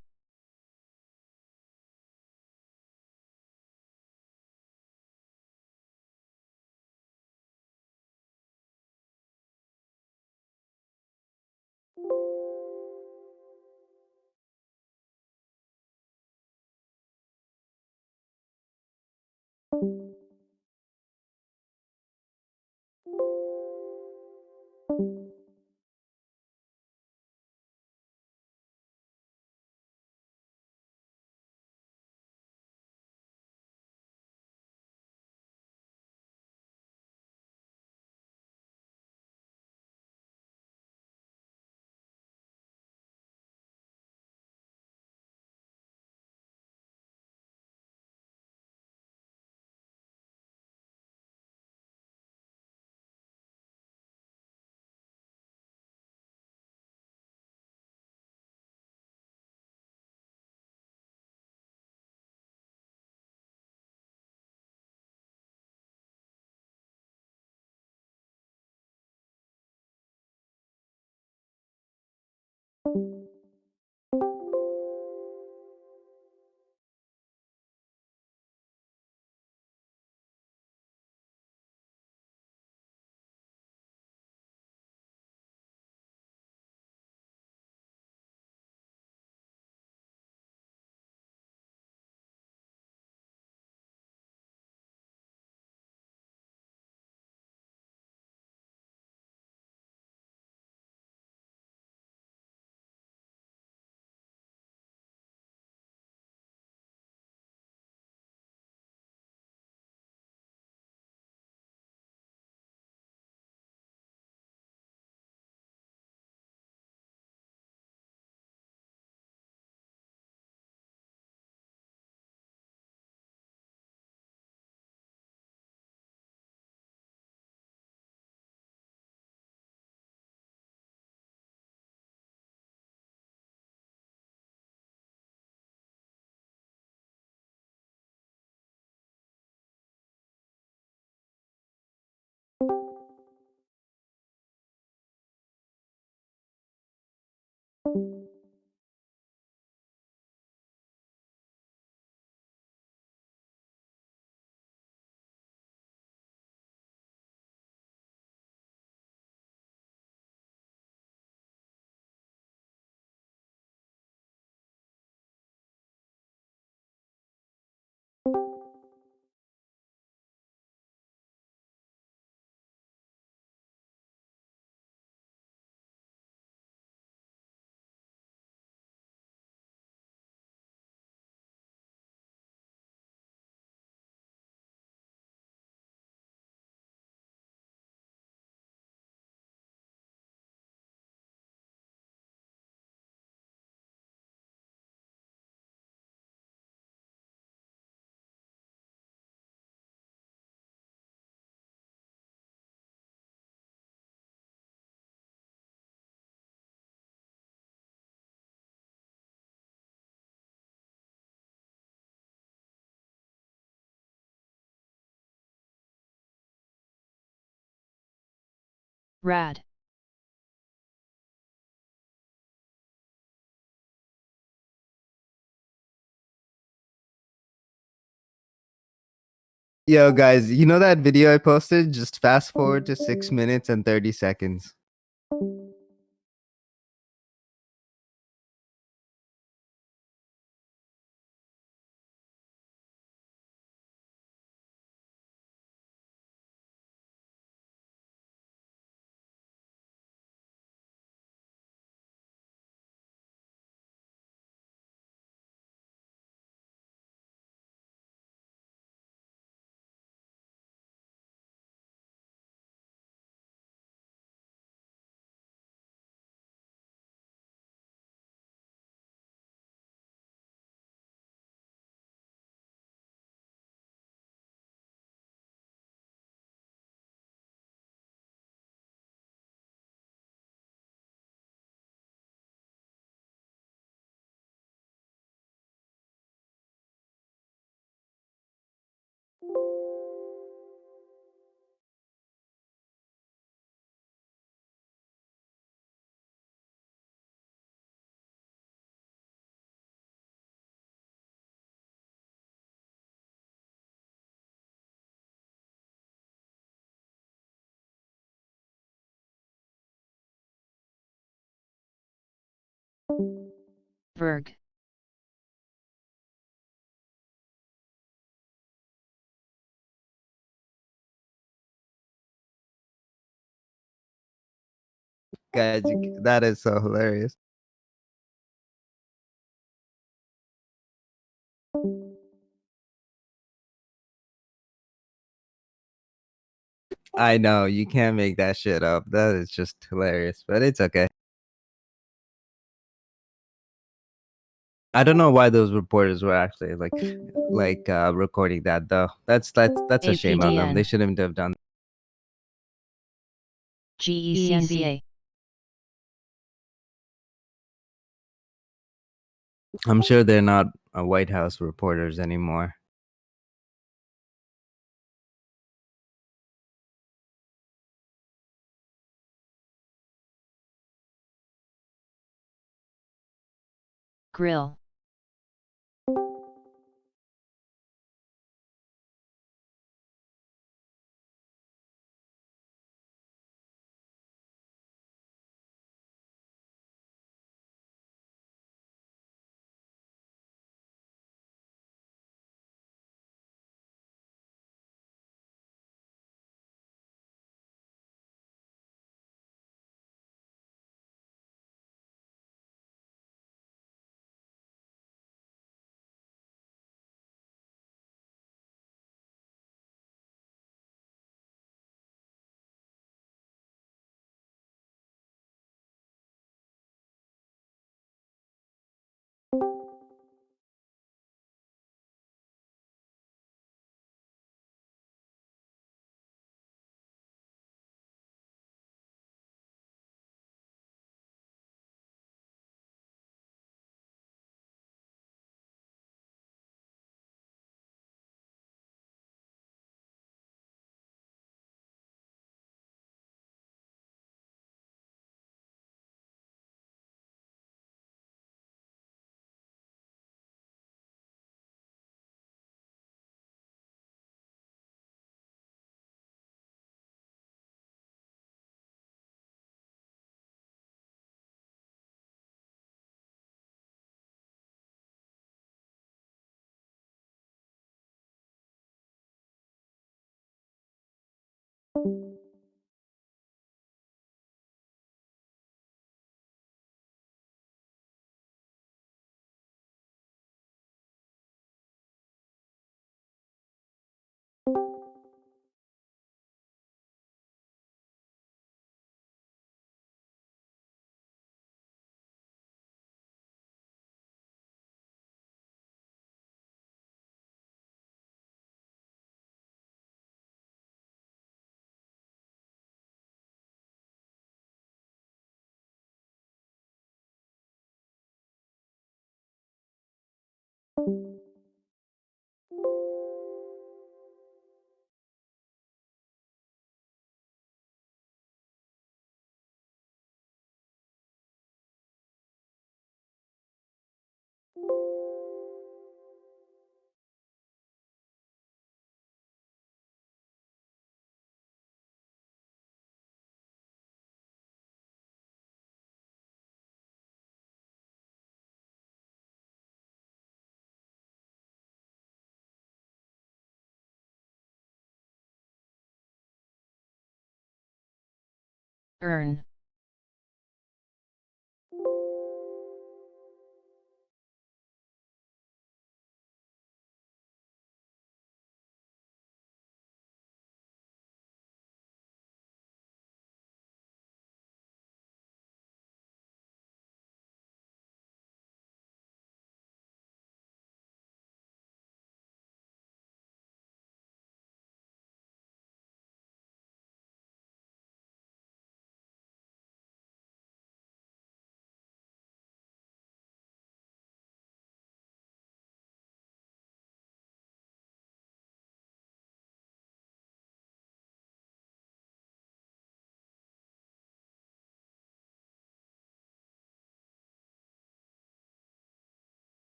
Rad. Yo, guys, you know that video I posted? Just fast forward to 6 minutes and 30 seconds. Verg. Guys, that is so hilarious. I know, you can't make that shit up. That is just hilarious, but it's okay. I don't know why those reporters were actually recording that though. That's a shame on them. They APDN. shouldn't have done. GECCA. I'm sure they're not White House reporters anymore. Grill. Earn.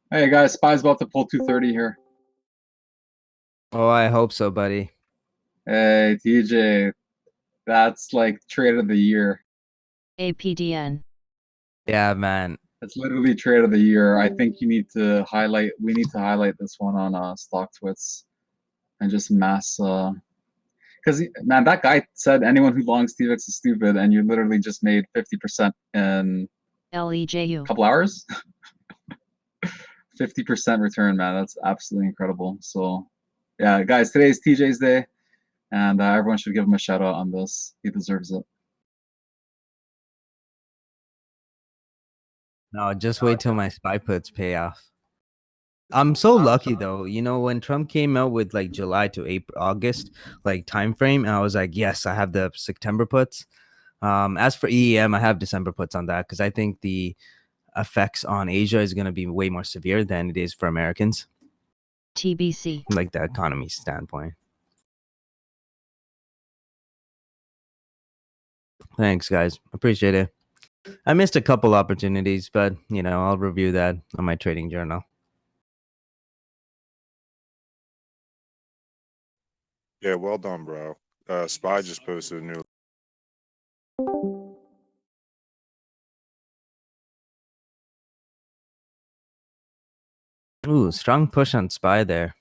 Hey guys, Spy's about to pull 230 here. Oh, I hope so, buddy. Hey TJ, that's like trade of the year. APDN. Yeah, man. It's literally trade of the year. I think you need to highlight. We need to highlight this one on Stock Twits and just mass. Because man, that guy said anyone who longs TVX is stupid, and you literally just made 50% in LEJU. a couple hours. 50% return, man. That's absolutely incredible. So, yeah, guys, today's TJ's day, and everyone should give him a shout out on this. He deserves it. No, just wait till my spy puts pay off. I'm so lucky though. You know, when Trump came out with like July to April, August, like time frame, I was like, yes, I have the September puts. As for EEM, I have December puts on that because I think the effects on Asia is going to be way more severe than it is for Americans, TBC. like the economy standpoint. Thanks, guys. Appreciate it. I missed a couple opportunities, but you know, I'll review that on my trading journal. Yeah, well done, bro. Spy just posted a new. Ooh, strong push on SPY there.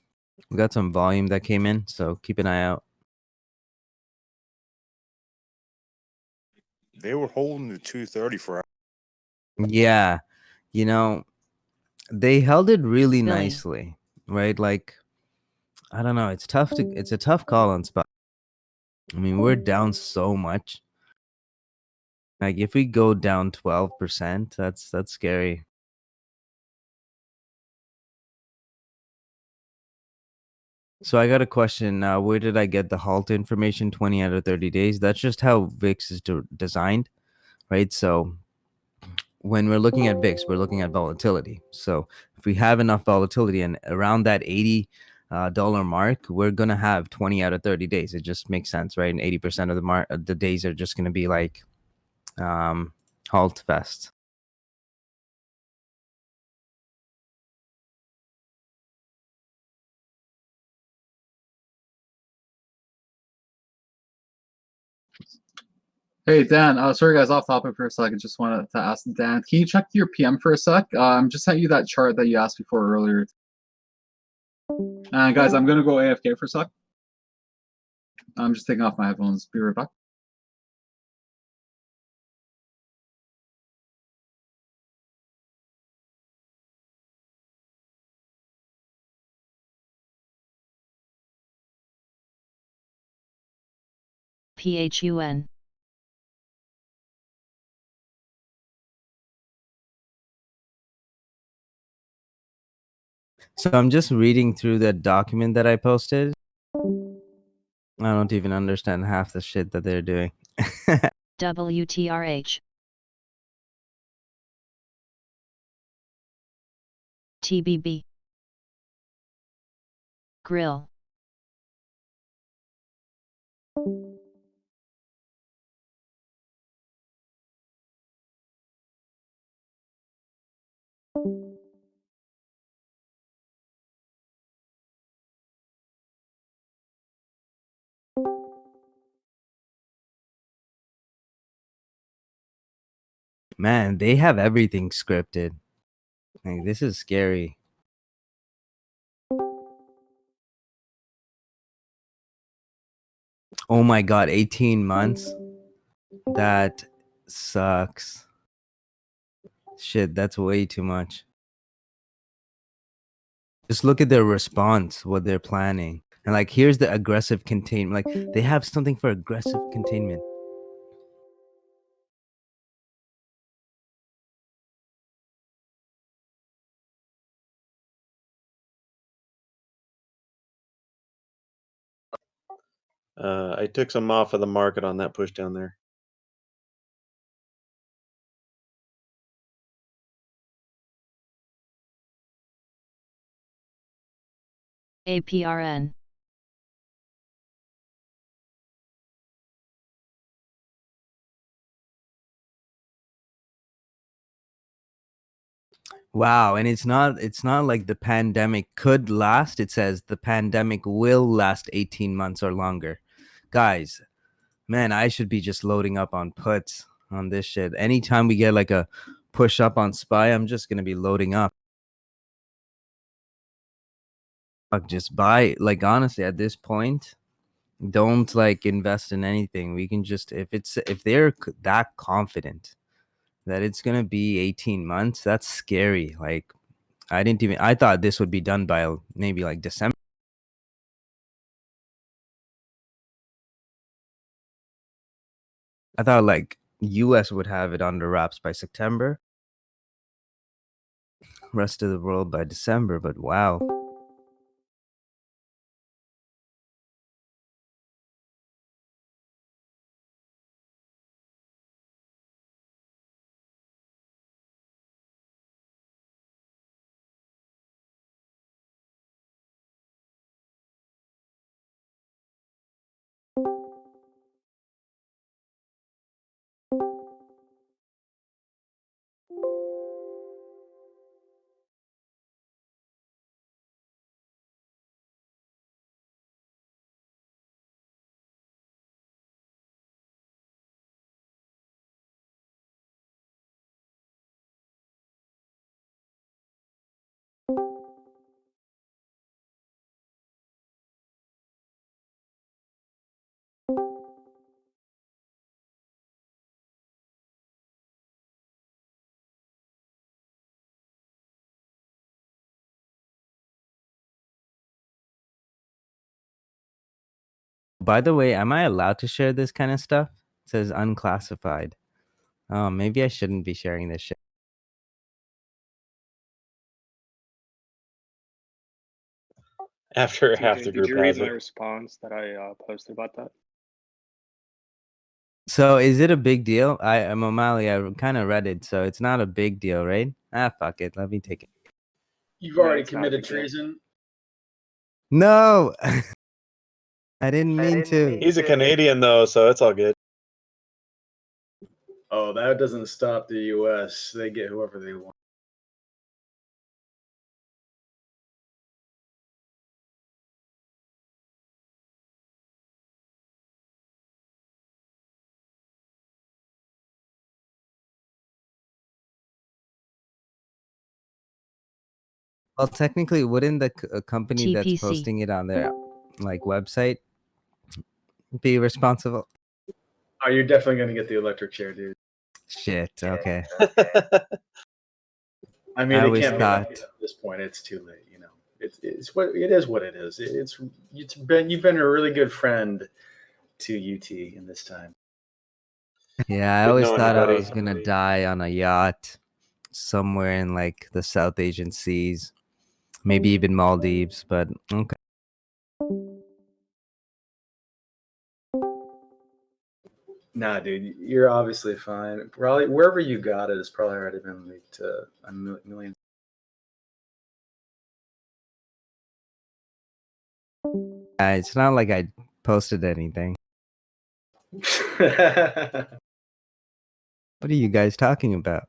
We got some volume that came in, so keep an eye out. They were holding the 230 for. Yeah, you know, they held it really Billy. nicely, right? Like, I don't know. It's tough to. It's a tough call on SPY. I mean, we're down so much. Like, if we go down 12%, that's scary. So I got a question. Where did I get the halt information? 20 out of 30 days. That's just how VIX is designed, right? So when we're looking at VIX, we're looking at volatility. So if we have enough volatility and around that $80 mark, we're gonna have 20 out of 30 days. It just makes sense, right? And 80% of the days are just gonna be like halt fest. Hey Dan, sorry guys, off topic for a second. Just wanted to ask Dan, can you check your PM for a sec? Just sent you that chart that you asked before earlier. Guys, I'm gonna go AFK for a sec. I'm just taking off my headphones. Be right back. PHUN. So I'm just reading through the document that I posted. I don't even understand half the shit that they're doing. WTRH. TBB. Grill. Man, they have everything scripted. Like, this is scary. Oh my god, 18 months? That sucks. Shit, that's way too much. Just look at their response, what they're planning. And like, here's the aggressive containment. Like, they have something for aggressive containment. I took some off of the market on that push down there. APRN. Wow, and it's not like the pandemic could last. It says the pandemic will last 18 months or longer. Guys, man, I should be just loading up on puts on this shit. Anytime we get like a push up on SPY, I'm just going to be loading up. Fuck, just buy. Like, honestly, at this point, don't like invest in anything. We can just, if they're that confident that it's going to be 18 months, that's scary. Like, I thought this would be done by maybe like December. I thought like US would have it under wraps by September. Rest of the world by December, but wow. By the way, am I allowed to share this kind of stuff? It says unclassified. Oh, maybe I shouldn't be sharing this shit. After half the Did group you read has my it. response that I posted about that? So is it a big deal? I'm O'Malley. I kind of read it, so it's not a big deal, right? Ah, fuck it. Let me take it. You've No, already it's not a committed big deal. treason. No, I didn't mean to. He's a Canadian though, so it's all good. Oh, that doesn't stop the U.S. They get whoever they want. Well, technically, wouldn't the company that's TPC. posting it on their like website be responsible? Oh, you're definitely gonna get the electric chair, dude. Shit. Okay. I mean, I they always can't thought- make it at this point. It's too late. You know, it's what it is. What it is. You've been a really good friend to UT in this time. Yeah, I Good always knowing thought you, I buddy. was gonna die on a yacht somewhere in like the South Asian seas, maybe even Maldives. But okay. Nah, dude, you're obviously fine. Probably wherever you got it, it's probably already been leaked to a million It's not like I posted anything. What are you guys talking about?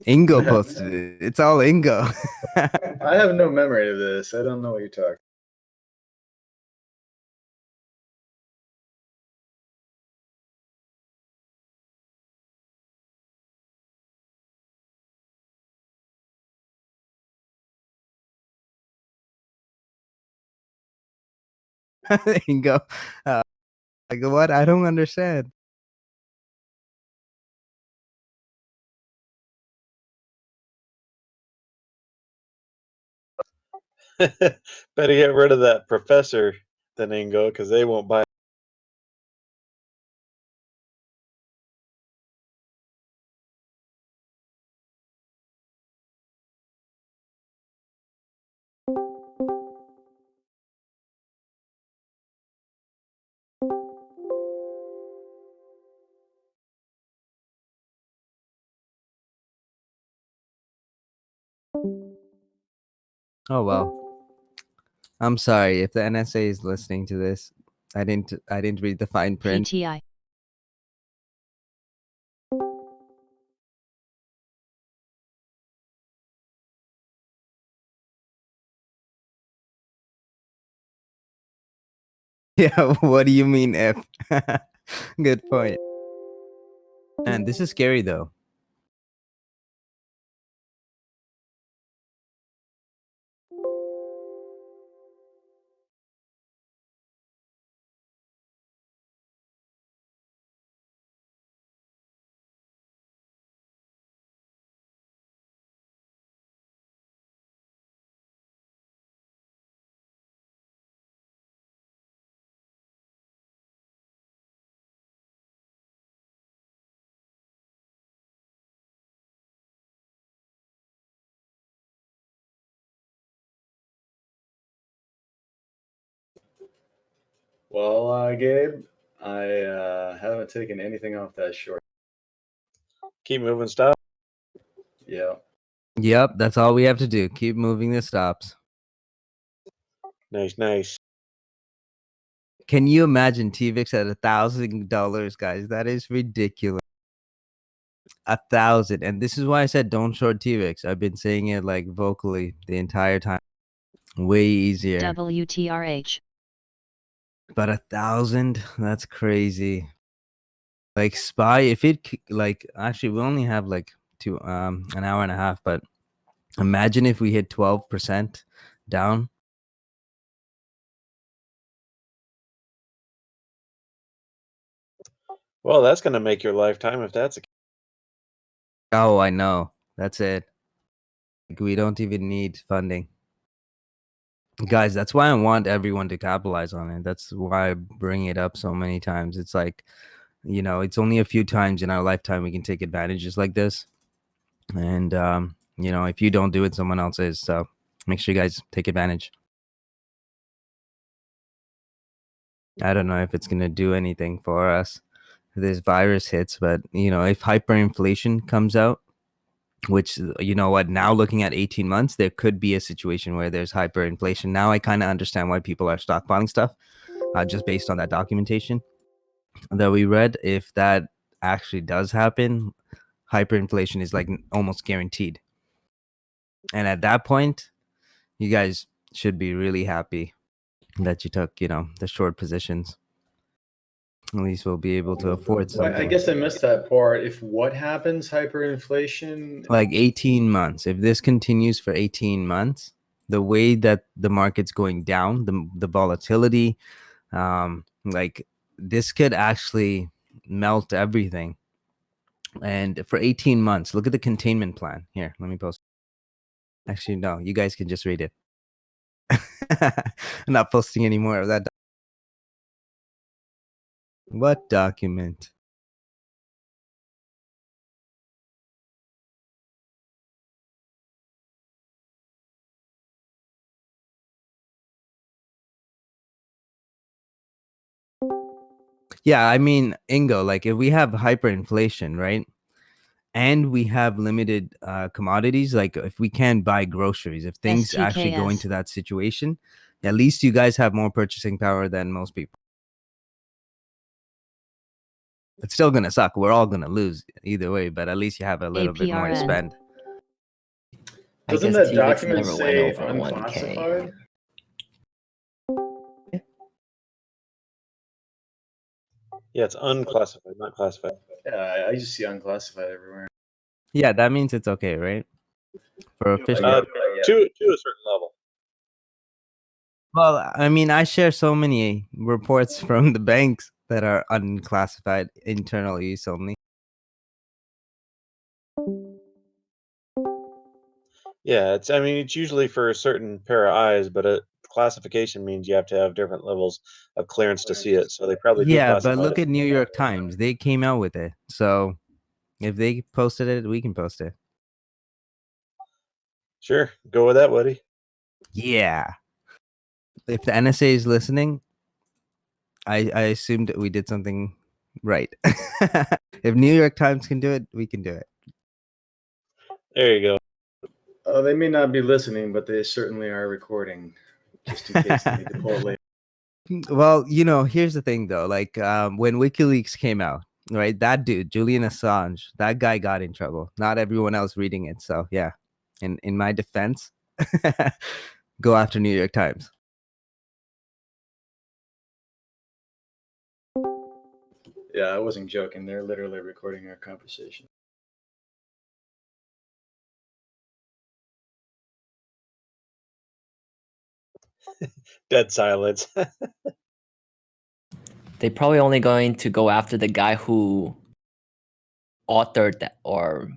Ingo posted it. It's all Ingo. I have no memory of this. I don't know what you're talking. Ingo. Like what? I don't understand. Better get rid of that professor than Ingo because they won't buy. Oh well. I'm sorry if the NSA is listening to this. I didn't read the fine print. PTI. Yeah, what do you mean if? Good point. And this is scary though. Well, Gabe, I haven't taken anything off that short. Keep moving, stop. Yeah. Yep, that's all we have to do. Keep moving the stops. Nice, nice. Can you imagine TVIX at $1,000, guys? That is ridiculous. 1,000, and this is why I said don't short TVIX. I've been saying it like vocally the entire time. Way easier. WTRH. But 1,000, that's crazy. Like SPY, if it like actually we only have like an hour and a half, but imagine if we hit 12% down. Well, that's going to make your lifetime if that's a. Oh, I know. That's it. Like, we don't even need funding. Guys, that's why I want everyone to capitalize on it. That's why I bring it up so many times. It's like, you know, it's only a few times in our lifetime we can take advantages like this. And, you know, if you don't do it, someone else is. So make sure you guys take advantage. I don't know if it's going to do anything for us. This virus hits, but, you know, if hyperinflation comes out, which, you know what, now looking at 18 months, there could be a situation where there's hyperinflation. Now I kind of understand why people are stockpiling stuff, just based on that documentation that we read. If that actually does happen, hyperinflation is like almost guaranteed. And at that point, you guys should be really happy that you took, you know, the short positions. At least we'll be able to afford something. I guess I missed that part. If what happens, hyperinflation? Like 18 months. If this continues for 18 months, the way that the market's going down, the volatility, like this could actually melt everything. And for 18 months, look at the containment plan. Here, let me post. Actually, no, you guys can just read it. I'm not posting any more of that. What document? Yeah, I mean, Ingo, like if we have hyperinflation, right? and we have limited commodities, like if we can't buy groceries, if things actually go STKS. into that situation, at least you guys have more purchasing power than most people. It's still gonna suck. We're all gonna lose either way, but at least you have a little bit more to APRN. spend. I Doesn't guess that TVIX document never went say over 1K. unclassified? Yeah, it's unclassified, not classified. Yeah, I just see unclassified everywhere. Yeah, that means it's okay, right? For official. To a certain level. Well, I mean, I share so many reports from the banks that are unclassified, internal use only. Yeah, it's. I mean, it's usually for a certain pair of eyes, but classification means you have to have different levels of clearance to see it. So they probably do Yeah, classify but look it. at New York Times. They came out with it. So if they posted it, we can post it. Sure, go with that, Woody. Yeah. If the NSA is listening, I assumed that we did something right. If New York Times can do it, we can do it. There you go. They may not be listening, but they certainly are recording, just in case they need to pull it later. Well, you know, here's the thing though. Like when WikiLeaks came out, right? That dude, Julian Assange, that guy got in trouble. Not everyone else reading it. So yeah, in my defense, go after New York Times. Yeah, I wasn't joking. They're literally recording our conversation. Dead silence. They probably only going to go after the guy who authored that or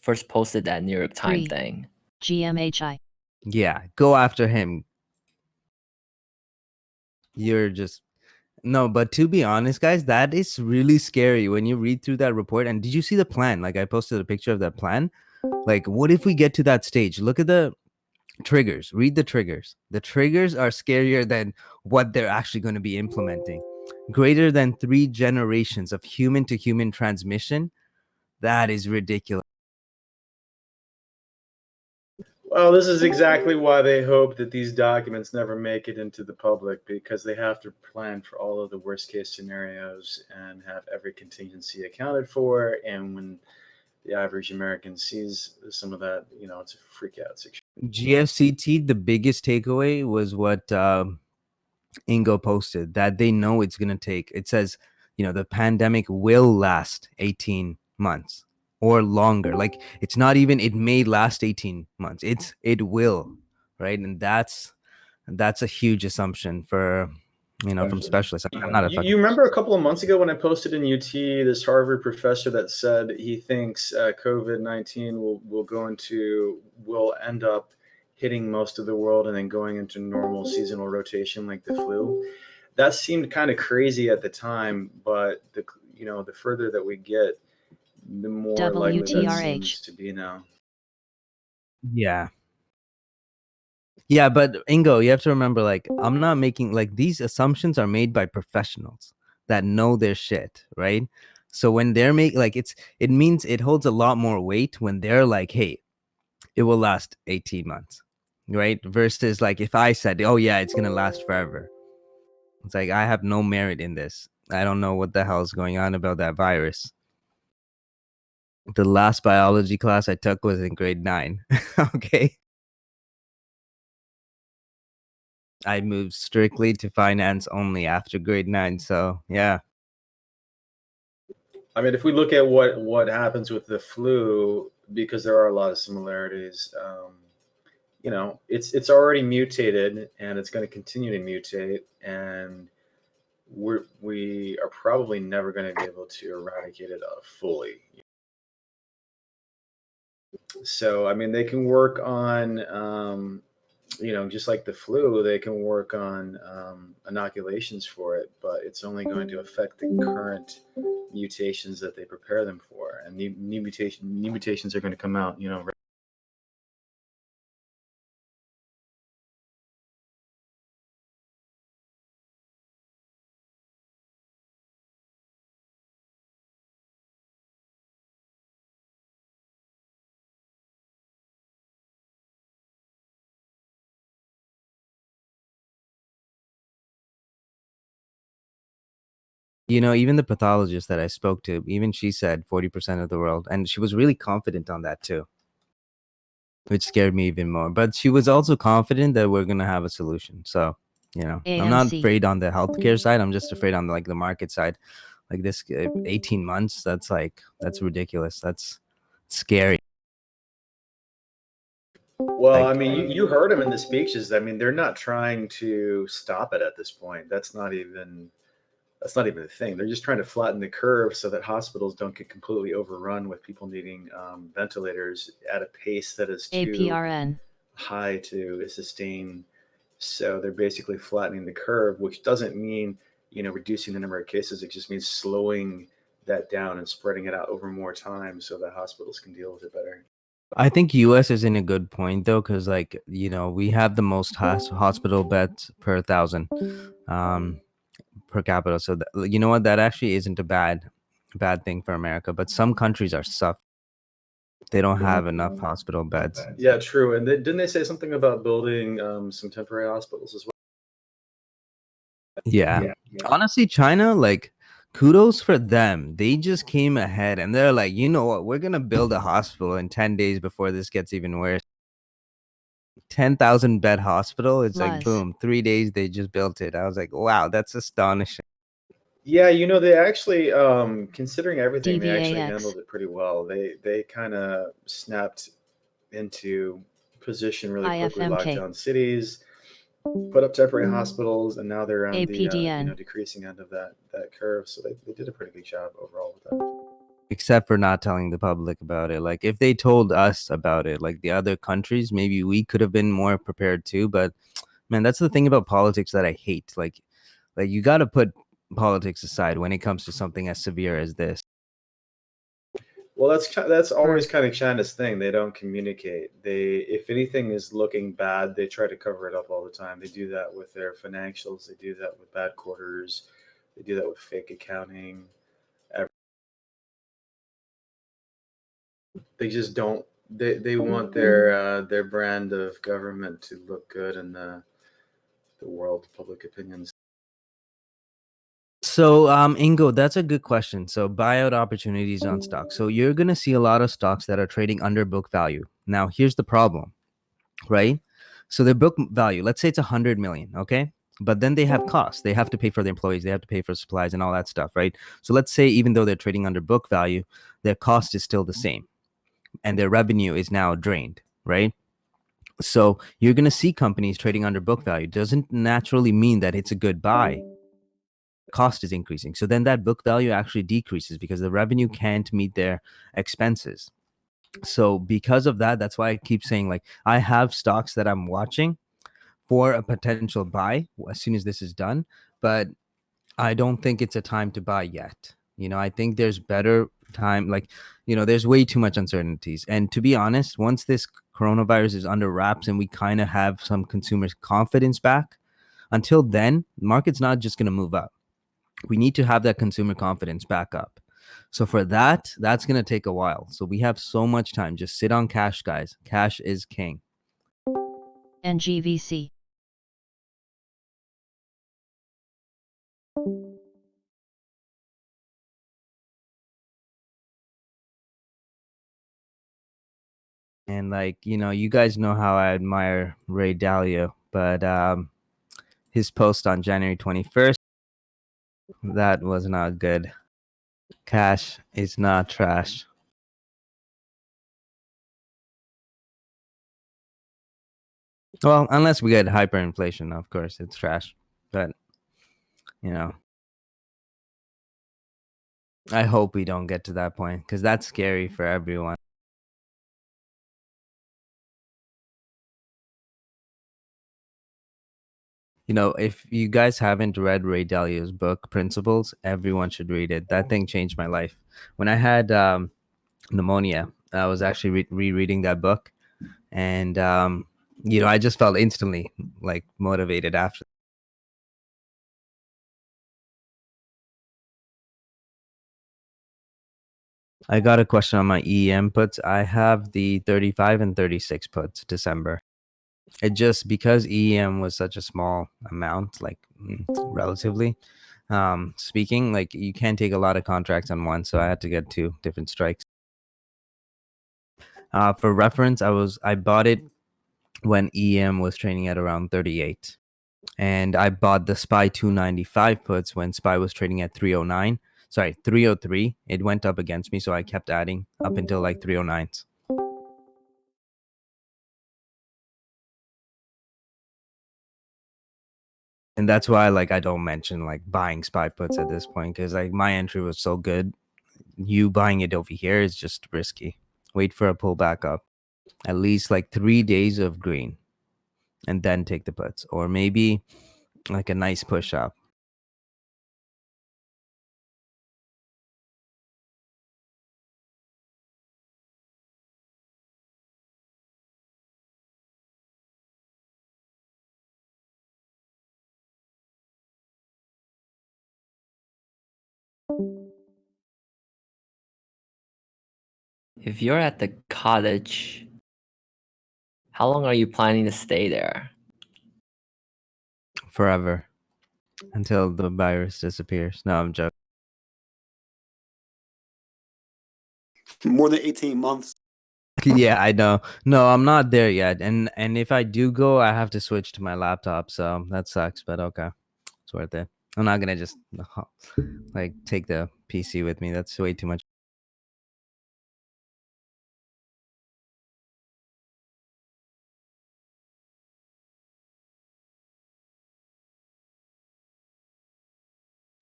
first posted that New York Times 3. thing. GMHI. Yeah, go after him. You're just no, but to be honest, guys, that is really scary when you read through that report. And did you see the plan? Like I posted a picture of that plan. Like, what if we get to that stage? Look at the triggers. Read the triggers. The triggers are scarier than what they're actually going to be implementing. Greater than 3 generations of human to human transmission. That is ridiculous. Well, this is exactly why they hope that these documents never make it into the public, because they have to plan for all of the worst case scenarios and have every contingency accounted for. And when the average American sees some of that, you know, it's a freak out situation. GFCT, the biggest takeaway was what Ingo posted, that they know it's going to take. It says, you know, the pandemic will last 18 months or longer. Like it's not even it may last 18 months. It will, right? And that's a huge assumption for, you know, from specialists. I'm not a You remember a couple of months ago when I posted in UT this Harvard professor that said he thinks COVID-19 will end up hitting most of the world and then going into normal seasonal rotation like the flu. That seemed kind of crazy at the time, but the further that we get, the more likely that seems to be now. Yeah. Yeah, but Ingo, you have to remember, like, I'm not making, like, these assumptions are made by professionals that know their shit, right? So when they're like, it means it holds a lot more weight when they're like, hey, it will last 18 months, right? Versus like if I said, oh yeah, it's gonna last forever. It's like I have no merit in this. I don't know what the hell is going on about that virus. The last biology class I took was in grade 9. Okay. I moved strictly to finance only after grade 9. So yeah. I mean, if we look at what happens with the flu, because there are a lot of similarities, you know, it's already mutated and it's going to continue to mutate, and we are probably never going to be able to eradicate it fully. So, I mean, they can work on, you know, just like the flu, they can work on inoculations for it, but it's only going to affect the current mutations that they prepare them for, and new mutations are going to come out, you know, You know, even the pathologist that I spoke to, even she said 40% of the world, and she was really confident on that too, which scared me even more. But she was also confident that we're gonna have a solution. So, you know, I'm not AMC. afraid on the healthcare side. I'm just afraid on like the market side. Like this 18 months, that's ridiculous. That's scary. Well, Like- I mean, you heard them in the speeches. I mean, they're not trying to stop it at this point. That's not even a thing. They're just trying to flatten the curve so that hospitals don't get completely overrun with people needing ventilators at a pace that is too APRN. high to sustain. So they're basically flattening the curve, which doesn't mean, you know, reducing the number of cases. It just means slowing that down and spreading it out over more time so that hospitals can deal with it better. I think US is in a good point though, because like, you know, we have the most hospital beds per 1,000 per capita. So you know what, that actually isn't a bad thing for America. But some countries are suffering. They don't have enough hospital beds. Yeah, true. And didn't they say something about building some temporary hospitals as well? Yeah. Honestly, China, like, kudos for them. They just came ahead and they're like, you know what, we're gonna build a hospital in 10 days before this gets even worse. 10,000 bed hospital. It's like, Luz. boom, 3 days they just built it. I was like, wow, that's astonishing. Yeah, you know, they actually, considering everything, they actually DVAX. handled it pretty well. They kind of snapped into position really quickly, locked IFMK. down cities, put up temporary hospitals, and now they're on the APDN. decreasing end of that curve. So they did a pretty good job overall with that. Except for not telling the public about it. Like, if they told us about it, like the other countries, maybe we could have been more prepared too. But man, that's the thing about politics that I hate. Like you got to put politics aside when it comes to something as severe as this. Well, that's always kind of China's thing. They don't communicate. If anything is looking bad, they try to cover it up all the time. They do that with their financials. They do that with bad quarters. They do that with fake accounting. They just don't. They want their brand of government to look good in the world public opinions. So, Ingo, that's a good question. So, buyout opportunities on stocks. So, you're going to see a lot of stocks that are trading under book value. Now, here's the problem, right? So, their book value, let's say it's 100 million, okay? But then they have costs. They have to pay for their employees. They have to pay for supplies and all that stuff, right? So, let's say even though they're trading under book value, their cost is still the same and their revenue is now drained, right? So, you're going to see companies trading under book value. Doesn't naturally mean that it's a good buy. Cost is increasing, so then that book value actually decreases because the revenue can't meet their expenses. So because of that, that's why I keep saying, like, I have stocks that I'm watching for a potential buy as soon as this is done, but I don't think it's a time to buy yet. You know, I think there's better time. Like, you know, there's way too much uncertainties, and to be honest, once this coronavirus is under wraps and we kind of have some consumer confidence back, until then, the market's not just going to move up. We need to have that consumer confidence back up. So for that's going to take a while. So we have so much time. Just sit on cash, guys. Cash is king. NGVC. And like, you know, you guys know how I admire Ray Dalio, but his post on January 21st, that was not good. Cash is not trash. Well, unless we get hyperinflation, of course, it's trash. But, you know, I hope we don't get to that point because that's scary for everyone. You know, if you guys haven't read Ray Dalio's book, Principles, everyone should read it. That thing changed my life. When I had pneumonia, I was actually rereading that book. And, you know, I just felt instantly like motivated after. I got a question on my EM puts. I have the 35 and 36 puts December. It just because EM was such a small amount, like relatively, speaking, like you can't take a lot of contracts on one, so I had to get 2 different strikes. For reference, I bought it when EM was trading at around 38, and I bought the SPY 295 puts when SPY was trading at 309. Sorry, 303. It went up against me, so I kept adding up until like 309s. And that's why like I don't mention like buying SPY puts at this point, because like my entry was so good. You buying it over here is just risky. Wait for a pullback up, at least like 3 days of green, and then take the puts, or maybe like a nice push up. If you're at the cottage, how long are you planning to stay there? Forever, until the virus disappears. No, I'm joking. More than 18 months. Yeah, I know. No, I'm not there yet. And if I do go, I have to switch to my laptop, so that sucks, but okay. It's worth it. I'm not gonna just like take the PC with me. That's way too much.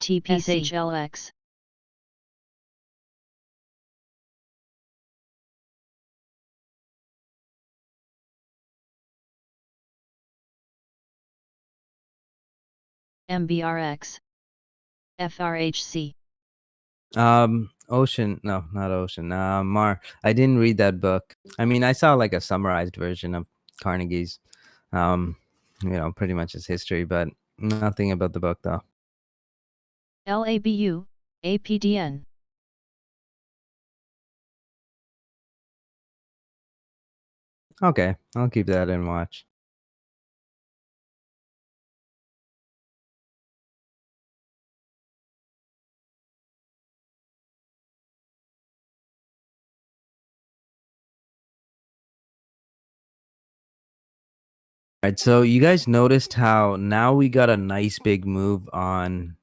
TPC SHLX. MBRX. FRHC. Ocean. No, not Ocean. Mar. I didn't read that book. I mean, I saw like a summarized version of Carnegie's, pretty much his history, but nothing about the book though. LABU. APDN. Okay, I'll keep that in watch. Alright, so you guys noticed how now we got a nice big move on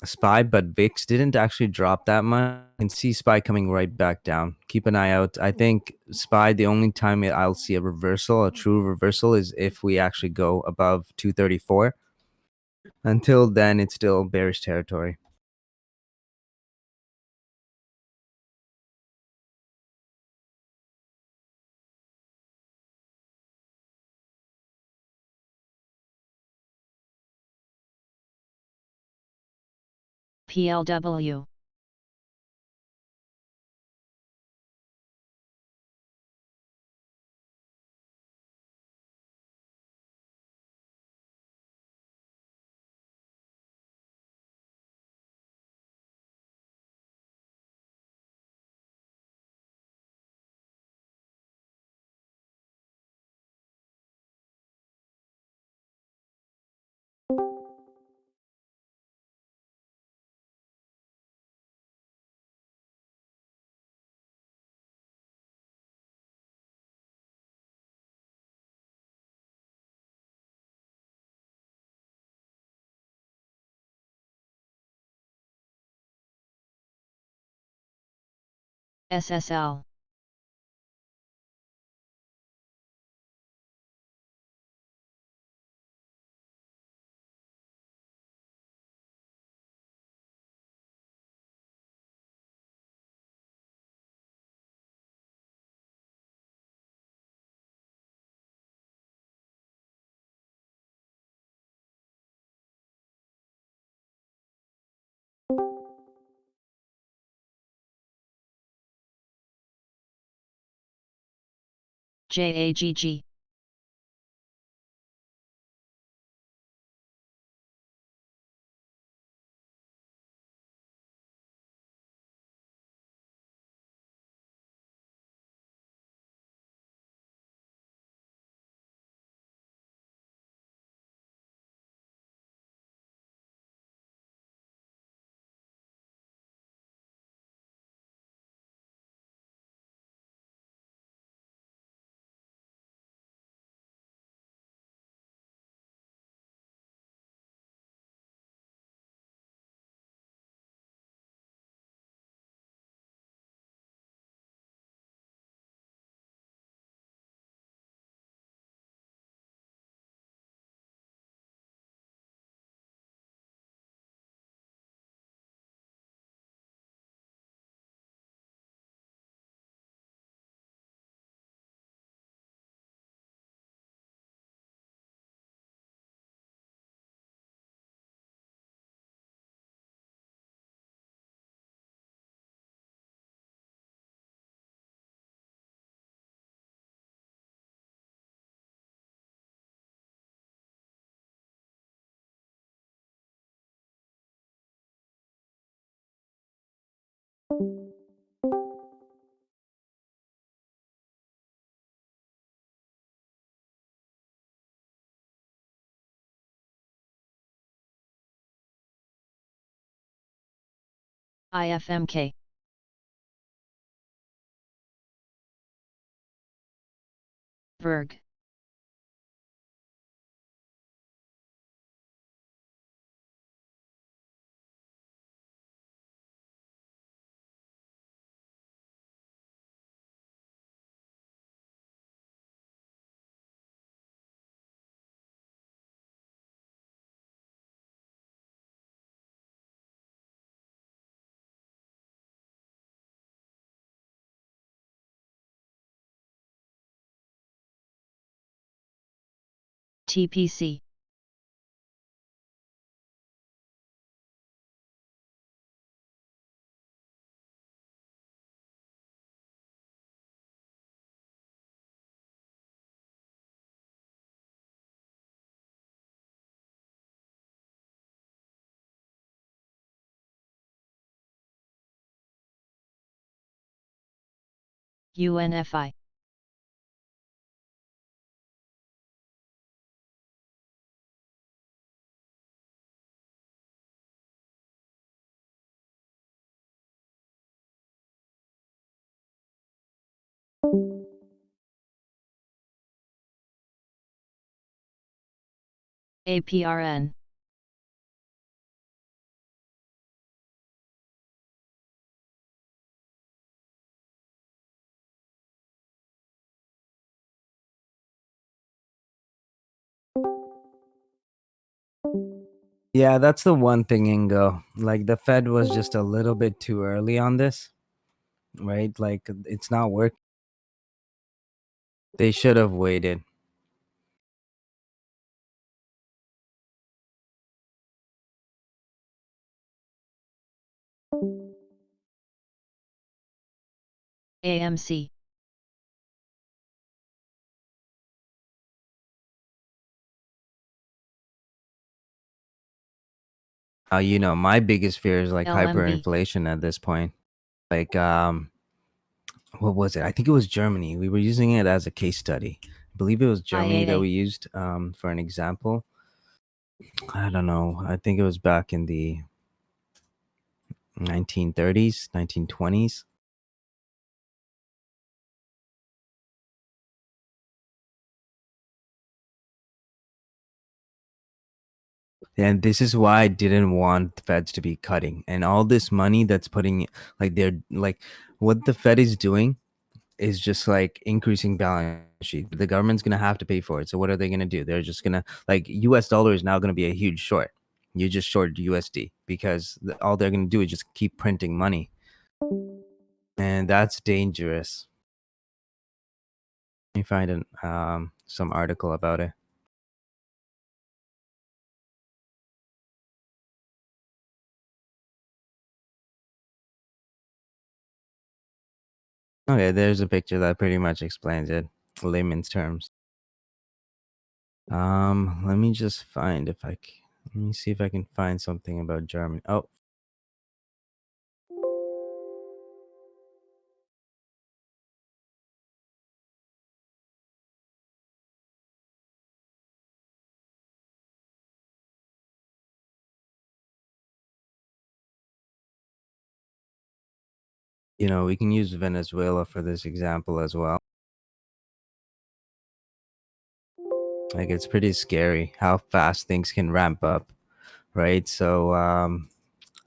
SPY, but VIX didn't actually drop that much. You can see SPY coming right back down. Keep an eye out. I think SPY, the only time I'll see a reversal, a true reversal, is if we actually go above 234. Until then, it's still bearish territory. PLW. SSL. JAGG. IFMK. Verg. TPC. UNFI. APRN. Yeah, that's the one thing, Ingo. Like the Fed was just a little bit too early on this, right? Like it's not working. They should have waited. AMC. You know, my biggest fear is like LMB. hyperinflation at this point. Like, what was it? I think it was Germany. We were using it as a case study. I believe it was Germany that IAA. we used for an example. I don't know. I think it was back in the 1930s, 1920s. And this is why I didn't want the Feds to be cutting. And all this money that's putting, like, they're like, what the Fed is doing is just like increasing balance sheet. The government's going to have to pay for it. So what are they going to do? They're just going to, like, US dollar is now going to be a huge short. You just short USD because all they're going to do is just keep printing money. And that's dangerous. Let me find some article about it. Okay, there's a picture that pretty much explains it, layman's terms. Let me just find if I can. Let me see if I can find something about Germany. Oh, you know, we can use Venezuela for this example as well. Like, it's pretty scary how fast things can ramp up, right? So, I'm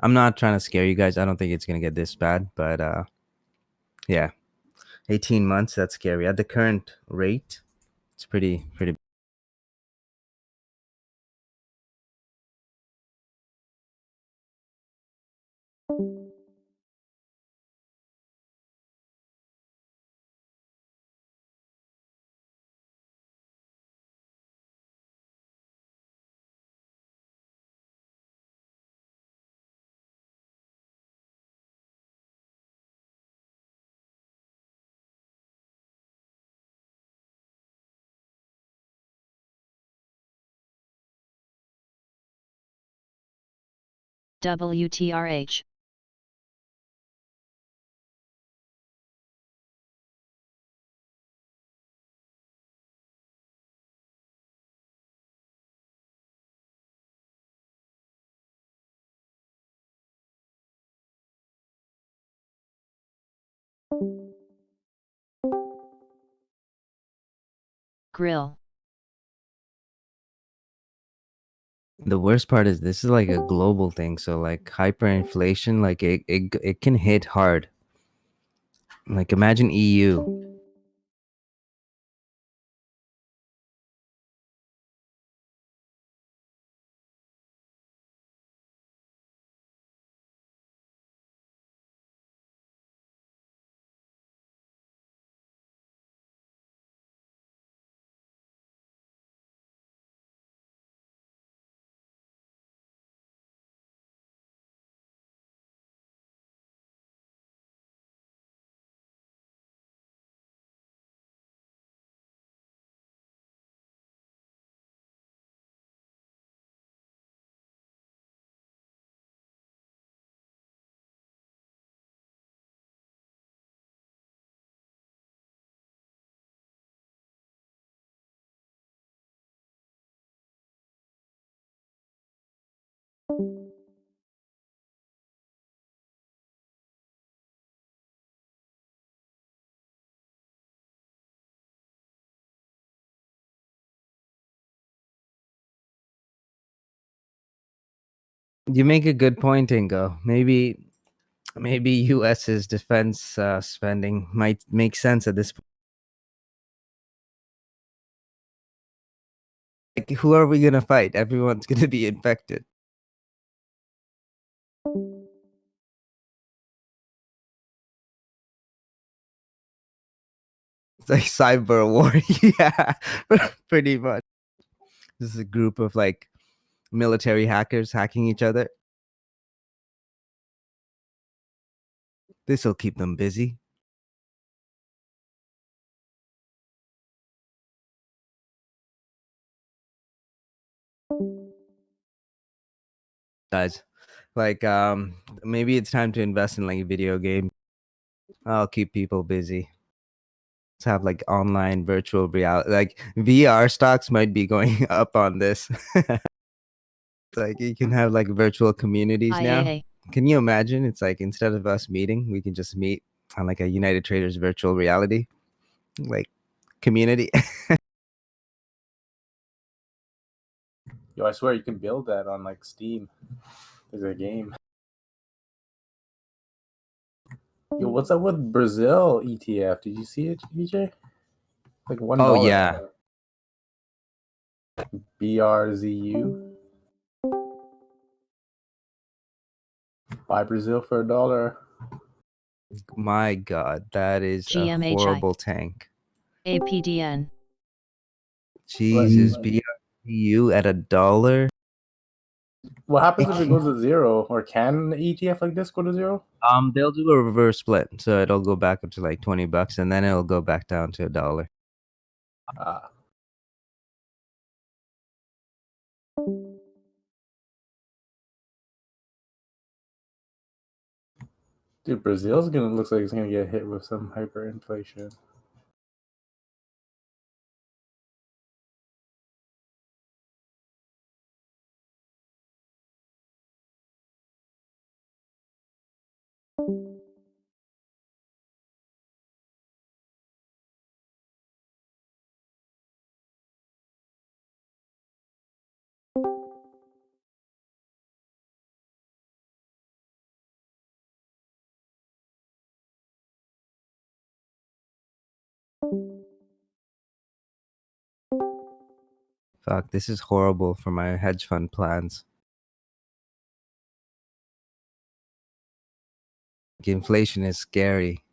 not trying to scare you guys. I don't think it's gonna get this bad, but yeah, 18 months. That's scary. At the current rate, it's pretty. WTRH. Grill. The worst part is this is like a global thing, so like hyperinflation, like it can hit hard. Like imagine E EU. You make a good point, Ingo. Maybe US's defense spending might make sense at this point. Like, who are we gonna fight? Everyone's gonna be infected. It's like cyber war. Yeah, pretty much. This is a group of like military hackers hacking each other. This will keep them busy. Guys, like maybe it's time to invest in like a video game. I'll keep people busy. Let's have like online virtual reality, like VR stocks might be going up on this. Like you can have like virtual communities now. IAA. Can you imagine? It's like instead of us meeting, we can just meet on like a United Traders virtual reality like community. Yo, I swear you can build that on like Steam. There's a game. Yo, what's up with Brazil ETF? Did you see it, EJ? Like $1. Oh yeah. BRZU. Buy Brazil for $1. My God, that is a GMHI. horrible tank. APDN. Jesus, BRU at $1. What happens if it goes to zero? Or can an ETF like this go to zero? They'll do a reverse split, so it'll go back up to like $20, and then it'll go back down to $1. Dude, Brazil's looks like it's gonna get hit with some hyperinflation. Fuck, this is horrible for my hedge fund plans. Inflation is scary.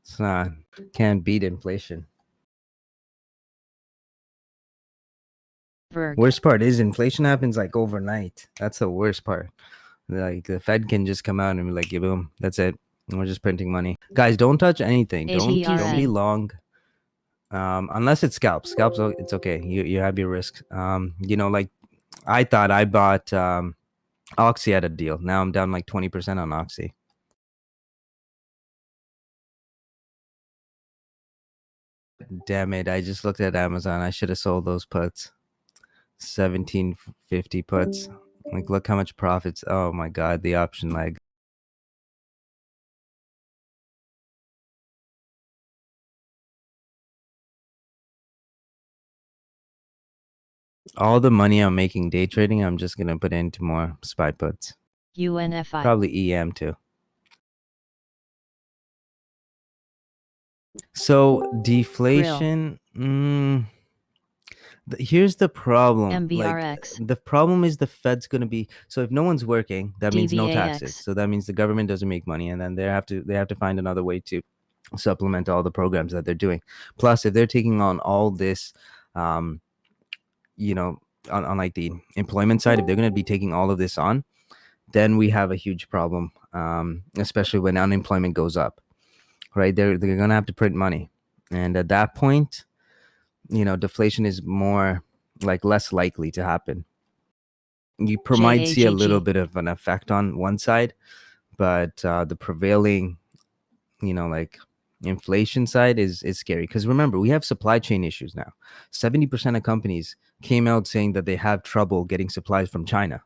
It's not. Can't beat inflation. Verg. Worst part is inflation happens like overnight. That's the worst part. Like the Fed can just come out and be like, yeah, boom, that's it. We're just printing money. Guys, don't touch anything. Don't be ATRN. long. Unless it's scalps. Scalps, it's okay. You have your risk. You know, like I thought I bought Oxy at a deal. Now I'm down like 20% on Oxy. Damn it, I just looked at Amazon. I should have sold those puts. 1750 puts. Like look how much profits. Oh my god, the option lag. All the money I'm making day trading, I'm just gonna put into more SPY puts. UNFI. Probably EM too. So deflation. Here's the problem. MBRX. The problem is the Fed's gonna be, so if no one's working, that means no taxes. DVAX. So that means the government doesn't make money, and then they have to find another way to supplement all the programs that they're doing. Plus, if they're taking on all this, you know, on like the employment side, if they're gonna be taking all of this on, then we have a huge problem, especially when unemployment goes up, right? They're gonna have to print money, and at that point, you know, deflation is more like less likely to happen. You might see a little JAGG. bit of an effect on one side, but the prevailing, you know, like inflation side is scary, because remember, we have supply chain issues now. 70% of companies came out saying that they have trouble getting supplies from China.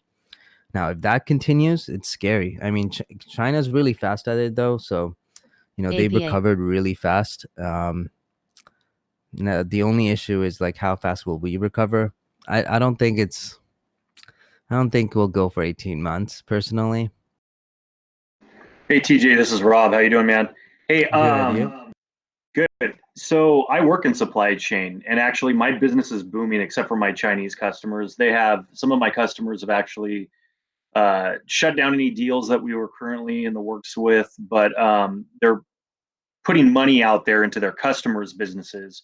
Now, if that continues, it's scary. I mean, China's really fast at it though, so you know they've AVA. recovered really fast. Now, the only issue is like how fast will we recover? I don't think we'll go for 18 months personally. Hey TJ, this is Rob. How you doing, man? Hey, Good, you? good. So I work in supply chain, and actually my business is booming, except for my Chinese customers. Some of my customers have actually shut down any deals that we were currently in the works with, but they're putting money out there into their customers' businesses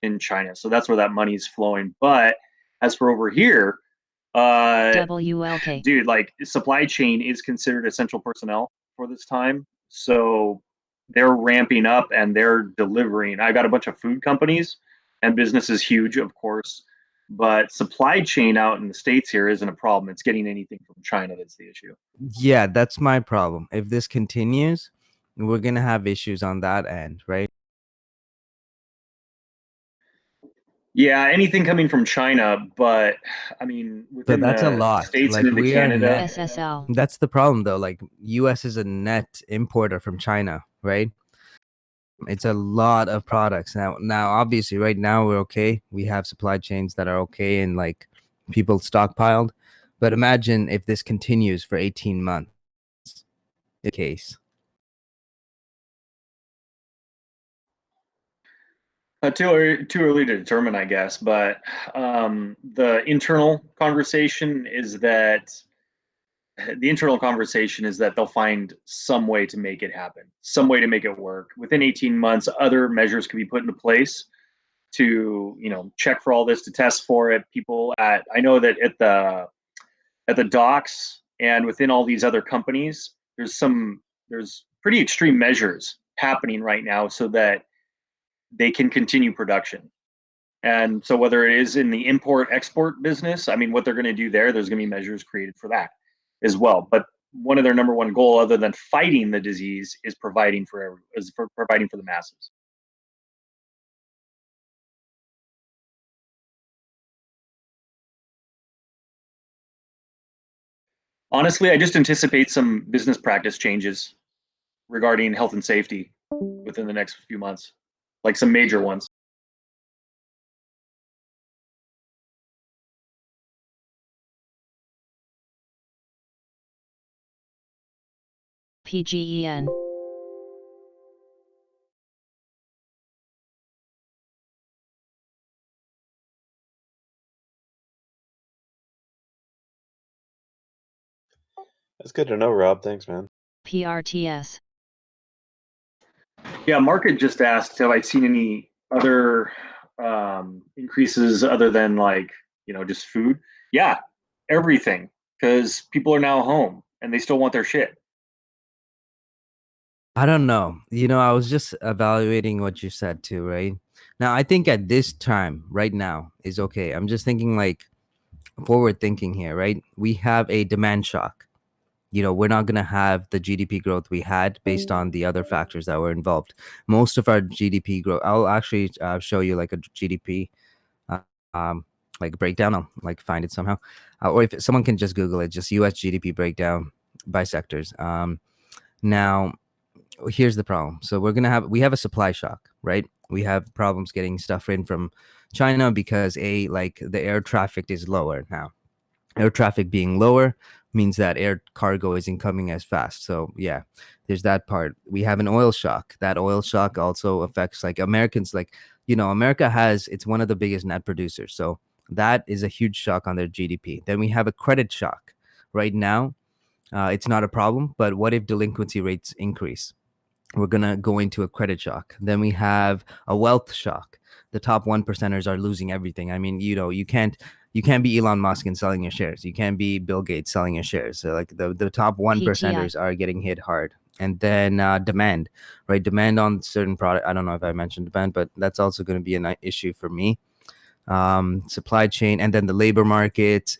in China. So that's where that money is flowing. But as for over here, WLK. dude, like supply chain is considered essential personnel for this time. So they're ramping up and they're delivering. I got a bunch of food companies, and business is huge, of course. But supply chain out in the States here isn't a problem. It's getting anything from China that's the issue. Yeah, that's my problem. If this continues, we're gonna have issues on that end, right? Yeah, anything coming from China, but I mean, But within that's a the lot. States Like and into we are Canada. net. SSL. That's the problem though. Like US is a net importer from China, right? It's a lot of products. Now obviously right now we're okay. We have supply chains that are okay and like people stockpiled. But imagine if this continues for 18 months. The case. Too early to determine, I guess. But the internal conversation is that they'll find some way to make it happen, some way to make it work. Within 18 months, other measures can be put into place to, check for all this, to test for it. I know that at the docks and within all these other companies, there's pretty extreme measures happening right now so that they can continue production. And so whether it is in the import export business, I mean, what they're going to do there's going to be measures created for that as well. But one of their number one goal, other than fighting the disease, is providing for the masses. Honestly, I just anticipate some business practice changes regarding health and safety within the next few months, like some major ones. PGEN. That's good to know, Rob. Thanks, man. PRTS. Yeah, Market just asked, have I seen any other increases other than just food? Yeah, everything, because people are now home and they still want their shit. I don't know. I was just evaluating what you said too, right? Now, I think at this time, right now, is okay. I'm just thinking like forward thinking here, right? We have a demand shock. We're not going to have the GDP growth we had based on the other factors that were involved. Most of our GDP growth, I'll actually show you like a GDP like breakdown. I'll like find it somehow. Or if someone can just Google it, just US GDP breakdown by sectors. Now, here's the problem. So we have a supply shock. right? We have problems getting stuff in from China because like the air traffic is lower now. Air traffic being lower means that air cargo isn't coming as fast. So yeah, there's that part. We have an oil shock. That oil shock also affects like Americans. Like, America it's one of the biggest net producers. So that is a huge shock on their GDP. Then we have a credit shock. Right now, it's not a problem, but what if delinquency rates increase? We're going to go into a credit shock. Then we have a wealth shock. The top 1%ers are losing everything. I mean, you can't be Elon Musk and selling your shares. You can't be Bill Gates selling your shares. So like the top 1%ers are getting hit hard. And then demand, right? Demand on certain product. I don't know if I mentioned demand, but that's also going to be an issue for me. Supply chain, and then the labor market.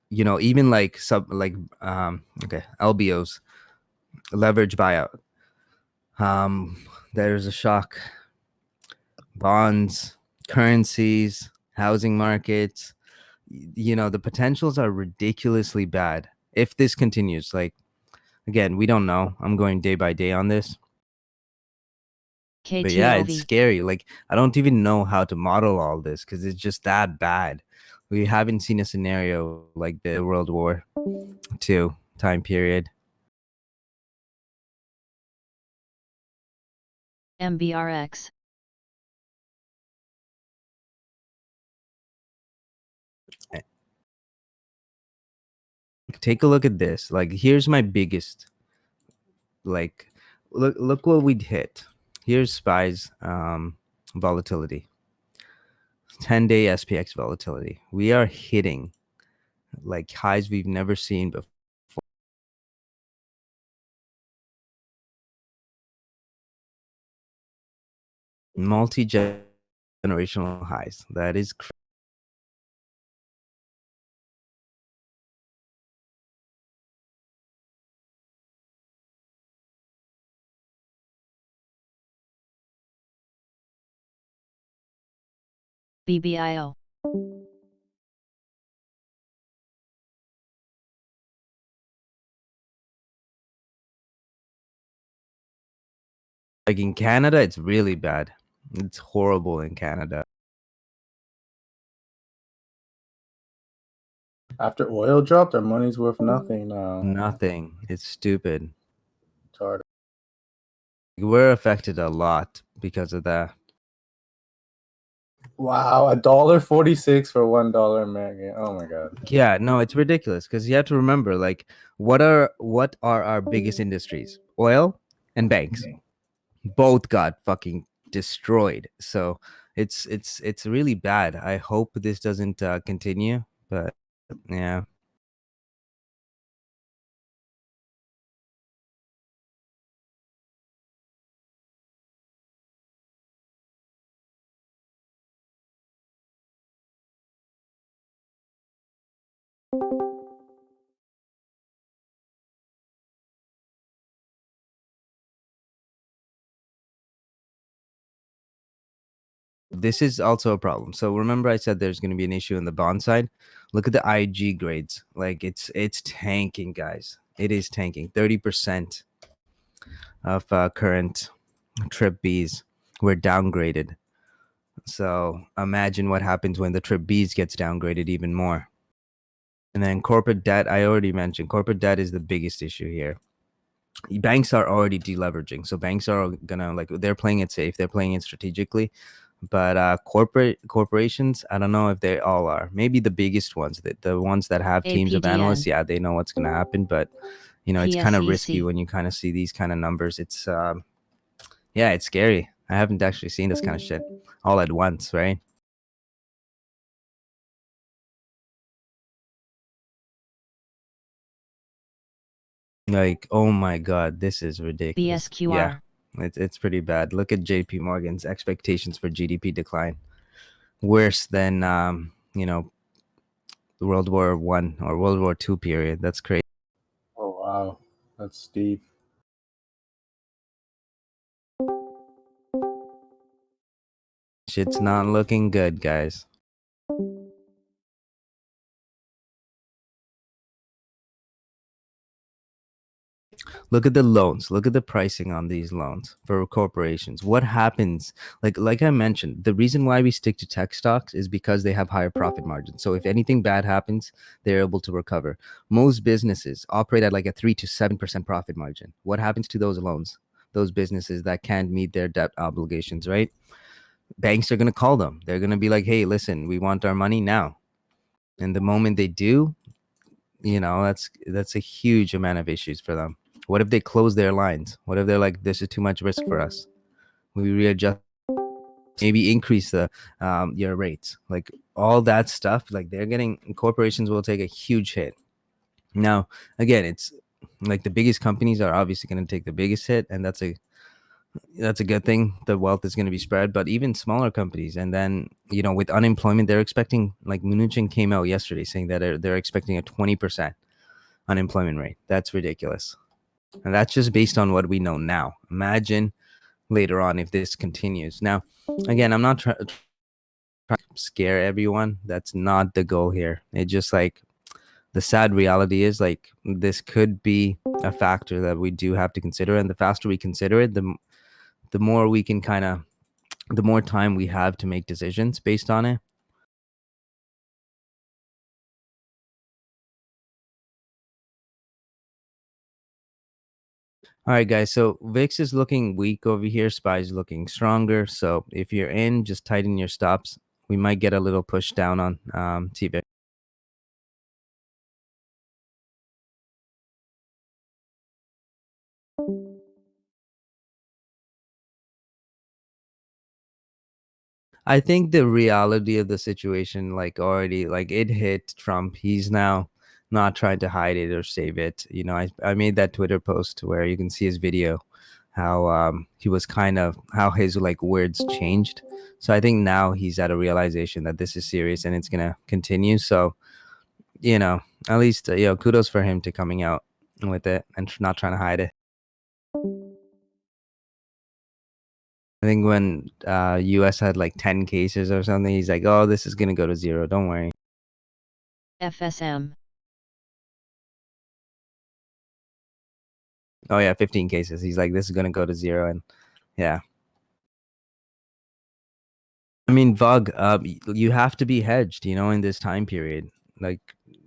Even like LBOs, leverage buyout. There's a shock. Bonds, currencies, housing markets. The potentials are ridiculously bad if this continues. Like, again, we don't know. I'm going day by day on this. But yeah, it's scary. Like, I don't even know how to model all this because it's just that bad. We haven't seen a scenario like the World War II time period. MBRX. Take a look at this. Like, here's my biggest. Like, look what we'd hit. Here's SPY's volatility. 10-day SPX volatility. We are hitting like highs we've never seen before. Multi-generational highs. That is crazy. BBIO. Like in Canada, it's really bad. It's horrible in Canada. After oil dropped, our money's worth nothing now. Nothing. It's stupid. It's hard. We're affected a lot because of that. Wow, $1.46 for $1 American. Oh my god. Yeah, no, it's ridiculous because you have to remember, like, what are our biggest industries? Oil and banks. Both got fucking destroyed. So it's really bad. I hope this doesn't continue, but yeah. This is also a problem. So remember I said there's going to be an issue in the bond side. Look at the IG grades. Like it's tanking, guys. It is tanking. 30% of current trip Bs were downgraded. So imagine what happens when the trip Bs gets downgraded even more. And then corporate debt, I already mentioned. Corporate debt is the biggest issue here. Banks are already deleveraging. So banks are gonna, like, they're playing it safe. They're playing it strategically. But corporations, I don't know if they all are. Maybe the biggest ones, the ones that have teams of analysts, yeah, they know what's going to happen. But it's kind of risky when you kind of see these kind of numbers. It's yeah, it's scary. I haven't actually seen this kind of shit all at once, right? Like, oh my god, this is ridiculous. BSQR. Yeah, it's pretty bad. Look at JP Morgan's expectations for GDP decline. Worse than World War I or World War II period. That's crazy. Oh wow, that's steep. Shit's not looking good, guys. Look at the loans. Look at the pricing on these loans for corporations. What happens? Like I mentioned, the reason why we stick to tech stocks is because they have higher profit margins. So if anything bad happens, they're able to recover. Most businesses operate at like a 3 to 7% profit margin. What happens to those loans? Those businesses that can't meet their debt obligations, right? Banks are going to call them. They're going to be like, "Hey, listen, we want our money now." And the moment they do, that's a huge amount of issues for them. What if they close their lines? What if they're like, "This is too much risk for us"? We readjust, maybe increase the your rates, like all that stuff. Like corporations will take a huge hit. Now, again, it's like the biggest companies are obviously going to take the biggest hit, and that's a good thing. The wealth is going to be spread, but even smaller companies, and then with unemployment, they're expecting, like Mnuchin came out yesterday saying that they're expecting a 20% unemployment rate. That's ridiculous, and that's just based on what we know now. Imagine later on if this continues. Now, again, I'm not trying to scare everyone. That's not the goal here. It just like the sad reality is like this could be a factor that we do have to consider, and the faster we consider it, the more we can the more time we have to make decisions based on it. All right, guys. So VIX is looking weak over here. SPY is looking stronger. So if you're in, just tighten your stops. We might get a little push down on TVIX. I think the reality of the situation, like already, like it hit Trump. He's now not trying to hide it or save it. I made that Twitter post where you can see his video, how he was how his like words changed. So I think now he's at a realization that this is serious and it's gonna continue. So, at least kudos for him to coming out with it and not trying to hide it. I think when US had like 10 cases or something, he's like, "Oh, this is gonna go to zero. Don't worry." FSM. Oh yeah, 15 cases. He's like, "This is gonna go to zero," and yeah. I mean, Vug, you have to be hedged, in this time period. Like,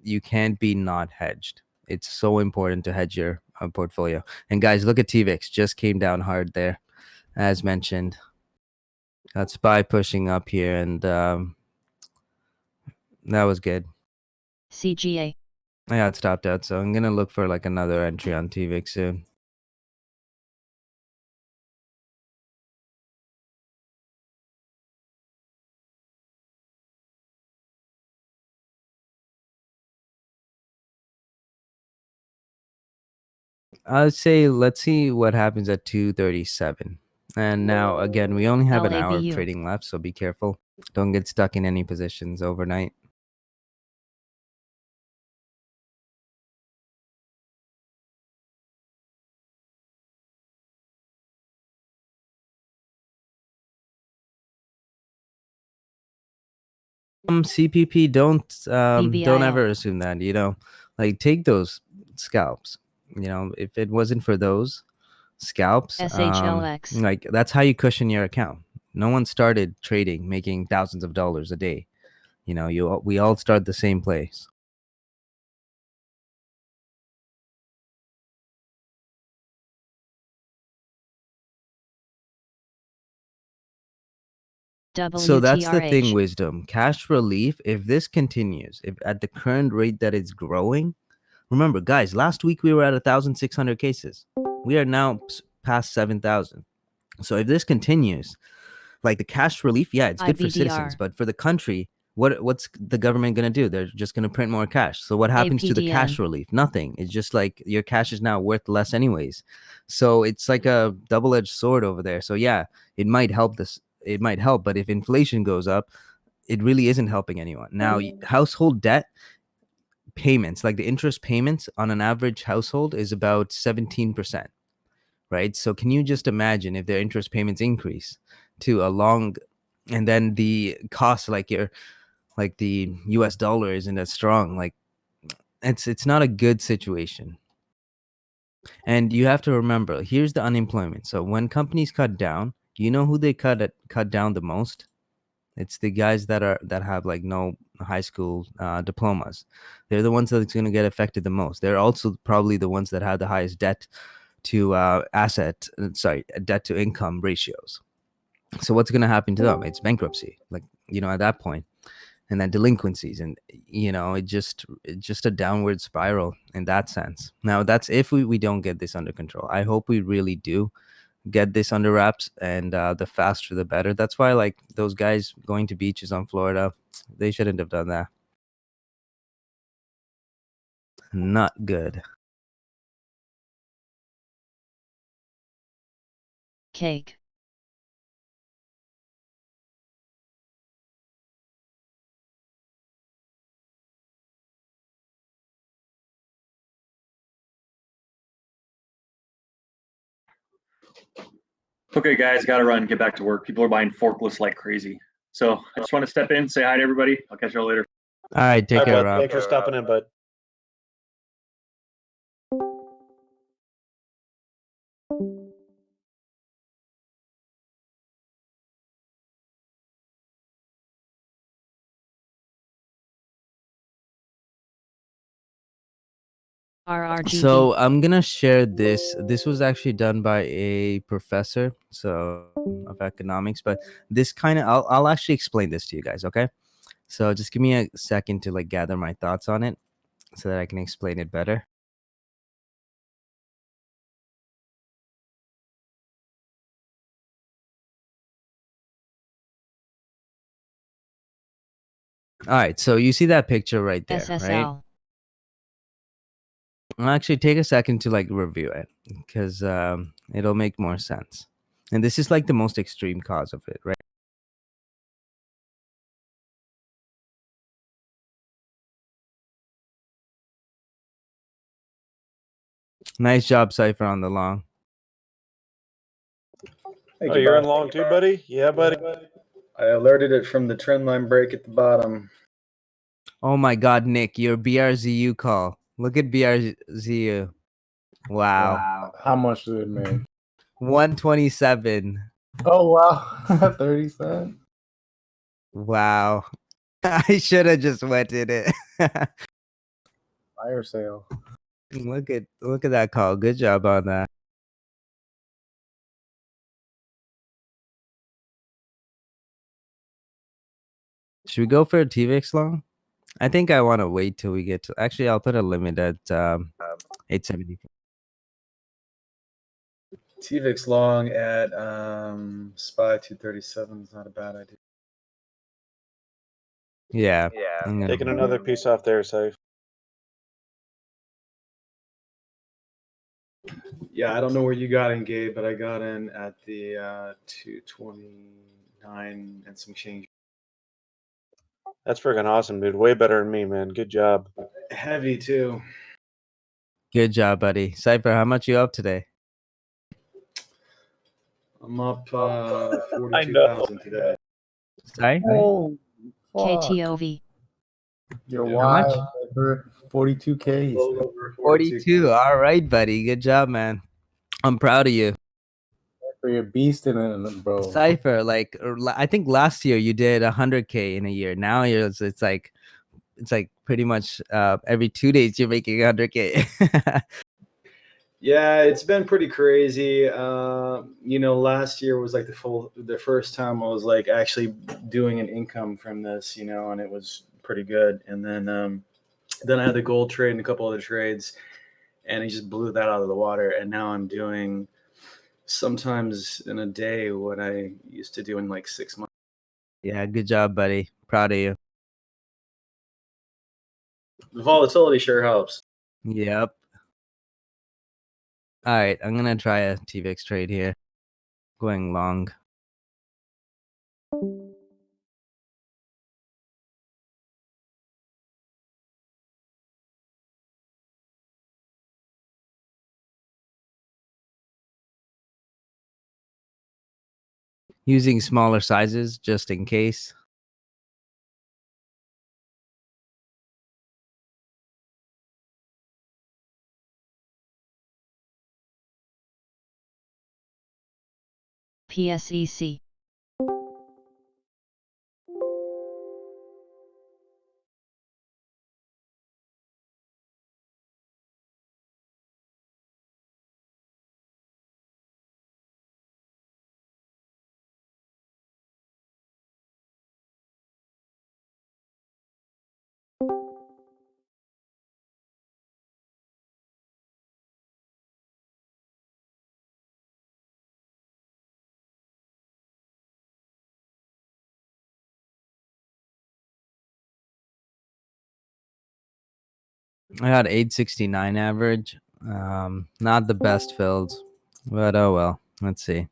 you can't be not hedged. It's so important to hedge your portfolio. And guys, look at TVIX. Just came down hard there, as mentioned. Got SPY pushing up here, and that was good. CGA. I got stopped out, so I'm gonna look for like another entry on TVIX soon. I'd say let's see what happens at 237. And now again, we only have an hour of LABU. trading left, so be careful. Don't get stuck in any positions overnight. CPP, don't BBIO. ever assume that, like take those scalps. If it wasn't for those scalps, SHLX. like that's how you cushion your account. No one started trading making thousands of dollars a day. We all start the same place. So that's the thing, WTRH. Wisdom. Cash relief, if this continues, if at the current rate that it's growing, remember, guys, last week we were at 1,600 cases. We are now past 7,000. So if this continues, like the cash relief, yeah, it's good for citizens, IBDR. but for the country, what's the government going to do? They're just going to print more cash. So what happens to the cash APDN. relief? Nothing. It's just like your cash is now worth less anyways. So it's like a double-edged sword over there. So yeah, it might help it might help, but if inflation goes up, it really isn't helping anyone. Now, household debt payments, like the interest payments on an average household is about 17%, right? So can you just imagine if their interest payments increase to a long, and then the cost, like the US dollar isn't as strong, like it's not a good situation. And you have to remember, here's the unemployment. So when companies cut down, you know who they cut down the most? It's the guys that have like no high school diplomas. They're the ones that's going to get affected the most. They're also probably the ones that have the highest debt to debt to income ratios. So what's going to happen to them? It's bankruptcy, like, at that point, and then delinquencies, and it's just a downward spiral in that sense. Now that's if we don't get this under control. I hope we really do get this under wraps, and the faster the better. That's why, like, those guys going to beaches on Florida, they shouldn't have done that. Not good. Cake. Okay, guys, got to run, get back to work. People are buying forklifts like crazy. So I just want to step in, say hi to everybody. I'll catch y'all later. All right, take All right, care, bud. Rob. Thanks for stopping in, bud. RRGB. So I'm gonna share this. This was actually done by a professor of economics, but this kind of I'll actually explain this to you guys, okay? So just give me a second to like gather my thoughts on it so that I can explain it better. All right, so you see that picture right there, right? SSL. I'll actually take a second to like review it because it'll make more sense. And this is like the most extreme cause of it, right? Nice job, Cypher, on the long. Thank Oh, you, you're in Bob. long too, buddy? Yeah, buddy. I alerted it from the trend line break at the bottom. Oh my God, Nick, your BRZU call. Look at BRZU. Wow. How much did it make? 127. Oh wow, 30 cents. Wow. I should have just went in it. Fire sale. Look at that call. Good job on that. Should we go for a TVX long? I think I want to wait till we get to. Actually, I'll put a limit at 870. TVIX long at SPY 237 is not a bad idea. Yeah. Taking another piece off there, Safe. Yeah, I don't know where you got in, Gabe, but I got in at the 229 and some change. That's freaking awesome, dude. Way better than me, man. Good job. Heavy too. Good job, buddy. Cypher, how much you up today? I'm up 42,000 today. Sorry? Oh, fuck. KTOV. You're How much? wild. Cypher. 42K. he said. 42. All right, buddy. Good job, man. I'm proud of you. Cypher, you're beasting it, bro. Cypher, like I think last year you did 100K in a year. Now it's like pretty much every 2 days you're making 100K. Yeah, it's been pretty crazy. Last year was like the first time I was like actually doing an income from this, and it was pretty good. And then I had the gold trade and a couple other trades, and he just blew that out of the water. And now I'm doing sometimes in a day what I used to do in like 6 months. Yeah, good job, buddy. Proud of you. The volatility sure helps. Yep. All right, I'm gonna try a TVX trade here. Going long. Using smaller sizes just in case. PSEC. I got 869 average. Not the best filled, but oh well. Let's see.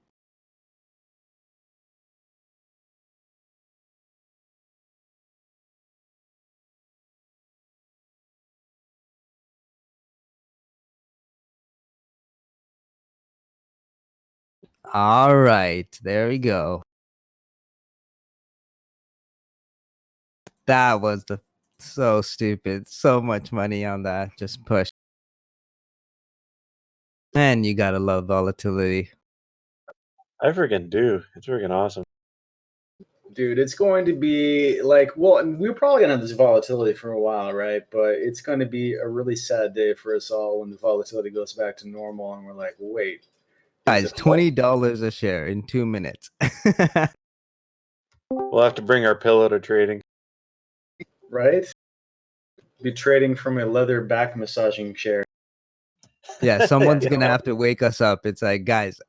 All right, there we go. That was the so stupid. So much money on that. Just push. Man, you gotta love volatility. I freaking do. It's freaking awesome. Dude, it's going to be like, well, and we're probably gonna have this volatility for a while, right? But it's going to be a really sad day for us all when the volatility goes back to normal, and we're like, wait, Guys, $20 a share in 2 minutes. We'll have to bring our pillow to trading. right? Be trading from a leather back massaging chair. Yeah, someone's gonna have to wake us up. It's like, guys.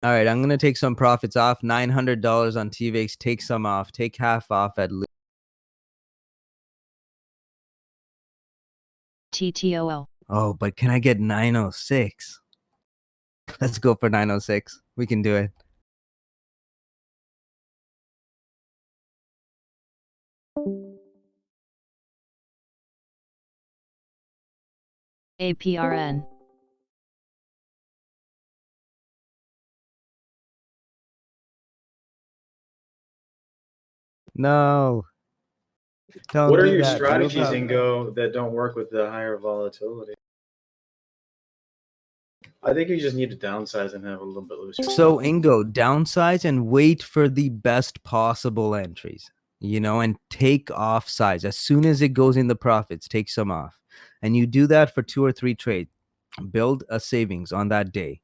All right, I'm gonna take some profits off. $900 on TVX. Take some off. Take half off at least. TTOL. Oh, but can I get 906? Let's go for 906. We can do it. APRN. No. Don't What are do your that. strategies, Move up. Ingo, that don't work with the higher volatility? I think you just need to downsize and have a little bit looser. So Ingo, downsize and wait for the best possible entries, and take off size. As soon as it goes in the profits, take some off. And you do that for 2 or 3 trades. Build a savings on that day.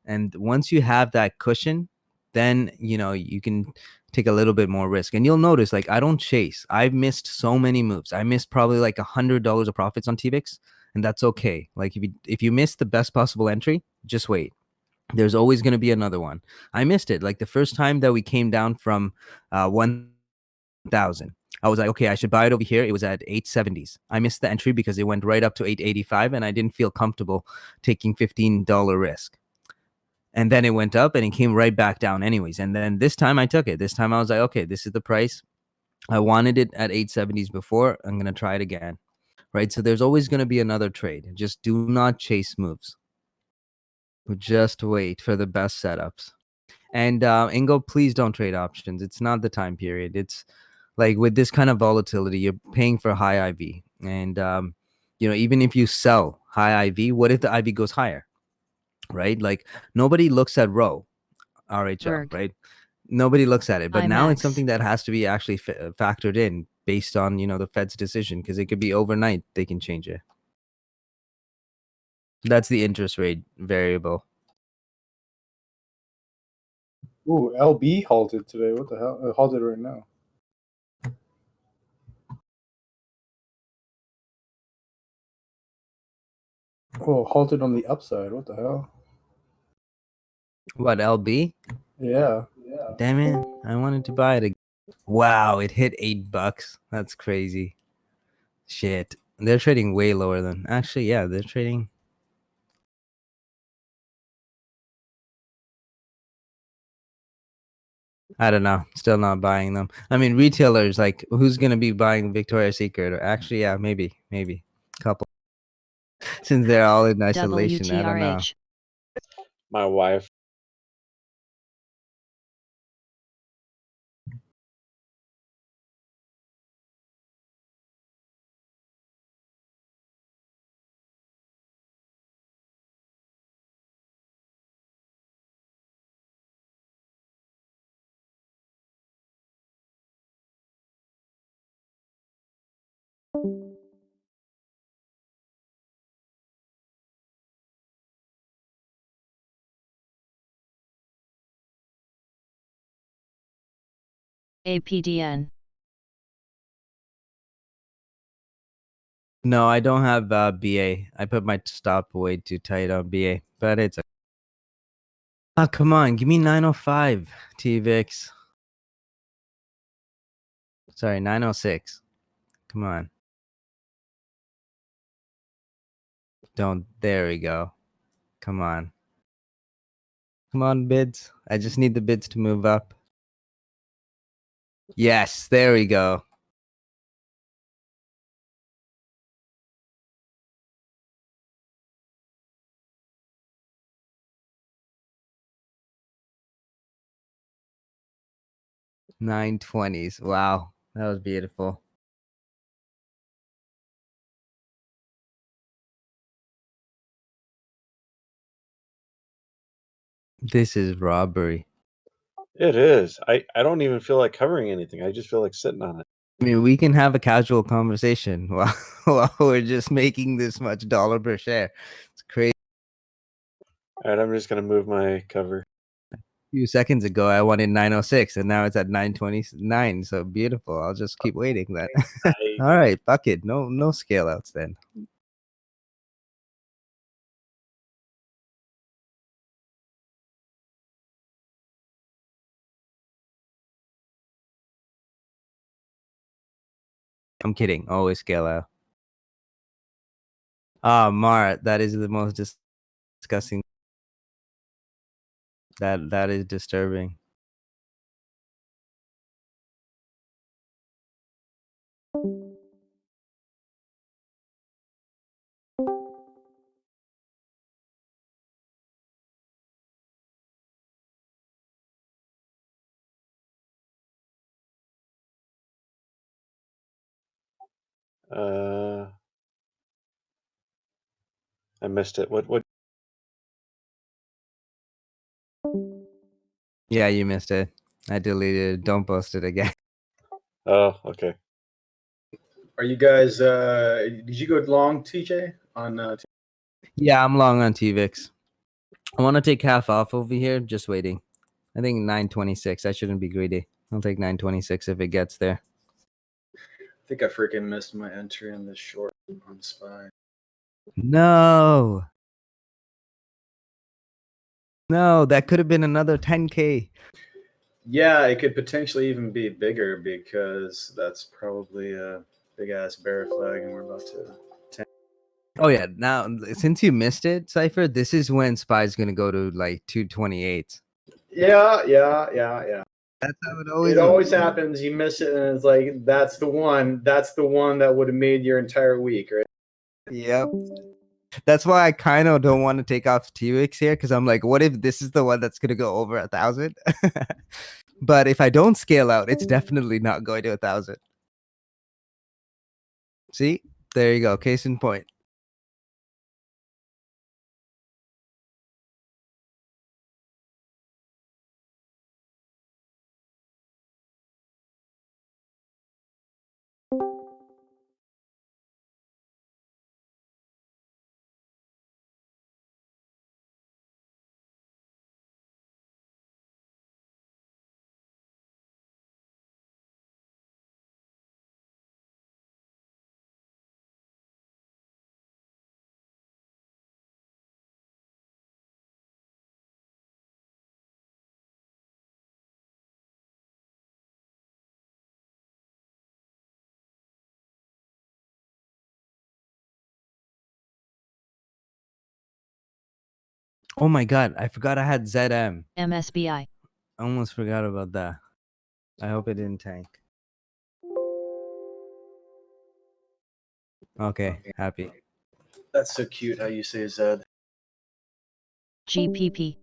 And once you have that cushion, then, you can take a little bit more risk. And you'll notice, like, I don't chase. I've missed so many moves. I missed probably like $100 of profits on TVX. And that's okay. Like if you miss the best possible entry, just wait. There's always going to be another one. I missed it. Like the first time that we came down from 1,000, I was like, okay, I should buy it over here. It was at 870s. I missed the entry because it went right up to 885, and I didn't feel comfortable taking $15 risk. And then it went up and it came right back down anyways. And then this time I took it. This time I was like, okay, this is the price. I wanted it at 870s before. I'm going to try it again. Right? So there's always going to be another trade. Just do not chase moves. Just wait for the best setups. And Ingo, please don't trade options. It's not the time period. It's like with this kind of volatility, you're paying for high IV. And, even if you sell high IV, what if the IV goes higher? Right? Like nobody looks at RHO, RHL, right? Nobody looks at it. But now it's IMAX. something that has to be actually factored in based on, the Fed's decision, because it could be overnight. They can change it. That's the interest rate variable. Ooh, LB halted today. What the hell? It halted right now. Oh, halted on the upside. What the hell? What, LB? Yeah. Damn it. I wanted to buy it again. Wow, it hit $8. That's crazy. Shit. They're trading way lower than actually, yeah, they're trading. I don't know. Still not buying them. I mean, retailers, like, who's gonna be buying Victoria's Secret? Or actually, yeah, maybe. Couple. Since they're all in isolation, I don't know. WTRH. My wife. APDN. No, I don't have BA. I put my stop way too tight on BA, but it's. Oh, come on. Give me 905, TVIX. Sorry, 906. Come on. Don't. There we go. Come on. Come on, bids. I just need the bids to move up. Yes, there we go. $920s. Wow, that was beautiful. This is robbery. It is. I don't even feel like covering anything. I just feel like sitting on it. I mean, we can have a casual conversation while we're just making this much dollar per share. It's crazy. All right, I'm just gonna move my cover. A few seconds ago, I wanted 906, and now it's at 929. So beautiful. I'll just keep waiting then. All right, fuck it. No scale outs then. I'm kidding. Always scale out. Ah, Mar, that is the most disgusting. That is disturbing. I missed it. What? Yeah, you missed it. I deleted it. Don't post it again. Oh, okay. Are you guys? Did you go long, TJ? On Yeah, I'm long on TVIX. I want to take half off over here. Just waiting. I think 926. I shouldn't be greedy. I'll take 926 if it gets there. I think I freaking missed my entry on this short on SPY. No. No, that could have been another 10K. Yeah, it could potentially even be bigger because that's probably a big ass bear flag, and we're about to. Oh yeah, now since you missed it, Cypher, this is when SPY's gonna go to like 228. Yeah. That's how It always happens. You miss it, and it's like that's the one. That's the one that would have made your entire week, right? Yep. That's why I kind of don't want to take off TWIX here, because I'm like, what if this is the one that's gonna go over 1,000? But if I don't scale out, it's definitely not going to 1,000. See, there you go. Case in point. Oh my god, I forgot I had ZM. MSBI. I almost forgot about that. I hope it didn't tank. Okay, happy. That's so cute how you say Zed. GPP.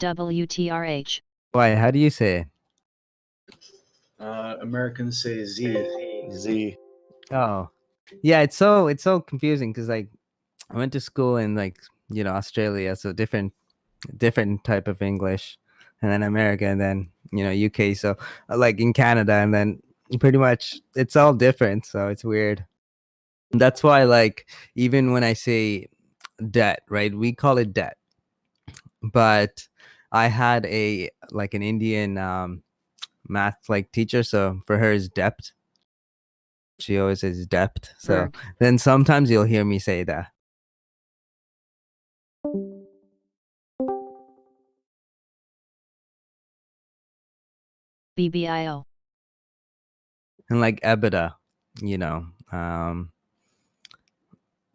WTRH. Why? How do you say it? Americans say Z. Z. Oh, yeah. It's so confusing because like I went to school in like Australia, so different type of English, and then America, and then UK. So like in Canada, and then pretty much it's all different. So it's weird. That's why like even when I say debt, right? We call it debt, but I had an Indian math like teacher, so for her is depth. She always says depth. So Berg. then sometimes you'll hear me say that. BBIO. And like EBITDA,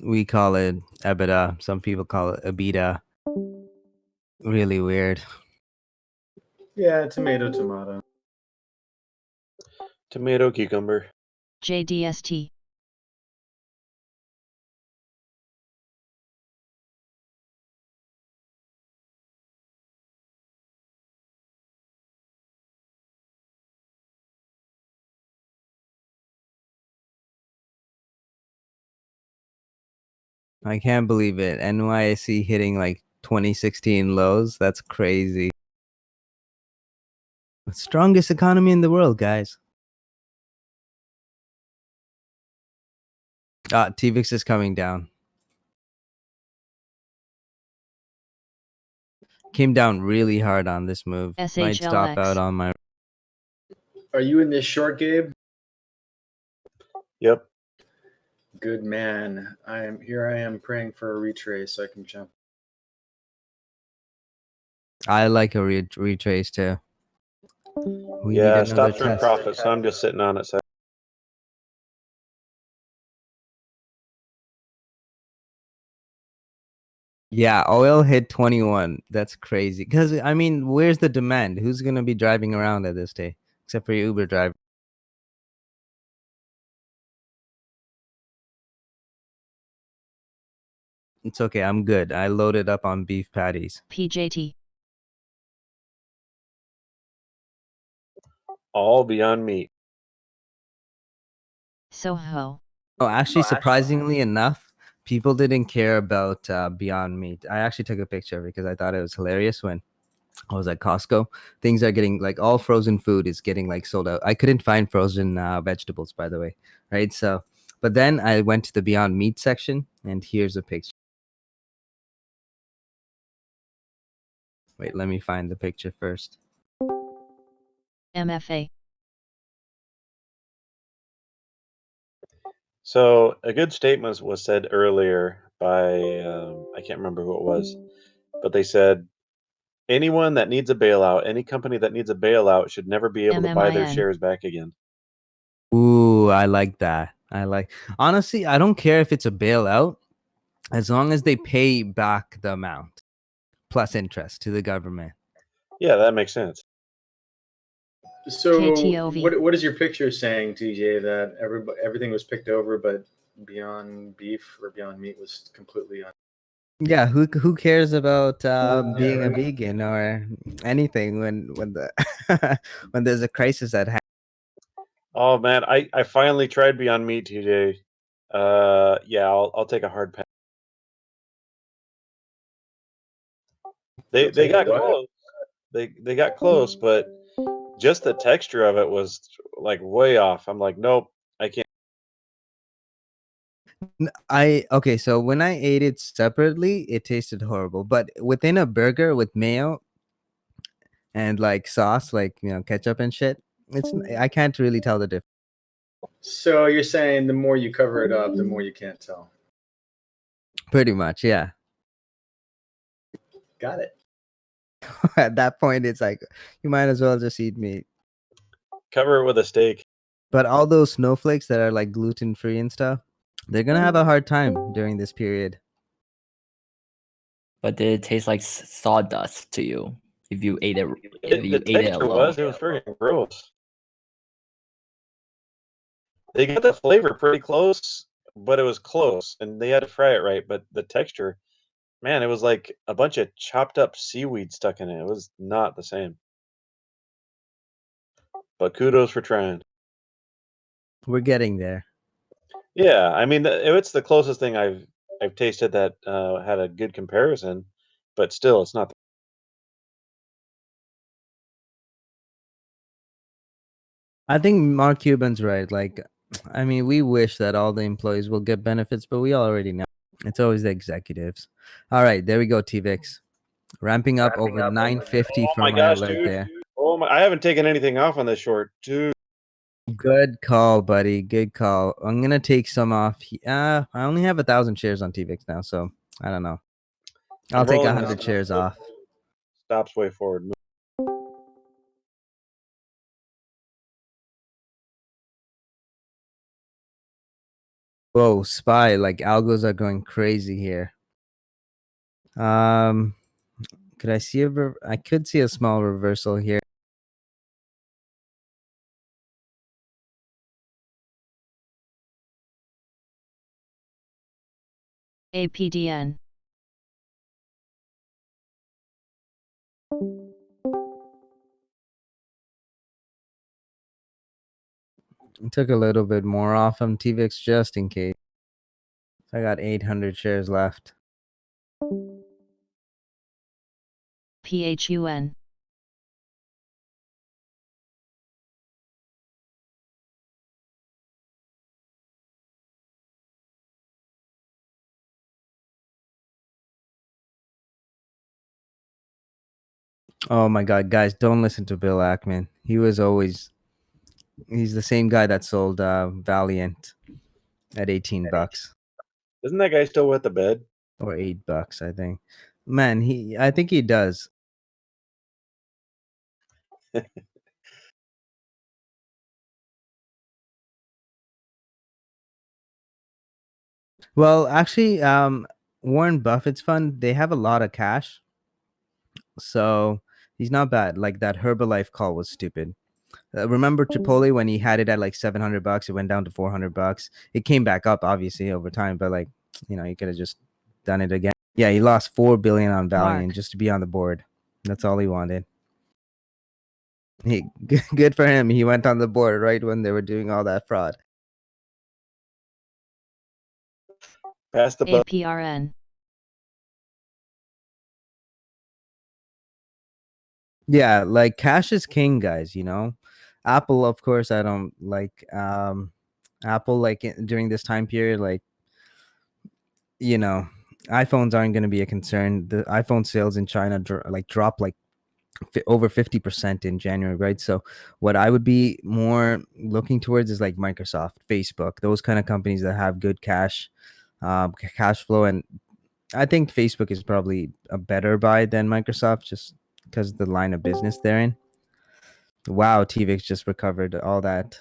we call it EBITDA. Some people call it EBITDA. Really weird. Yeah, tomato. Tomato, cucumber. JDST. I can't believe it. NYSE hitting like 2016 lows. That's crazy. The strongest economy in the world, guys. TVIX is coming down. Came down really hard on this move. Might stop out SHLX. on my. Are you in this short, Gabe? Yep. Good man. I am praying for a retrace so I can jump. I like a retrace too. We Yeah, need another stop showing test. profit, so I'm just sitting on it. So Yeah, oil hit 21. That's crazy. Because, I mean, where's the demand? Who's going to be driving around at this day? Except for your Uber driver. It's okay. I'm good. I loaded up on beef patties. PJT. all Beyond Meat. Soho. Oh, actually, surprisingly enough, people didn't care about Beyond Meat. I actually took a picture because I thought it was hilarious when I was at Costco. Things are getting like all frozen food is getting like sold out. I couldn't find frozen vegetables, by the way, right? So, but then I went to the Beyond Meat section, and here's a picture. Wait, let me find the picture first. MFA. So a good statement was said earlier by I can't remember who it was, but they said anyone that needs a bailout, any company that needs a bailout should never be able to buy their MMIN. shares back again. Ooh, I like that. Honestly, I don't care if it's a bailout as long as they pay back the amount plus interest to the government. Yeah, that makes sense. So KTOV. what is your picture saying, TJ, that everything was picked over, but Beyond Beef or Beyond Meat was completely on? Yeah, who cares about being a right. vegan or anything when the when there's a crisis at hand? Oh man, I finally tried Beyond Meat today. Yeah, I'll take a hard pass. They got close. They got close, but just the texture of it was like way off. I'm like, nope, I can't. Okay, so when I ate it separately, it tasted horrible. But within a burger with mayo and like sauce, like ketchup and shit, I can't really tell the difference. So you're saying the more you cover it up, the more you can't tell. Pretty much, yeah. Got it. At that point, it's like you might as well just eat meat. Cover it with a steak. But all those snowflakes that are like gluten free and stuff, they're gonna have a hard time during this period. But did it taste like sawdust to you if you ate it? The texture was freaking gross. They got the flavor pretty close, but it was close, and they had to fry it right. But the texture, man, it was like a bunch of chopped up seaweed stuck in it. It was not the same. But kudos for trying. We're getting there. Yeah, I mean, it's the closest thing I've tasted that had a good comparison, but still, it's not. I think Mark Cuban's right. Like, I mean, we wish that all the employees will get benefits, but we already know it's always the executives. All right, there we go, TVIX. Ramping up over 950 Oh from my my gosh, alert dude! there. Oh my! I haven't taken anything off on this short, dude. Good call, buddy. Good call. I'm gonna take some off. I only have 1,000 shares on TVIX now, so I don't know. I'll I'm take rolling 100 this shares off. Stops way forward. Whoa, SPY, like algos are going crazy here. Could I see I could see a small reversal here. APDN. Took a little bit more off on TVIX just in case. I got 800 shares left. PHUN. Oh my God, guys, don't listen to Bill Ackman. He's the same guy that sold Valiant at 18 bucks. Isn't that guy still wet the bed? Or $8, I think. Man, I think he does. Well, actually, Warren Buffett's fund, they have a lot of cash. So he's not bad. Like that Herbalife call was stupid. Remember Chipotle when he had it at like $700, it went down to $400. It came back up obviously over time, but like, you could have just done it again. Yeah, he lost $4 billion on Valiant just to be on the board. That's all he wanted. Good for him. He went on the board right when they were doing all that fraud. Pass the APRN. Yeah, like cash is king, guys, Apple, of course, I don't like Apple like during this time period, like iPhones aren't going to be a concern. The iPhone sales in China dropped like over 50% in January, right? So what I would be more looking towards is like Microsoft, Facebook, those kind of companies that have good cash flow. And I think Facebook is probably a better buy than Microsoft just because of the line of business they're in. Wow, TVIX just recovered all that.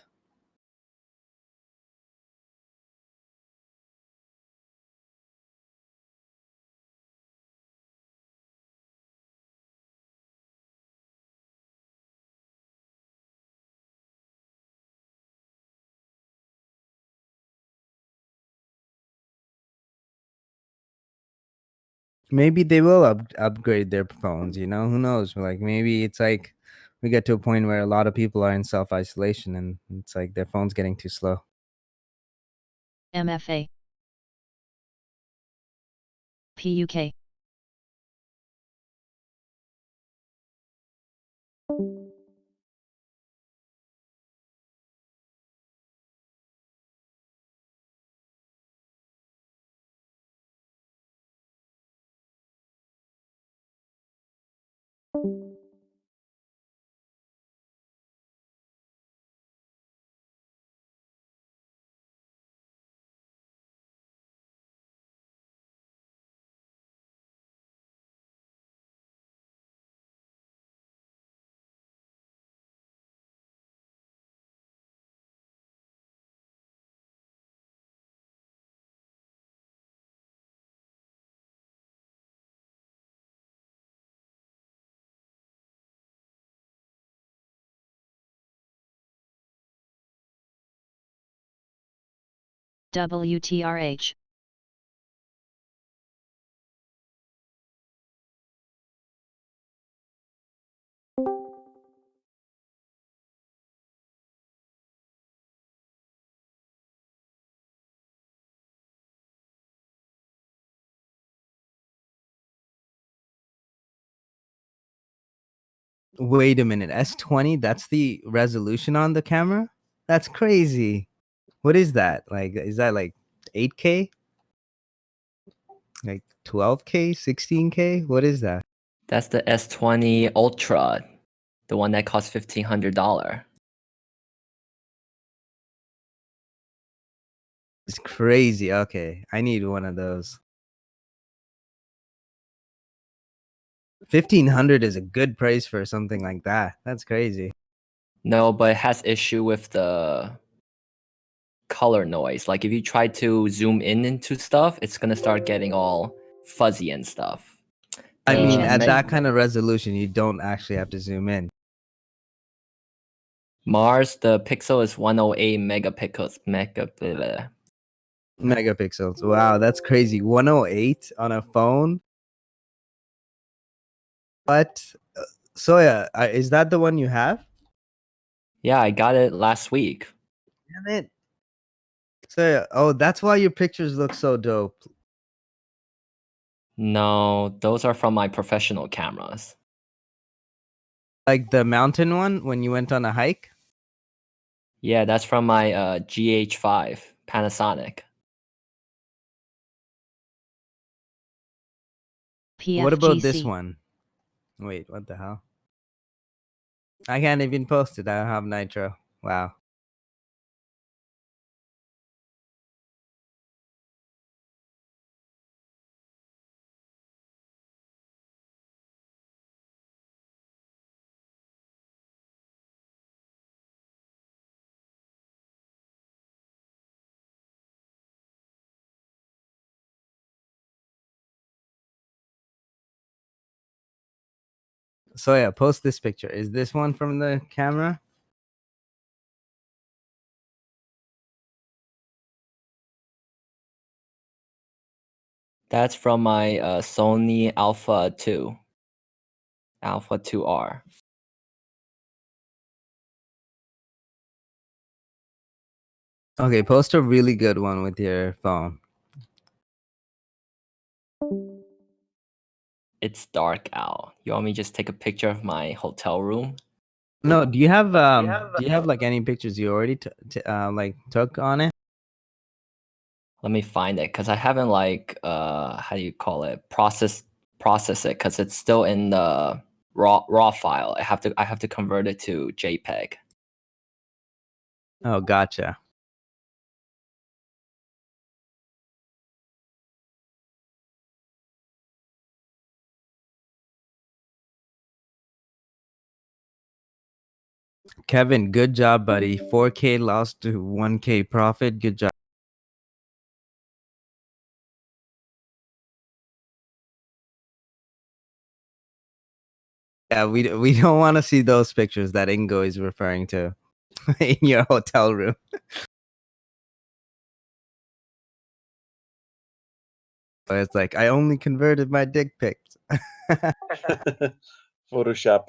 Maybe they will upgrade their phones, who knows? Like maybe it's like we get to a point where a lot of people are in self-isolation and it's like their phone's getting too slow. MFA. PUK. WTRH. Wait a minute, S20, that's the resolution on the camera? That's crazy. What is that? Like, is that like 8K? Like 12K, 16K? What is that? That's the S20 Ultra, The one that costs $1,500. It's crazy. Okay, I need one of those. 1,500 is a good price for something like that. That's crazy. No, but it has issue with the color noise. Like if you try to zoom in into stuff, it's gonna start getting all fuzzy and stuff. I mean, The at Meg- that kind of resolution, you don't actually have to zoom in. Mars, the pixel is 108 megapixels. Megapixels. Wow, that's crazy. 108 on a phone. What? Soya, is that the one you have? Yeah, I got it last week. Damn it. Soya, oh, that's why your pictures look so dope. No, those are from my professional cameras. Like the mountain one when you went on a hike? Yeah, that's from my GH5 Panasonic. What about this PFGC. one? Wait, what the hell? I can't even post it. I don't have Nitro. Wow. So yeah, post this picture. Is this one from the camera? That's from my Sony Alpha 2. Alpha 2R. Okay, post a really good one with your phone. It's dark out. You want me to just take a picture of my hotel room? No, do you have like any pictures you already like took on it? Let me find it because I haven't like how do you call it process it because it's still in the raw file. I have to convert it to JPEG. Oh, gotcha. Kevin, good job, buddy. 4K lost to 1K profit. Good job. Yeah, we don't want to see those pictures that Ingo is referring to in your hotel room. But it's like I only converted my dick pics. Photoshop.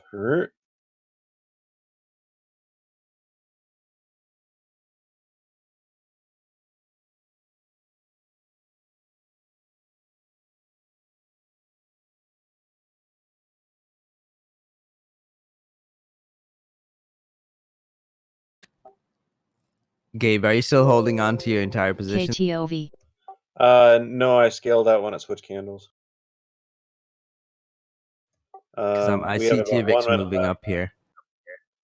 Gabe, are you still holding on to your entire position? KTOV. No, I scaled out when it switched candles. Because I We have see about 1 TVX minute moving left. up here.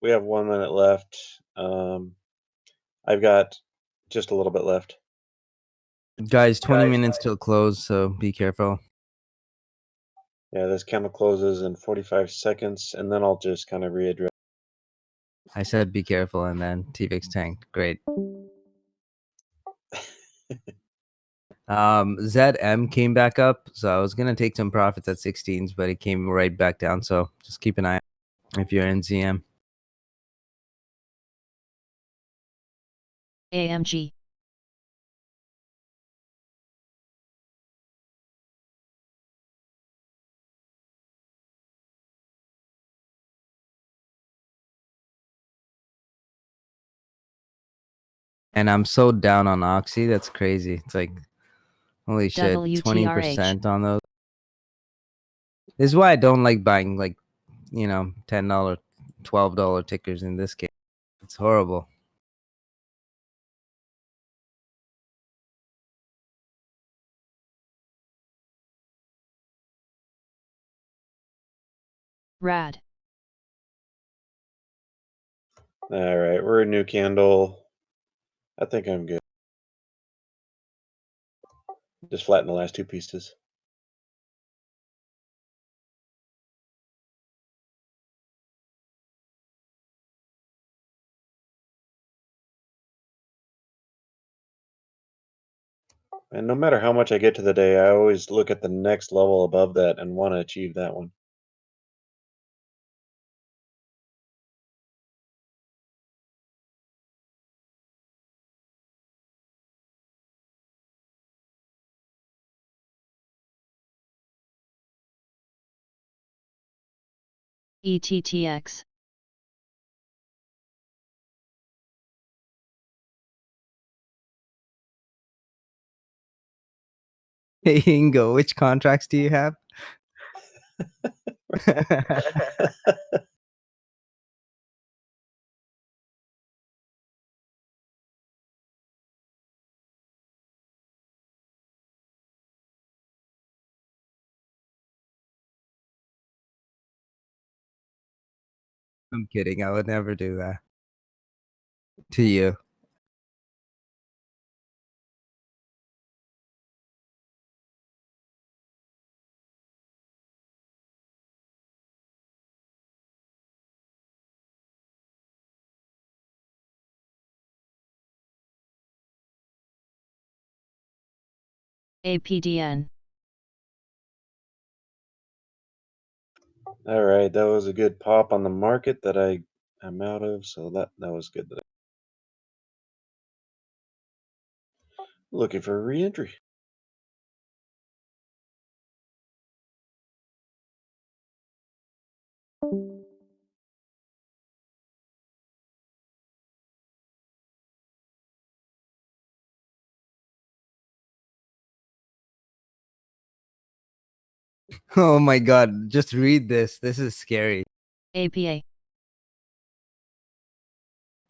We have 1 minute left. I've got just a little bit left. Guys, 20 minutes till close, so be careful. Yeah, this candle closes in 45 seconds, and then I'll just kind of readdress. I said be careful, and then TVX tanked. Great. ZM came back up, so I was gonna take some profits at 16s, but it came right back down. So just keep an eye out if you're in ZM. AMG. And I'm so down on Oxy. That's crazy. It's like, holy shit, WTRH. 20% on those. This is why I don't like buying like, $10, $12 tickers in this game. It's horrible. Rad. All right, we're a new candle. I think I'm good. Just flatten the last two pieces. And no matter how much I get to the day, I always look at the next level above that and want to achieve that one. ETTX. Hey, Ingo, which contracts do you have? I'm kidding. I would never do that to you. APDN. All right, that was a good pop on the market that I'm out of, so that was good. Looking for a re-entry. Oh my god, just read this. This is scary. APA.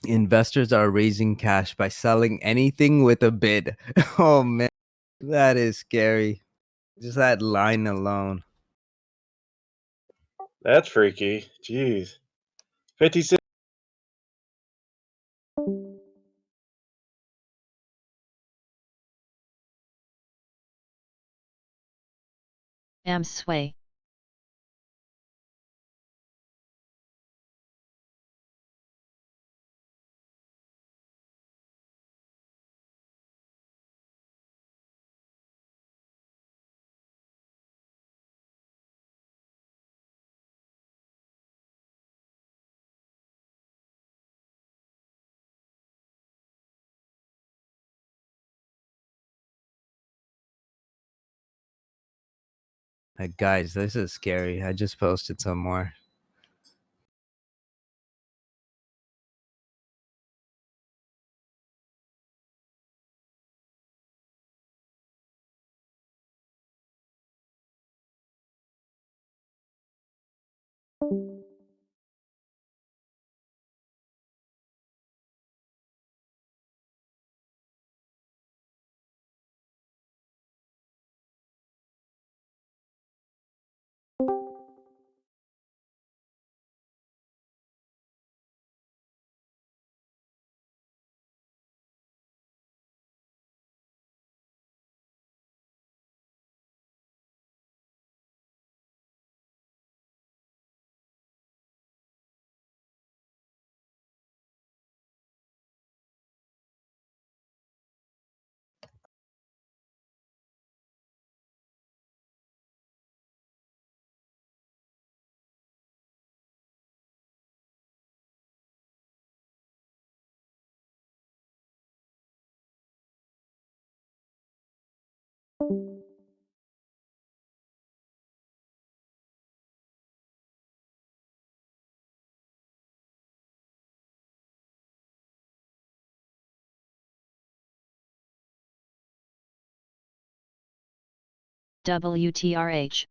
Investors are raising cash by selling anything with a bid. Oh man, that is scary. Just that line alone. That's freaky. Jeez. 56. Sway. Guys, this is scary. I just posted some more. WTRH.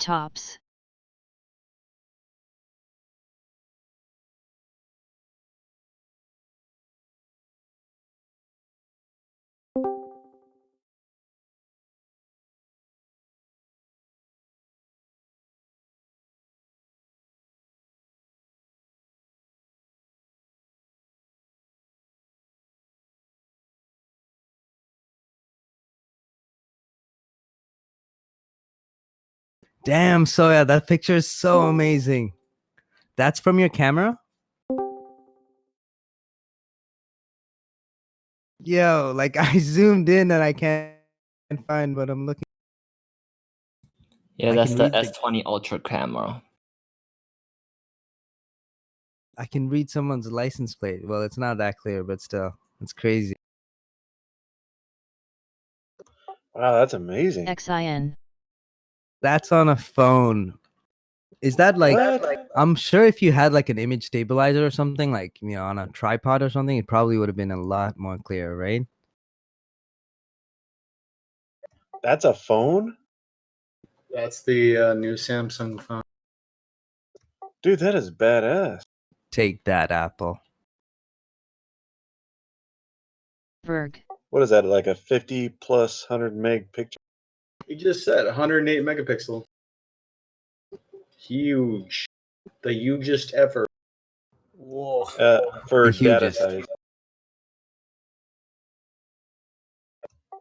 tops. Damn, Soya, that picture is so amazing. That's from your camera? Yo, like I zoomed in and I can't find what I'm looking. Yeah, I that's can the read the- S20 Ultra camera. I can read someone's license plate. Well, it's not that clear, but still, it's crazy. Wow, that's amazing. XIN. That's on a phone. Is that like? What? I'm sure if you had like an image stabilizer or something, like on a tripod or something, it probably would have been a lot more clear, right? That's a phone? That's the new Samsung phone. Dude, that is badass. Take that, Apple. Berg. What is that, like a 50 plus 100 meg picture? You just said 108 megapixel. Huge. The hugest ever. Whoa. For The data hugest. size.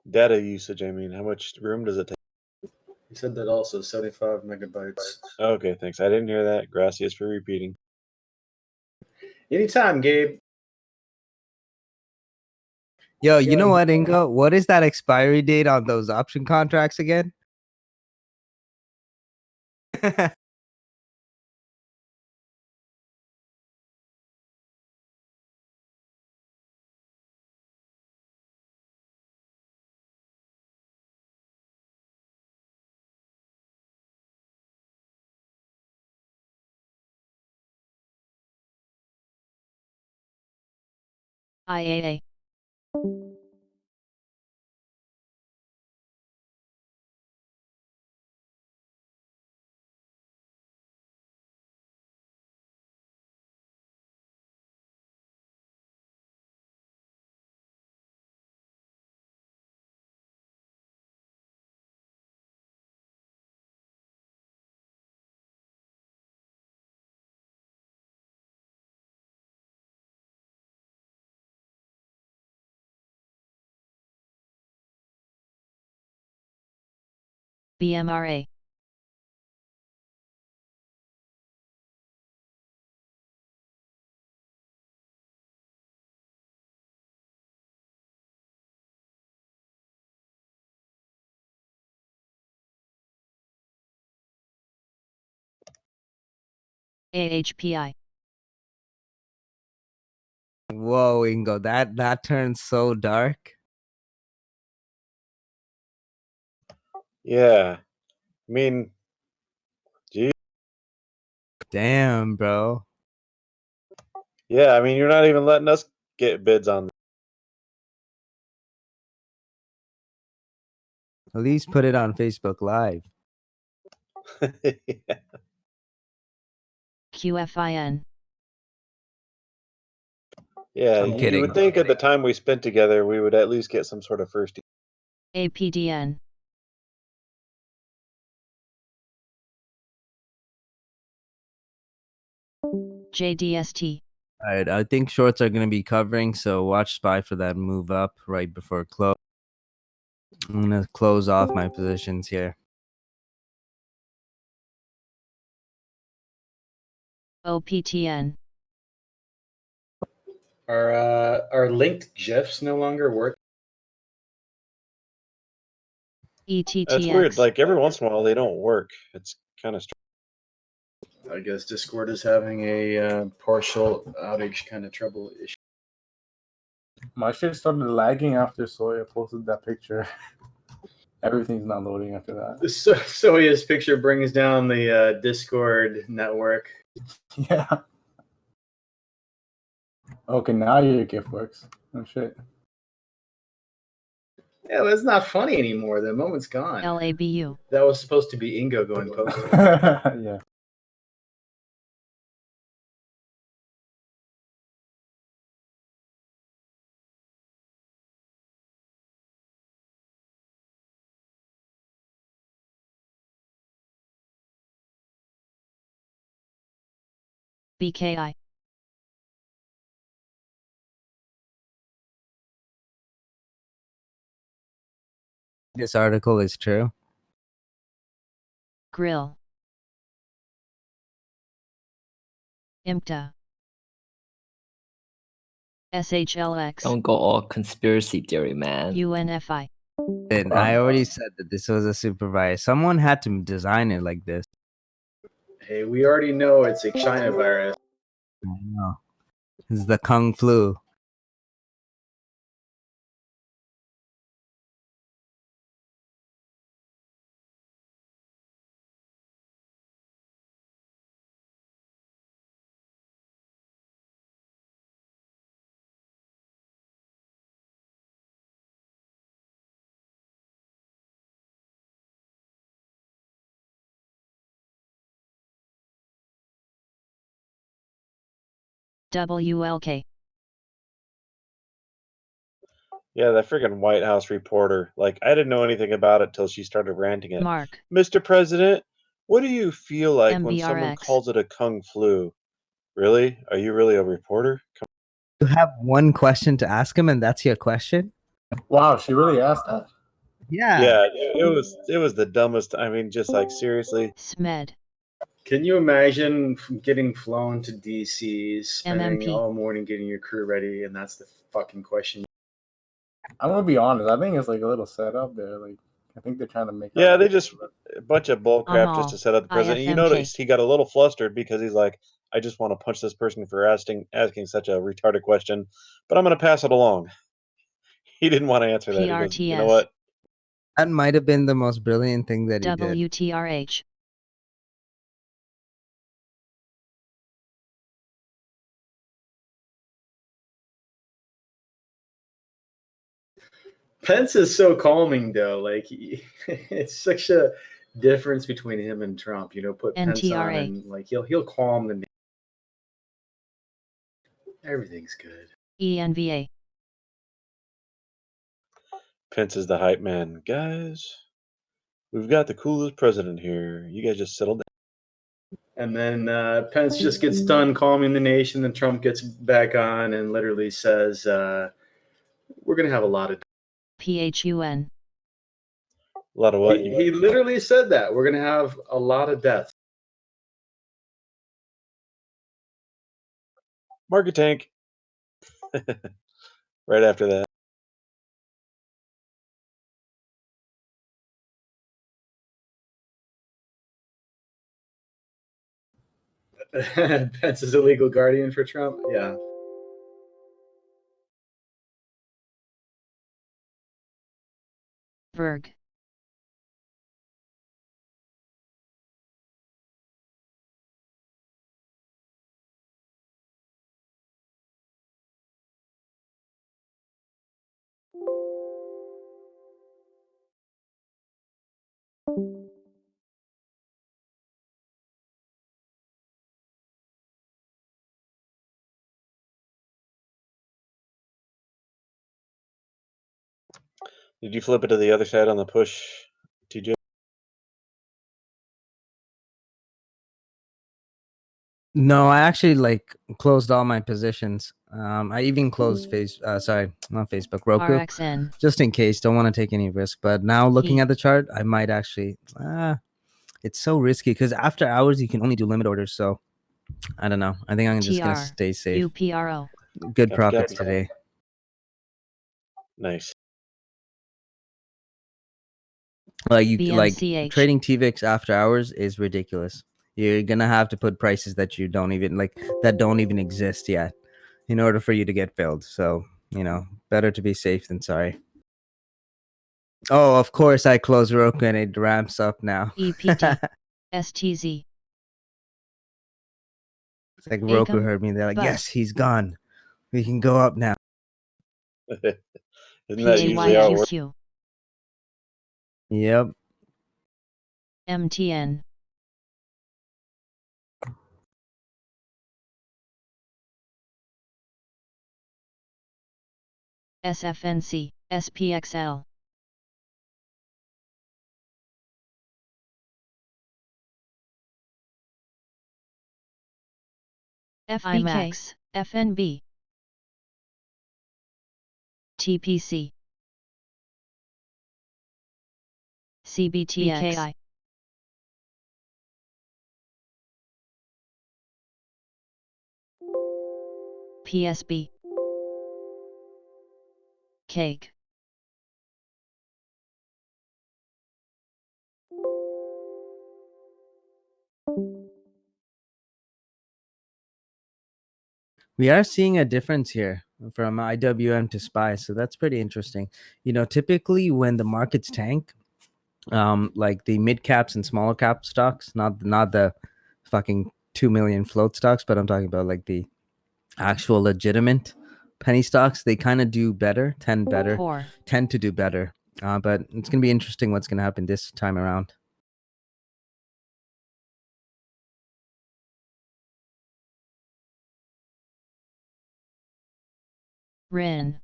Data usage, I mean, how much room does it take? You said that also, 75 megabytes. Okay, thanks. I didn't hear that. Gracias for repeating. Anytime, Gabe. Yo, you know what, Ingo? What is that expiry date on those option contracts again? IAA. BMRA. AHPI. Whoa, Ingo, that turns so dark. Yeah. I mean, gee. Damn, bro. Yeah, I mean, you're not even letting us get bids on At least put it on Facebook Live. yeah. QFIN. Yeah, I'm you kidding. would think at the time we spent together, we would at least get some sort of first. APDN. JDST. All right, I think shorts are going to be covering, so watch SPY for that move up right before close. I'm going to close off my positions here. OPTN. Are linked GIFs no longer work? ETTX. That's weird. Like every once in a while, they don't work. It's kind of strange. I guess Discord is having a partial outage kind of trouble issue. My shit started lagging after Soya posted that picture. Everything's not loading after that. So his picture brings down the Discord network. Yeah. Okay, now your GIF works. Oh shit. Yeah, well, it's not funny anymore. The moment's gone. LABU. That was supposed to be Ingo going postal. Yeah. BKI. This article is true. Grill. IMTA. SHLX. Don't go all conspiracy theory, man. UNFI. And I already said that this was a supervisor. Someone had to design it like this. Hey, we already know it's a China virus. I know. This is the Kung Flu. WLK. Yeah, that freaking White House reporter. Like, I didn't know anything about it till she started ranting it. Mark. Mr. President, what do you feel like when someone MBRX. calls it a kung flu? Really? Are you really a reporter? Come You have one question to ask him, and that's your question? Wow, she really asked that. Yeah. Yeah, it was the dumbest. I mean, just like seriously. SMED. Can you imagine getting flown to DC, spending MMP. all morning getting your crew ready, and that's the fucking question? I'm gonna be honest. I think it's like a little set up there. Like, I think they're trying to make. Yeah, they just a bunch of bull crap I'm just to all set up the president. You IFMK. noticed he got a little flustered because he's like, I just want to punch this person for asking such a retarded question, but I'm going to pass it along. He didn't want to answer that. He goes, you know PRTS. what? That might have been the most brilliant thing that he did. WTRH. Pence is so calming, though. Like, it's such a difference between him and Trump. You know, put Pence on, NTRA. and like he'll calm the. Everything's good. ENVA. Pence is the hype man. Guys, we've got the coolest president here. You guys just settle down. And then Pence just gets done calming the nation, and Trump gets back on and literally says, "We're gonna have a lot of." PHUN. A lot of what? He literally said that we're gonna have a lot of deaths. Market tank. Right after that. Pence is a legal guardian for Trump. Yeah. Berg. Did you flip it to the other side on the push, TJ? No, I actually like closed all my positions. I even closed sorry, not Facebook, Roku, RXN. just in case. Don't want to take any risk. But now looking He. at the chart, I might actually. It's so risky because after hours you can only do limit orders. So I don't know. I think I'm just gonna TR. stay safe. UPRO. Good Copy, profits copy. today. Nice. Like like BMCH. trading TVIX after hours is ridiculous. You're gonna have to put prices that you don't even that don't even exist yet in order for you to get filled. So, better to be safe than sorry. Oh, of course I close Roku and it ramps up now. EPT. STZ. It's like Roku Acom, heard me. They're like, bus. yes, he's gone. We can go up now. Isn't that usually how it works? PAYQQ. Yep. MTN, SFNC, SPXL, FBK, FNB, TPC, CBTX, BKI, PSB, Cake, We are seeing a difference here from IWM to SPY, so that's pretty interesting. You know, typically when the markets tank, like the mid caps and smaller cap stocks, not the fucking 2 million float stocks, but I'm talking about like the actual legitimate penny stocks, they kind of do better, tend to do better. But it's gonna be interesting what's gonna happen this time around. RIN,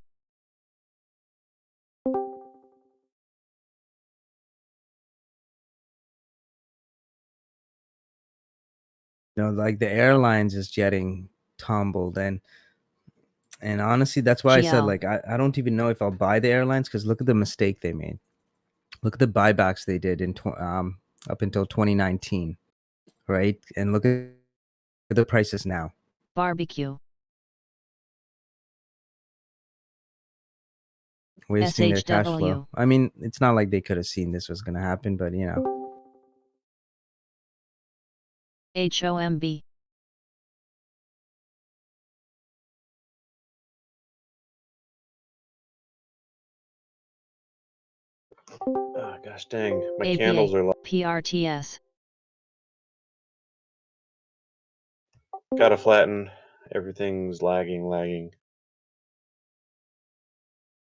You know, like the airlines is getting tumbled, and honestly, that's why I said GL. like I don't even know if I'll buy the airlines, because look at the mistake they made. Look at the buybacks they did in up until 2019, right? And look at the prices now. Barbecue, Wasting their cash SHW. flow. I mean, it's not like they could have seen this was going to happen, but you know. HOMB, Oh, gosh dang. My APA, candles are low. PRTS, Gotta flatten. Everything's lagging.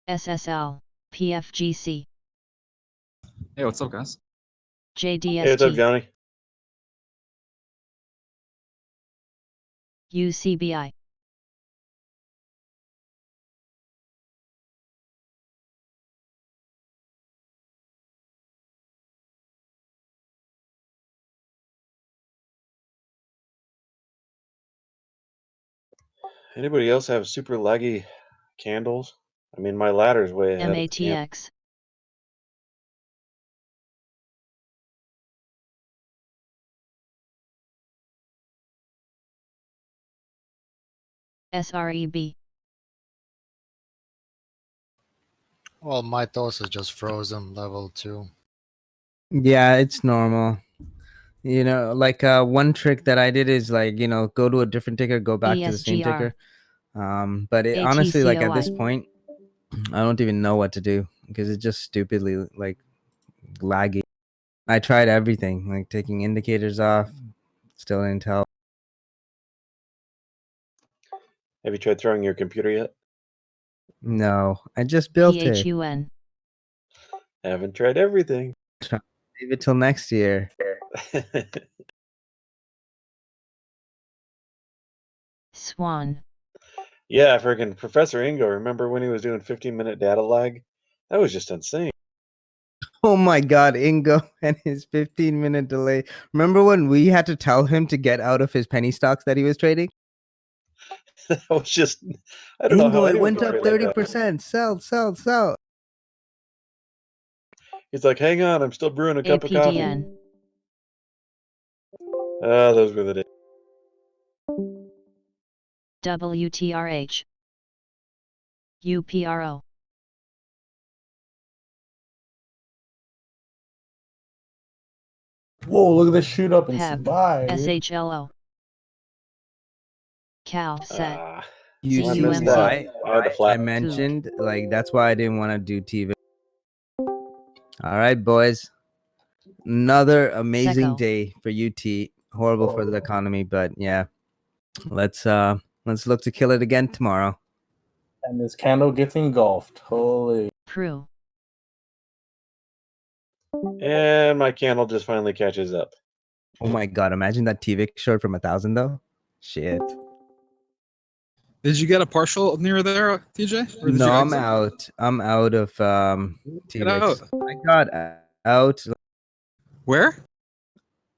SSL, PFGC, Hey, what's up, guys? JDST, Hey, what's up, Johnny? UCBI, Anybody else have super laggy candles? I mean, my ladder's way ahead of the camp. MATX, SREB, Well, my toast is just frozen level 2. Yeah, it's normal. You know, like one trick that I did is like, you know, go to a different ticker, go back to the same ESGR, ticker. But it, honestly, like at this ATCOI, point, I don't even know what to do because it's just stupidly like laggy. I tried everything, like taking indicators off, still didn't tell. Have you tried throwing your computer yet? No, I just built it. PHUN, Haven't tried everything. Leave it till next year. SWAN, Yeah, freaking Professor Ingo. Remember when he was doing 15-minute data lag? That was just insane. Oh my God, Ingo and his 15-minute delay. Remember when we had to tell him to get out of his penny stocks that he was trading? That was just, I don't know how Ingo, it anyone went can up trade like that. 30%. Sell. He's like, hang on, I'm still brewing a cup of coffee. APDN, Ah, those were the days. WTRH, UPRO, Whoa, look at this shoot up in PEP, SPY. SHLO, CalSet, You I see missed why that. I had to I flap. mentioned, like, that's why I didn't want to do TV. All right, boys. Another amazing Seco. day for UT. Horrible for the economy, but yeah. Let's look to kill it again tomorrow. And this candle gets engulfed. Holy. Pru, And my candle just finally catches up. Oh my god! Imagine that TVIX short from 1,000 though. Shit. Did you get a partial near there, TJ? Or did No, you I'm exit? out. I'm out of Get out. TVIX. I got out. Where?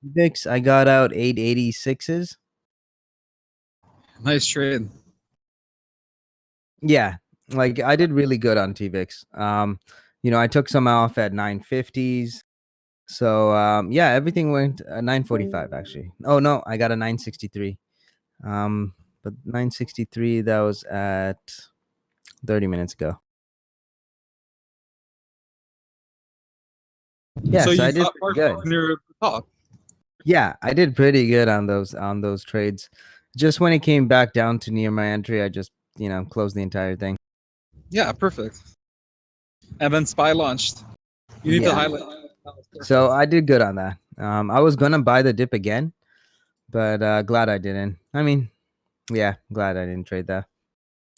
TVIX. I got out 886s. Nice trade. Yeah, like I did really good on TVIX. I took some off at 950s. So yeah, everything went 945 actually. Oh no, I got a 963. But 963 that was at 30 minutes ago. Yeah, So so you I did got pretty partial good. near the top. Yeah, I did pretty good on those trades. Just when it came back down to near my entry, I just closed the entire thing. Yeah, perfect. And then Spy launched. You need to Yeah. highlight. So I did good on that. I was gonna buy the dip again, but glad I didn't. I mean, yeah, glad I didn't trade that.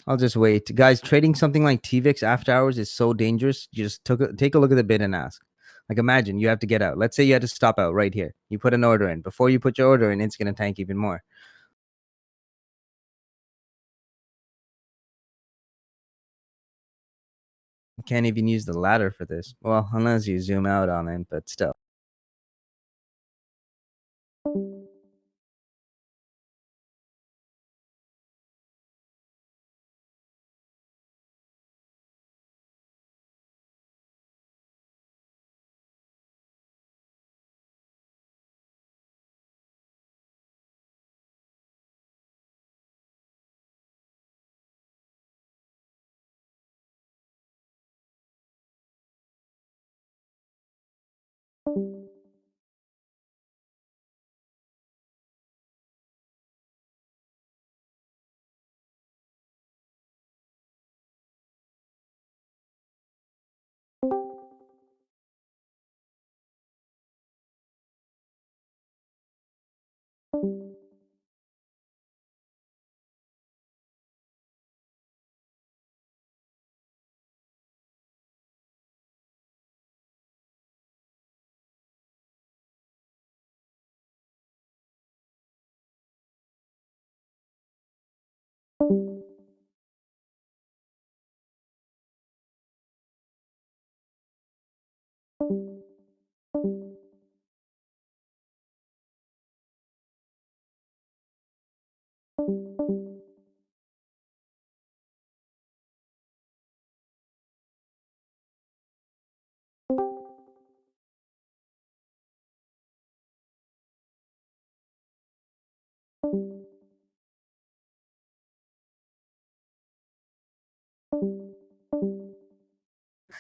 I'll just wait. Guys, trading something like TVIX after hours is so dangerous. You just take a look at the bid and ask. Like imagine you have to get out. Let's say you had to stop out right here. You put an order in. Before you put your order in, it's gonna tank even more. You can't even use the ladder for this. Well, unless you zoom out on it, but still.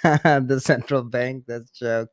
The central bank, that's jokes.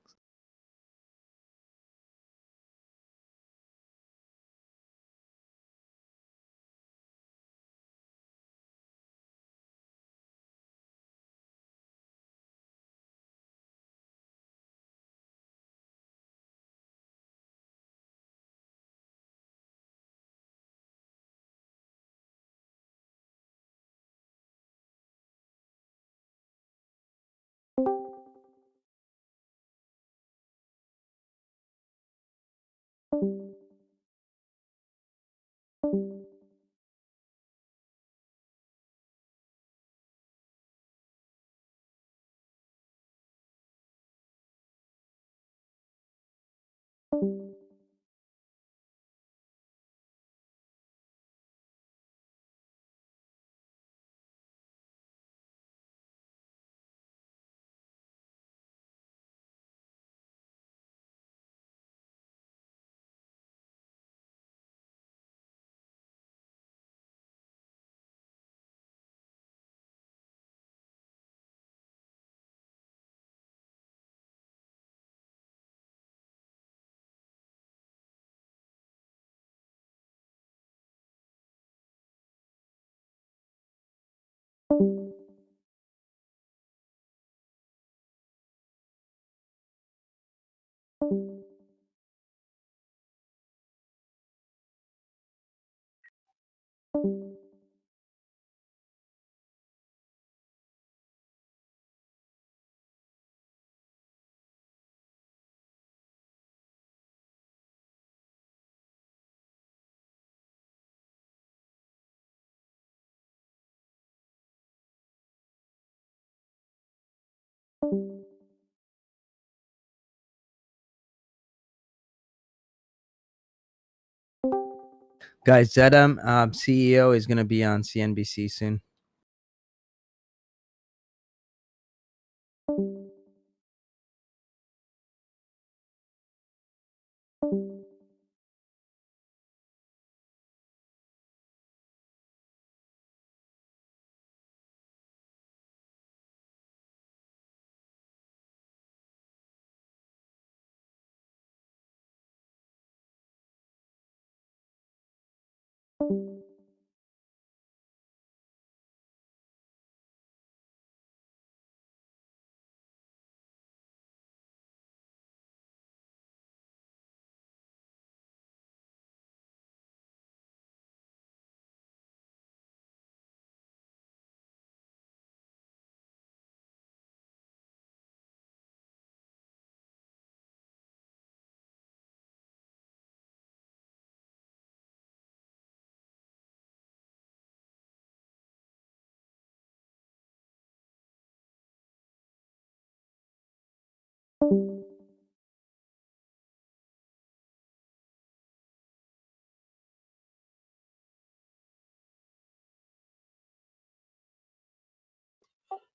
Guys, Zedam, CEO, is going to be on CNBC soon.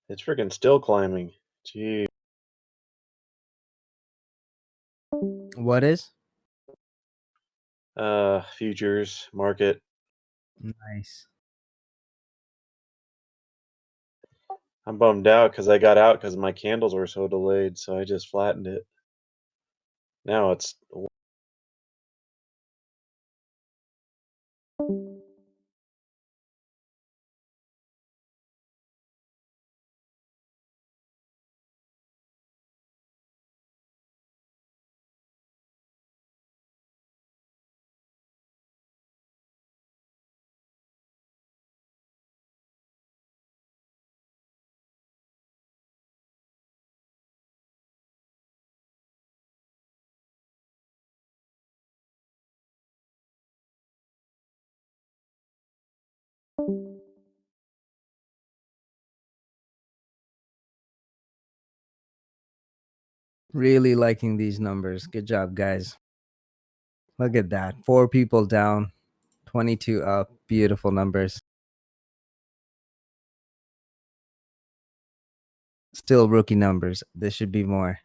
It's freaking still climbing. Gee. What is? Futures market. Nice. I'm bummed out because I got out because my candles were so delayed, so I just flattened it. Now it's Really liking these numbers. Good job, guys. Look at that. 4 people down, 22 up. Beautiful numbers. Still rookie numbers. There should be more.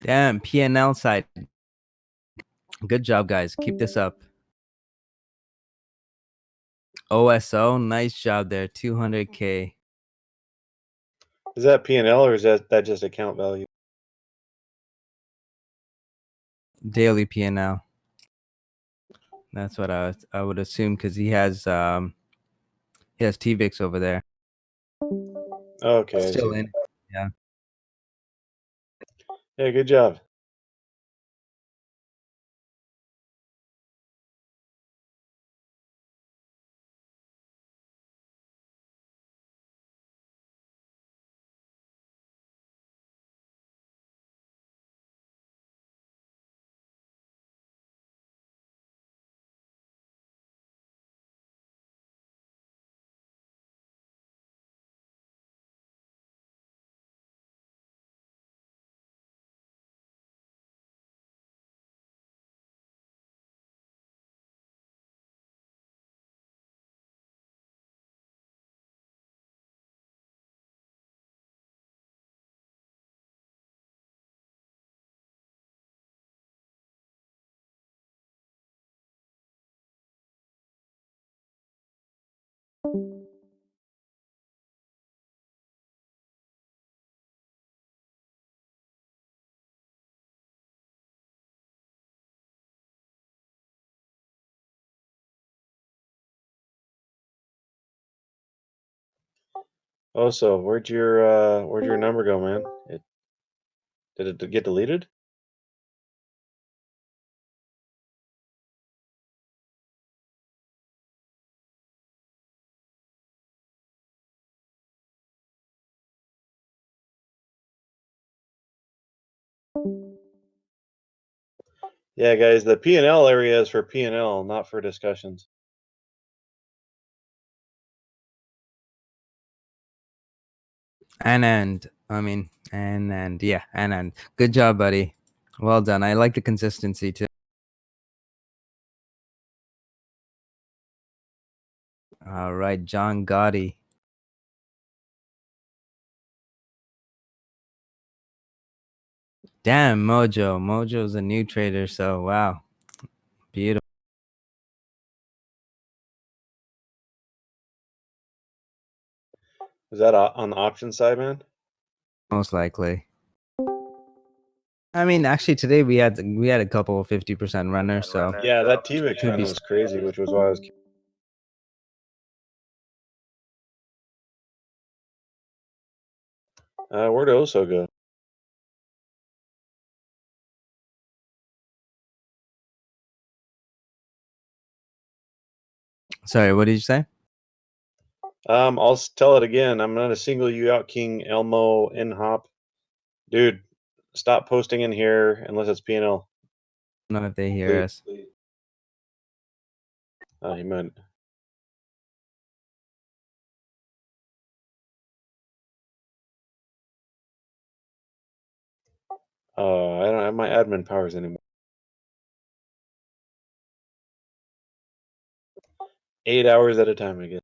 Damn, PNL side. Good job, guys. Keep this up. OSO, nice job there. 200K. is that P&L or is that just account value? Daily PNL. That's what I would assume because he has TVIX over there. Okay, I Still see. in. Yeah. Yeah, good job. Oh, so where'd your number go, man? Did it get deleted? Yeah, guys, the P&L area is for P&L, not for discussions. Yeah, and good job, buddy. Well done. I like the consistency too. All right, John Gotti. Damn, Mojo. Mojo's a new trader, so wow. Beautiful. Is that on the option side, man? Most likely. I mean, actually, today we had a couple of 50% runners, so Yeah, that TVIX could run be was crazy, which was why I was. Where'd Oso go? Sorry, what did you say? I'll tell it again. I'm gonna single you out, King Elmo Inhop. Dude, stop posting in here unless it's P&L. I don't know if they hear us. Oh, he might. Oh, I don't have my admin powers anymore. 8 hours at a time, I guess.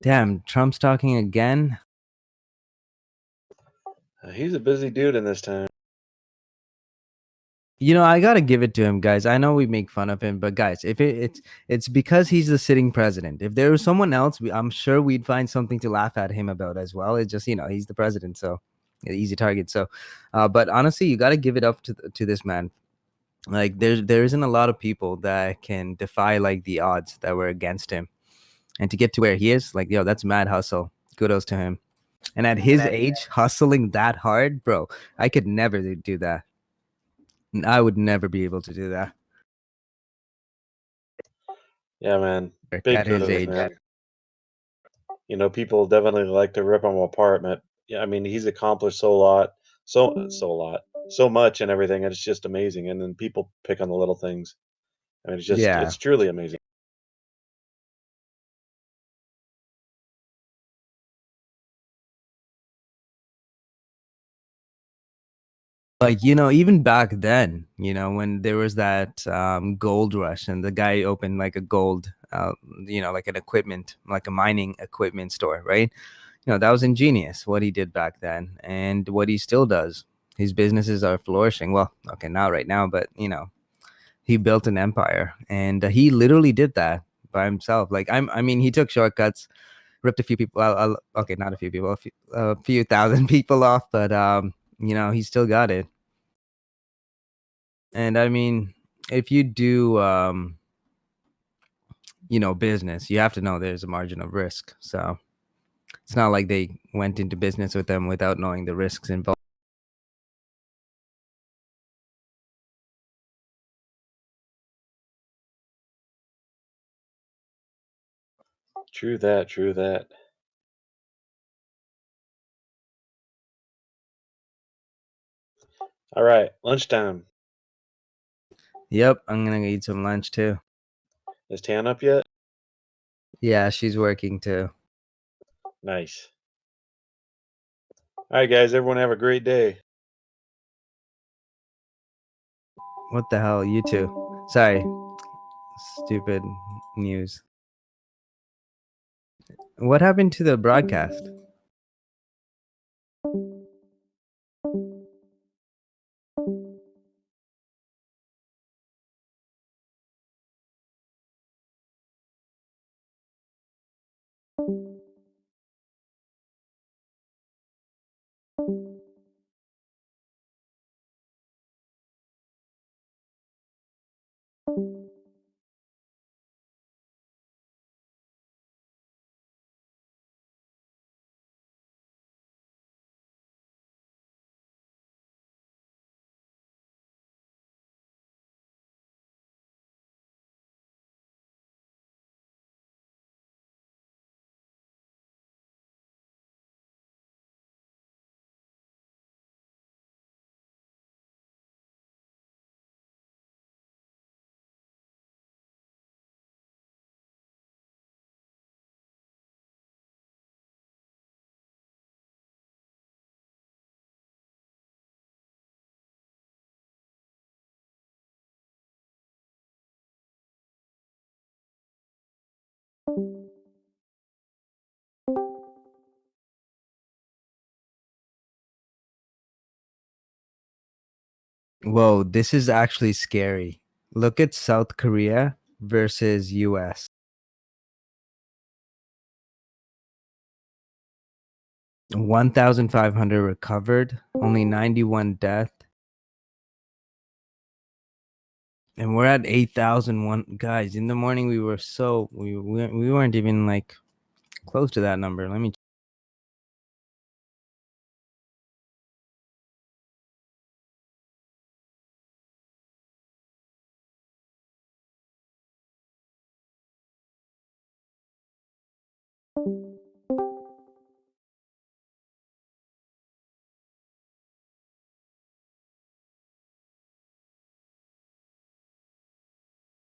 Damn, Trump's talking again. He's a busy dude in this time. You know, I gotta give it to him, guys. I know we make fun of him, but guys, if it's because he's the sitting president. If there was someone else, I'm sure we'd find something to laugh at him about as well. It's just, he's the president, so easy target. So, but honestly, you gotta give it up to this man. Like, there isn't a lot of people that can defy like the odds that were against him, and to get to where he is, like, yo, that's mad hustle. Kudos to him. And at his age, hustling that hard, bro, I could never do that. I would never be able to do that. Yeah, man. Big At his kudos, age. man. People definitely like to rip him apart, man. Yeah, I mean, he's accomplished so much and everything, and it's just amazing. And then people pick on the little things. I mean, it's truly amazing. Like, even back then, when there was that gold rush and the guy opened like a gold, like an equipment, like a mining equipment store, right? That was ingenious what he did back then and what he still does. His businesses are flourishing. Well, okay, not right now, but he built an empire, and he literally did that by himself. Like, I mean, he took shortcuts, ripped a few people out. Okay, not a few people, a few thousand people off, but he still got it. And I mean, if you do, business, you have to know there's a margin of risk. So it's not like they went into business with them without knowing the risks involved. True that. True that. All right, lunchtime. Yep, I'm gonna eat some lunch too. Is Tan up yet? Yeah, she's working too. Nice. All right, guys. Everyone have a great day. What the hell? You too. Sorry. Stupid news. What happened to the broadcast? Whoa, this is actually scary. Look at South Korea versus US. 1,500 recovered, only 91 death. And we're at 8,001 guys. In the morning we were we weren't even like close to that number. Let me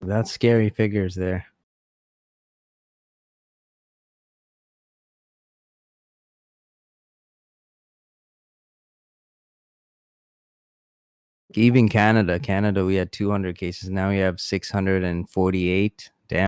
That's scary figures there. Even Canada, we had 200 cases. Now we have 648. Damn.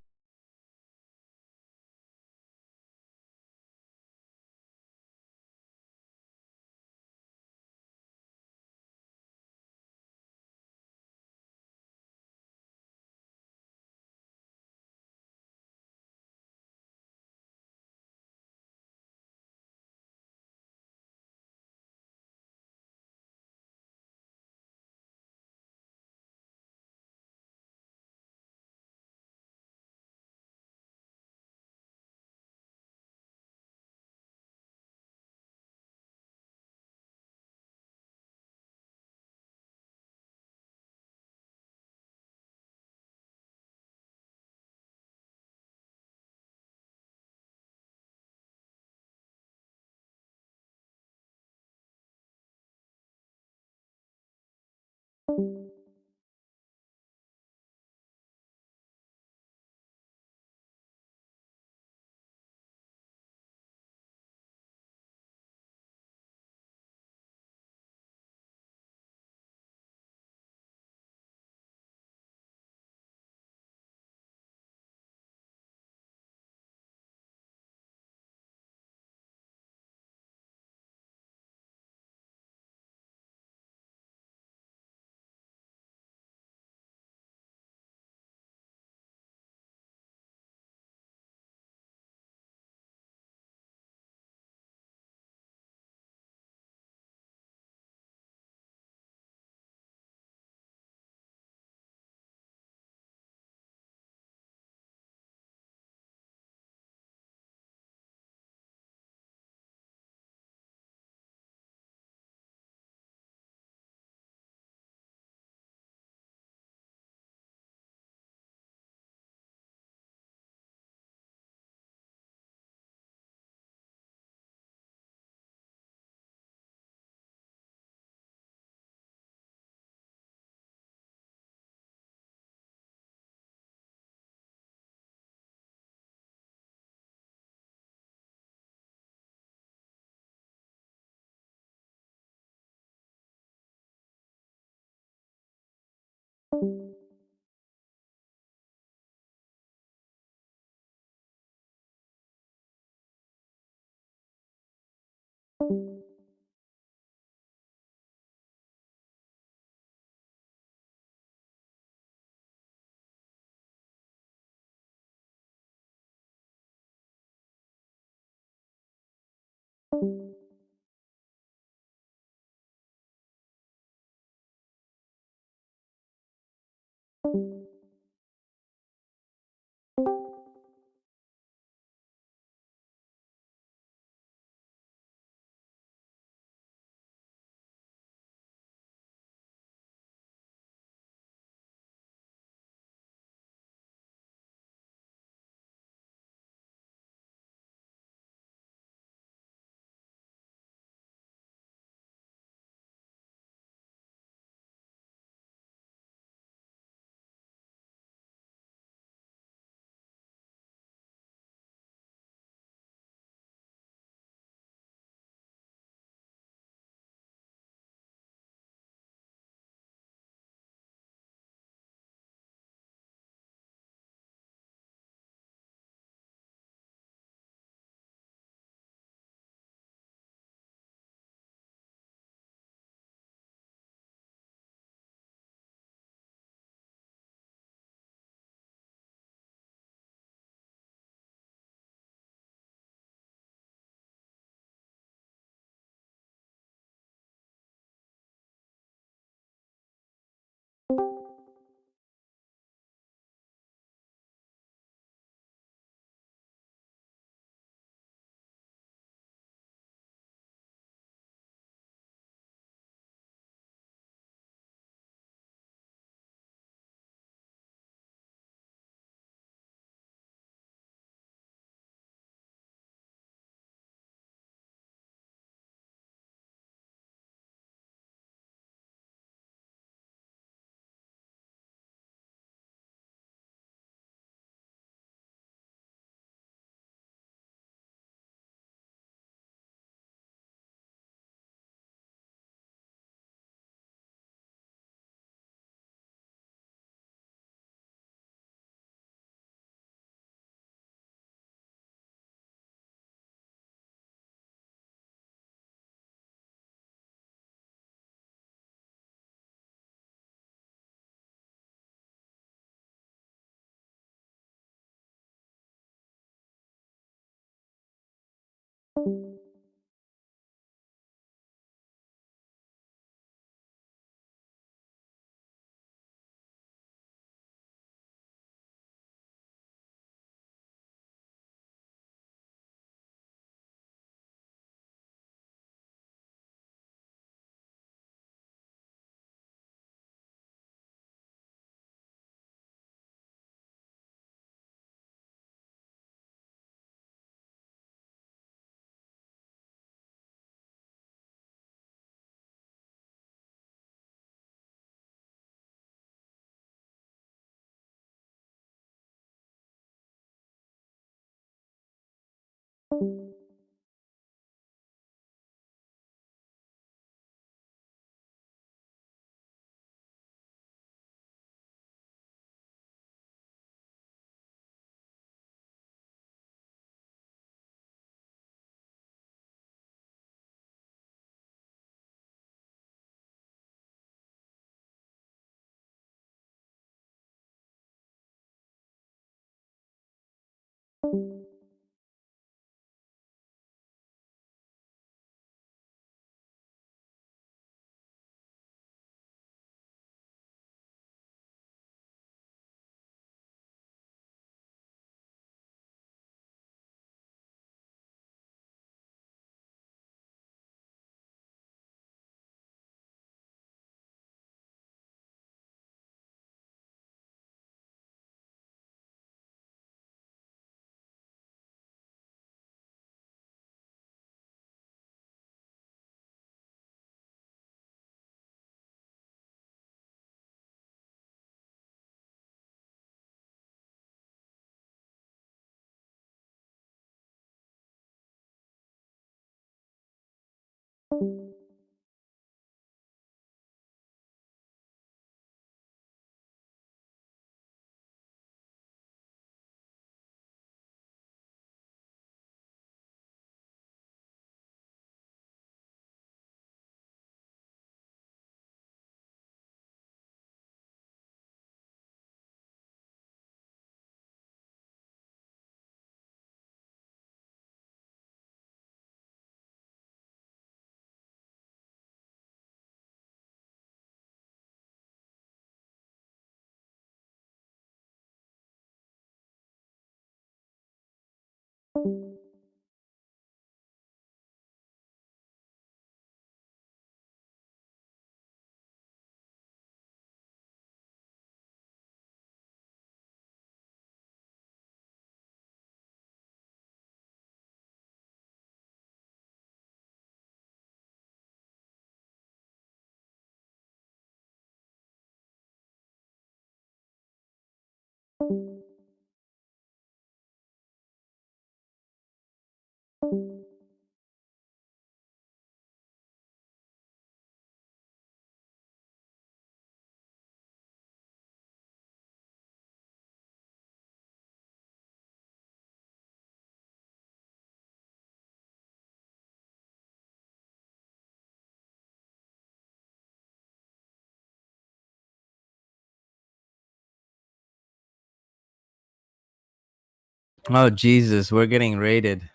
Oh Jesus, we're getting raided.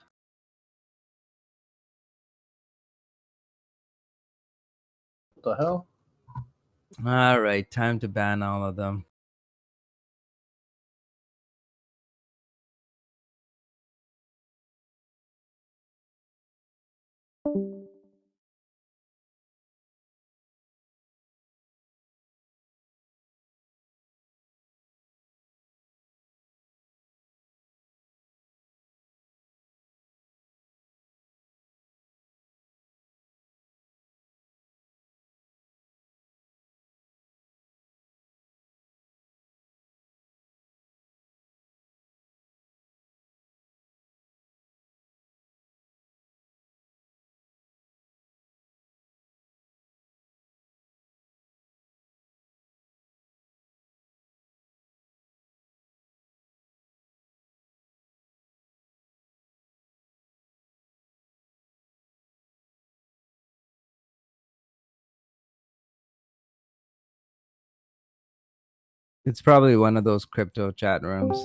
What the hell? All right, time to ban all of them. It's probably one of those crypto chat rooms.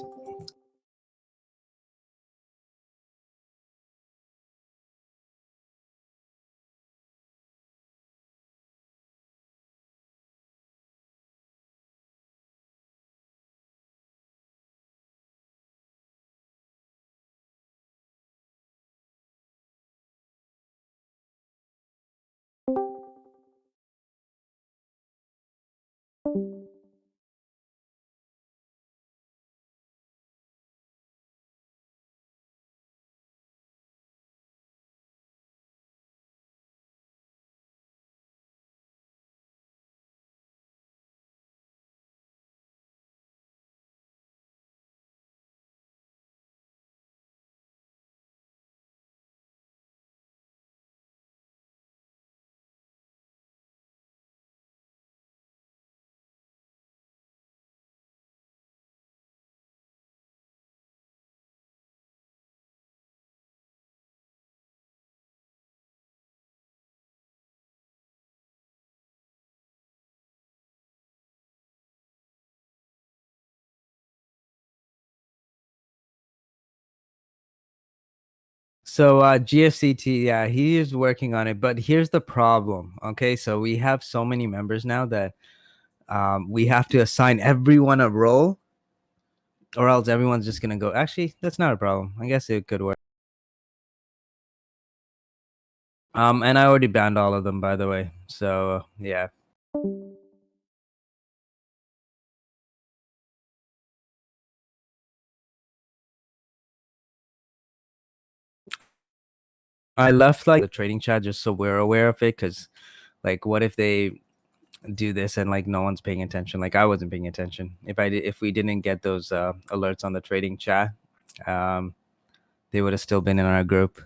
So GFCT, yeah, he is working on it, but here's the problem. Okay, so we have so many members now that we have to assign everyone a role, or else everyone's just gonna go. Actually, that's not a problem. I guess it could work. And I already banned all of them, by the way. So yeah. I left like the trading chat just so we're aware of it, because like, what if they do this and like no one's paying attention? Like I wasn't paying attention. If we didn't get those alerts on the trading chat, they would have still been in our group.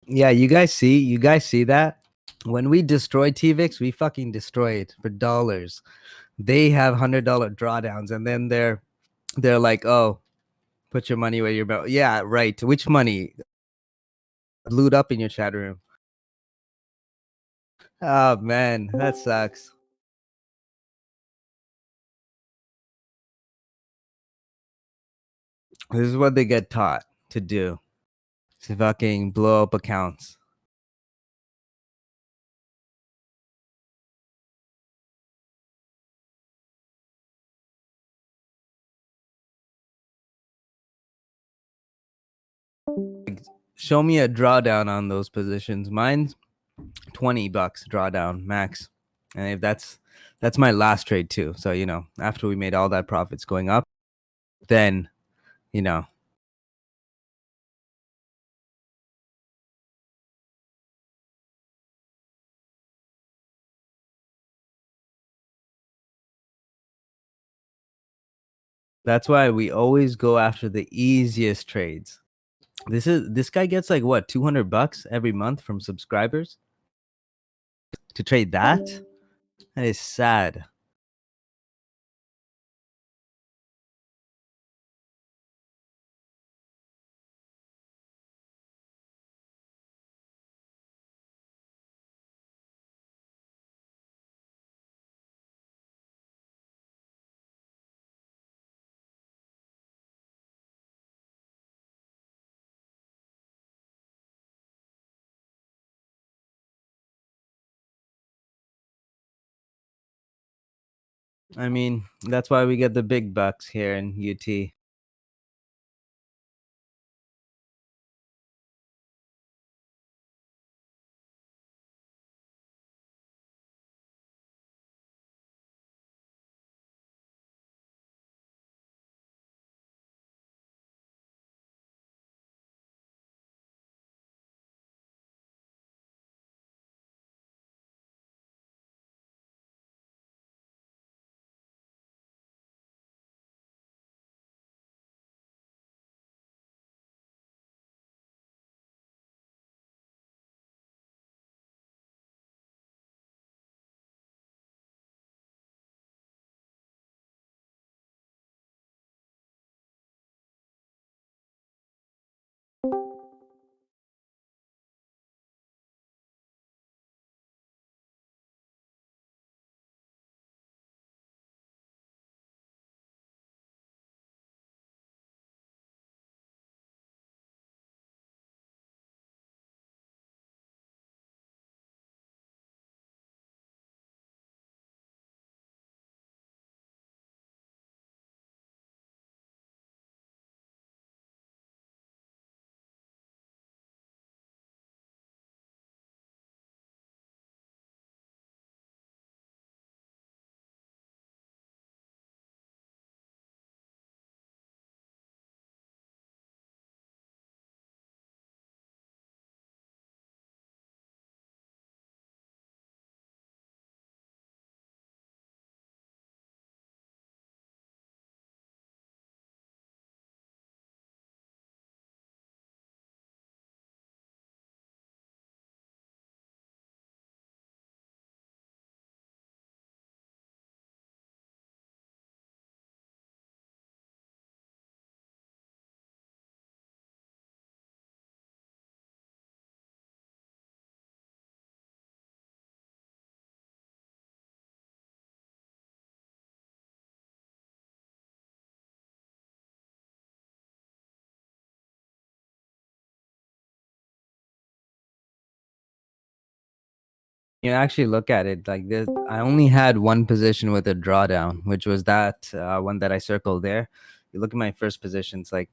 Yeah, you guys see that? When we destroy TVIX, we fucking destroy it for dollars. They have $100 drawdowns, and then they're like, oh, put your money where your mouth. Yeah, right. Which money? Loot up in your chat room. Oh man, that sucks. This is what they get taught to do. To fucking blow up accounts. Show me a drawdown on those positions. Mine's $20 drawdown max. And if that's my last trade too. So, you know, after we made all that profits going up, then, you know, that's why we always go after the easiest trades. This guy gets like what, $200 every month from subscribers to trade that? That is sad. I mean, that's why we get the big bucks here in UT. You actually look at it like this. I only had one position with a drawdown, which was that one that I circled there. You look at my first positions, like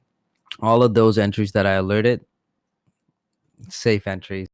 all of those entries that I alerted, safe entries.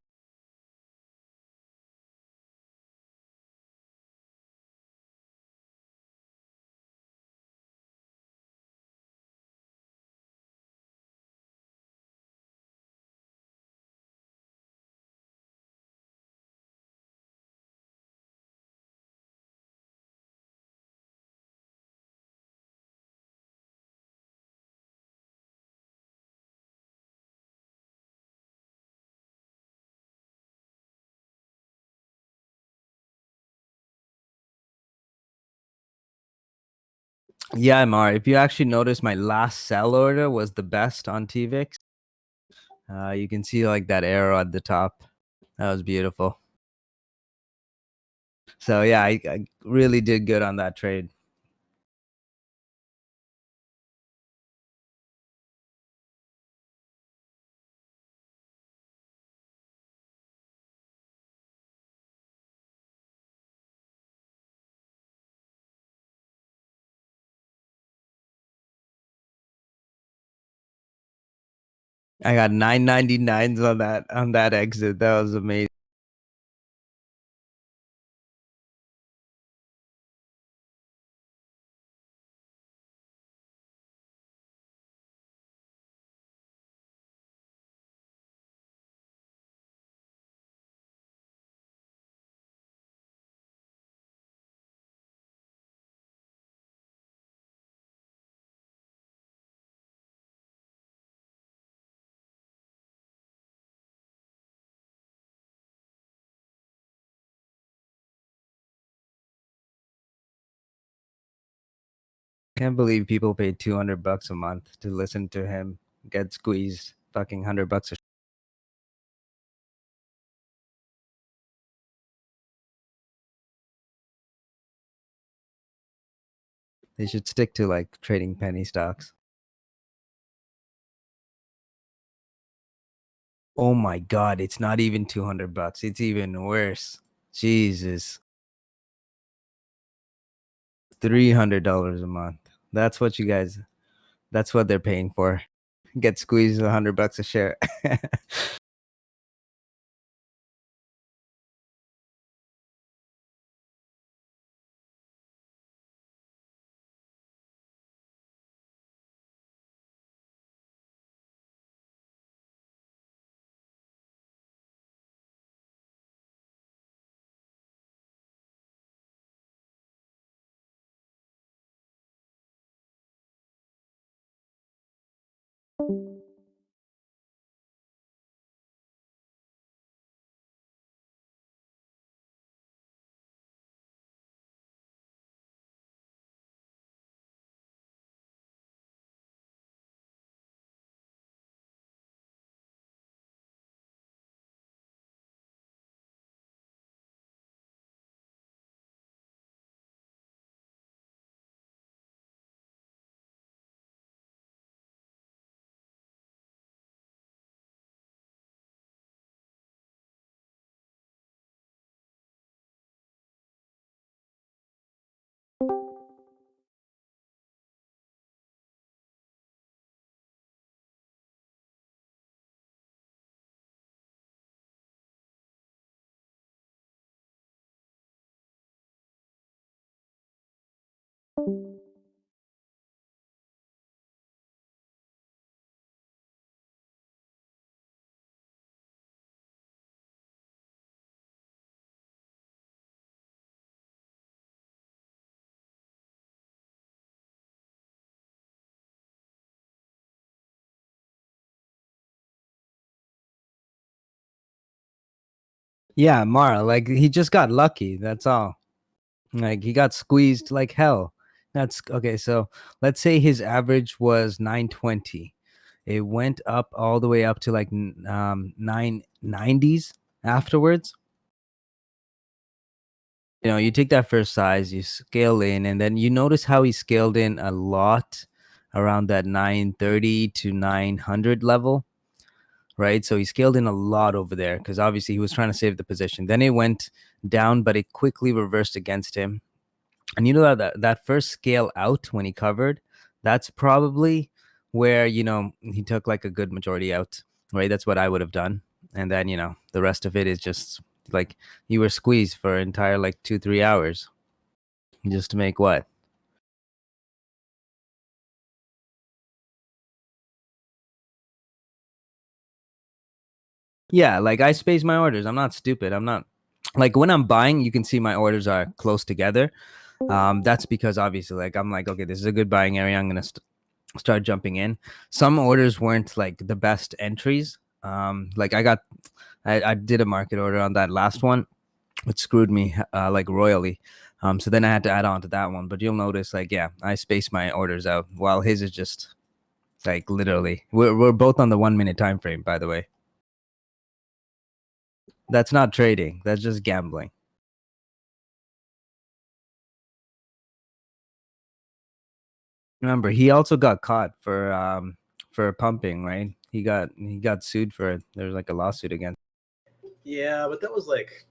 Yeah, Mar, if you actually notice, my last sell order was the best on TVIX. You can see like that arrow at the top. That was beautiful. So yeah, I really did good on that trade. I got 999s on that exit. That was amazing. Can't believe people paid $200 a month to listen to him get squeezed fucking $100 a They should stick to like trading penny stocks. Oh my god, it's not even $200. It's even worse. Jesus. $300 a month. That's what that's what they're paying for. Get squeezed $100 a share. Yeah, Mara, like he just got lucky. That's all. Like he got squeezed like hell. That's okay. So let's say his average was 920. It went up all the way up to like 990s afterwards. You know, you take that first size, you scale in, and then you notice how he scaled in a lot around that 930 to 900 level. Right, so he scaled in a lot over there because obviously he was trying to save the position. Then it went down, but it quickly reversed against him. And you know that first scale out when he covered, that's probably where, you know, he took like a good majority out, right? That's what I would have done. And then, you know, the rest of it is just like you were squeezed for an entire like 2-3 hours just to make what? Yeah, like I space my orders. I'm not stupid. I'm not like when I'm buying, you can see my orders are close together. That's because obviously, like I'm like, okay, this is a good buying area. I'm gonna start jumping in. Some orders weren't like the best entries. Like I did a market order on that last one, which screwed me like royally. So then I had to add on to that one. But you'll notice, like, yeah, I spaced my orders out while his is just like literally. We're both on the 1 minute time frame, by the way. That's not trading. That's just gambling. Remember, he also got caught for pumping, right? He got sued for it. There's like a lawsuit against. Yeah, but that was like,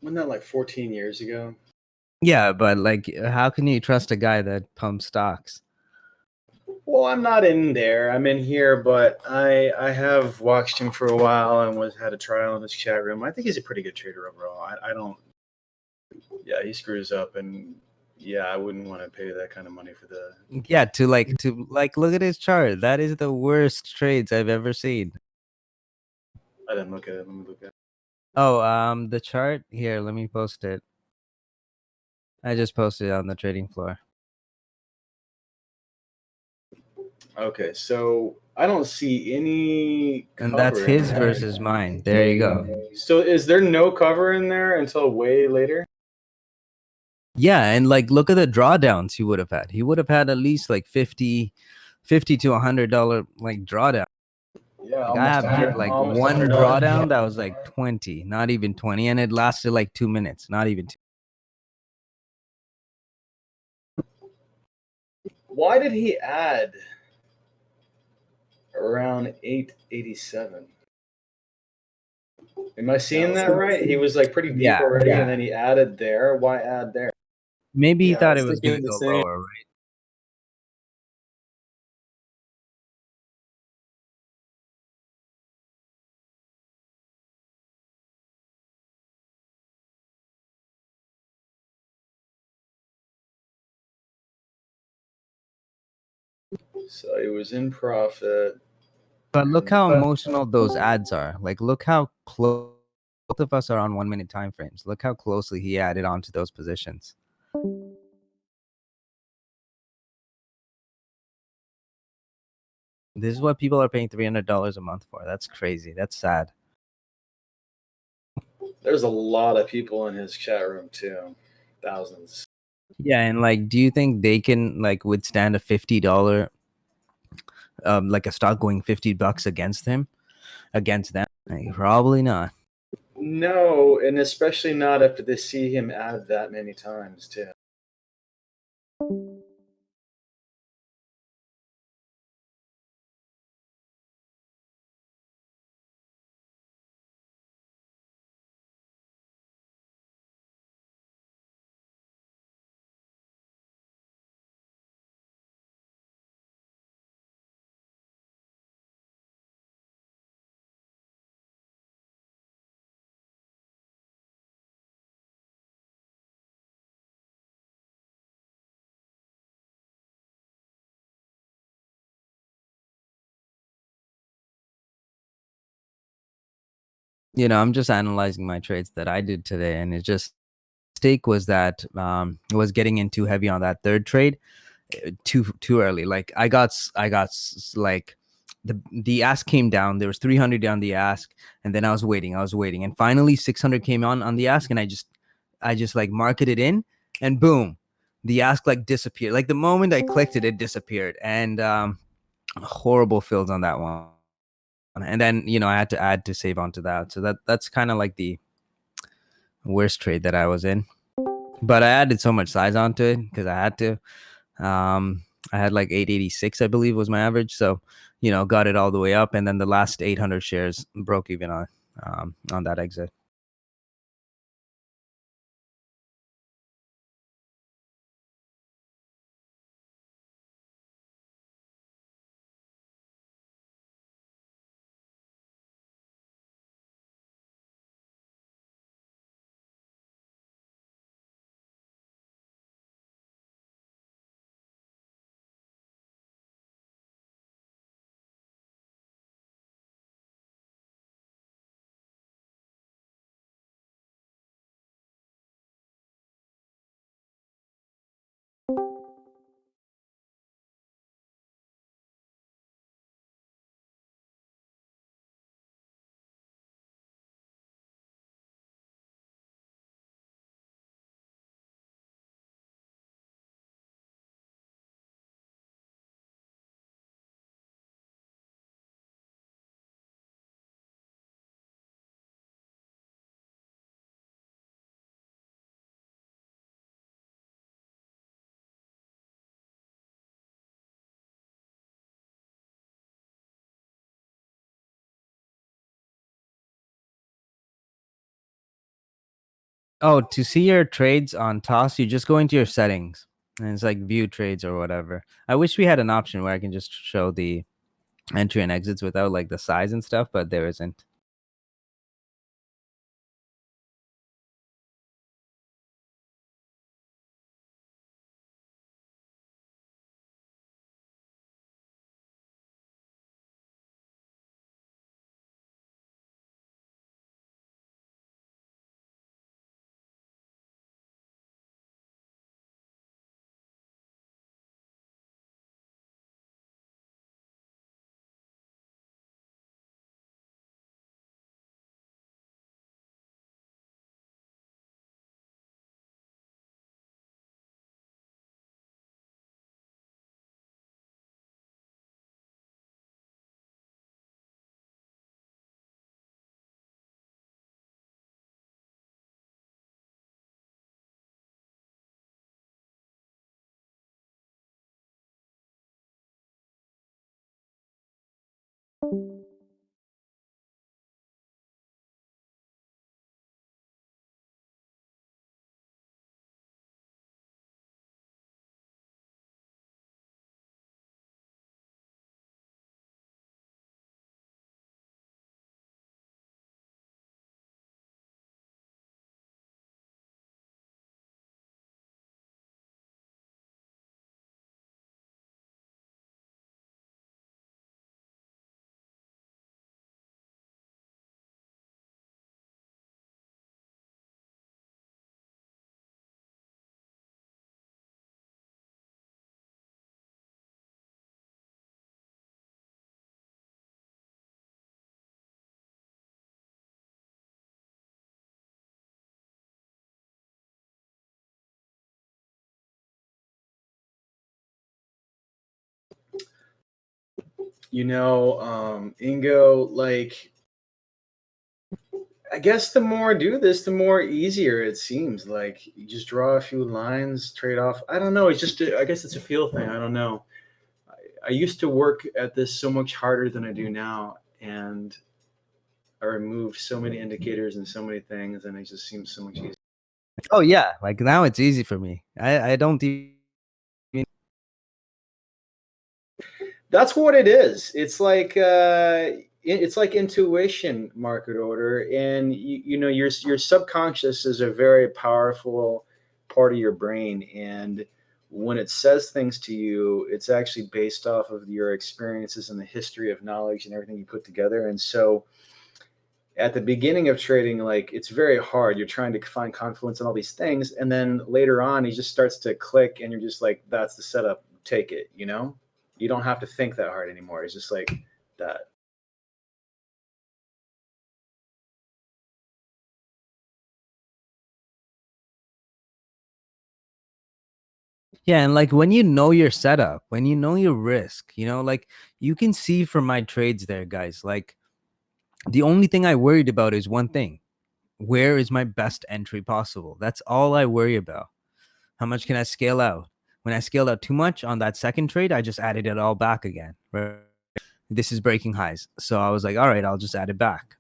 wasn't that like 14 years ago? Yeah, but like, how can you trust a guy that pumps stocks? Well, I'm not in there. I'm in here, but I have watched him for a while and had a trial in his chat room. I think he's a pretty good trader overall. I don't. Yeah, he screws up, and yeah, I wouldn't want to pay that kind of money for the. Yeah, to like look at his chart. That is the worst trades I've ever seen. I didn't look at it. Let me look at it. Oh, the chart here. Let me post it. I just posted it on the trading floor. Okay, so I don't see any. And that's cover in his there. versus mine. There you go. So is there no cover in there until way later? Yeah, and like look at the drawdowns he would have had. He would have had at least like $50 to $100 like drawdown. Yeah, Like, I have hit like one drawdown that was like 20, not even 20, and it lasted like 2 minutes, not even 2. Why did he add around 887? Am I seeing that right? He was like pretty deep already, and then he added there. Why add there? Maybe he Yeah, thought I it was was thinking going to the go same. lower, right? So he was in profit. But look how emotional those ads are. Like, look how close both of us are on 1 minute time frames. Look how closely he added on to those positions. This is what people are paying $300 a month for. That's crazy. That's sad. There's a lot of people in his chat room too, thousands. Yeah, and like, do you think they can like withstand a $50, like a stock going $50 against them? Against them? Like, probably not. No, and especially not after they see him add that many times too. You know, I'm just analyzing my trades that I did today, and it just mistake was that was getting in too heavy on that third trade too early. Like like the ask came down. There was 300 down the ask, and then I was waiting, and finally 600 came on the ask, and I just like marketed in, and boom, the ask like disappeared. Like the moment I clicked it, it disappeared, and horrible fills on that one. And then, you know, I had to add to save onto that. So that's kind of like the worst trade that I was in. But I added so much size onto it because I had to. I had like 886, I believe, was my average. So, you know, got it all the way up, and then the last 800 shares broke even on that exit. Oh, to see your trades on Toss, you just go into your settings and it's like view trades or whatever. I wish we had an option where I can just show the entry and exits without like the size and stuff, but there isn't. Ingo, like, I guess the more I do this, the more easier it seems. Like, you just draw a few lines, trade off. I don't know. It's just, I guess it's a feel thing. I don't know. I used to work at this so much harder than I do now, and I removed so many indicators and so many things, and it just seems so much easier. Oh yeah, like now it's easy for me. I don't even. That's what it is. It's like intuition, market order, and your subconscious is a very powerful part of your brain, and when it says things to you, it's actually based off of your experiences and the history of knowledge and everything you put together. And so at the beginning of trading, like, it's very hard. You're trying to find confluence in all these things, and then later on, it just starts to click, and you're just like, that's the setup. Take it. You don't have to think that hard anymore. It's just like that. Yeah, and like when you know your setup, when you know your risk, like you can see from my trades there, guys. Like the only thing I worried about is one thing. Where is my best entry possible? That's all I worry about. How much can I scale out? When I scaled out too much on that second trade, I just added it all back again. Right? This is breaking highs. So I was like, all right, I'll just add it back.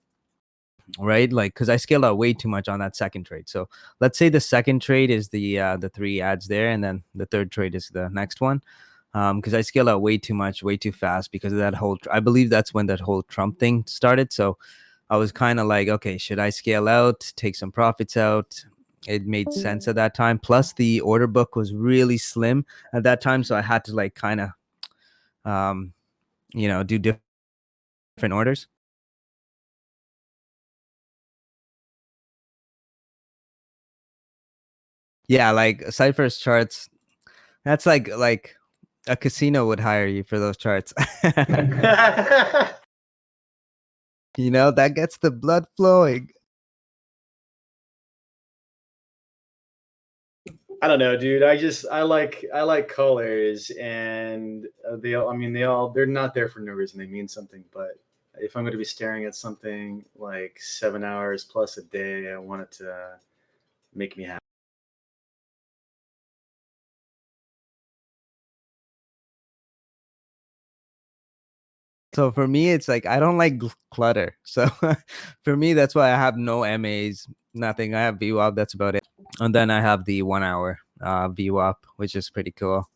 Right, like, because I scaled out way too much on that second trade. So let's say the second trade is the 3 ads there, and then the third trade is the next one. Because I scaled out way too much, way too fast because of that whole. I believe that's when that whole Trump thing started. So I was kind of like, okay, should I scale out, take some profits out? It made sense at that time. Plus, the order book was really slim at that time, so I had to like kind of, do different orders. Yeah, like Cypher's charts. That's like a casino would hire you for those charts. That gets the blood flowing. I don't know, dude. I like colors, and they're not there for no reason. They mean something. But if I'm going to be staring at something like 7 hours plus a day, I want it to make me happy. So for me, it's like I don't like clutter. So for me, that's why I have no MAs. Nothing. I have VWAP. That's about it. And then I have the 1 hour VWAP, which is pretty cool.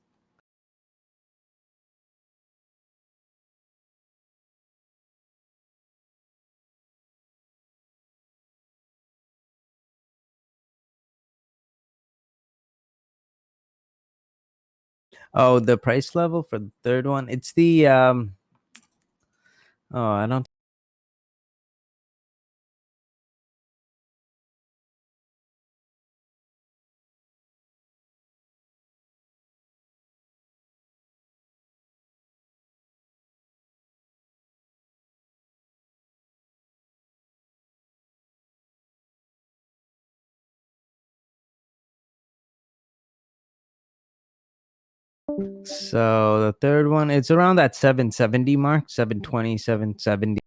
Oh, the price level for the third one. It's the oh, I don't. So the third one, it's around that 770 mark, 720, 770.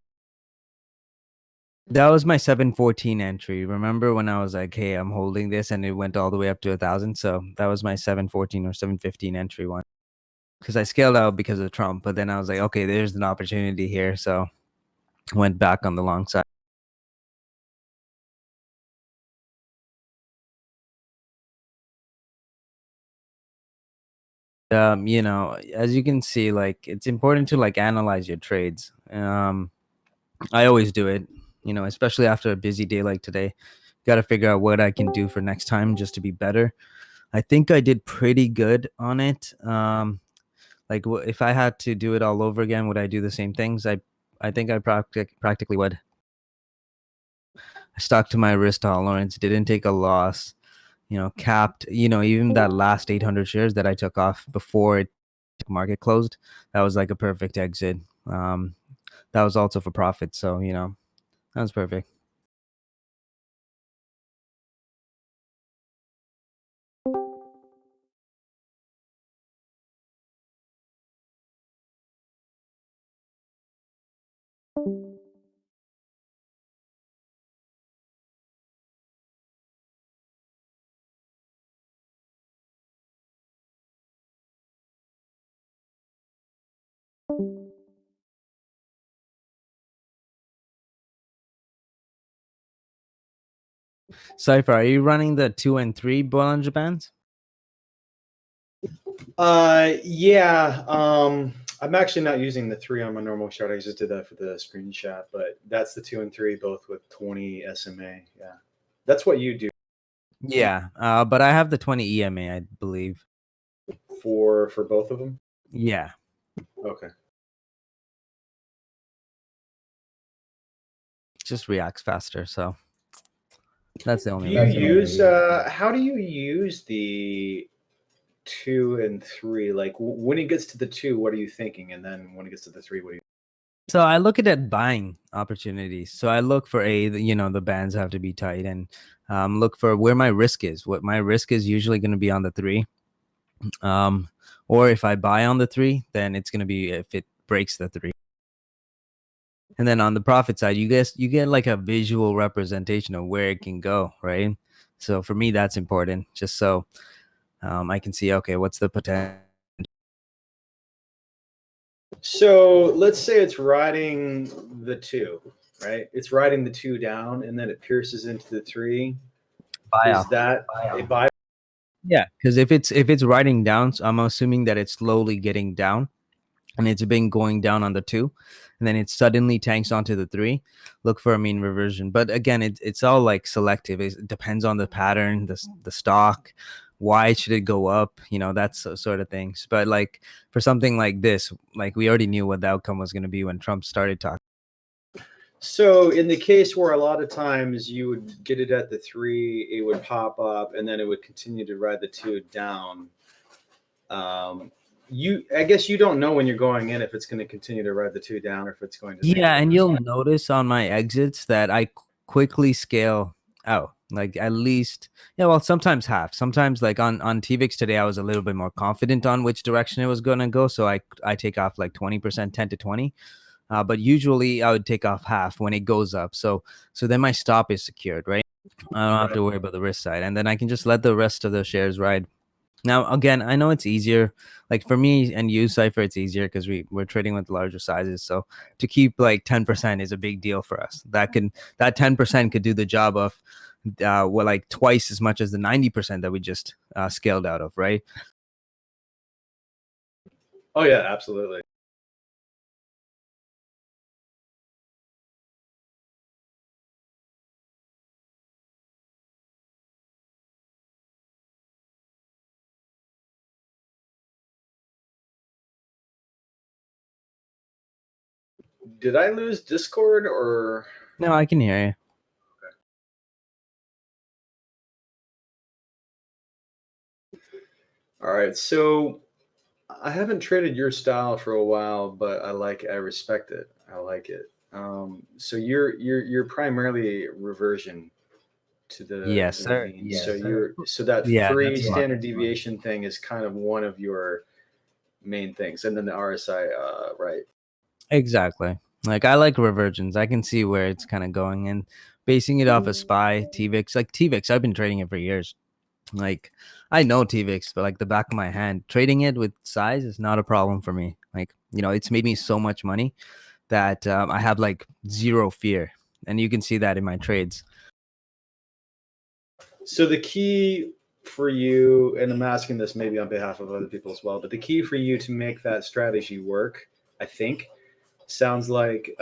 That was my 714 entry. Remember when I was like, hey, I'm holding this, and it went all the way up to 1,000. So that was my 714 or 715 entry one. Because I scaled out because of Trump, but then I was like, okay, there's an opportunity here. So went back on the long side. You know, as you can see, like it's important to like analyze your trades. I always do it, you know, especially after a busy day like today. Got to figure out what I can do for next time just to be better. I think I did pretty good on it. Like if I had to do it all over again, would I do the same things? I think I practically would. I stuck to my risk tolerance, didn't take a loss, you know, capped, you know, even that last 800 shares that I took off before market closed, that was like a perfect exit. That was also for profit. So, you know, that was perfect. Cypher, are you running the 2 and 3 Bollinger Bands? Yeah. I'm actually not using the 3 on my normal chart. I just did that for the screenshot, but that's the 2 and 3, both with 20 SMA. Yeah, that's what you do Yeah, but I have the 20 EMA, I believe. for both of them. Yeah. Okay. Just reacts faster, so that's the Do only you reason. use how do you use the 2 and 3? Like when it gets to the 2, what are you thinking? And then when it gets to the 3, what do you? So I look at it buying opportunities. So I look for you know, the bands have to be tight, and look for where my risk is. What my risk is usually going to be on the 3. Or if I buy on the 3, then it's going to be if it breaks the 3. And then on the profit side, you get like a visual representation of where it can go, right? So for me, that's important, just so I can see, okay, what's the potential. So let's say it's riding the 2, right? It's riding the 2 down, and then it pierces into the 3. Is that a buy? Yeah, because if it's riding down, so I'm assuming that it's slowly getting down, and it's been going down on the 2, and then it suddenly tanks onto the 3. Look for a mean reversion. But again, it's all like selective. It depends on the pattern, the stock. Why should it go up? You know, that's sort of things. But like for something like this, like we already knew what the outcome was going to be when Trump started talking. So in the case where a lot of times you would get it at the 3, it would pop up, and then it would continue to ride the 2 down. I guess you don't know when you're going in if it's going to continue to ride the 2 down, or if it's going to. Yeah, and you'll notice on my exits that I quickly scale out, like at least, yeah, well, sometimes half. Sometimes like on TVIX today, I was a little bit more confident on which direction it was going to go, so I take off like 20%, 10 to 20. But usually I would take off half when it goes up. So then my stop is secured, right? I don't have to worry about the risk side, and then I can just let the rest of the shares ride. Now, again, I know it's easier. Like for me and you, Cypher, it's easier because we're trading with larger sizes. So to keep like 10% is a big deal for us. That 10% could do the job of well, like twice as much as the 90% that we just scaled out of, right? Oh yeah, absolutely. Did I lose Discord or? No, I can hear you. All right, so I haven't traded your style for a while, but I respect it. I like it. So you're primarily reversion to Yes, the sir. mean. Yes, So sir. so that Yeah, free that's standard mine. deviation thing is kind of one of your main things, and then the RSI, right? Exactly. Like I like reversions. I can see where it's kind of going, and basing it off of SPY, TVIX. Like TVIX, I've been trading it for years. Like I know TVIX, but like the back of my hand, trading it with size is not a problem for me. Like, you know, it's made me so much money that I have like zero fear, and you can see that in my trades. So the key for you, and I'm asking this maybe on behalf of other people as well, but the key for you to make that strategy work, I think, sounds like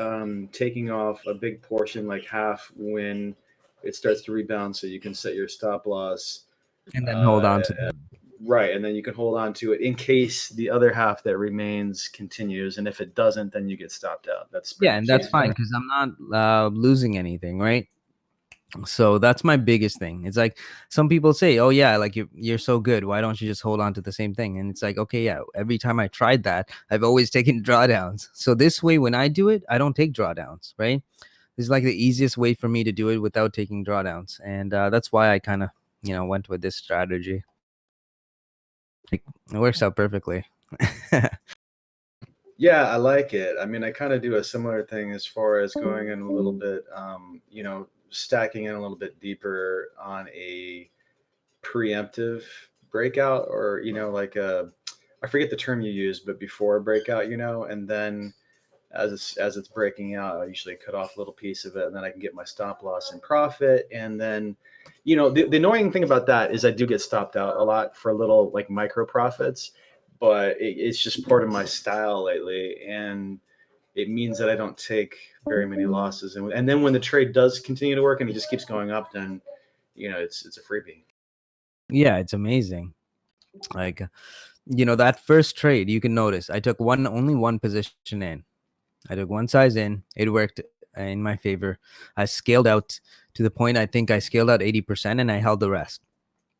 taking off a big portion, like half when it starts to rebound, so you can set your stop loss. And then hold on to Right, and then you can hold on to it in case the other half that remains continues, and if it doesn't, then you get stopped out. That's pretty yeah, and much that's it. fine because I'm not losing anything, right? So that's my biggest thing. It's like some people say, "Oh yeah, like you're so good. Why don't you just hold on to the same thing?" And it's like, okay, yeah. Every time I tried that, I've always taken drawdowns. So this way, when I do it, I don't take drawdowns. Right? This is like the easiest way for me to do it without taking drawdowns, and that's why I kind of went with this strategy. Like, it works out perfectly. Yeah, I like it. I mean, I kind of do a similar thing as far as going in a little bit, stacking in a little bit deeper on a preemptive breakout, or like I forget the term you use, but before a breakout, and then as it's breaking out, I usually cut off a little piece of it, and then I can get my stop loss and profit. And then, the annoying thing about that is I do get stopped out a lot for little like micro profits, but it's just part of my style lately, and it means that I don't take very many losses. And then when the trade does continue to work and it just keeps going up, then it's a freebie. Yeah, it's amazing. Like, that first trade, you can notice I took only one position in. I took one size in. It worked in my favor. I scaled out to the point I think I scaled out 80% and I held the rest.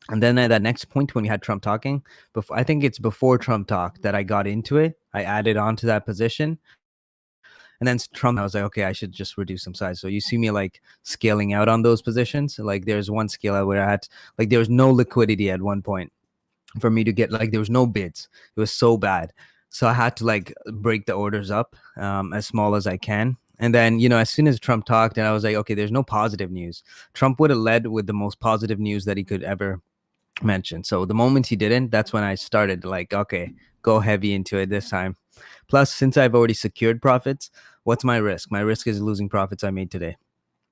And then at that next point when we had Trump talking, I think it's before Trump talk that I got into it. I added on to that position. And then Trump, I was like, okay, I should just reduce some size. So you see me like scaling out on those positions. Like there's one scale out where I had like there was no liquidity at one point for me to get, like there was no bids. It was so bad. So I had to like break the orders up as small as I can. And then, as soon as Trump talked, and I was like, okay, there's no positive news. Trump would have led with the most positive news that he could ever mention. So the moment he didn't, that's when I started like, okay, go heavy into it this time. Plus, since I've already secured profits, what's my risk? My risk is losing profits I made today.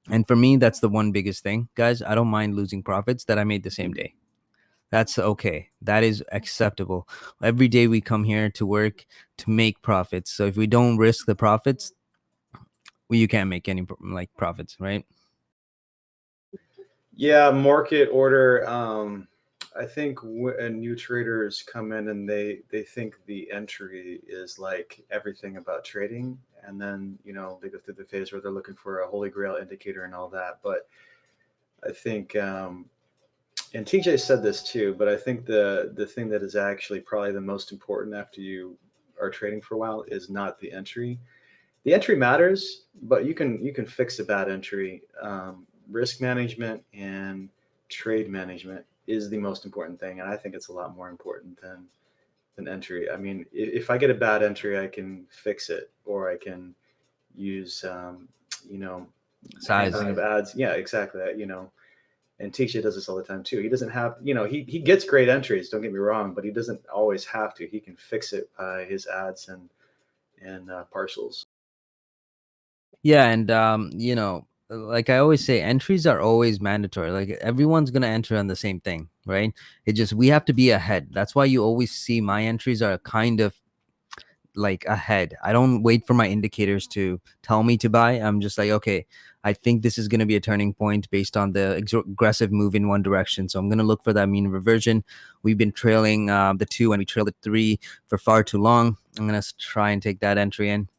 And for me, that's the one biggest thing, guys. I don't mind losing profits that I made the same day. That's okay. That is acceptable. Every day we come here to work to make profits. So if we don't risk the profits, you can't make any like profits, right? Yeah, market order. I think new traders come in and they think the entry is like everything about trading, and then they go through the phase where they're looking for a holy grail indicator and all that. But I think, and TJ said this too, but I think the thing that is actually probably the most important after you are trading for a while is not the entry. The entry matters, but you can fix a bad entry. Risk management and trade management is the most important thing, and I think it's a lot more important than entry. I mean, if I get a bad entry, I can fix it, or I can use Size. handling of ads. Yeah, exactly. And Tisha does this all the time too. He doesn't have, he gets great entries. Don't get me wrong, but he doesn't always have to. He can fix it by his ads and partials. Yeah, and like I always say, entries are always mandatory. Like everyone's gonna enter on the same thing, right? It just we have to be ahead. That's why you always see my entries are kind of like ahead. I don't wait for my indicators to tell me to buy. I'm just like, okay, I think this is going to be a turning point based on the aggressive move in one direction. So I'm going to look for that mean reversion. We've been trailing the 2 and we trailed the 3 for far too long. I'm going to try and take that entry in.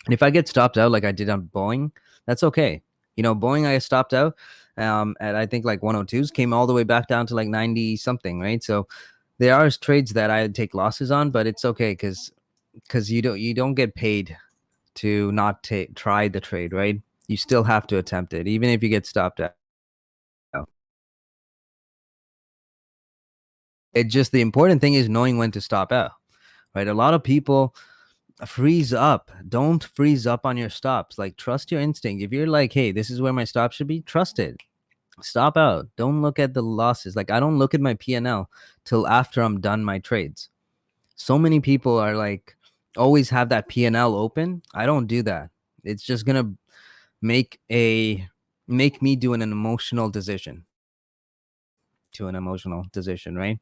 And if I get stopped out like I did on Boeing, that's okay. You know, Boeing, I stopped out at I think like 102s, came all the way back down to like 90 something, right? So there are trades that I take losses on, but it's okay because you don't get paid to not try the trade, right? You still have to attempt it, even if you get stopped out. It just the important thing is knowing when to stop out, right? A lot of people freeze up. Don't freeze up on your stops. Like trust your instinct. If you're like, hey, this is where my stop should be, trust it. Stop out. Don't look at the losses. Like I don't look at my P&L till after I'm done my trades. So many people are like always have that P&L open. I don't do that. It's just gonna make me do an emotional decision. Right?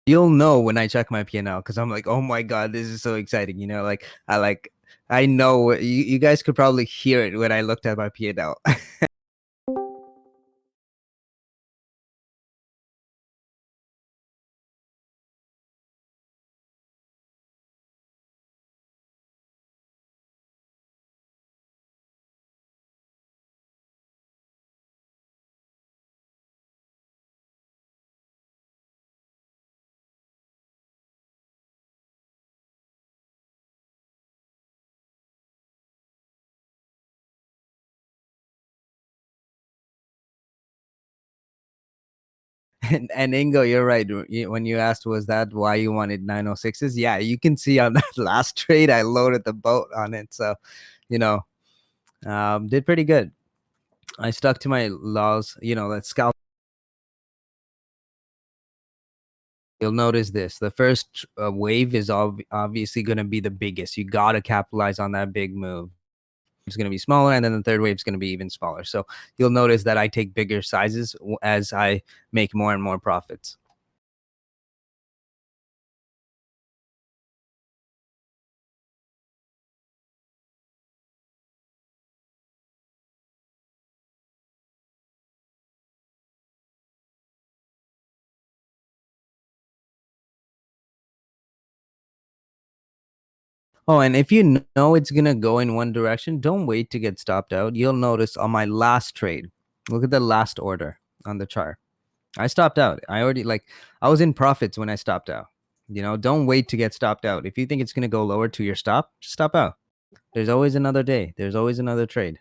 You'll know when I check my P&L because I'm like, oh my god, this is so exciting. You know, like I know you guys could probably hear it when I looked at my P&L. And Ingo, you're right. When you asked, was that why you wanted 906s? Yeah, you can see on that last trade, I loaded the boat on it. So, you know, did pretty good. I stuck to my laws, you know, that scalp. You'll notice this. The first wave is obviously going to be the biggest. You got to capitalize on that big move. It's going to be smaller, and then the third wave is going to be even smaller. So you'll notice that I take bigger sizes as I make more and more profits. Oh, and if you know it's going to go in one direction, don't wait to get stopped out. You'll notice on my last trade, look at the last order on the chart. I stopped out. I was in profits when I stopped out. You know, don't wait to get stopped out. If you think it's going to go lower to your stop, just stop out. There's always another day. There's always another trade.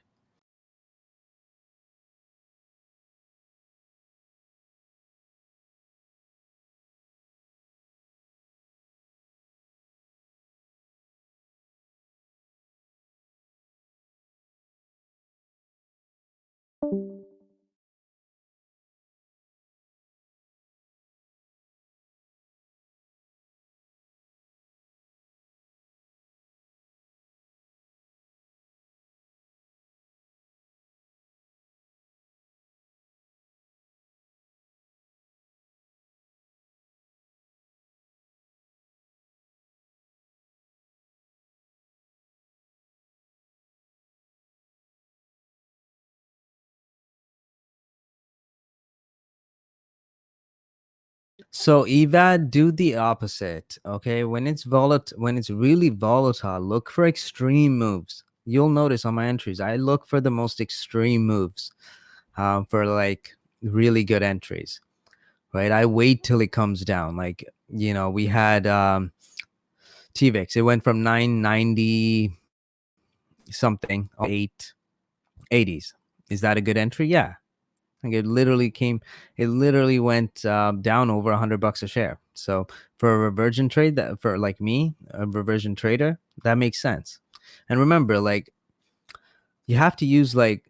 So Evad, do the opposite. Okay, when it's really volatile, look for extreme moves. You'll notice on my entries, I look for the most extreme moves for like really good entries. Right, I wait till it comes down. Like, you know, we had TVIX. It went from 990 something 880s. Is that a good entry? Yeah. Like it literally went down over $100 a share. So for a reversion trade, that for like me, a reversion trader, that makes sense. And remember, like you have to use like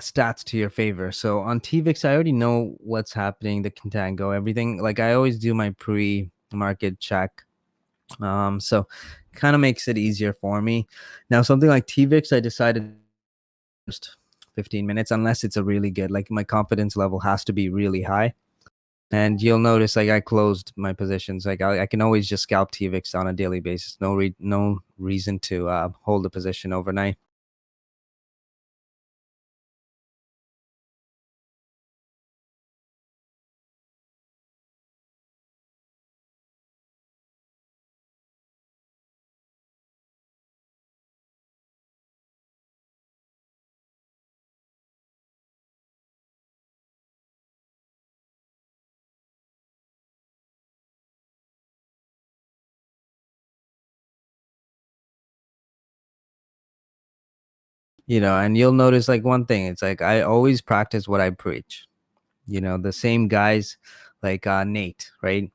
stats to your favor. So on TVIX, I already know what's happening, the contango, everything. Like I always do my pre-market check So kind of makes it easier for me. Now something like TVIX, I decided just 15 minutes, unless it's a really good, like my confidence level has to be really high. And you'll notice like I closed my positions. Like I can always just scalp TVIX on a daily basis. No reason to hold a position overnight. And you'll notice like one thing, it's like I always practice what I preach. The same guys like Nate, right?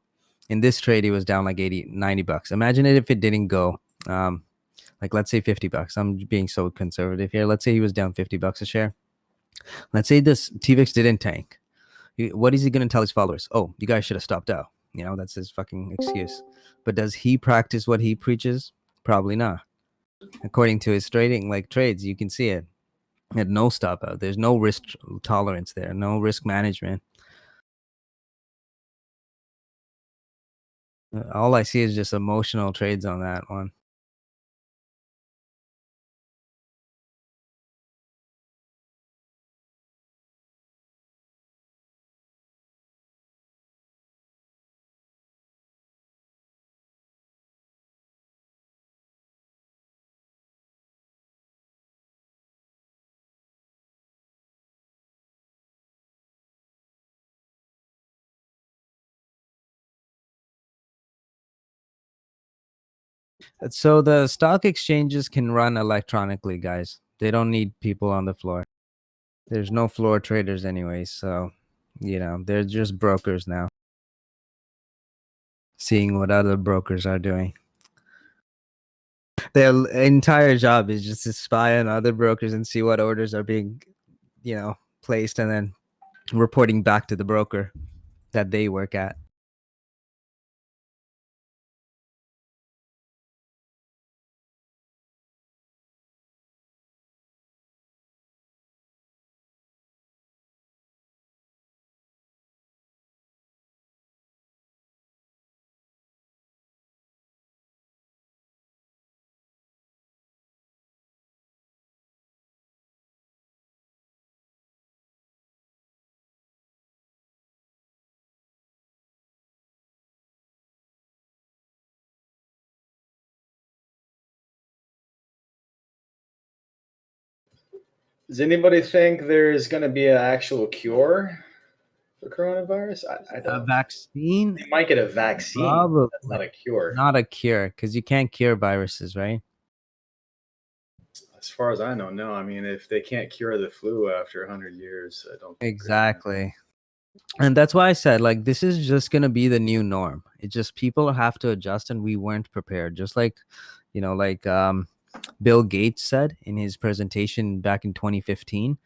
In this trade, he was down like 80, 90 bucks. Imagine it if it didn't go, like let's say 50 bucks. I'm being so conservative here. Let's say he was down 50 bucks a share. Let's say this TVIX didn't tank. What is he going to tell his followers? Oh, you guys should have stopped out. That's his fucking excuse. But does he practice what he preaches? Probably not. According to his trading, like trades, you can see it. Had no stop out. There's no risk tolerance there. No risk management. All I see is just emotional trades on that one. So the stock exchanges can run electronically, guys. They don't need people on the floor. There's no floor traders anyway, so they're just brokers now. Seeing what other brokers are doing. Their entire job is just to spy on other brokers and see what orders are being, placed, and then reporting back to the broker that they work at. Does anybody think there's going to be an actual cure for coronavirus? I don't. A vaccine? You might get a vaccine. Probably. That's not a cure. Not a cure, because you can't cure viruses, right? As far as I know, no. I mean, if they can't cure the flu after 100 years, I don't think Exactly. And that's why I said, like, this is just going to be the new norm. It's just people have to adjust, and we weren't prepared. Just like, Bill Gates said in his presentation back in 2015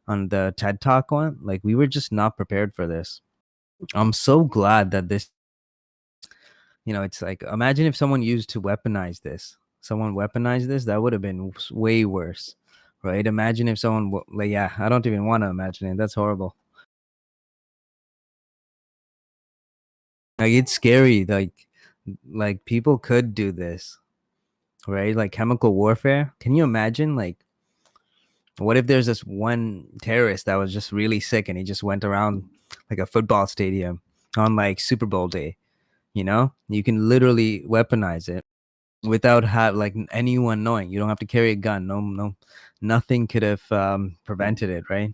on the TED Talk one, like, we were just not prepared for this. I'm so glad that this, it's like, imagine if someone used to weaponize this. Someone weaponized this, that would have been way worse, right? Imagine if someone, I don't even want to imagine it. That's horrible. Like, it's scary. Like people could do this, right? Like chemical warfare. Can you imagine? Like, what if there's this one terrorist that was just really sick and he just went around like a football stadium on like Super Bowl day? You can literally weaponize it without anyone knowing. You don't have to carry a gun. No, nothing could have prevented it, right?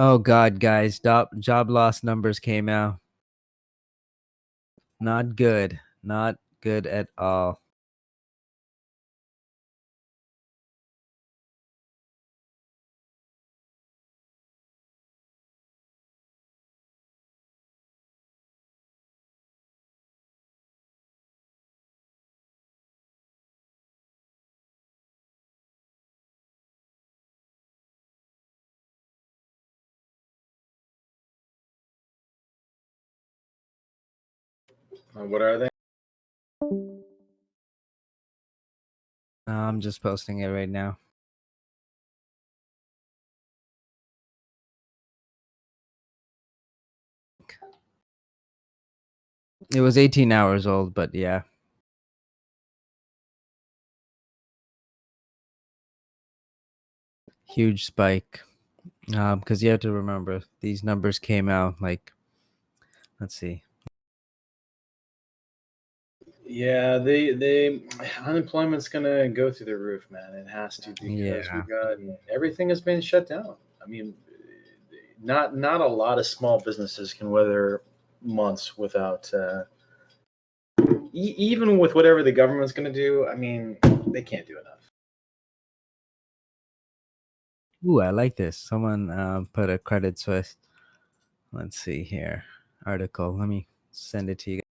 Oh God, guys, job loss numbers came out. Not good. Not good at all. What are they? I'm just posting it right now. It was 18 hours old, but yeah. Huge spike. Because you have to remember these numbers came out like, let's see. Yeah, they unemployment's gonna go through the roof, man. It has to because Yeah. we got everything has been shut down. I mean, not a lot of small businesses can weather months without even with whatever the government's gonna do. I mean, they can't do enough. Ooh, I like this. Someone put a Credit Suisse. Let's see here. Article. Let me send it to you.